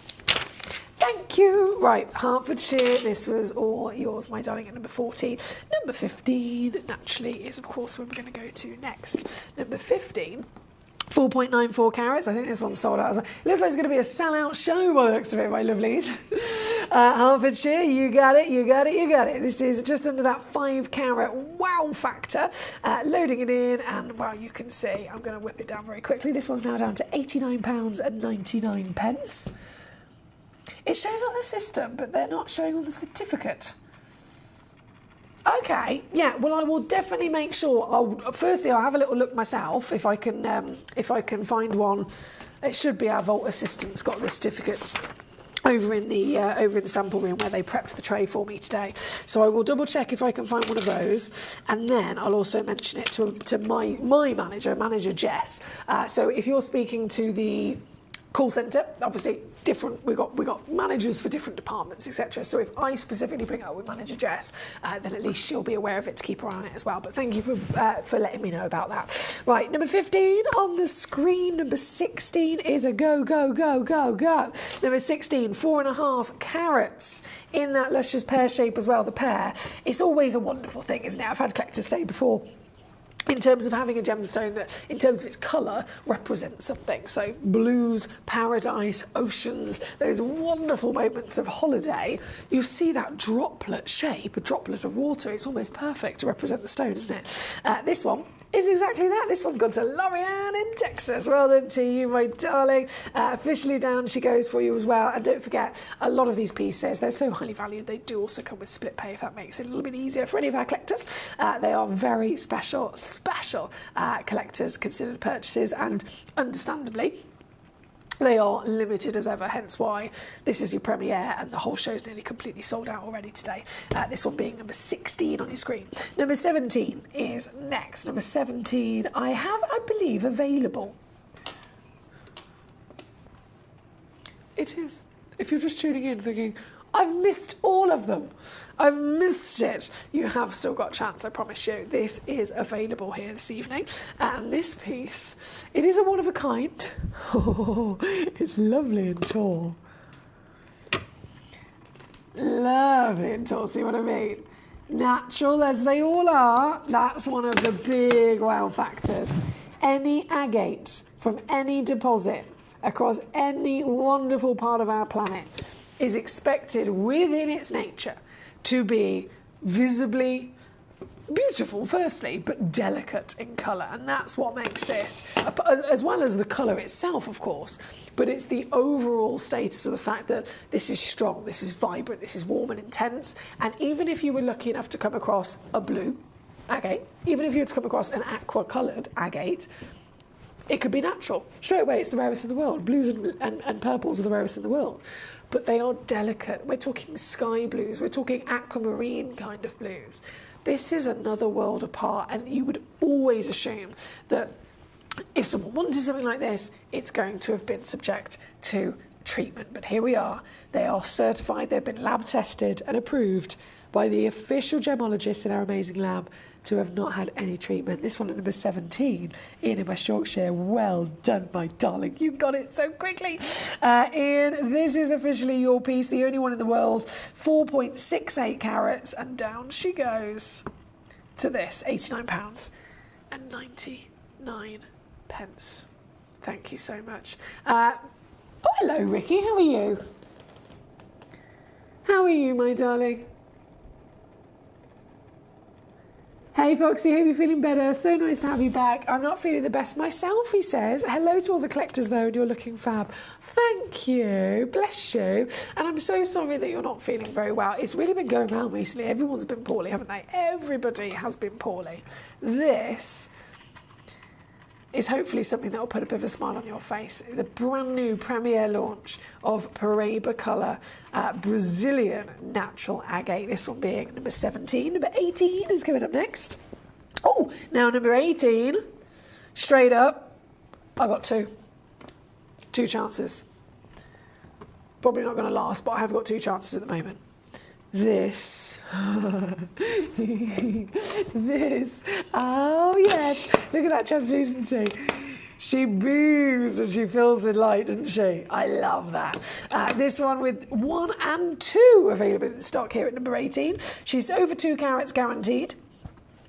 Thank you. Right, Hertfordshire, this was all yours, my darling, at number 14. Number 15, naturally, is, of course, where we're going to go to next. Number 15, 4.94 carats. I think this one's sold out as well. It looks like it's going to be a sellout show by the looks of it, my lovelies. Hertfordshire, you got it, you got it, you got it. This is just under that 5 carat wow factor. Loading it in, and, well, you can see, I'm going to whip it down very quickly. This one's now down to £89.99. It shows on the system, but they're not showing on the certificate. Okay, yeah. Well, I will definitely make sure. Firstly, I'll have a little look myself if I can find one. It should be our Vault assistant's got the certificates over in the sample room where they prepped the tray for me today. So I will double check if I can find one of those, and then I'll also mention it to my manager Jess. So if you're speaking to the call centre, obviously different. We got managers for different departments, etc. So if I specifically bring it up with manager Jess, then at least she'll be aware of it to keep her eye on it as well. But thank you for letting me know about that. Right, number 15 on the screen. Number 16 is a go. Number 16, 4.5 carats in that luscious pear shape as well. The pear, it's always a wonderful thing, isn't it? I've had collectors say before, in terms of having a gemstone that, in terms of its colour, represents something. So blues, paradise, oceans, those wonderful moments of holiday, you see that droplet shape, a droplet of water. It's almost perfect to represent the stone, isn't it? This one is exactly that. This one's gone to Lorianne in Texas. Well done to you, my darling. Officially down she goes for you as well. And don't forget, a lot of these pieces, they're so highly valued, they do also come with split pay, if that makes it a little bit easier for any of our collectors. They are very special collectors considered purchases, and understandably they are limited as ever, hence why this is your premiere and the whole show's nearly completely sold out already today. This one being number 16 on your screen. Number 17 is next. Number 17 I have, I believe, available. It is. If you're just tuning in thinking, I've missed all of them, I've missed it, you have still got a chance, I promise you. This is available here this evening. And this piece, it is a one of a kind. Oh, it's lovely and tall. Lovely and tall, see what I mean? Natural as they all are, that's one of the big wow factors. Any agate from any deposit across any wonderful part of our planet is expected within its nature to be visibly beautiful, firstly, but delicate in colour. And that's what makes this, as well as the colour itself, of course, but it's the overall status of the fact that this is strong, this is vibrant, this is warm and intense. And even if you were lucky enough to come across a blue agate, even if you were to come across an aqua-coloured agate, it could be natural. Straight away, it's the rarest in the world. Blues and purples are the rarest in the world. But they are delicate. We're talking sky blues. We're talking aquamarine kind of blues. This is another world apart, and you would always assume that if someone wanted something like this, it's going to have been subject to treatment. But here we are. They are certified. They've been lab tested and approved by the official gemologists in our amazing lab to have not had any treatment. This one at number 17, Ian in West Yorkshire. Well done, my darling. You got it so quickly. Ian, this is officially your piece, the only one in the world. 4.68 carats, and down she goes to this, £89.99. Thank you so much. Oh, hello, Ricky. How are you? How are you, my darling? Hey Foxy, hope you're feeling better. So nice to have you back. I'm not feeling the best myself, he says. Hello to all the collectors though, and you're looking fab. Thank you, bless you. And I'm so sorry that you're not feeling very well. It's really been going around recently. Everyone's been poorly, haven't they? Everybody has been poorly. This is hopefully something that will put a bit of a smile on your face. The brand new premiere launch of Paraiba Colour Brazilian Natural Agate. This one being number 17. Number 18 is coming up next. Oh, now number 18, straight up, I got two chances. Probably not going to last, but I have got two chances at the moment. This, this, oh yes, look at that translucency. She beams and she fills with light, doesn't she? I love that. This one with 1 and 2 available in stock here at number 18. She's over 2 carats guaranteed.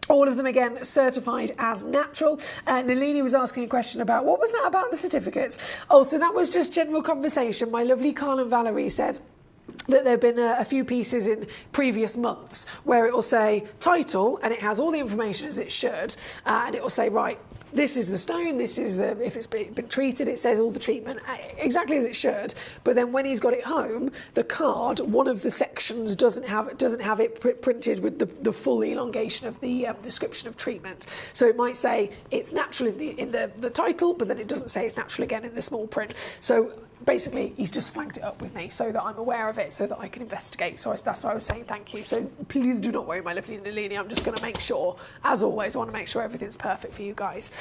All of them, again, certified as natural. Nalini was asking a question about, what was that about the certificates? Oh, so that was just general conversation. My lovely Carl and Valerie said that there have been a few pieces in previous months where it will say title and it has all the information as it should, and it will say, right, this is the stone, this is the, if it's been treated, it says all the treatment, exactly as it should. But then when he's got it home, the card, one of the sections doesn't have it printed with the full elongation of the description of treatment. So it might say it's natural in the title, but then it doesn't say it's natural again in the small print. So basically, he's just flagged it up with me so that I'm aware of it, so that I can investigate. So that's why I was saying thank you. So please do not worry, my lovely Nalini. I'm just going to make sure, as always, I want to make sure everything's perfect for you guys.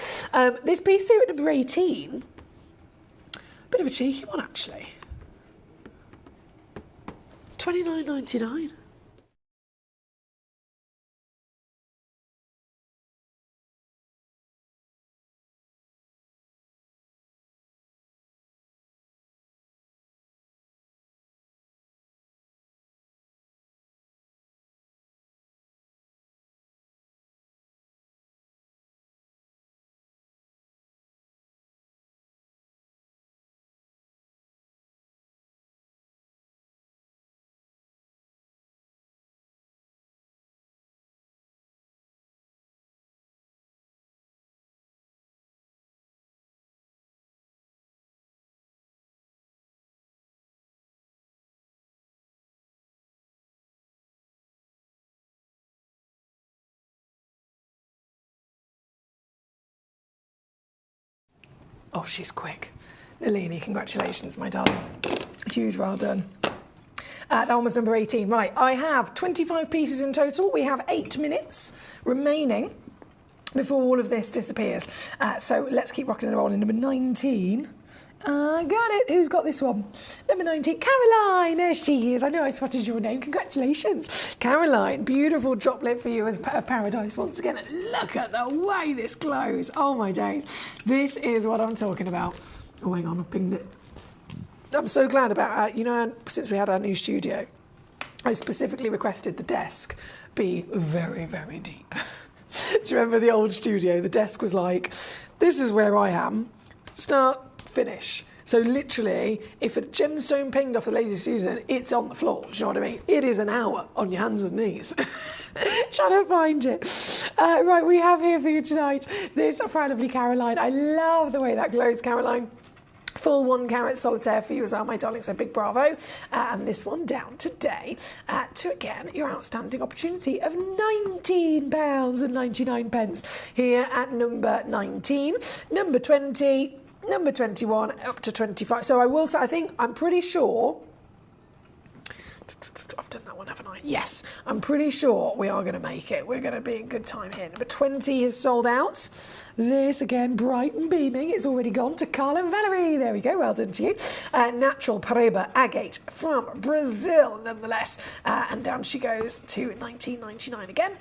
This piece here at number 18, bit of a cheeky one actually. $29.99. Oh, she's quick. Nalini, congratulations, my darling. Huge well done. That one was number 18. Right, I have 25 pieces in total. We have 8 minutes remaining before all of this disappears. So let's keep rocking and rolling. Number 19. Got it. Who's got this one? Number 19, Caroline. There she is. I know I spotted your name. Congratulations. Caroline, beautiful droplet for you as paradise once again. And look at the way this glows. Oh my days. This is what I'm talking about. Oh, hang on, I've pinged it. I'm so glad about, since we had our new studio, I specifically requested the desk be very, very deep. Do you remember the old studio? The desk was like, this is where I am. Start, finish. So literally, if a gemstone pinged off the Lazy Susan, it's on the floor. Do you know what I mean? It is an hour on your hands and knees trying to find it. Right, we have here for you tonight this for our lovely Caroline. I love the way that glows, Caroline. Full 1 carat solitaire for you as well, my darling, so big bravo. And this one down today to, again, your outstanding opportunity of £19.99 here at number 19, number 20, number 21, up to 25. So I will say, I'm pretty sure, I've done that one, haven't I? Yes, I'm pretty sure we are going to make it. We're going to be in good time here. Number 20 is sold out. This, again, bright and beaming. It's already gone to Carl and Valerie. There we go. Well done to you. Natural Paraiba agate from Brazil, nonetheless. And down she goes to $19.99 again.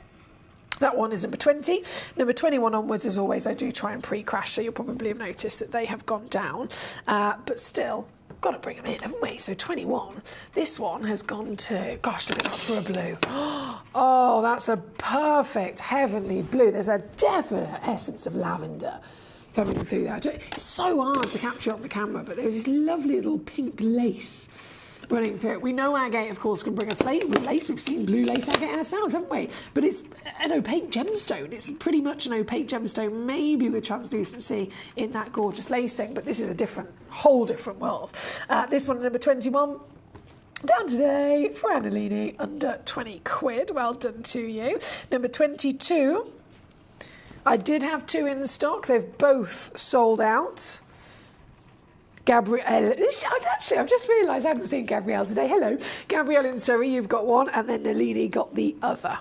That one is number 20. Number 21 onwards, as always, I do try and pre-crash, so you'll probably have noticed that they have gone down. But still, got to bring them in, haven't we? So 21. This one has gone to, gosh, look at that for a blue. Oh, that's a perfect heavenly blue. There's a definite essence of lavender coming through there. It's so hard to capture on the camera, but there's this lovely little pink lace running through it. We know agate, of course, can bring us lace. We've seen blue lace agate ourselves, haven't we? But it's an opaque gemstone. It's pretty much an opaque gemstone, maybe with translucency in that gorgeous lacing, but this is a whole different world. This one, number 21, down today for Annalini, under 20 quid. Well done to you. Number 22, I did have 2 in stock. They've both sold out. Gabrielle, actually, I've just realised I haven't seen Gabrielle today. Hello. Gabrielle in Surrey, you've got one, and then Nalini got the other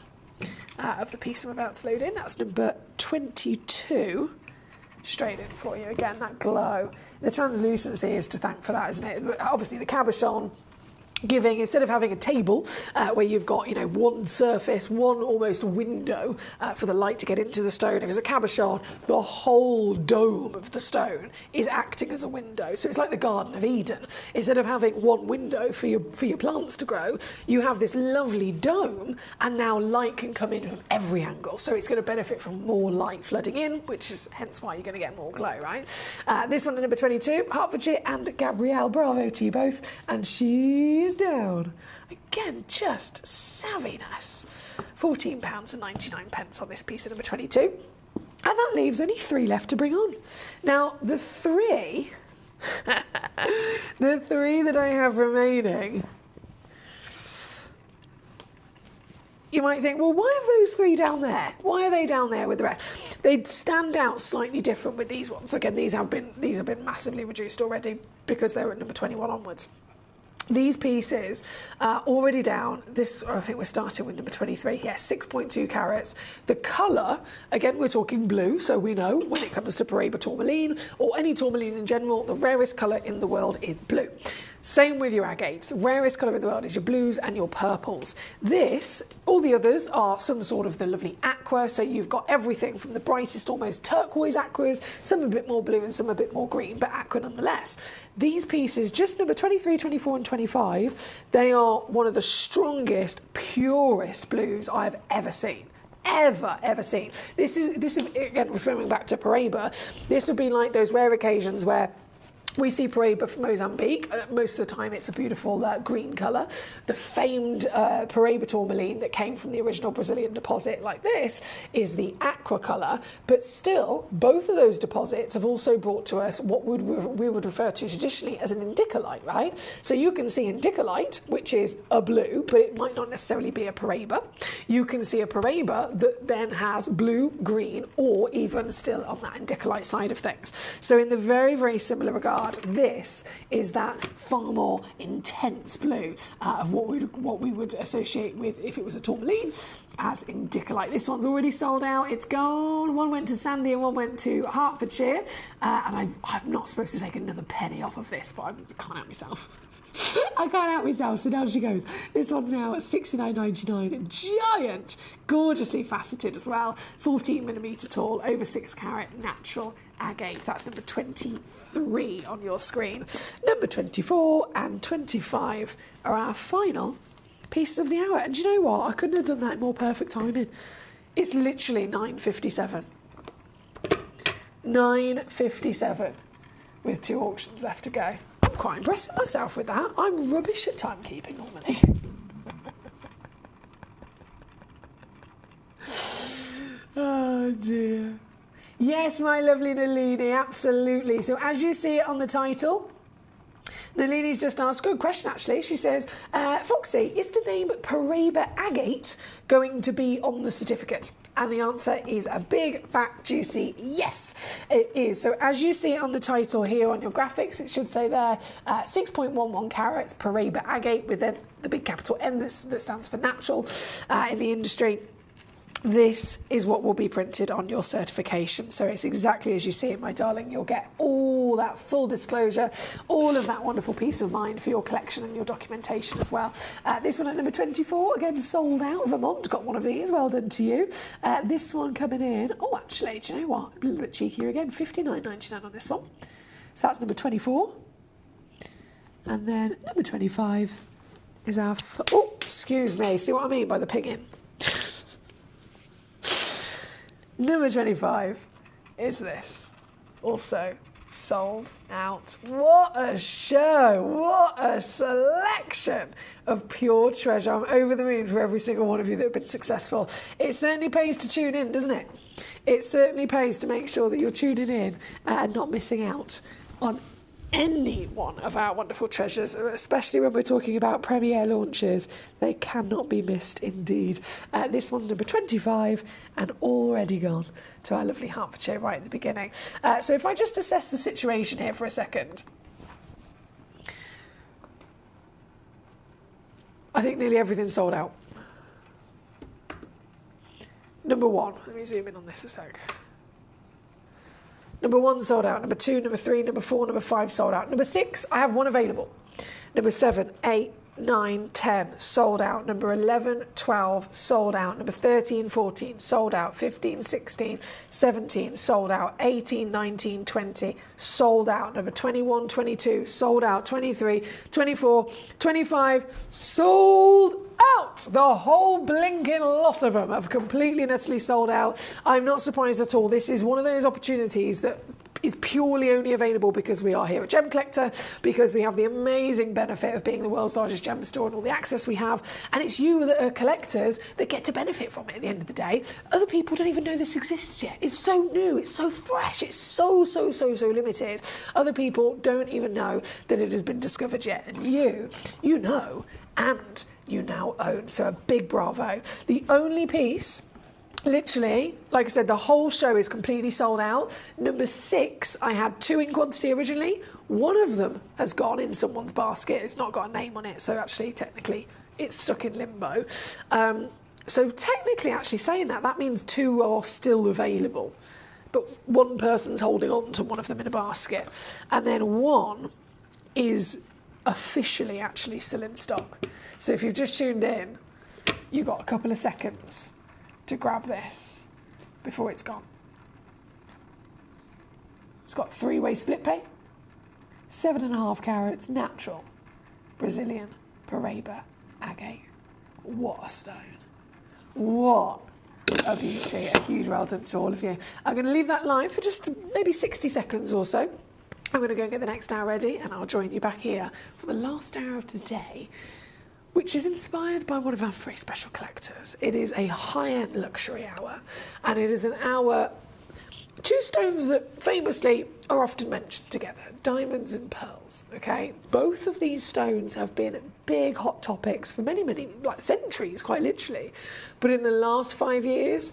of the piece I'm about to load in. That's number 22. Straight in for you. Again, that glow. The translucency is to thank for that, isn't it? But obviously, the cabochon giving, instead of having a table where you've got, one surface, one almost window for the light to get into the stone. If it's a cabochon, the whole dome of the stone is acting as a window. So it's like the Garden of Eden. Instead of having one window for your plants to grow, you have this lovely dome, and now light can come in from every angle. So it's going to benefit from more light flooding in, which is hence why you're going to get more glow, right? This one at number 22, Hertfordshire and Gabrielle. Bravo to you both. And she's down. Again, just savviness. £14.99 on this piece of number 22. And that leaves only 3 left to bring on. Now, the 3 that I have remaining, you might think, well, why have those 3 down there? Why are they down there with the rest? They'd stand out slightly different with these ones. Again, these have been massively reduced already because they're at number 21 onwards. These pieces are already down. This, I think we're starting with number 23. Yes, 6.2 carats. The colour, again, we're talking blue, so we know when it comes to Paraiba tourmaline or any tourmaline in general, the rarest colour in the world is blue. Same with your agates. Rarest colour in the world is your blues and your purples. This, all the others are some sort of the lovely aqua, so you've got everything from the brightest, almost turquoise aquas, some a bit more blue and some a bit more green, but aqua nonetheless. These pieces, just number 23, 24 and 25, they are one of the strongest, purest blues I've ever seen. Ever seen. This is again, referring back to Paraiba, this would be like those rare occasions where we see Paraiba from Mozambique. Most of the time it's a beautiful green colour. The famed Paraiba tourmaline that came from the original Brazilian deposit like this is the aqua colour, but still both of those deposits have also brought to us what we would refer to traditionally as an indicolite, right? So you can see indicolite, which is a blue, but it might not necessarily be a Paraiba. You can see a Paraiba that then has blue, green, or even still on that indicolite side of things. So in the very, very similar regard, this is that far more intense blue of what we would associate with, if it was a tourmaline, as indicolite. This one's already sold out. It's gone. One went to Sandy and one went to Hertfordshire. And I'm not supposed to take another penny off of this, but I can't help myself. I can't help myself, so down she goes. This one's now at $69.99. Giant, gorgeously faceted as well. 14mm tall, over 6 carat, natural agate. That's number 23 on your screen. Number 24 and 25 are our final pieces of the hour. And do you know what? I couldn't have done that in more perfect timing. It's literally 9:57. 9:57 with 2 auctions left to go. I'm quite impressed with myself with that. I'm rubbish at timekeeping normally. Oh dear. Yes, my lovely Nalini, absolutely. So as you see it on the title, Nalini's just asked, good question actually. She says, Foxy, is the name Paraiba agate going to be on the certificate? And the answer is a big, fat, juicy yes, it is. So as you see it on the title here on your graphics, it should say there 6.11 carats Paraiba agate with then the big capital N that stands for natural in the industry. This is what will be printed on your certification. So it's exactly as you see it, my darling. You'll get all that full disclosure, all of that wonderful peace of mind for your collection and your documentation as well. This one at number 24, again, sold out. Vermont got one of these. Well done to you. This one coming in. Oh, actually, do you know what? A little bit cheekier again. $59.99 on this one. So that's number 24. And then number 25 is our... Oh, excuse me. See what I mean by the ping-in? Number 25 is this, also sold out. What a show, what a selection of pure treasure. I'm over the moon for every single one of you that have been successful. It certainly pays to tune in, doesn't it? It certainly pays to make sure that you're tuning in and not missing out on any one of our wonderful treasures, especially when we're talking about premiere launches. They cannot be missed indeed. This one's number 25 and already gone to our lovely Hertfordshire right at the beginning. So if I just assess the situation here for a second, I think nearly everything's sold out. Number 1, let me zoom in on this a sec. Number 1 sold out. Number 2, number 3, number 4, number 5 sold out. Number 6, I have one available. Number 7, 8, 9, 10 sold out. Number 11, 12 sold out. Number 13, 14 sold out. 15, 16, 17 sold out. 18, 19, 20 sold out. Number 21, 22 sold out. 23, 24, 25 sold out. The whole blinking lot of them have completely and utterly sold out. I'm not surprised at all. This is one of those opportunities that is purely only available because we are here at Gemcollector, because we have the amazing benefit of being the world's largest gem store and all the access we have, and it's you that are collectors that get to benefit from it at the end of the day. Other people don't even know this exists yet. It's so new, it's so fresh, it's so limited. Other people don't even know that it has been discovered yet, and you know, and you now own. So a big bravo. The only piece, literally, like I said, the whole show is completely sold out. Number 6, I had 2 in quantity originally. One of them has gone in someone's basket. It's not got a name on it, so actually, technically, it's stuck in limbo. So technically, actually saying that means 2 are still available. But one person's holding on to one of them in a basket. And then 1 is officially actually still in stock. So if you've just tuned in, you've got a couple of seconds to grab this before it's gone. It's got 3-way split pay, 7.5 carats natural Brazilian Paraíba agate. What a stone. What a beauty. A huge well done to all of you. I'm going to leave that live for just maybe 60 seconds or so. I'm going to go and get the next hour ready, and I'll join you back here for the last hour of the day, which is inspired by one of our very special collectors. It is a high-end luxury hour, and it is an hour, 2 stones that famously are often mentioned together, diamonds and pearls, okay? Both of these stones have been big hot topics for many, like centuries, quite literally. But in the last 5 years,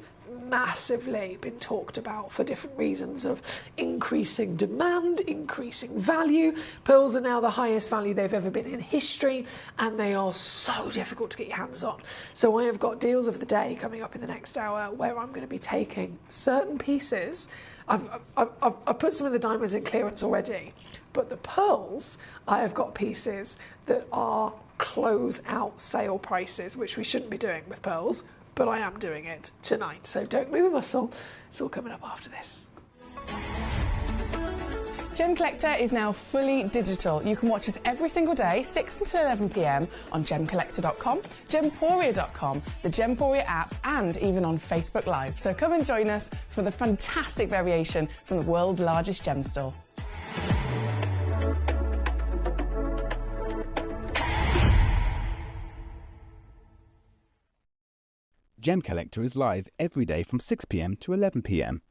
massively been talked about for different reasons of increasing demand, increasing value. Pearls are now the highest value they've ever been in history, and they are so difficult to get your hands on. So I have got deals of the day coming up in the next hour where I'm going to be taking certain pieces. I've put some of the diamonds in clearance already, but the pearls, I have got pieces that are close out sale prices, which we shouldn't be doing with pearls, but I am doing it tonight. So don't move a muscle. It's all coming up after this.
Gemcollector is now fully digital. You can watch us every single day, 6 until 11 p.m. on Gemcollector.com, Gemporia.com, the Gemporia app, and even on Facebook Live. So come and join us for the fantastic variation from the world's largest gem store.
Gemcollector is live every day from 6 p.m. to 11 p.m.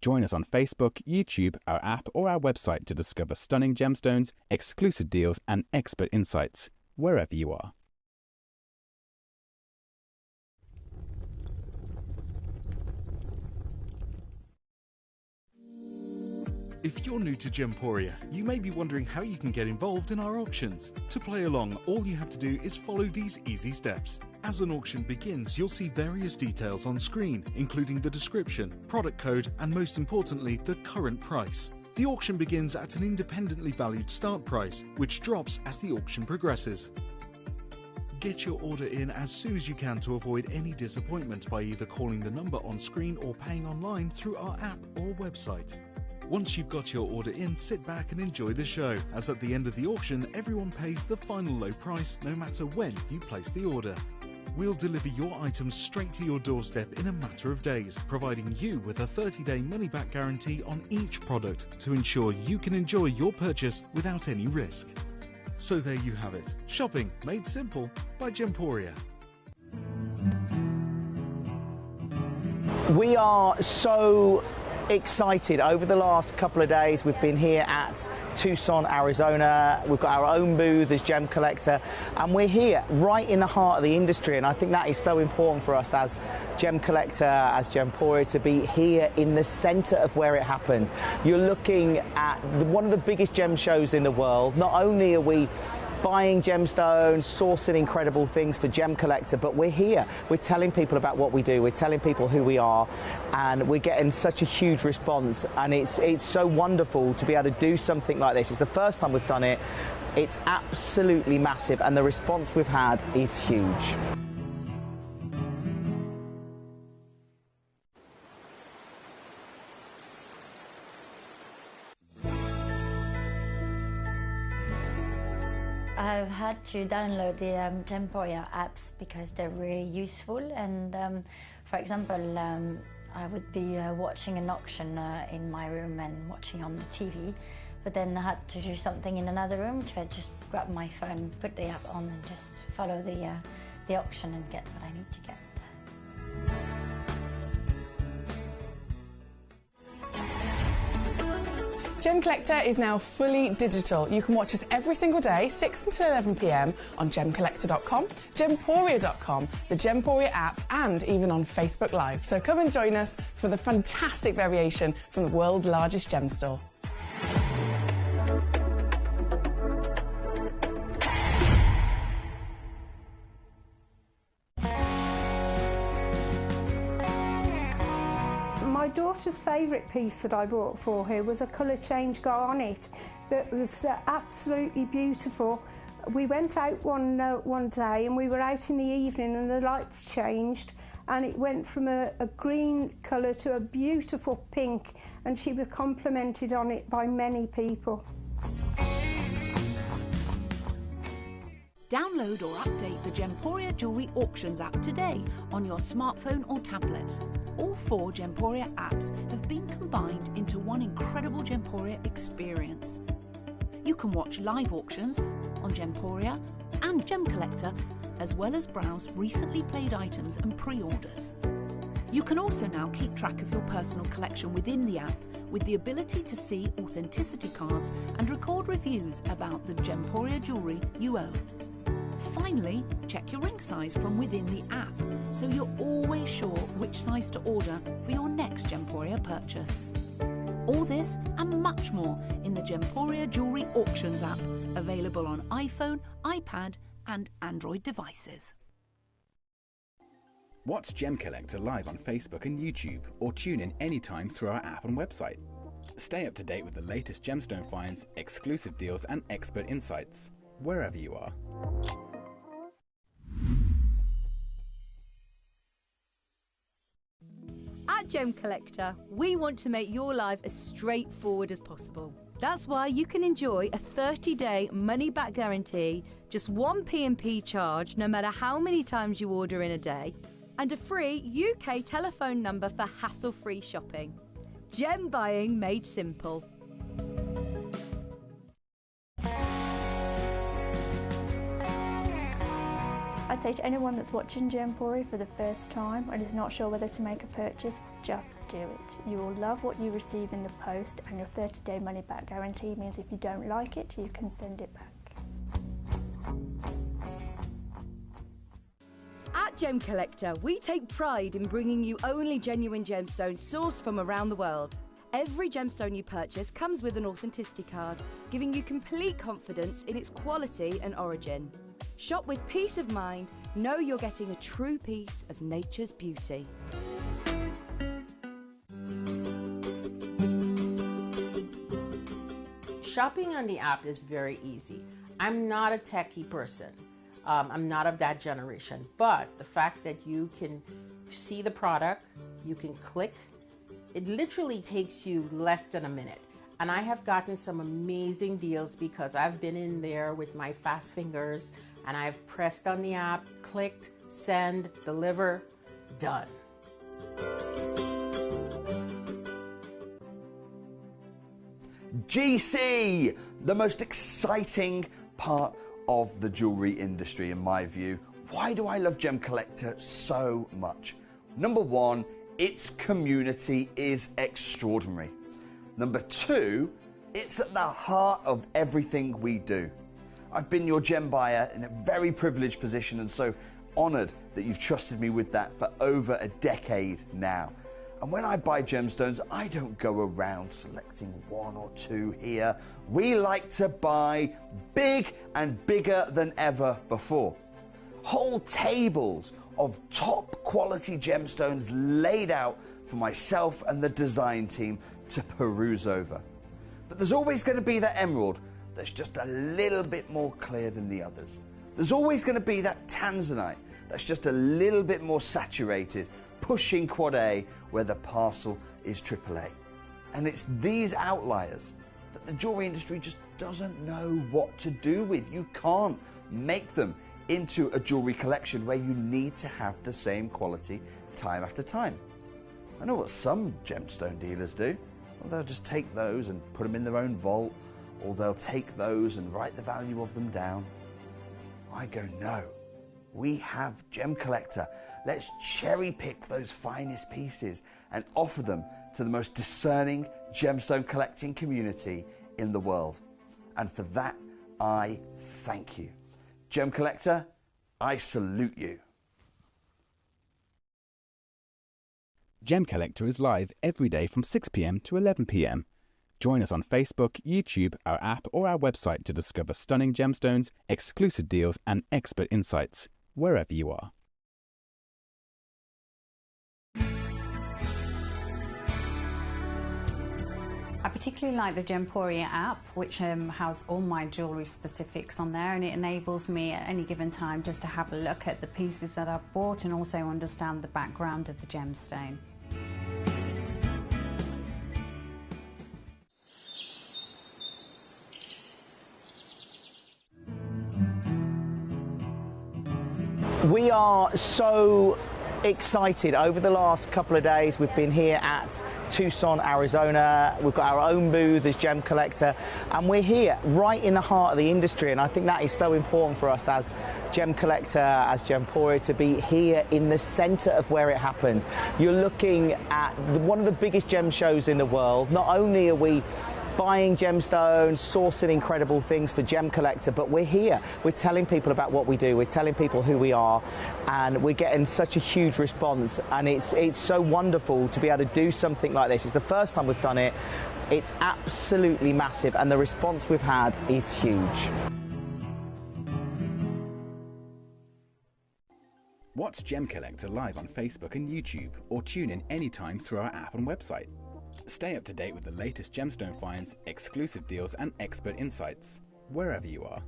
Join us on Facebook, YouTube, our app, or our website to discover stunning gemstones, exclusive deals, and expert insights, wherever you are.
If you're new to Gemporia, you may be wondering how you can get involved in our auctions. To play along, all you have to do is follow these easy steps. As an auction begins, you'll see various details on screen, including the description, product code, and most importantly, the current price. The auction begins at an independently valued start price, which drops as the auction progresses. Get your order in as soon as you can to avoid any disappointment by either calling the number on screen or paying online through our app or website. Once you've got your order in, sit back and enjoy the show, as at the end of the auction, everyone pays the final low price no matter when you place the order. We'll deliver your items straight to your doorstep in a matter of days, providing you with a 30-day money-back guarantee on each product to ensure you can enjoy your purchase without any risk. So there you have it, shopping made simple by Gemporia.
We are so excited. Over the last couple of days, we've been here at Tucson, Arizona. We've got our own booth as Gemcollector, and we're here right in the heart of the industry, and I think that is so important for us as Gemcollector, as Gemporia, to be here in the center of where it happens. You're looking at one of the biggest gem shows in the world. Not only are we buying gemstones, sourcing incredible things for Gemcollector, but we're here. We're telling people about what we do. We're telling people who we are, and we're getting such a huge response. And it's so wonderful to be able to do something like this. It's the first time we've done it. It's absolutely massive, and the response we've had is huge.
I've had to download the Gemporia apps because they're really useful, and for example, I would be watching an auction in my room and watching on the TV, but then I had to do something in another room, so I just grab my phone, put the app on and just follow the auction and get what I need to get.
Gemcollector is now fully digital. You can watch us every single day, 6 until 11 p.m. on Gemcollector.com, Gemporia.com, the Gemporia app, and even on Facebook Live. So come and join us for the fantastic variation from the world's largest gem store.
My daughter's favourite piece that I bought for her was a colour change garnet that was absolutely beautiful. We went out one day and we were out in the evening and the lights changed and it went from a green colour to a beautiful pink, and she was complimented on it by many people.
Download or update the Gemporia Jewellery Auctions app today on your smartphone or tablet. All 4 Gemporia apps have been combined into one incredible Gemporia experience. You can watch live auctions on Gemporia and Gemcollector, as well as browse recently played items and pre-orders. You can also now keep track of your personal collection within the app with the ability to see authenticity cards and record reviews about the Gemporia jewellery you own. Finally, check your ring size from within the app, so you're always sure which size to order for your next Gemporia purchase. All this and much more in the Gemporia Jewellery Auctions app, available on iPhone, iPad and Android devices.
Watch Gemcollector live on Facebook and YouTube, or tune in anytime through our app and website. Stay up to date with the latest gemstone finds, exclusive deals and expert insights, wherever you are.
At Gemcollector, we want to make your life as straightforward as possible. That's why you can enjoy a 30-day money-back guarantee, just one P&P charge no matter how many times you order in a day, and a free UK telephone number for hassle-free shopping. Gem buying made simple.
I'd say to anyone that's watching Gemporia for the first time and is not sure whether to make a purchase, just do it. You will love what you receive in the post, and your 30-day money-back guarantee means if you don't like it, you can send it back.
At Gemcollector, we take pride in bringing you only genuine gemstones sourced from around the world. Every gemstone you purchase comes with an authenticity card, giving you complete confidence in its quality and origin. Shop with peace of mind, know you're getting a true piece of nature's beauty.
Shopping on the app is very easy. I'm not a techie person. I'm not of that generation, but the fact that you can see the product, you can click, it literally takes you less than a minute. And I have gotten some amazing deals because I've been in there with my fast fingers and I've pressed on the app, clicked, send, deliver, done.
GC, the most exciting part of the jewelry industry in my view. Why do I love Gemcollector so much? Number one, its community is extraordinary. Number two, it's at the heart of everything we do. I've been your gem buyer in a very privileged position, and so honored that you've trusted me with that for over a decade now. And when I buy gemstones, I don't go around selecting one or two here. We like to buy big and bigger than ever before. Whole tables of top quality gemstones laid out for myself and the design team to peruse over. But there's always going to be that emerald that's just a little bit more clear than the others. There's always going to be that tanzanite that's just a little bit more saturated, pushing quad A where the parcel is AAA. And it's these outliers that the jewelry industry just doesn't know what to do with. You can't make them into a jewelry collection where you need to have the same quality time after time. I know what some gemstone dealers do. Well, they'll just take those and put them in their own vault, or they'll take those and write the value of them down. I go, no, we have Gemcollector. Let's cherry pick those finest pieces and offer them to the most discerning gemstone collecting community in the world. And for that, I thank you. Gemcollector, I salute you.
Gemcollector is live every day from 6 p.m. to 11 p.m. Join us on Facebook, YouTube, our app or our website to discover stunning gemstones, exclusive deals and expert insights, wherever you are.
I particularly like the Gemporia app, which has all my jewellery specifics on there, and it enables me at any given time just to have a look at the pieces that I've bought and also understand the background of the gemstone.
We are so excited. Over the last couple of days we've been here at Tucson, Arizona. We've got our own booth as Gemcollector, and we're here right in the heart of the industry, and I think that is so important for us as Gemcollector, as Gemporia, to be here in the centre of where it happens. You're looking at one of the biggest gem shows in the world. Not only are we buying gemstones, sourcing incredible things for Gemcollector, but we're here. We're telling people about what we do. We're telling people who we are, and we're getting such a huge response. And it's so wonderful to be able to do something like this. It's the first time we've done it. It's absolutely massive, and the response we've had is huge.
Watch Gemcollector live on Facebook and YouTube, or tune in anytime through our app and website. Stay up to date with the latest gemstone finds, exclusive deals and expert insights, wherever you are.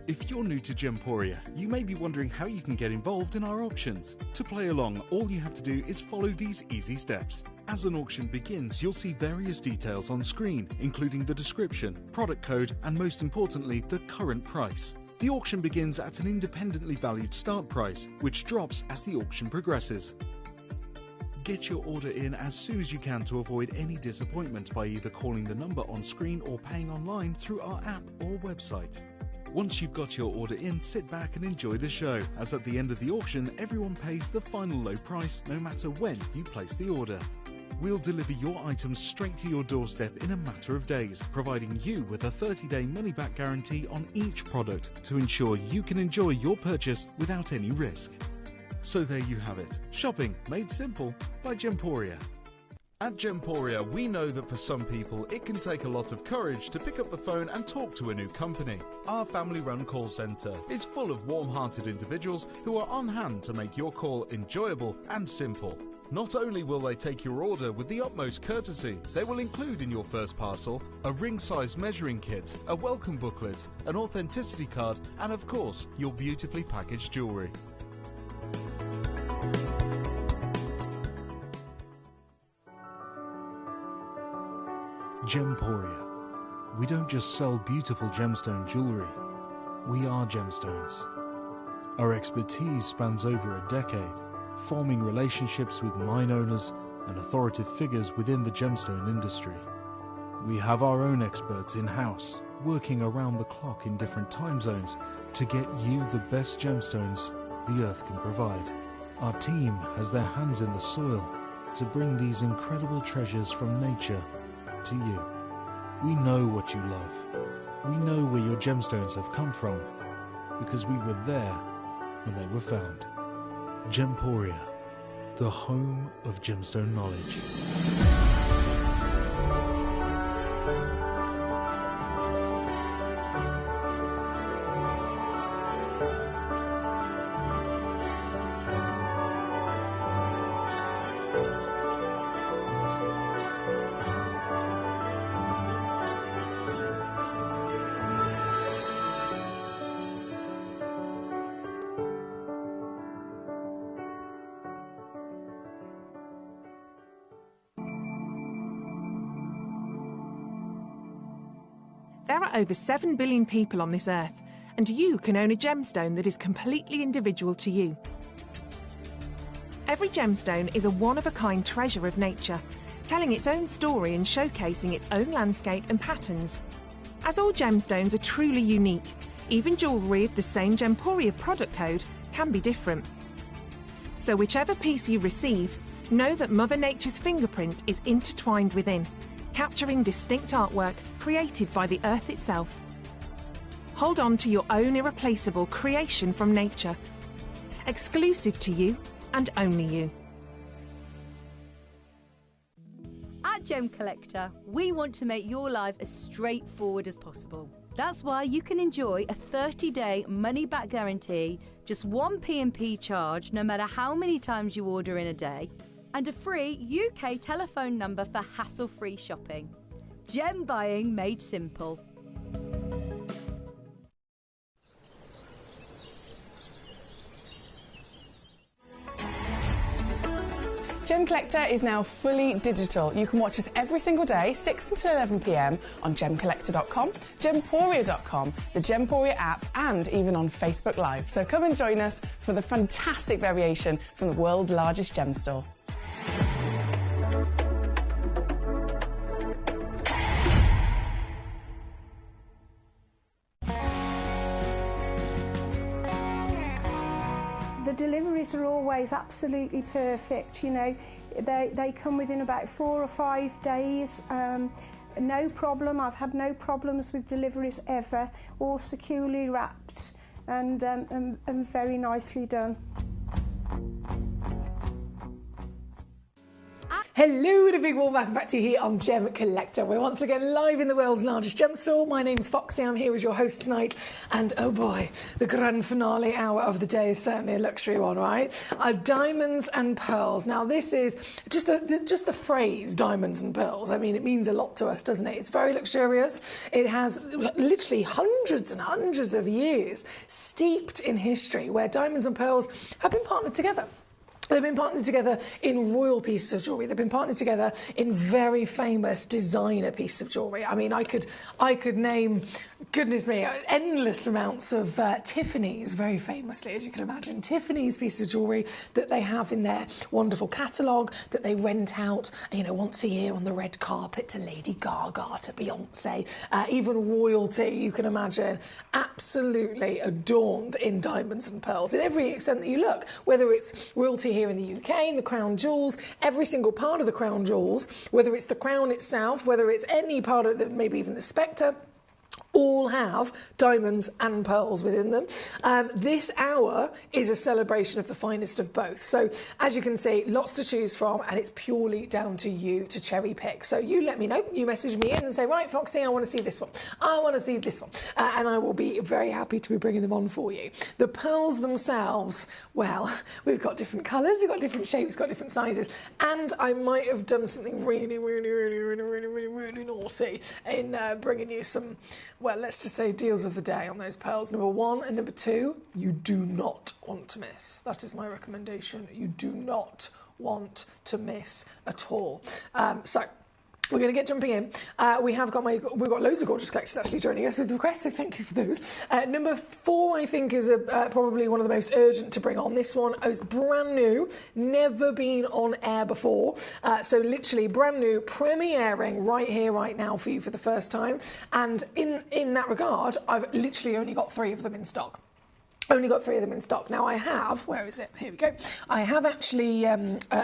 If you're new to Gemporia, you may be wondering how you can get involved in our auctions. To play along, all you have to do is follow these easy steps. As an auction begins, you'll see various details on screen, including the description, product code, and most importantly, the current price. The auction begins at an independently valued start price, which drops as the auction progresses. Get your order in as soon as you can to avoid any disappointment by either calling the number on screen or paying online through our app or website. Once you've got your order in, sit back and enjoy the show, as at the end of the auction, everyone pays the final low price no matter when you place the order. We'll deliver your items straight to your doorstep in a matter of days, providing you with a 30-day money-back guarantee on each product to ensure you can enjoy your purchase without any risk. So there you have it, shopping made simple by Gemporia. At Gemporia, we know that for some people it can take a lot of courage to pick up the phone and talk to a new company. Our family-run call centre is full of warm-hearted individuals who are on hand to make your call enjoyable and simple. Not only will they take your order with the utmost courtesy, they will include in your first parcel a ring-size measuring kit, a welcome booklet, an authenticity card, and of course, your beautifully packaged jewellery. Gemporia. We don't just sell beautiful gemstone jewellery, we are gemstones. Our expertise spans over a decade, forming relationships with mine owners and authoritative figures within the gemstone industry. We have our own experts in-house, working around the clock in different time zones to get you the best gemstones the earth can provide. Our team has their hands in the soil to bring these incredible treasures from nature to you. We know what you love. We know where your gemstones have come from because we were there when they were found. Gemporia, the home of gemstone knowledge.
There are over 7 billion people on this earth, and you can own a gemstone that is completely individual to you. Every gemstone is a one-of-a-kind treasure of nature, telling its own story and showcasing its own landscape and patterns. As all gemstones are truly unique, even jewellery of the same Gemporia product code can be different. So whichever piece you receive, know that Mother Nature's fingerprint is intertwined within, capturing distinct artwork created by the earth itself. Hold on to your own irreplaceable creation from nature, exclusive to you and only you.
At Gemcollector, we want to make your life as straightforward as possible. That's why you can enjoy a 30-day money-back guarantee, just one P&P charge no matter how many times you order in a day, and a free UK telephone number for hassle-free shopping. Gem buying made simple.
Gemcollector is now fully digital. You can watch us every single day, 6 until 11 p.m. on Gemcollector.com, Gemporia.com, the Gemporia app, and even on Facebook Live. So come and join us for the fantastic variation from the world's largest gem store.
The deliveries are always absolutely perfect, you know. They come within about 4 or 5 days. No problem. I've had no problems with deliveries ever. All securely wrapped and very nicely done.
Hello and a big warm welcome back to you here on Gemcollector. We're once again live in the world's largest gem store. My name's Foxy, I'm here as your host tonight. And oh boy, the grand finale hour of the day is certainly a luxury one, right? Diamonds and pearls. Now this is just the phrase diamonds and pearls. I mean, it means a lot to us, doesn't it? It's very luxurious. It has literally hundreds and hundreds of years steeped in history where diamonds and pearls have been partnered together. They've been partnered together in royal pieces of jewellery. They've been partnered together in very famous designer pieces of jewellery. I mean, I could name, goodness me, endless amounts of Tiffany's, very famously, as you can imagine. Tiffany's piece of jewellery that they have in their wonderful catalogue that they rent out, you know, once a year on the red carpet to Lady Gaga, to Beyonce, even royalty, you can imagine, absolutely adorned in diamonds and pearls in every extent that you look, whether it's royalty here in the UK, in the crown jewels, every single part of the crown jewels, whether it's the crown itself, whether it's any part of the, maybe even the spectre, all have diamonds and pearls within them. This hour is a celebration of the finest of both. So as you can see, lots to choose from, and it's purely down to you to cherry pick. So you let me know, you message me in and say, right, Foxy, I want to see this one. I want to see this one. And I will be very happy to be bringing them on for you. The pearls themselves, well, we've got different colours, we've got different shapes, got different sizes. And I might have done something really naughty in bringing you some, well, let's just say deals of the day on those pearls. Number 1 and number 2, you do not want to miss. That is my recommendation. You do not want to miss at all. So we're going to get jumping in. We've got loads of gorgeous collectors actually joining us with requests, so thank you for those. Number 4, I think, is probably one of the most urgent to bring on. This one is brand new, never been on air before. So literally brand new, premiering right here, right now for you for the first time. And in that regard, I've literally only got 3 of them in stock. Only got 3 of them in stock. Now I have, where is it? Here we go. I have actually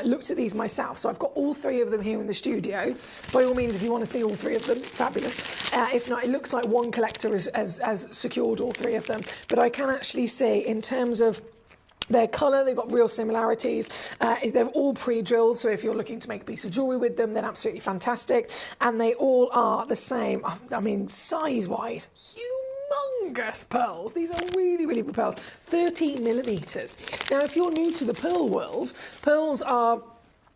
looked at these myself. So I've got all 3 of them here in the studio. By all means, if you want to see all 3 of them, fabulous. If not, it looks like one collector has secured all 3 of them. But I can actually see in terms of their colour, they've got real similarities. They're all pre-drilled, so if you're looking to make a piece of jewellery with them, then absolutely fantastic. And they all are the same, I mean, size-wise, humongous pearls. These are really, really big pearls, 13 millimetres. Now, if you're new to the pearl world, pearls are,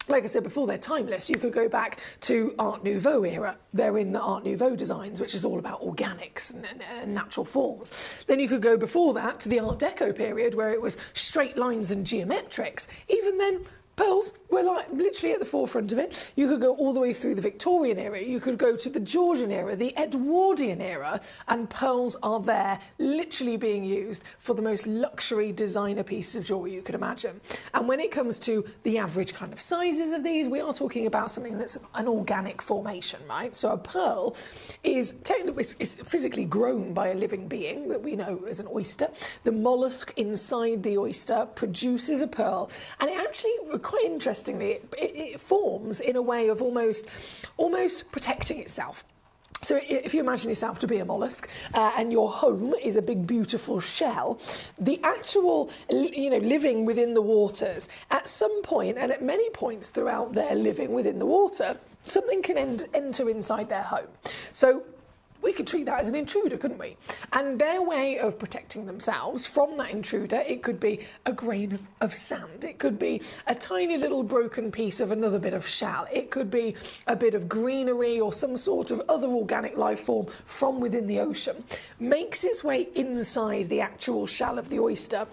like I said before, they're timeless. You could go back to Art Nouveau era. They're in the Art Nouveau designs, which is all about organics and natural forms. Then you could go before that to the Art Deco period, where it was straight lines and geometrics. Even then, pearls were like literally at the forefront of it. You could go all the way through the Victorian era, you could go to the Georgian era, the Edwardian era, and pearls are there literally being used for the most luxury designer piece of jewellery you could imagine. And when it comes to the average kind of sizes of these, we are talking about something that's an organic formation, right? So a pearl is technically is physically grown by a living being that we know as an oyster. The mollusk inside the oyster produces a pearl, and it actually, quite interestingly, it forms in a way of almost protecting itself. So if you imagine yourself to be a mollusk and your home is a big, beautiful shell, the actual, living within the waters, at some point and at many points throughout their living within the water, something can enter inside their home. So we could treat that as an intruder, couldn't we? And their way of protecting themselves from that intruder, it could be a grain of sand, it could be a tiny little broken piece of another bit of shell, it could be a bit of greenery or some sort of other organic life form from within the ocean, makes its way inside the actual shell of the oyster.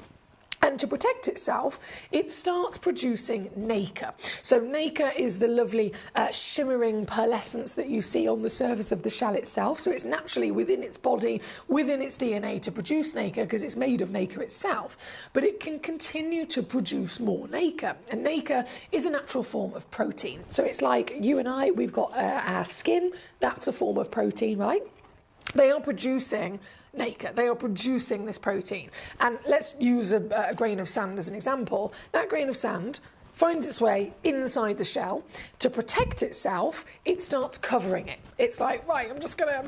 And to protect itself, it starts producing nacre. So nacre is the lovely shimmering pearlescence that you see on the surface of the shell itself. So it's naturally within its body, within its DNA to produce nacre because it's made of nacre itself. But it can continue to produce more nacre. And nacre is a natural form of protein. So it's like you and I, we've got our skin, that's a form of protein, right? They are producing nacre. They are producing this protein. And let's use a grain of sand as an example. That grain of sand finds its way inside the shell. To protect itself, it starts covering it. It's like, right, I'm just gonna,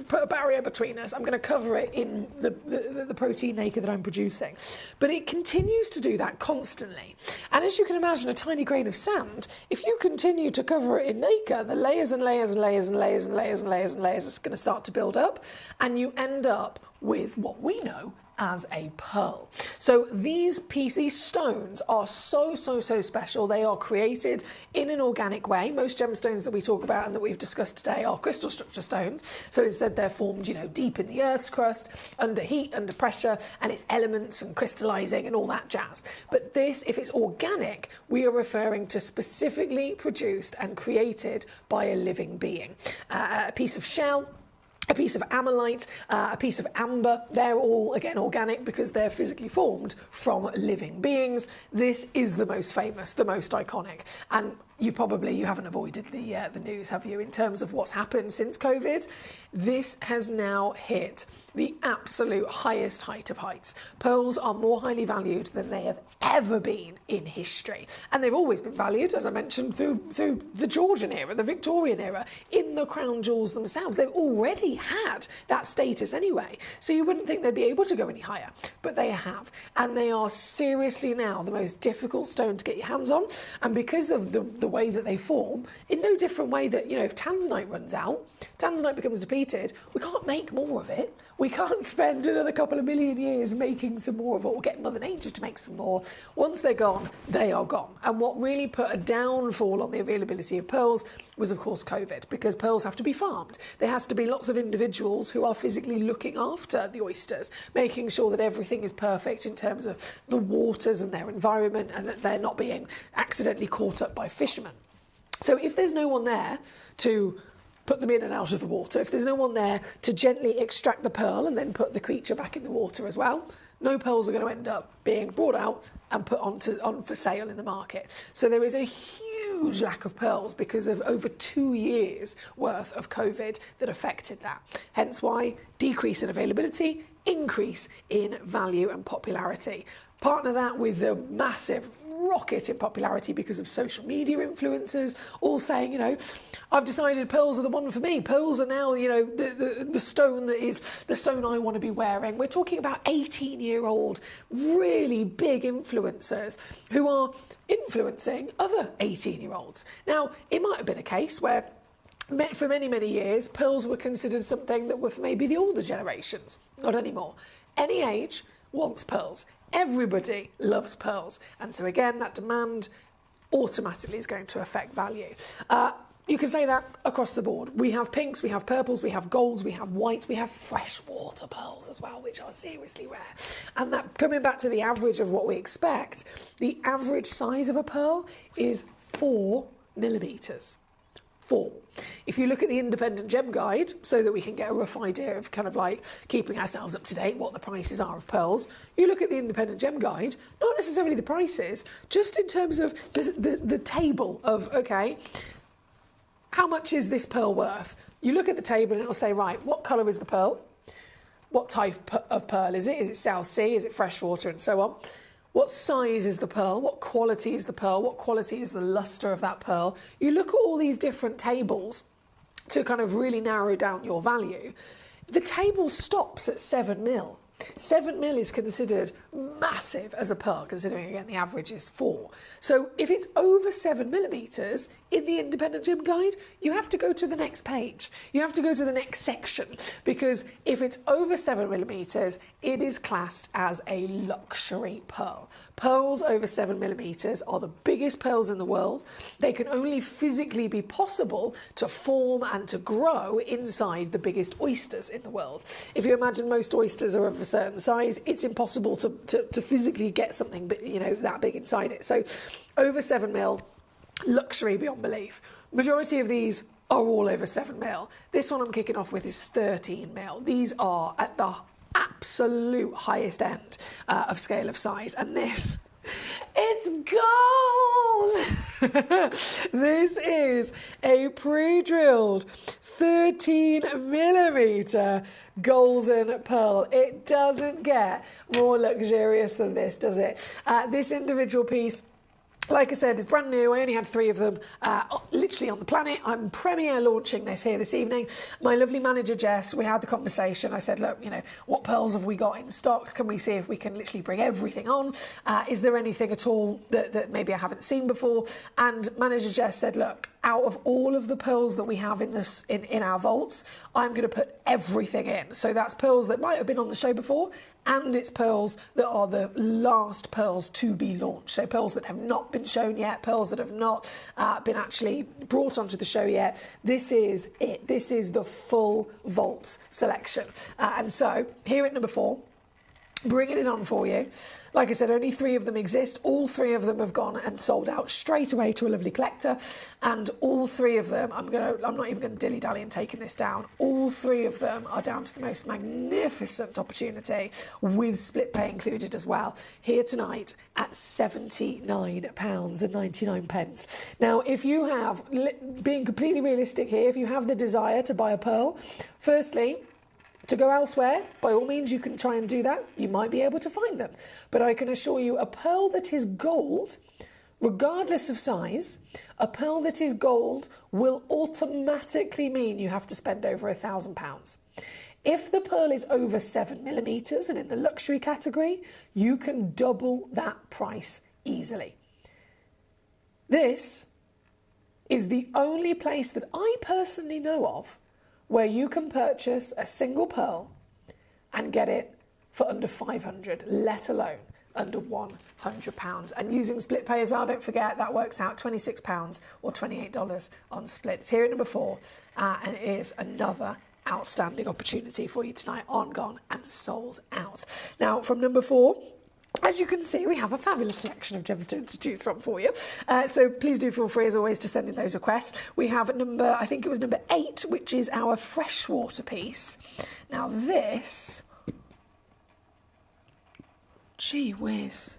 put a barrier between us. I'm gonna cover it in the protein nacre that I'm producing. But it continues to do that constantly. And as you can imagine, a tiny grain of sand, if you continue to cover it in nacre, the layers and layers and layers and layers and layers and layers and layers is gonna start to build up, and you end up with what we know as a pearl. So these stones are so special. They are created in an organic way. Most gemstones that we talk about and that we've discussed today are crystal structure stones. So instead they're formed, deep in the Earth's crust, under heat, under pressure, and it's elements and crystallizing and all that jazz. But this, if it's organic, we are referring to specifically produced and created by a living being. A piece of shell, a piece of amylite, a piece of amber, they're all, again, organic because they're physically formed from living beings. This is the most famous, the most iconic. And you haven't avoided the news, have you, in terms of what's happened since COVID? This has now hit the absolute highest height of heights. Pearls are more highly valued than they have ever been in history. And they've always been valued, as I mentioned, through the Georgian era, the Victorian era, in the crown jewels themselves. They've already had that status anyway. So you wouldn't think they'd be able to go any higher, but they have. And they are seriously now the most difficult stone to get your hands on. And because of the way that they form, in no different way that, if tanzanite runs out, tanzanite becomes depleted, we can't make more of it. We can't spend another couple of million years making some more of it or get Mother Nature to make some more. Once they're gone, they are gone. And what really put a downfall on the availability of pearls was, of course, COVID, because pearls have to be farmed. There has to be lots of individuals who are physically looking after the oysters, making sure that everything is perfect in terms of the waters and their environment and that they're not being accidentally caught up by fishermen. So if there's no one there to put them in and out of the water, if there's no one there to gently extract the pearl and then put the creature back in the water as well, no pearls are going to end up being brought out and put on for sale in the market. So there is a huge lack of pearls because of over 2 years worth of COVID that affected that. Hence why decrease in availability, increase in value and popularity. Partner that with the massive rocket in popularity because of social media influencers, all saying, I've decided pearls are the one for me. Pearls are now, the stone that is the stone I want to be wearing. We're talking about 18-year-old, really big influencers who are influencing other 18-year-olds. Now, it might have been a case where for many, many years, pearls were considered something that were for maybe the older generations. Not anymore. Any age wants pearls. Everybody loves pearls. And so again, that demand automatically is going to affect value. you can say that across the board. We have pinks, we have purples, we have golds, we have whites, we have freshwater pearls as well, which are seriously rare. And that, coming back to the average of what we expect, the average size of a pearl is 4 millimetres. 4. If you look at the independent gem guide, so that we can get a rough idea of kind of like keeping ourselves up to date, what the prices are of pearls, you look at the independent gem guide, not necessarily the prices, just in terms of the table of, okay, how much is this pearl worth? You look at the table and it'll say, right, what colour is the pearl? What type of pearl is it? Is it South Sea? Is it freshwater? And so on. What size is the pearl? What quality is the pearl? What quality is the lustre of that pearl? You look at all these different tables to kind of really narrow down your value. The table stops at 7 mil. 7 mil is considered massive as a pearl, considering, again, the average is 4. So if it's over 7 millimetres in the independent gem guide, you have to go to the next page. You have to go to the next section, because if it's over 7 millimetres, it is classed as a luxury pearl. Pearls over 7 millimetres are the biggest pearls in the world. They can only physically be possible to form and to grow inside the biggest oysters in the world. If you imagine most oysters are of a certain size, it's impossible to physically get something, you know, that big inside it. So over 7 mil, luxury beyond belief. Majority of these are all over 7 mil. This one I'm kicking off with is 13 mil. These are at the absolute highest end of scale of size, and this, it's gold. This is a pre-drilled 13 millimetre golden pearl. It doesn't get more luxurious than this, does it? This individual piece, like I said, it's brand new. I only had 3 of them literally on the planet. I'm premiere launching this here this evening. My lovely manager, Jess, we had the conversation. I said, look, you know, what pearls have we got in stocks? Can we see if we can literally bring everything on? Is there anything at all that maybe I haven't seen before? And manager Jess said, look, out of all of the pearls that we have in our vaults, I'm going to put everything in. So that's pearls that might have been on the show before, and it's pearls that are the last pearls to be launched. So pearls that have not been shown yet, pearls that have not been actually brought onto the show yet. This is it. This is the full vaults selection. And so here at number 4, bringing it on for you. Like I said, only 3 of them exist. All 3 of them have gone and sold out straight away to a lovely collector. And all 3 of them, I'm not even going to dilly-dally and taking this down. All 3 of them are down to the most magnificent opportunity, with split pay included as well, here tonight at £79.99. Now, if you have, being completely realistic here, if you have the desire to buy a pearl, firstly, to go elsewhere, by all means, you can try and do that. You might be able to find them. But I can assure you, a pearl that is gold, regardless of size, a pearl that is gold will automatically mean you have to spend over £1,000. If the pearl is over 7 millimetres and in the luxury category, you can double that price easily. This is the only place that I personally know of where you can purchase a single pearl and get it for under £500, let alone under £100. And using split pay as well, don't forget, that works out £26 or $28 on splits. Here at number 4, and it is another outstanding opportunity for you tonight, on, gone and sold out. Now, from number 4, as you can see, we have a fabulous selection of gemstones to choose from for you. So please do feel free, as always, to send in those requests. We have I think it was number 8, which is our freshwater piece. Now this, gee whiz,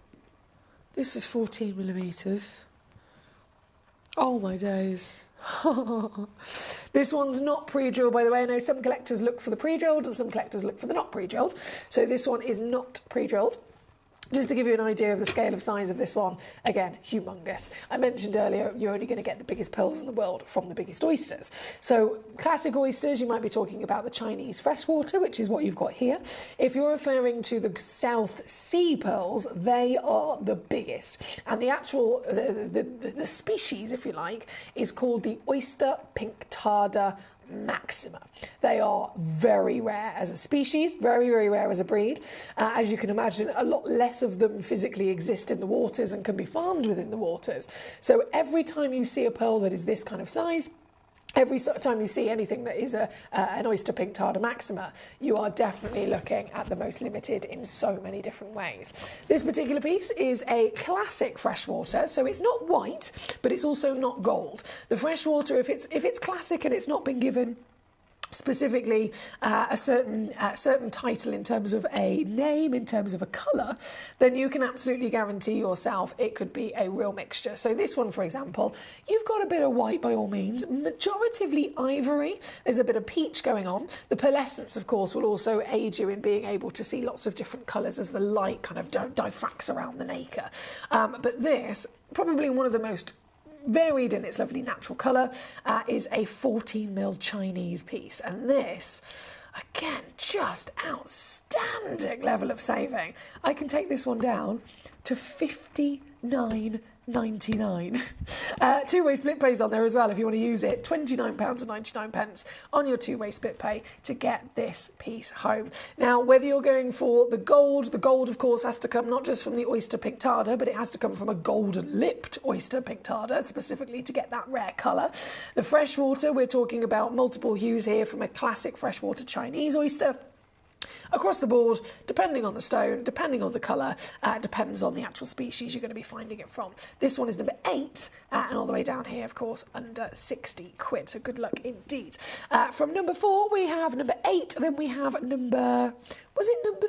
this is 14 millimetres. Oh my days. This one's not pre-drilled, by the way. I know some collectors look for the pre-drilled and some collectors look for the not pre-drilled. So this one is not pre-drilled. Just to give you an idea of the scale of size of this one, again, humongous. I mentioned earlier, you're only going to get the biggest pearls in the world from the biggest oysters. So classic oysters, you might be talking about the Chinese freshwater, which is what you've got here. If you're referring to the South Sea pearls, they are the biggest. And the actual, the species, if you like, is called the oyster pinctada maxima. They are very rare as a species, very, very rare as a breed. As you can imagine, a lot less of them physically exist in the waters and can be farmed within the waters. So every time you see a pearl that is this kind of size, every time you see anything that is an oyster pink tarda maxima, you are definitely looking at the most limited in so many different ways. This particular piece is a classic freshwater, so it's not white, but it's also not gold. The freshwater, if it's classic and it's not been given specifically a certain title in terms of a name, in terms of a colour, then you can absolutely guarantee yourself it could be a real mixture. So this one, for example, you've got a bit of white by all means, majoritively ivory, there's a bit of peach going on. The pearlescence, of course, will also aid you in being able to see lots of different colours as the light kind of diffracts around the nacre. But this, probably one of the most varied in its lovely natural colour, is a 14mm Chinese piece. And this, again, just outstanding level of saving. I can take this one down to £59.99. Two-way split pays on there as well if you want to use it. £29.99 on your two-way split pay to get this piece home. Now, whether you're going for the gold of course has to come not just from the oyster pink tarda, but it has to come from a golden lipped oyster pink tarda specifically to get that rare colour. The freshwater, we're talking about multiple hues here from a classic freshwater Chinese oyster. Across the board, depending on the stone, depending on the colour, depends on the actual species you're going to be finding it from. This one is number 8, and all the way down here, of course, under 60 quid. So good luck indeed. From number 4, we have number 8. Then we have number... Was it number...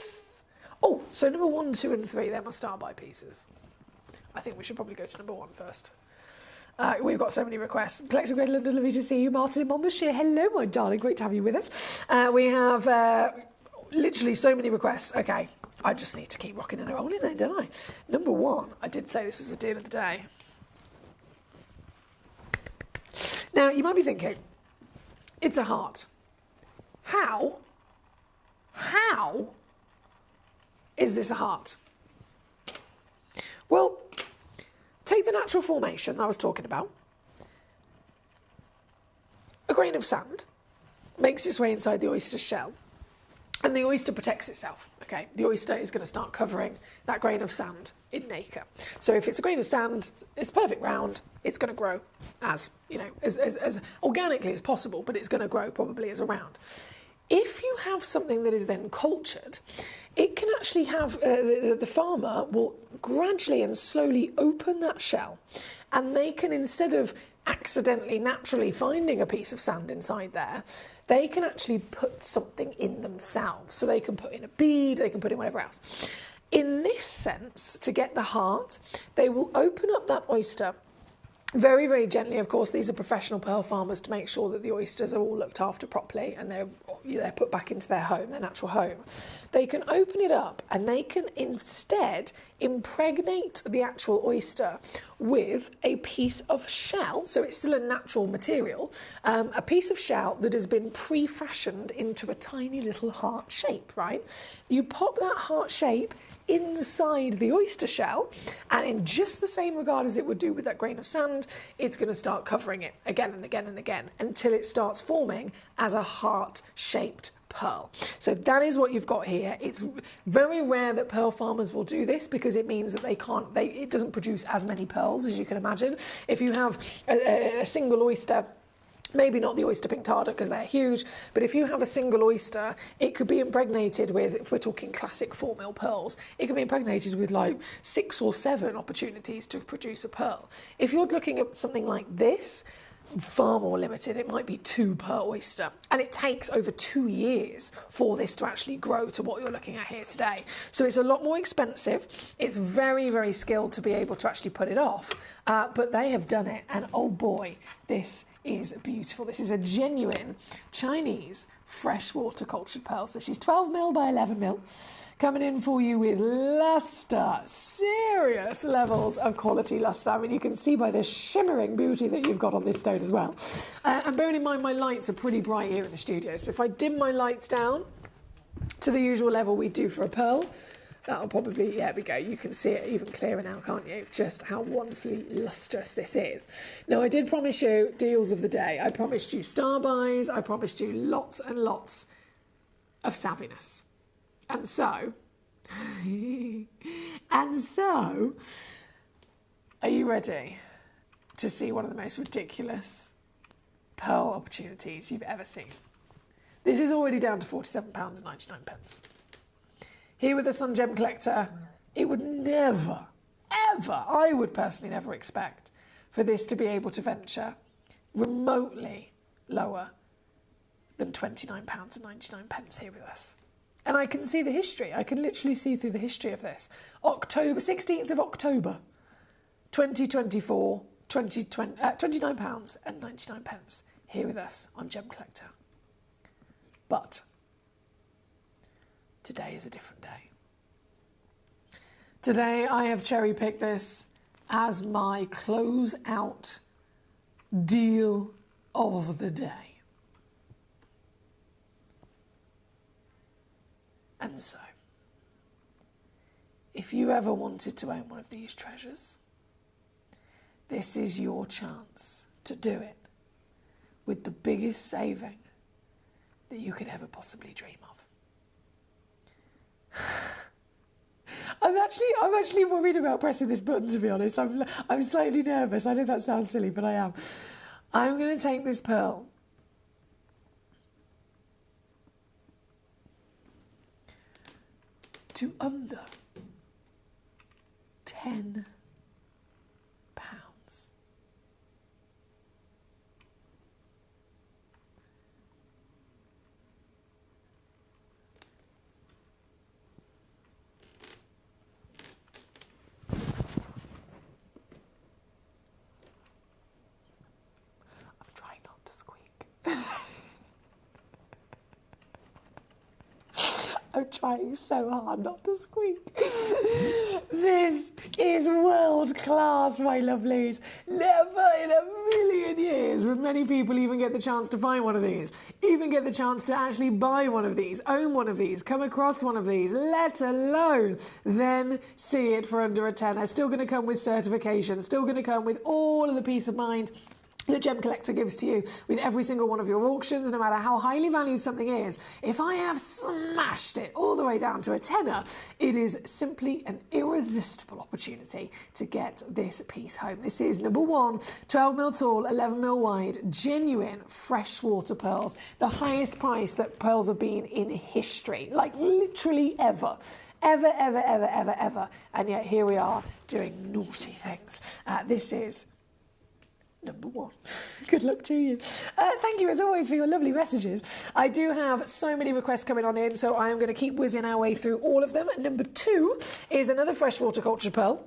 so number 1, 2 and 3, they're my star buy pieces. I think we should probably go to number 1 first. We've got so many requests. Collector Great London, lovely to see you. Martin in Monmouthshire, hello, my darling. Great to have you with us. We have... literally so many requests. Okay, I just need to keep rocking and rolling then, don't I? Number 1, I did say this was a deal of the day. Now, you might be thinking, it's a heart. How is this a heart? Well, take the natural formation I was talking about. A grain of sand makes its way inside the oyster shell. And the oyster protects itself, okay? The oyster is going to start covering that grain of sand in nacre. So if it's a grain of sand, it's perfect round, it's going to grow as organically as possible, but it's going to grow probably as a round. If you have something that is then cultured, it can actually have, the farmer will gradually and slowly open that shell, and they can, instead of accidentally, naturally finding a piece of sand inside there, they can actually put something in themselves. So they can put in a bead, they can put in whatever else. In this sense, to get the heart, they will open up that oyster very, very gently. Of course, these are professional pearl farmers to make sure that the oysters are all looked after properly and they're put back into their home, their natural home. They can open it up and they can instead impregnate the actual oyster with a piece of shell, so it's still a natural material, a piece of shell that has been pre-fashioned into a tiny little heart shape, right? You pop that heart shape inside the oyster shell, and in just the same regard as it would do with that grain of sand, it's going to start covering it again and again and again until it starts forming as a heart-shaped pearl. So that is what you've got here. It's very rare that pearl farmers will do this because it means that it doesn't produce as many pearls as you can imagine. If you have a single oyster, maybe not the oyster pink tarda because they're huge, but if you have a single oyster, it could be impregnated with, if we're talking classic 4mm pearls, it could be impregnated with like 6 or 7 opportunities to produce a pearl. If you're looking at something like this, far more limited, it might be 2 per oyster, and it takes over 2 years for this to actually grow to what you're looking at here today. So it's a lot more expensive. It's very, very skilled to be able to actually put it off, but they have done it, and oh boy, this is beautiful. This is a genuine Chinese freshwater cultured pearl. So she's 12mm by 11mm, coming in for you with luster, serious levels of quality luster. I mean, you can see by the shimmering beauty that you've got on this stone as well. And bearing in mind, my lights are pretty bright here in the studio. So if I dim my lights down to the usual level we do for a pearl, that'll probably, yeah, we go. You can see it even clearer now, can't you? Just how wonderfully lustrous this is. Now, I did promise you deals of the day. I promised you star buys. I promised you lots and lots of savviness. And so, are you ready to see one of the most ridiculous pearl opportunities you've ever seen. This is already down to £47.99. Here with us on Gemcollector, it would never, ever, I would personally never expect for this to be able to venture remotely lower than £29.99 here with us. And I can see the history. I can literally see through the history of this. October, 16th of October, 2024, £29.99 here with us on Gemcollector. But today is a different day. Today I have cherry-picked this as my close-out deal of the day. And so, if you ever wanted to own one of these treasures, this is your chance to do it with the biggest saving that you could ever possibly dream of. I'm actually worried about pressing this button, to be honest. I'm slightly nervous. I know that sounds silly, but I am. I'm going to take this pearl to under £10. I'm trying not to squeak. I'm trying so hard not to squeak. This is world class, my lovelies. Never in a million years would many people even get the chance to find one of these, even get the chance to actually buy one of these, own one of these, come across one of these, let alone then see it for under a tenner. Still going to come with certification, still going to come with all of the peace of mind that Gemcollector gives to you with every single one of your auctions, no matter how highly valued something is. If I have smashed it all the way down to a tenner, it is simply an irresistible opportunity to get this piece home. This is number one, 12mm tall, 11mm wide, genuine freshwater pearls, the highest price that pearls have been in history, like literally ever. Ever. And yet here we are doing naughty things. This is number one. Good luck to you. Thank you as always for your lovely messages. I do have so many requests coming on in, so I am going to keep whizzing our way through all of them. Number two is another freshwater culture pearl.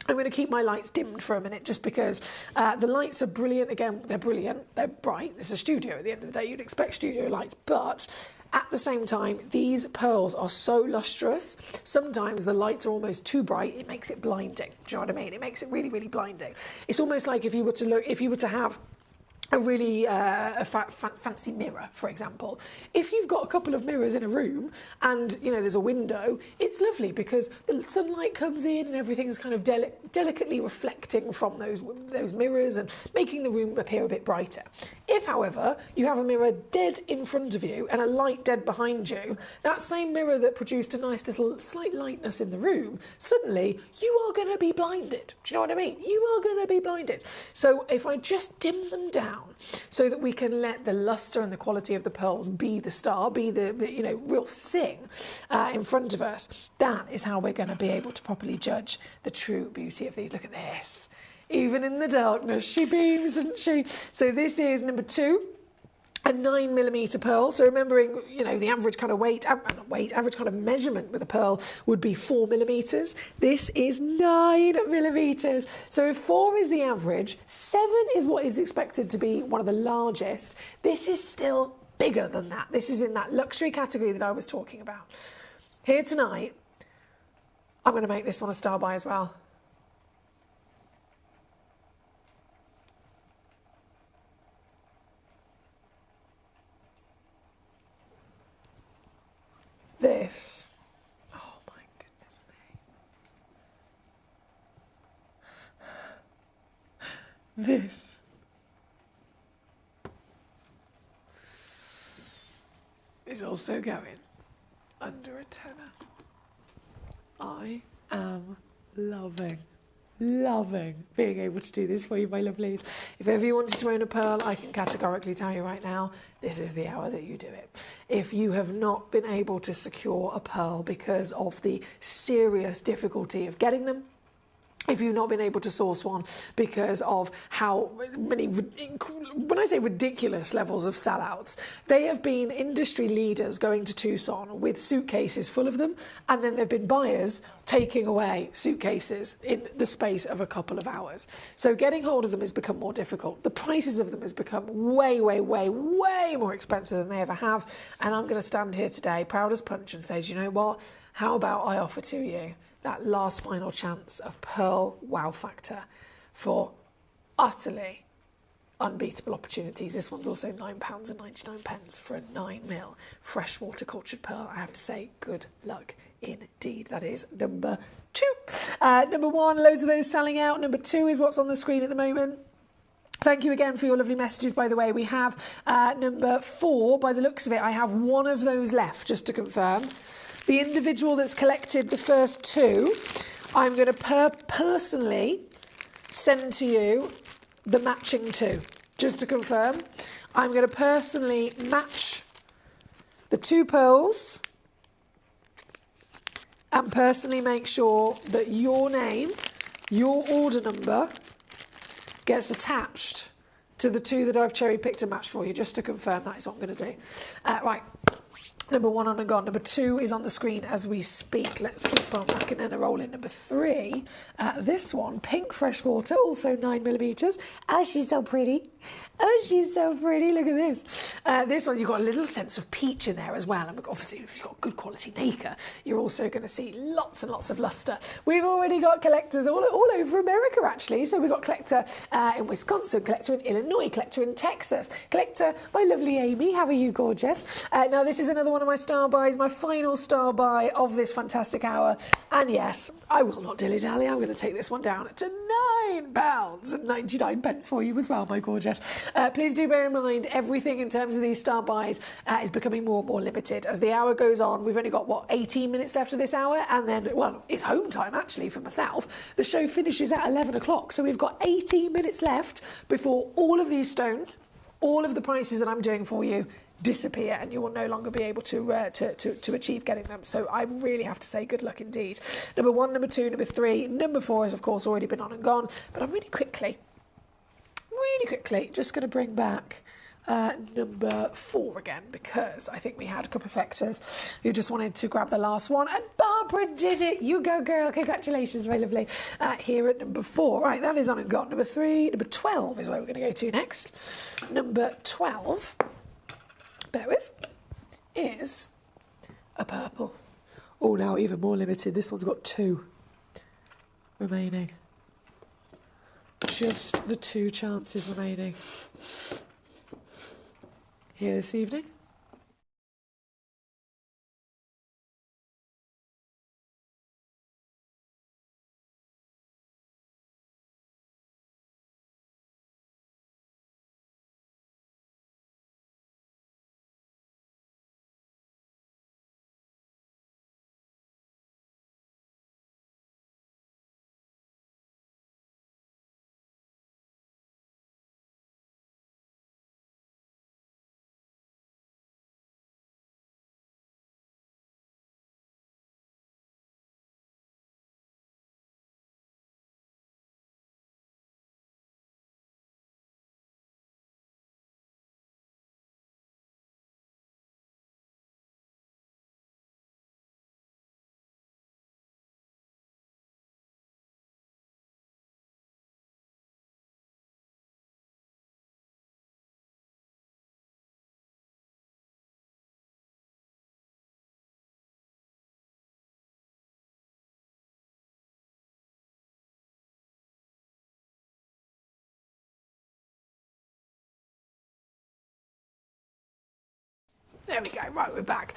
I'm going to keep my lights dimmed for a minute just because the lights are brilliant. Again, they're brilliant. They're bright. It's a studio at the end of the day. You'd expect studio lights, but at the same time, these pearls are so lustrous. Sometimes the lights are almost too bright. It makes it blinding. Do you know what I mean? It makes it really, really blinding. It's almost like if you were to have a really fancy mirror, for example. If you've got a couple of mirrors in a room and, you know, there's a window, it's lovely because the sunlight comes in and everything's kind of delicately reflecting from those mirrors and making the room appear a bit brighter. If, however, you have a mirror dead in front of you and a light dead behind you, that same mirror that produced a nice little slight lightness in the room, suddenly you are going to be blinded. Do you know what I mean? You are going to be blinded. So if I just dim them down so that we can let the luster and the quality of the pearls be the star, be the real sing in front of us, that is how we're going to be able to properly judge the true beauty of these. Look at this. Even in the darkness, she beams, doesn't she? So this is number two, a 9mm pearl. So remembering, you know, the average kind of average kind of measurement with a pearl would be 4mm. This is 9mm. So if 4 is the average, 7 is what is expected to be one of the largest. This is still bigger than that. This is in that luxury category that I was talking about. Here tonight, I'm going to make this one a star buy as well. This, oh my goodness me. This is also going under a tenner. I am loving loving being able to do this for you, my lovelies. If ever you wanted to own a pearl, I can categorically tell you right now, this is the hour that you do it. If you have not been able to secure a pearl because of the serious difficulty of getting them, if you've not been able to source one because of how many, when I say ridiculous levels of sellouts, they have been industry leaders going to Tucson with suitcases full of them, and then there have been buyers taking away suitcases in the space of a couple of hours. So getting hold of them has become more difficult. The prices of them has become way, way, way, way more expensive than they ever have. And I'm going to stand here today, proud as punch, and say, do you know what? How about I offer to you that last final chance of Pearl Wow Factor for utterly unbeatable opportunities. This one's also £9.99 for a 9mm freshwater cultured pearl. I have to say, good luck indeed. That is number 2. Number 1, loads of those selling out. Number 2 is what's on the screen at the moment. Thank you again for your lovely messages, by the way. We have number 4. By the looks of it, I have one of those left, just to confirm. The individual that's collected the first 2, I'm going to personally send to you the matching 2. Just to confirm, I'm going to personally match the 2 pearls and personally make sure that your name, your order number, gets attached to the 2 that I've cherry-picked and matched for you. Just to confirm, that is what I'm going to do. Right. Number 1 on and gone. Number 2 is on the screen as we speak. Let's keep on rocking and rolling. Number 3, this one, pink freshwater, also 9mm. Oh, she's so pretty. Oh, she's so pretty. Look at this. This one, you've got a little sense of peach in there as well. And obviously, if you've got good quality nacre, you're also going to see lots and lots of lustre. We've already got collectors all over America, actually. So we've got collector in Wisconsin, collector in Illinois, collector in Texas, collector, my lovely Amy. How are you, gorgeous? Now, this is another one of my star buys, my final star buy of this fantastic hour. And yes, I will not dilly-dally. I'm going to take this one down to £9.99 for you as well, my gorgeous. Please do bear in mind, everything in terms of these star buys is becoming more and more limited. As the hour goes on, we've only got, 18 minutes left of this hour? And then, well, it's home time, actually, for myself. The show finishes at 11 o'clock, so we've got 18 minutes left before all of these stones, all of the prices that I'm doing for you, disappear, and you will no longer be able to achieve getting them. So I really have to say good luck indeed. Number 1, number 2, number 3, number 4 has of course already been on and gone, but I'm really quickly just going to bring back number 4 again, because I think we had a couple of collectors who just wanted to grab the last one, and Barbara did it. You go, girl. Congratulations, very lovely. Here at number 4. Right, that is on and gone. Number 3, number 12 is where we're going to go to next. Number 12, bear with, is a purple. Oh, now even more limited. This one's got 2 remaining. Just the 2 chances remaining here this evening. There we go, right, we're back.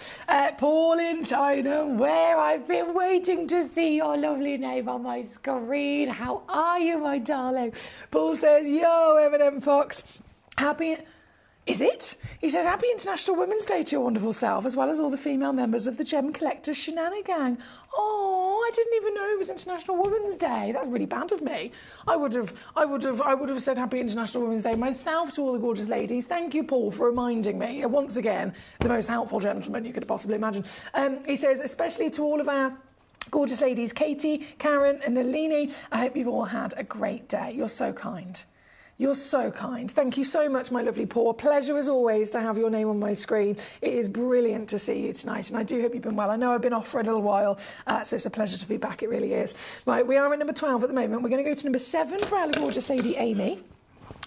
Paul in China, where I've been waiting to see your lovely name on my screen. How are you, my darling? Paul says, yo, M&M Fox, happy... Is it? He says, happy International Women's Day to your wonderful self, as well as all the female members of the Gem Collector Shenanigan. Oh, I I didn't even know it was International Women's Day. That's really bad of me. I would have said Happy International Women's Day myself to all the gorgeous ladies. Thank you, Paul, for reminding me. Once again, the most helpful gentleman you could possibly imagine. He says, especially to all of our gorgeous ladies, Katie, Karen and Nalini, I hope you've all had a great day. You're so kind. You're so kind. Thank you so much, my lovely Paul. Pleasure as always to have your name on my screen. It is brilliant to see you tonight, and I do hope you've been well. I know I've been off for a little while, so it's a pleasure to be back. It really is. Right, we are at number 12 at the moment. We're going to go to number 7 for our gorgeous lady, Amy.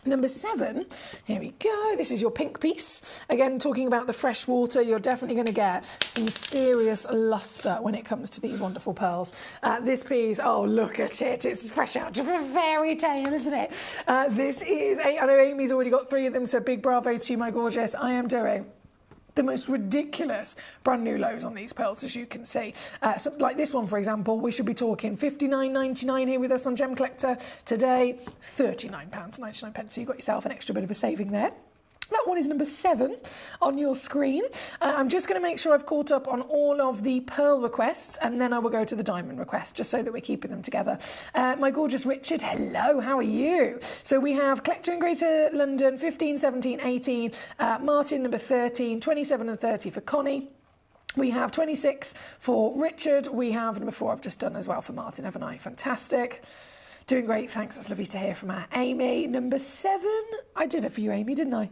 Number 7, here we go. This is your pink piece. Again, talking about the fresh water, you're definitely going to get some serious lustre when it comes to these wonderful pearls. This piece, oh, look at it. It's fresh out of a fairy tale, isn't it? This is, I know Amy's already got 3 of them, so big bravo to you, my gorgeous. I am doing the most ridiculous brand new lows on these pearls, as you can see. So like this one, for example, we should be talking £59.99 here with us on Gemcollector. Today, £39.99. So you've got yourself an extra bit of a saving there. That one is number 7 on your screen. I'm just going to make sure I've caught up on all of the pearl requests, and then I will go to the diamond requests, just so that we're keeping them together. My gorgeous Richard, hello, how are you? So we have Collector in Greater London, 15, 17, 18. Martin, number 13, 27 and 30 for Connie. We have 26 for Richard. We have number 4 I've just done as well for Martin, haven't I? Fantastic. Doing great, thanks. That's lovely to hear from our Amy. Number 7, I did it for you, Amy, didn't I?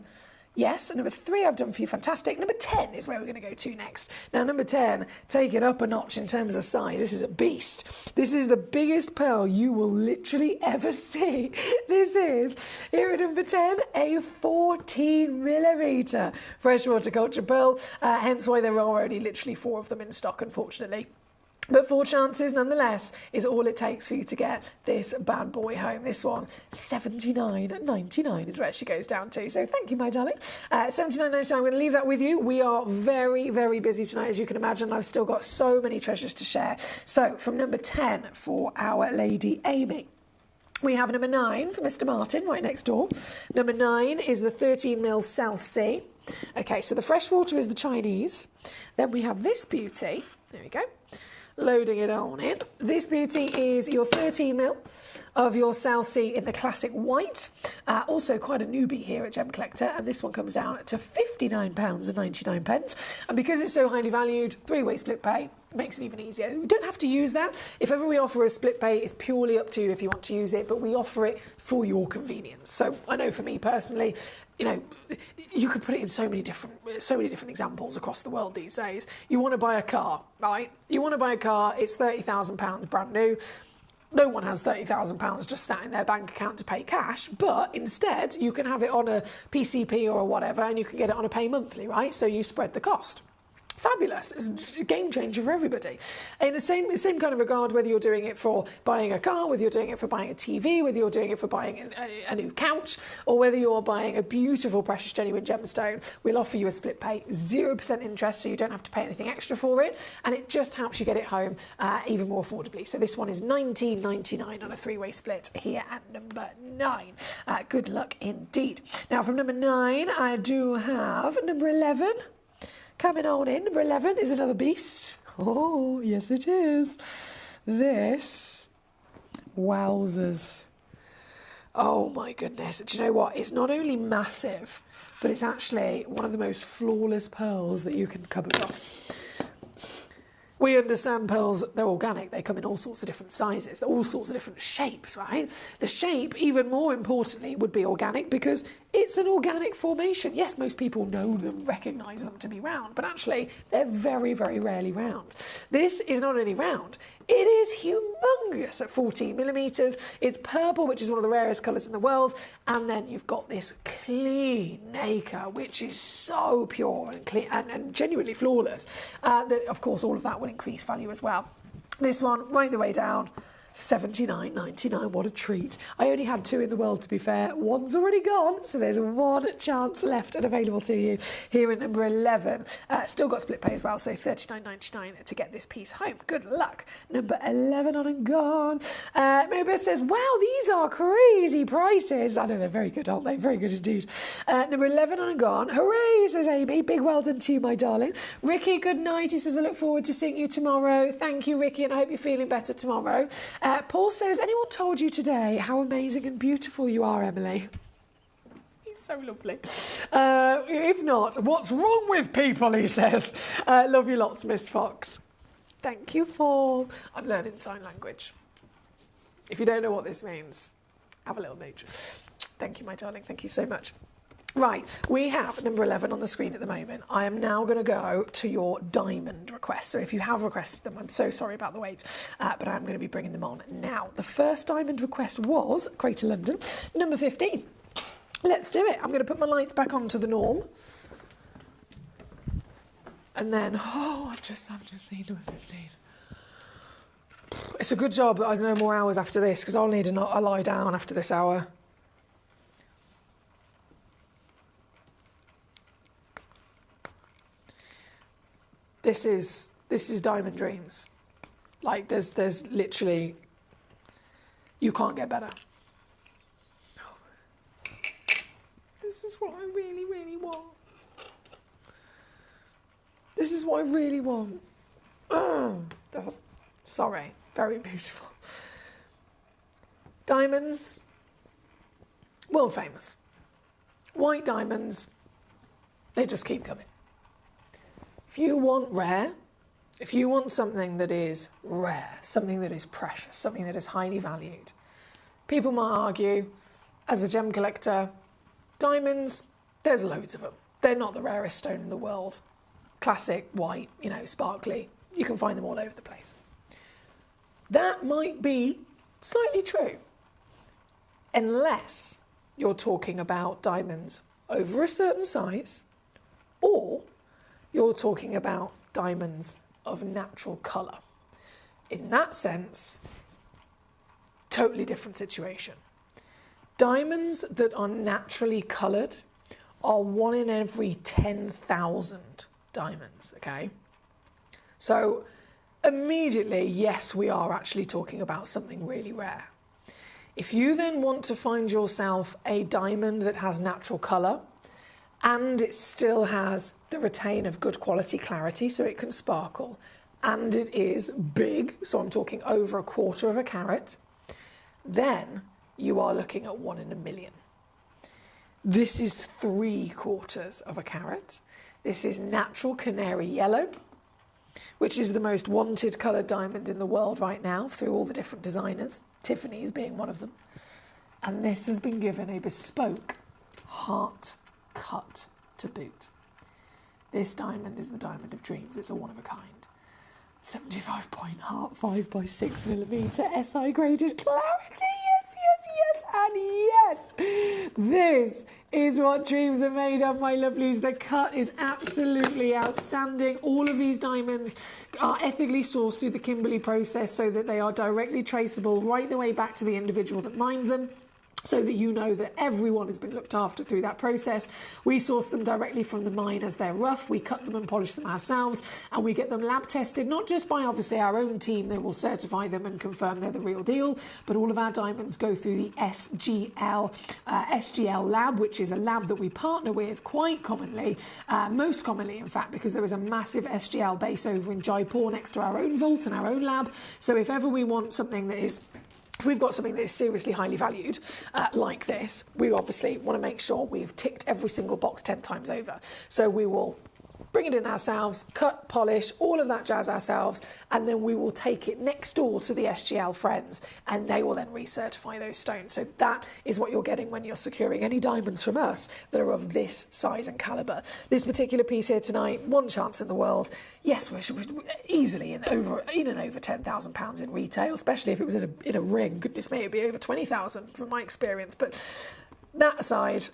Yes, and number 3 I've done for you, fantastic. Number 10 is where we're going to go to next. Now, number 10, take it up a notch in terms of size. This is a beast. This is the biggest pearl you will literally ever see. This is, here at number 10, a 14mm freshwater culture pearl, hence why there are only literally 4 of them in stock, unfortunately. But 4 chances, nonetheless, is all it takes for you to get this bad boy home. This one, $79.99 is where she goes down to. So thank you, my darling. $79.99, I'm going to leave that with you. We are very, very busy tonight, as you can imagine. I've still got so many treasures to share. So from number 10 for our lady Amy. We have number 9 for Mr. Martin, right next door. Number 9 is the 13mm South Sea. Okay, so the freshwater is the Chinese. Then we have this beauty. There we go. Loading it on in. This beauty is your 13mm of your South Sea in the classic white. Also quite a newbie here at Gemcollector, and this one comes down to £59.99. And because it's so highly valued, 3-way split pay makes it even easier. We don't have to use that. If ever we offer a split pay, it's purely up to you if you want to use it, but we offer it for your convenience. So I know for me personally, you know, you could put it in so many different examples across the world these days. You want to buy a car, right? You want to buy a car, it's £30,000 brand new. No one has £30,000 just sat in their bank account to pay cash, but instead you can have it on a PCP or whatever, and you can get it on a pay monthly, right? So you spread the cost. Fabulous. It's a game changer for everybody. In the same kind of regard, whether you're doing it for buying a car, whether you're doing it for buying a TV, whether you're doing it for buying a new couch, or whether you're buying a beautiful, precious, genuine gemstone, we'll offer you a split pay, 0% interest, so you don't have to pay anything extra for it, and it just helps you get it home even more affordably. So this one is $19.99 on a 3-way split here at number 9. Good luck indeed. Now from number 9, I do have number 11. Coming on in, number 11 is another beast. Oh, yes it is. This, wowzers. Oh my goodness. Do you know what? It's not only massive, but it's actually one of the most flawless pearls that you can come across. We understand pearls, they're organic. They come in all sorts of different sizes, they're all sorts of different shapes, right? The shape, even more importantly, would be organic because it's an organic formation. Yes, most people know them, recognise them to be round, but actually they're very, very rarely round. This is not only round, it is humongous at 14mm. It's purple, which is one of the rarest colours in the world, and then you've got this clean nacre, which is so pure and clean and genuinely flawless. That, of course, all of that will increase value as well. This one, right the way down, $79.99. What a treat. I only had 2 in the world, to be fair. One's already gone, so there's 1 chance left and available to you here at number 11. Still got split pay as well, so $39.99 to get this piece home. Good luck. Number 11 on and gone. Mabel says, wow, these are crazy prices. I know, they're very good, aren't they? Very good indeed. Number 11 on and gone. Hooray, says Amy. Big well done to you, my darling. Ricky, good night. He says, I look forward to seeing you tomorrow. Thank you, Ricky, and I hope you're feeling better tomorrow. Paul says, anyone told you today how amazing and beautiful you are, Emily? He's so lovely. If not, what's wrong with people, he says. Love you lots, Miss Fox. Thank you, Paul. I'm learning sign language. If you don't know what this means, have a little mooch. Thank you, my darling. Thank you so much. Right, we have number 11 on the screen at the moment. I am now going to go to your diamond requests. So if you have requested them, I'm so sorry about the wait, but I'm going to be bringing them on now. The first diamond request was Crater London, number 15. Let's do it. I'm going to put my lights back on to the norm. And then, I've just seen number 15. It's a good job that I've no more hours after this, because I'll need a lie down after this hour. This is Diamond Dreams. Like, there's literally, you can't get better. This is what I really, really want. This is what I really want. Sorry, very beautiful. Diamonds, world famous. White diamonds, they just keep coming. If you want rare, if you want something that is rare, something that is precious, something that is highly valued, people might argue, as a gem collector, diamonds, there's loads of them. They're not the rarest stone in the world. Classic, white, sparkly. You can find them all over the place. That might be slightly true, unless you're talking about diamonds over a certain size, or you're talking about diamonds of natural colour. In that sense, totally different situation. Diamonds that are naturally coloured are 1 in every 10,000 diamonds, okay? So immediately, yes, we are actually talking about something really rare. If you then want to find yourself a diamond that has natural colour, and it still has the retain of good quality clarity, so it can sparkle, and it is big, so I'm talking over 1/4 carat, then you are looking at 1 in a million. This is 3/4 carat. This is natural canary yellow, which is the most wanted coloured diamond in the world right now through all the different designers, Tiffany's being one of them. And this has been given a bespoke heart cut to boot. This diamond is the diamond of dreams. It's a one of a kind. 75 point heart, 5 by 6 millimetre SI graded clarity. Yes, and yes. This is what dreams are made of, my lovelies. The cut is absolutely outstanding. All of these diamonds are ethically sourced through the Kimberley process so that they are directly traceable right the way back to the individual that mined them, so that you know that everyone has been looked after through that process. We source them directly from the mine as they're rough. We cut them and polish them ourselves, and we get them lab tested, not just by obviously our own team that will certify them and confirm they're the real deal, but all of our diamonds go through the SGL lab, which is a lab that we partner with quite commonly, most commonly in fact, because there is a massive SGL base over in Jaipur next to our own vault and our own lab. So if ever we want something that is, if we've got something that is seriously highly valued, like this, we obviously want to make sure we've ticked every single box 10 times over. So we will bring it in ourselves, cut, polish, all of that jazz ourselves, and then we will take it next door to the SGL friends, and they will then recertify those stones. So that is what you're getting when you're securing any diamonds from us that are of this size and calibre. This particular piece here tonight, 1 chance in the world. Yes, we're easily in over £10,000 in retail, especially if it was in a ring. Goodness me, it'd be over 20,000 from my experience. But that aside,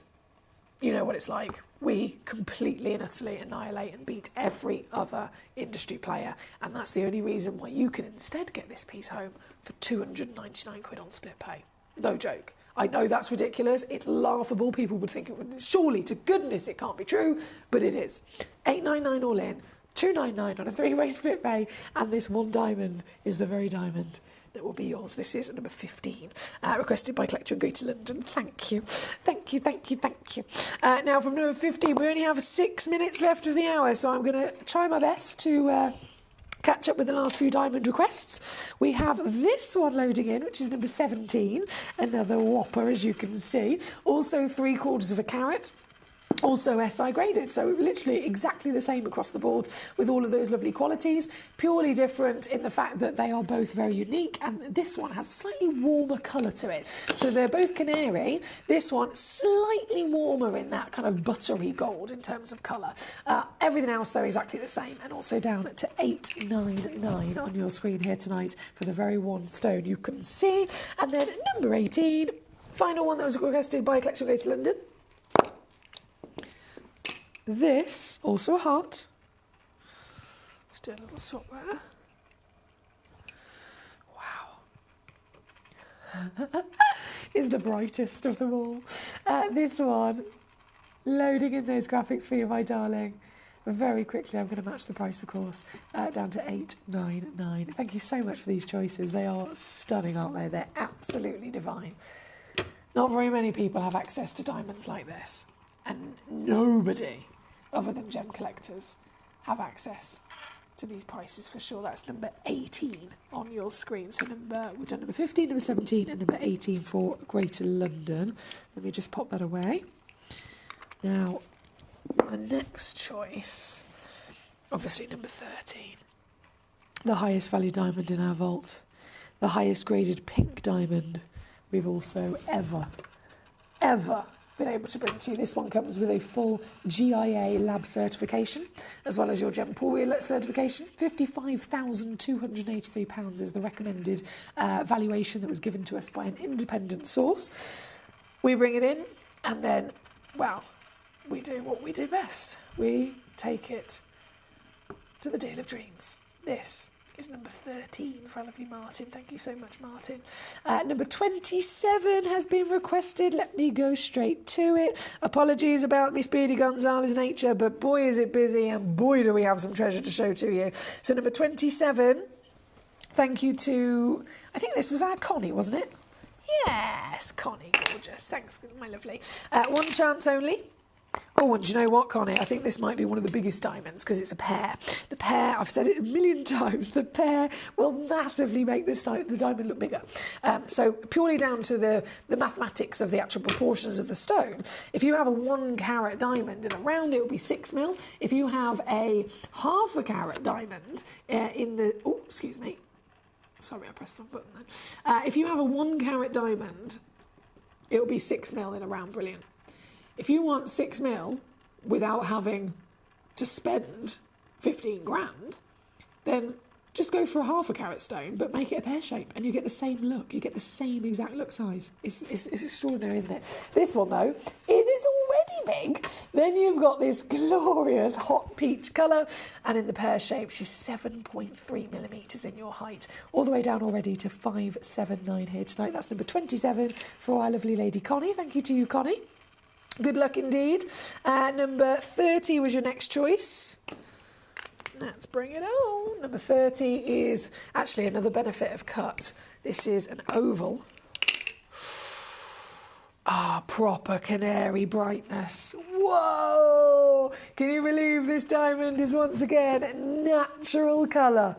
you know what it's like. We completely and utterly annihilate and beat every other industry player, and that's the only reason why you can instead get this piece home for 299 quid on split pay. No joke. I know that's ridiculous. It's laughable. People would think it would. Surely, to goodness, it can't be true, but it is. 899 all in, 299 on a three-way split pay, and this one diamond is the very diamond that will be yours. This is number 15, requested by Collector in Greater London. Thank you. Thank you, thank you, thank you. Now, from number 15, we only have 6 minutes left of the hour, so I'm going to try my best to catch up with the last few diamond requests. We have this one loading in, which is number 17, another whopper, as you can see. Also 3/4 carat. Also SI graded, so literally exactly the same across the board with all of those lovely qualities. Purely different in the fact that they are both very unique, and this one has slightly warmer colour to it. So they're both canary. This one slightly warmer in that kind of buttery gold in terms of colour. Everything else though exactly the same, and also down to 899 on your screen here tonight for the very one stone you can see. And then number 18, final one that was requested by Collector in Greater London. This, also a heart. Let's do a little swap there. Wow. Is the brightest of them all. This one, loading in those graphics for you, my darling. Very quickly, I'm going to match the price, of course, down to 899. Thank you so much for these choices. They are stunning, aren't they? They're absolutely divine. Not very many people have access to diamonds like this, and nobody other than gem collectors have access to these prices for sure. That's number 18 on your screen. So we've done number 15, number 17 and number 18 for Greater London. Let me just pop that away. Now, the next choice, obviously number 13. The highest value diamond in our vault. The highest graded pink diamond we've also ever been able to bring to you. This one comes with a full GIA lab certification, as well as your Gemporia certification. £55,283 is the recommended valuation that was given to us by an independent source. We bring it in, and then, well, we do what we do best. We take it to the deal of dreams. This is number 13 for our lovely Martin. Thank you so much, Martin. Number 27 has been requested. Let me go straight to it. Apologies about me Speedy Gonzalez nature, but boy is it busy, and boy do we have some treasure to show to you. So number 27, thank you to, I think this was our Connie, wasn't it? Yes, Connie, gorgeous. Thanks, my lovely. One chance only. Oh, and do you know what, Connie? I think this might be one of the biggest diamonds because it's a pair. The pair, I've said it a million times, the pair will massively make the diamond look bigger. So purely down to the mathematics of the actual proportions of the stone, if you have a 1 carat diamond and around it will be 6 mil. If you have a half a carat diamond excuse me. Sorry, I pressed the wrong button then. If you have a 1 carat diamond, it will be 6 mil in a round brilliant. If you want 6 mil without having to spend 15 grand, then just go for a half a carat stone, but make it a pear shape, and you get the same look. You get the same exact look size. It's extraordinary, isn't it? This one, though, it is already big. Then you've got this glorious hot peach colour, and in the pear shape, she's 7.3 millimetres in your height, all the way down already to 579 here tonight. That's number 27 for our lovely lady Connie. Thank you to you, Connie. Good luck indeed. Number 30 was your next choice. Let's bring it on. Number 30 is actually another benefit of cut. This is an oval. Proper canary brightness. Whoa! Can you believe this diamond is once again natural colour?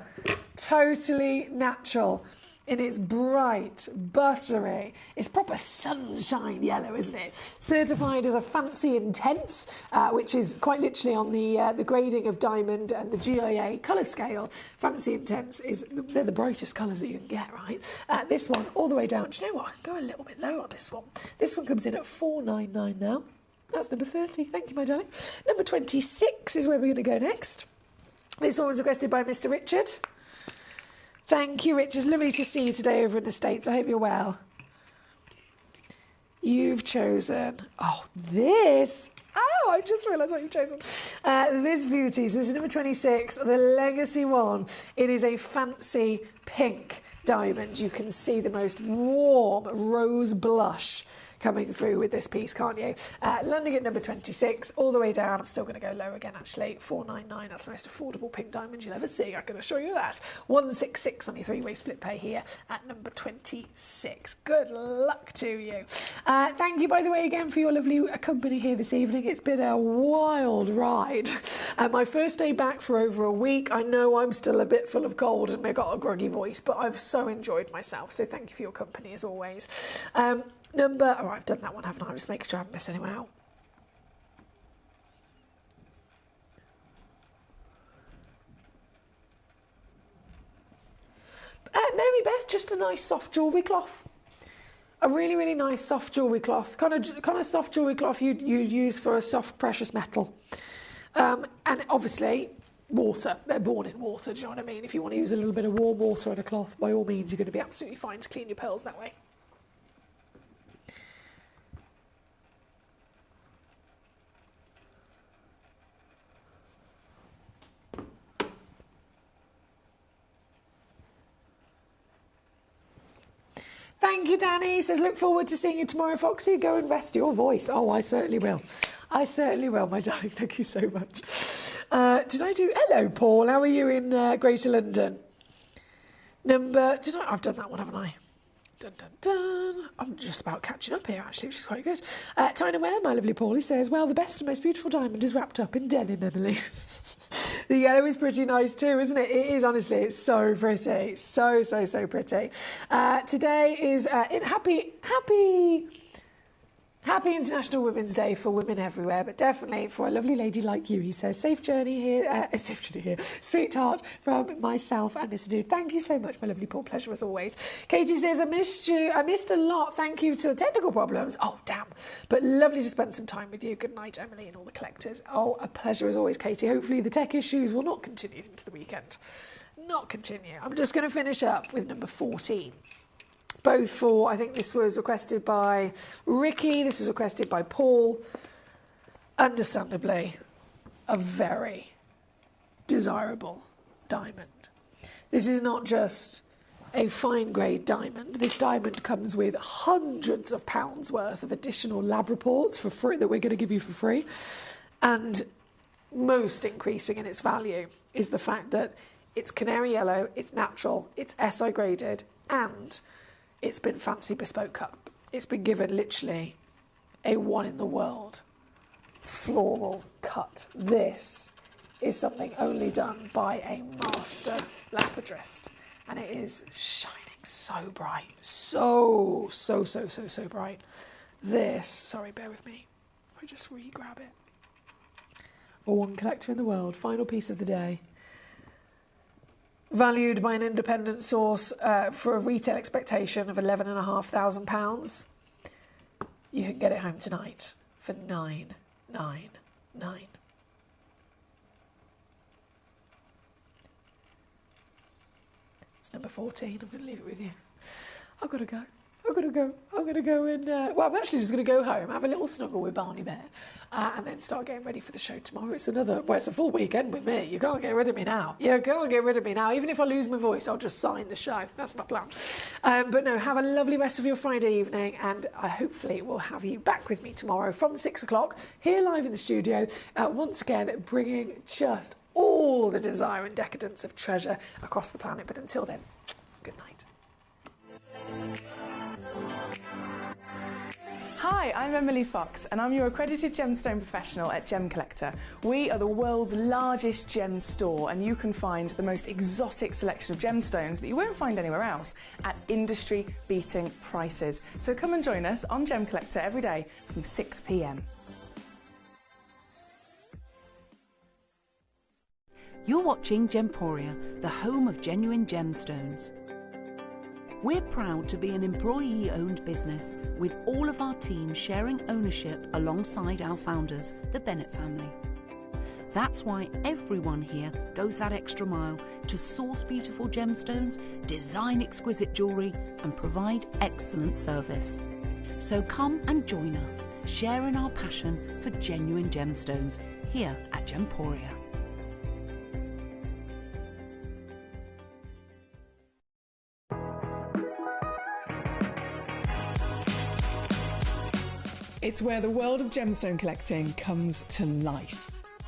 Totally natural. In its bright, buttery, it's proper sunshine yellow, isn't it? Certified as a fancy intense, which is quite literally on the grading of diamond and the GIA colour scale. Fancy intense they're the brightest colours that you can get, right? This one all the way down. Do you know what? I can go a little bit lower on this one. This one comes in at 499 now. That's number 30. Thank you, my darling. Number 26 is where we're going to go next. This one was requested by Mr. Richard. Thank you, Richard. Lovely to see you today over in the States. I hope you're well. you've chosen, this. Oh, I just realised what you've chosen. This beauty, so this is number 26, the Legacy one. It is a fancy pink diamond. You can see the most warm rose blush coming through with this piece, can't you? Landing at number 26, all the way down. I'm still going to go low again, actually. 499, that's the most affordable pink diamond you'll ever see, I can assure you that. 166 on your three-way split pay here at number 26. Good luck to you. Thank you, by the way, again for your lovely company here this evening. It's been a wild ride. My first day back for over a week. I know I'm still a bit full of cold and I've got a groggy voice, but I've so enjoyed myself, so thank you for your company as always. I've done that one, haven't I? I'm just making sure I haven't missed anyone out. Mary Beth, just a nice soft jewellery cloth. A really, really nice soft jewellery cloth. Kind of soft jewellery cloth you'd use for a soft precious metal. And obviously, water. They're born in water, do you know what I mean? If you want to use a little bit of warm water in a cloth, by all means, you're going to be absolutely fine to clean your pearls that way. Thank you, Danny. He says, look forward to seeing you tomorrow, Foxy. Go and rest your voice. Oh, I certainly will. I certainly will, my darling. Thank you so much. Hello, Paul. How are you in Greater London? I've done that one, haven't I? Dun, dun, dun. I'm just about catching up here, actually, which is quite good. Tyna Ware, my lovely Paul, he says, well, the best and most beautiful diamond is wrapped up in denim, Emily. The yellow is pretty nice too, isn't it? It is, honestly. It's so pretty. So, so, so pretty. Today is Happy International Women's Day for women everywhere, but definitely for a lovely lady like you. He says, safe journey here, sweetheart, from myself and Mr. Dude. Thank you so much, my lovely Paul. Pleasure as always. Katie says, I missed you. I missed a lot. Thank you to the technical problems. Oh, damn. But lovely to spend some time with you. Good night, Emily and all the collectors. Oh, a pleasure as always, Katie. Hopefully the tech issues will not continue into the weekend. Not continue. I'm just going to finish up with number 14. Both for, I think this was requested by Ricky, this was requested by Paul. Understandably, a very desirable diamond. This is not just a fine grade diamond. This diamond comes with hundreds of pounds worth of additional lab reports for free that we're going to give you for free. And most increasing in its value is the fact that it's canary yellow, it's natural, it's SI graded, and it's been fancy bespoke cut. It's been given literally a one in the world floral cut. This is something only done by a master lapidrist, and it is shining so bright, so bright. This, sorry, bear with me. I just re-grab it. For one collector in the world, final piece of the day. Valued by an independent source for a retail expectation of £11,500. You can get it home tonight for $999. It's number 14. I'm going to leave it with you. I've got to go. I'm going to go and... I'm actually just going to go home, have a little snuggle with Barney Bear, and then start getting ready for the show tomorrow. It's a full weekend with me. You can't get rid of me now. You can't get rid of me now. Even if I lose my voice, I'll just sign the show. That's my plan. But no, have a lovely rest of your Friday evening, and hopefully we'll have you back with me tomorrow from 6 o'clock, here live in the studio, once again, bringing just all the desire and decadence of treasure across the planet. But until then, good night.
Hi, I'm Emily Fox and I'm your accredited gemstone professional at Gemcollector. We are the world's largest gem store, and you can find the most exotic selection of gemstones that you won't find anywhere else at industry-beating prices. So come and join us on Gemcollector every day from 6 p.m.
You're watching Gemporia, the home of genuine gemstones. We're proud to be an employee-owned business, with all of our team sharing ownership alongside our founders, the Bennett family. That's why everyone here goes that extra mile to source beautiful gemstones, design exquisite jewellery, and provide excellent service. So come and join us, sharing our passion for genuine gemstones here at Gemporia.
It's where the world of gemstone collecting comes to life.